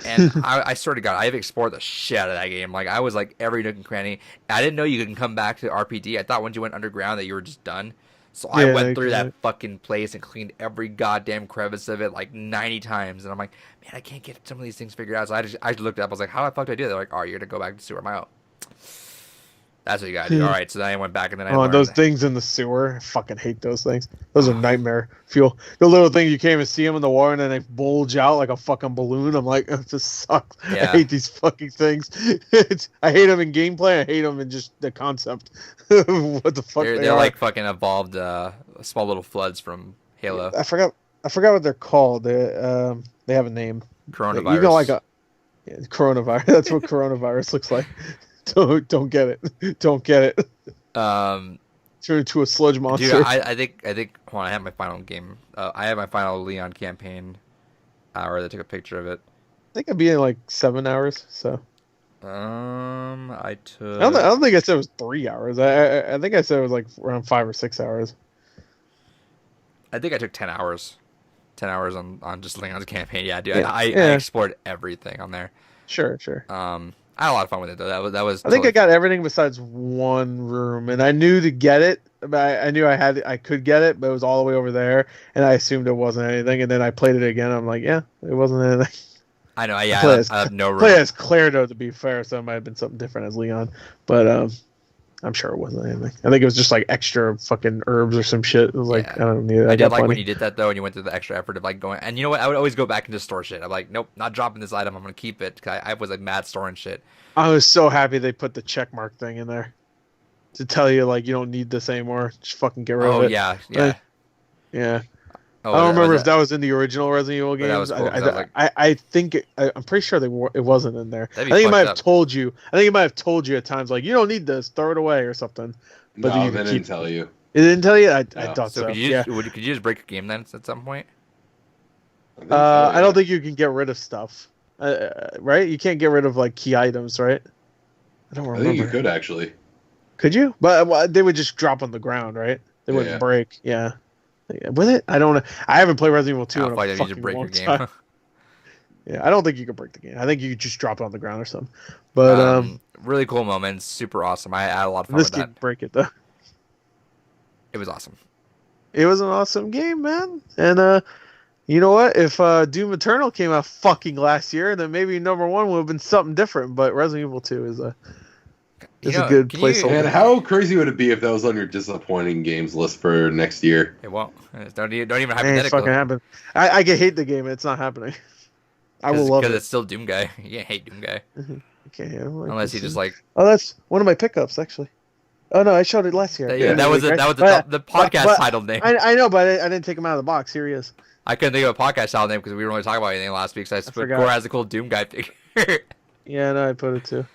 And I swear to God, I've explored the shit out of that game. Like, I was like every nook and cranny. I didn't know you could come back to RPD. I thought once you went underground that you were just done. So I went through that fucking place and cleaned every goddamn crevice of it like 90 times. And I'm like, man, I can't get some of these things figured out. So I just looked up. I was like, how the fuck do I do that? They're like, oh, you're going to go back to the sewer. I'm out. That's what you got to do. All right, so then I went back and then I learned those things in the sewer. I fucking hate those things. Those are nightmare fuel. The little things you can't even see them in the water and then they bulge out like a fucking balloon. I'm like, it just sucks. Yeah. I hate these fucking things. I hate them in gameplay. I hate them in just the concept. What the fuck they're like fucking evolved small little floods from Halo. I forgot what they're called. They have a name. Coronavirus. You know, like coronavirus. That's what coronavirus looks like. Don't get it. Don't get it. Turn into a sludge monster. Dude, I think. Hold on, I have my final game. I have my final Leon campaign. Where they took a picture of it. I think I'd be in like 7 hours. So. I took. I don't think I said it was 3 hours. I think I said it was like around 5 or 6 hours. I think I took 10 hours. 10 hours on just Leon's campaign. Yeah, dude. I explored everything on there. Sure. I had a lot of fun with it though. That was. I think I got everything besides one room, and I knew to get it. But I knew I could get it, but it was all the way over there, and I assumed it wasn't anything. And then I played it again. I'm like, yeah, it wasn't anything. I know. Yeah, I have no room. Play as Claire though, to be fair, so it might have been something different as Leon, but I'm sure it wasn't anything. I think it was just like extra fucking herbs or some shit. It was like, I don't need it. I did like when you did that though, and you went through the extra effort of like going. And you know what? I would always go back and just store shit. I'm like, nope, not dropping this item. I'm gonna keep it. Cause I was like mad storing shit. I was so happy they put the check mark thing in there to tell you like you don't need this anymore. Just fucking get rid of it. Yeah. Yeah. I don't remember if that was in the original Resident Evil games. Cool, I think I'm pretty sure it wasn't in there. I think it might have told you. At times like you don't need this, throw it away or something. But no, they didn't tell you. It didn't tell you. I thought so. Could you just break a game then at some point? I don't think you can get rid of stuff. Right? You can't get rid of like key items, right? I don't remember. I think you could actually. Could you? But they would just drop on the ground, right? They wouldn't break. Yeah. With it, I don't know. I haven't played Resident Evil 2 in a fucking long time. Yeah, I don't think you could break the game. I think you could just drop it on the ground or something. But really cool moments, super awesome. I had a lot of fun with that. This didn't break it though. It was awesome. It was an awesome game, man. And you know what? If Doom Eternal came out fucking last year, then maybe number 1 would have been something different. But Resident Evil 2 is a good place. And how crazy would it be if that was on your disappointing games list for next year? It won't. Don't even hypothetically. It's fucking happen. I can hate the game. It's not happening. I will love it. Because it's still Doom Guy. You can't hate Doom Guy. You can't hate him. Unless you just like... Oh, that's one of my pickups, actually. Oh, no, I showed it last year. Yeah, that was the podcast title name. I know, but I didn't take him out of the box. Here he is. I couldn't think of a podcast title name because we weren't really talking about anything last week, so I put Gore has a cool Doom Guy figure. Yeah, no, I put it too.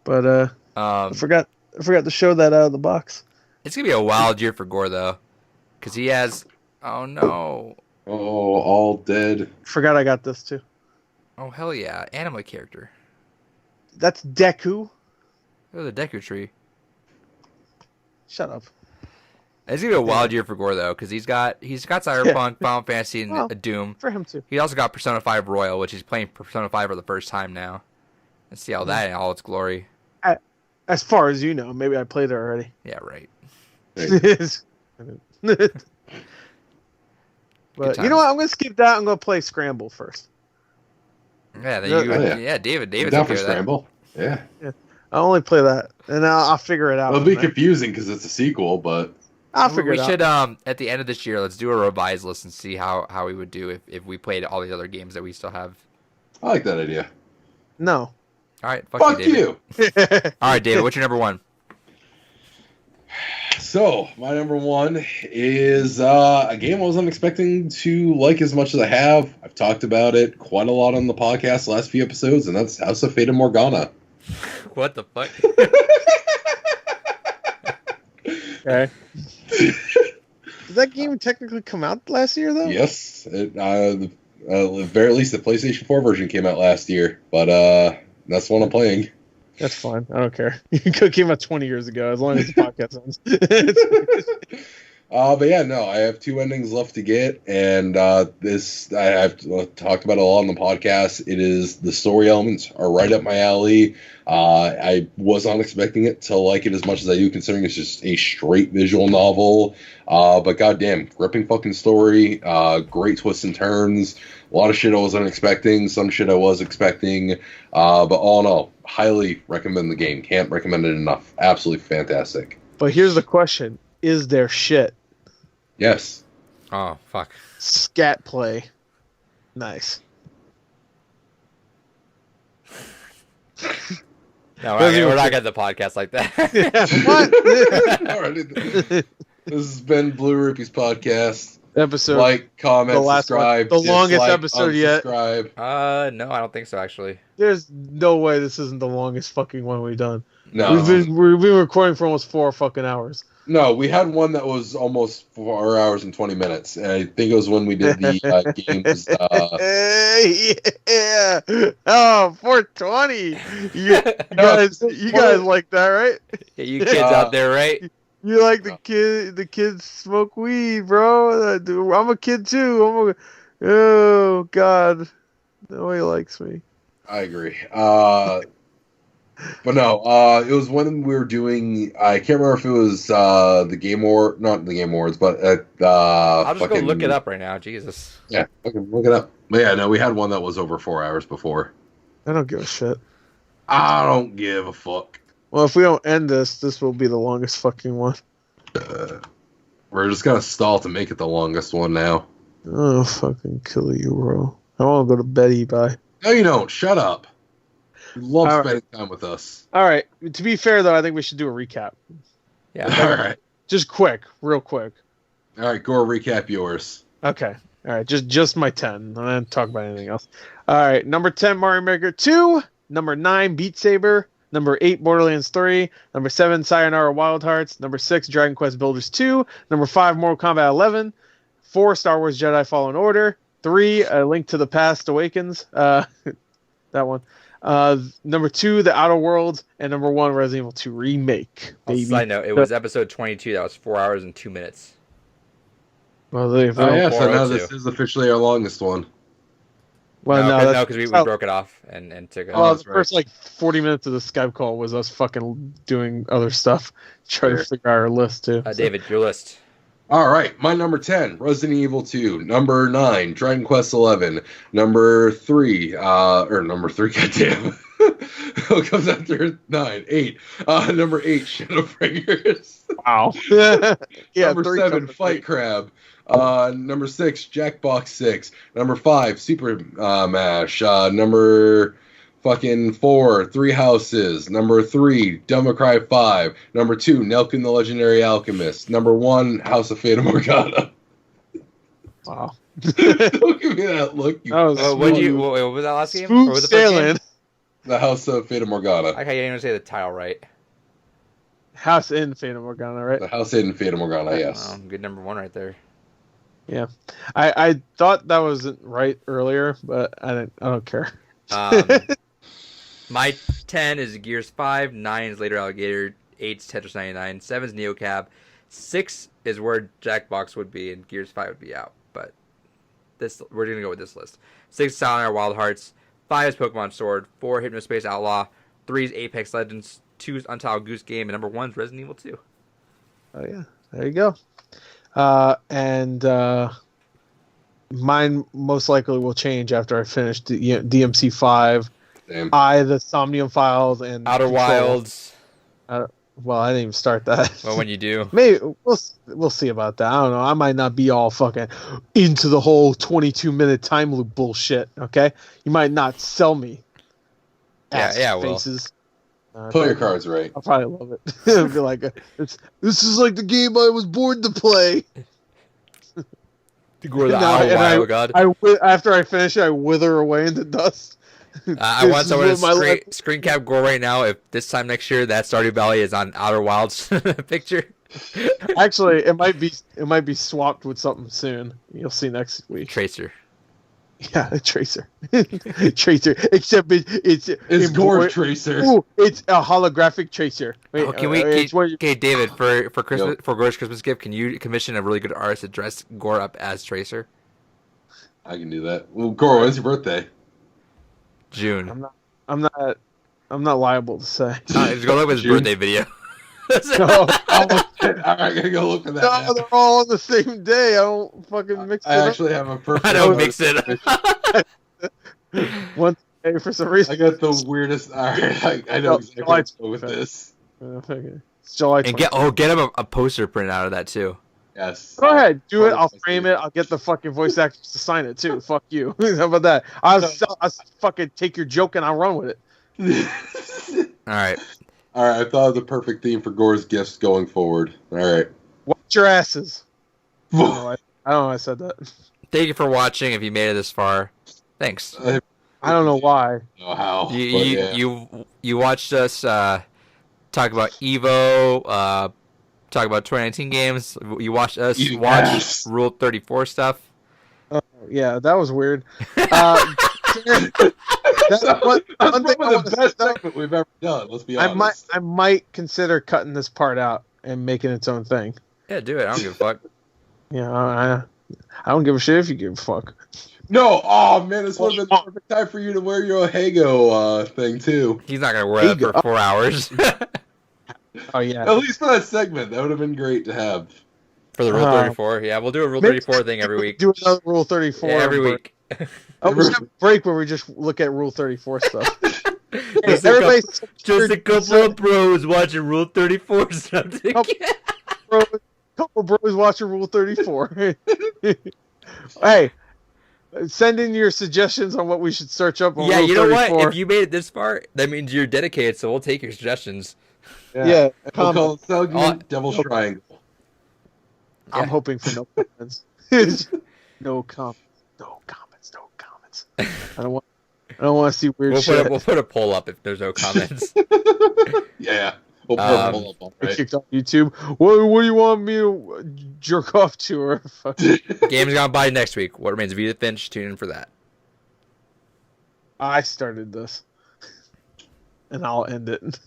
But I forgot to show that out of the box. It's going to be a wild year for Gore, though. Because he has... Oh, no. Oh, all dead. Forgot I got this, too. Oh, hell yeah. Anime character. That's Deku. Oh, the Deku tree. Shut up. It's going to be a wild year for Gore, though, because he's got Cyberpunk, Final Fantasy, and Doom. For him, too. He also got Persona 5 Royal, which he's playing Persona 5 for the first time now. Let's see how that in all its glory. As far as you know. Maybe I played it already. Yeah, right. But you know what? I'm going to skip that. I'm going to play Scramble first. Yeah, David's down for Scramble. Yeah. I'll only play that, and I'll figure it out. It'll be confusing because it's a sequel, but I'll figure it out. We should, at the end of this year, let's do a revised list and see how we would do if we played all these other games that we still have. I like that idea. No. All right, fuck you, David. All right, David, what's your number 1? So, my number 1 is a game I wasn't expecting to like as much as I have. I've talked about it quite a lot on the podcast the last few episodes, and that's House of Fata Morgana. What the fuck? Okay. Did that game technically come out last year, though? Yes. At the very least, the PlayStation 4 version came out last year, but that's the one I'm playing. That's fine. I don't care. It came out 20 years ago, as long as the podcast ends. But yeah, no, I have 2 endings left to get, and I've talked about it a lot on the podcast. It is the story elements are right up my alley. I was not expecting it to like it as much as I do, considering it's just a straight visual novel. But goddamn, gripping fucking story, great twists and turns, a lot of shit I wasn't expecting, some shit I was expecting. But all in all, highly recommend the game. Can't recommend it enough. Absolutely fantastic. But here's the question: is there shit? Yes. Oh, fuck. Scat play. Nice. No, we're not getting the podcast like that. What? Alright. This has been Blue Rupee's podcast. Episode. Like, comment, subscribe. The longest episode yet. No, I don't think so, actually. There's no way this isn't the longest fucking one we've done. No. We've been recording for almost 4 fucking hours. No, we had one that was almost 4 hours and 20 minutes. And I think it was when we did the games. Yeah. Oh, 420. You guys like that, right? Yeah, you kids out there, right? You like the kids smoke weed, bro. I'm a kid too. Oh God, nobody likes me. I agree. But no, it was when we were doing. I can't remember if it was not the Game Awards, but I'll just go look it up right now. Jesus. Yeah, look it up. But yeah, no, we had one that was over 4 hours before. I don't give a shit. I don't give a fuck. Well, if we don't end this will be the longest fucking one. We're just gonna stall to make it the longest one now. Oh, fucking kill you, bro. I want to go to bed, bye. No, you don't. Shut up. You love spending time with us. All right. To be fair, though, I think we should do a recap. Yeah. All right. Just quick, real quick. All right, Gore, recap yours. Okay. All right, just my 10. I'm not gonna talk about anything else. All right, number 10, Mario Maker 2. Number 9, Beat Saber. Number 8, Borderlands 3. Number 7, Sayonara Wild Hearts. Number 6, Dragon Quest Builders 2. Number 5, Mortal Kombat 11. 4, Star Wars Jedi Fallen Order. 3, A Link to the Past Awakens. That one. Number 2, The Outer Worlds. And number 1, Resident Evil 2 Remake. Baby. Side note, it was episode 22. That was 4 hours and 2 minutes. Well, so now this is officially our longest one. Well, no, because we broke it off and took it. Well, the first 40 minutes of the Skype call was us fucking doing other stuff, trying to figure out our list too. David, your list. All right, my number 10, Resident Evil 2. Number 9, Dragon Quest 11. Number 3, goddamn. What comes after 9? 8. Number 8, Shadowbringers. Wow. Yeah. Number 7, Fight Crab. Number 6, Jackbox 6. Number 5, Super Mash. Number 4, Three Houses. Number 3, Devil May Cry 5. Number 2, Nelkin the Legendary Alchemist. Number 1, House of Fata Morgana. Wow. Don't give me that look. What was that last game? Smooth sailing. The House of Fata Morgana. I can't even say the title right. House in Fata Morgana, right? The House in Fata Morgana, yes. Good number 1 right there. Yeah, I thought that wasn't right earlier, but I don't care. My 10 is Gears 5, 9 is Later Alligator, 8 is Tetris 99, 7 is Neocab, 6 is where Jackbox would be, and Gears 5 would be out. But we're gonna go with this list. 6 is Silent Wild Hearts, 5 is Pokemon Sword, 4 Hypnospace Outlaw, 3 is Apex Legends, 2 is Untitled Goose Game, and number 1 is Resident Evil 2. Oh yeah, there you go. And mine most likely will change after I finish DMC 5. Damn. The Somnium Files and Outer Wilds. Well, I didn't even start that. Well, when you do, maybe we'll see about that. I don't know. I might not be all fucking into the whole 22-minute time loop bullshit. Okay, you might not sell me. Yeah, faces. Play your cards right. I'll probably love it. It'll be like, this is like the game I was born to play. After I finish it, I wither away into dust. I want someone to screen cap Gore right now. If this time next year that Stardew Valley is on Outer Wilds picture. Actually, it might be swapped with something soon. You'll see next week. Tracer. Yeah, a Tracer. Tracer. Except it's Gore's Tracer. Ooh, it's a holographic Tracer. Wait, okay, David, for Christmas, for Gore's Christmas gift, can you commission a really good artist to dress Gore up as Tracer? I can do that. Well, Gore, when's your birthday? June. I'm not liable to say. Just go look at his birthday video. All right, gotta go look at that. No, they're all on the same day. I don't fucking mix it up. I actually have a perfect. I don't mix it up. One day for some reason. I got the weirdest. All right, I know exactly where to go with this. Okay. It's July 20th. And get him a poster print out of that too. Yes. Go ahead, do it. I'll frame it. I'll get the fucking voice actors to sign it too. Fuck you. How about that? I'll fucking take your joke and I'll run with it. All right. All right, I thought of the perfect theme for Gore's gifts going forward. All right. Watch your asses. I don't know why I said that. Thank you for watching. If you made it this far, thanks. I don't know why. I don't know how. You watched us talk about EVO, talk about 2019 games. You watched us watch Rule 34 stuff. Oh, yeah, that was weird. That's one of the best segment we've ever done. Let's be honest. I might consider cutting this part out and making its own thing. Yeah, do it. I don't give a fuck. Yeah, I don't give a shit if you give a fuck. No, oh man, this would have been the perfect time for you to wear your Hago thing too. He's not gonna wear that for 4 hours. Oh yeah. At least for that segment, that would have been great to have. For the Rule 34, yeah, we'll do a Rule 34 thing every week. Do another Rule 34 every week. We're gonna have a break where we just look at Rule 34 stuff. Just a couple of bros watching Rule 34 stuff. Couple bros watching Rule 34. Hey, send in your suggestions on what we should search up on Rule 34. You know what? If you made it this far, that means you're dedicated, so we'll take your suggestions. Yeah. We'll call it Devil's Triangle. I'm hoping for no comments. No comments. No comments. No comments. I don't want to see weird shit. We'll put a poll up if there's no comments. Yeah. We'll put a poll up, right? Kicked off YouTube. What do you want me to jerk off to? Or Game's gonna buy next week. What remains of Edith Finch? Tune in for that. I started this, and I'll end it.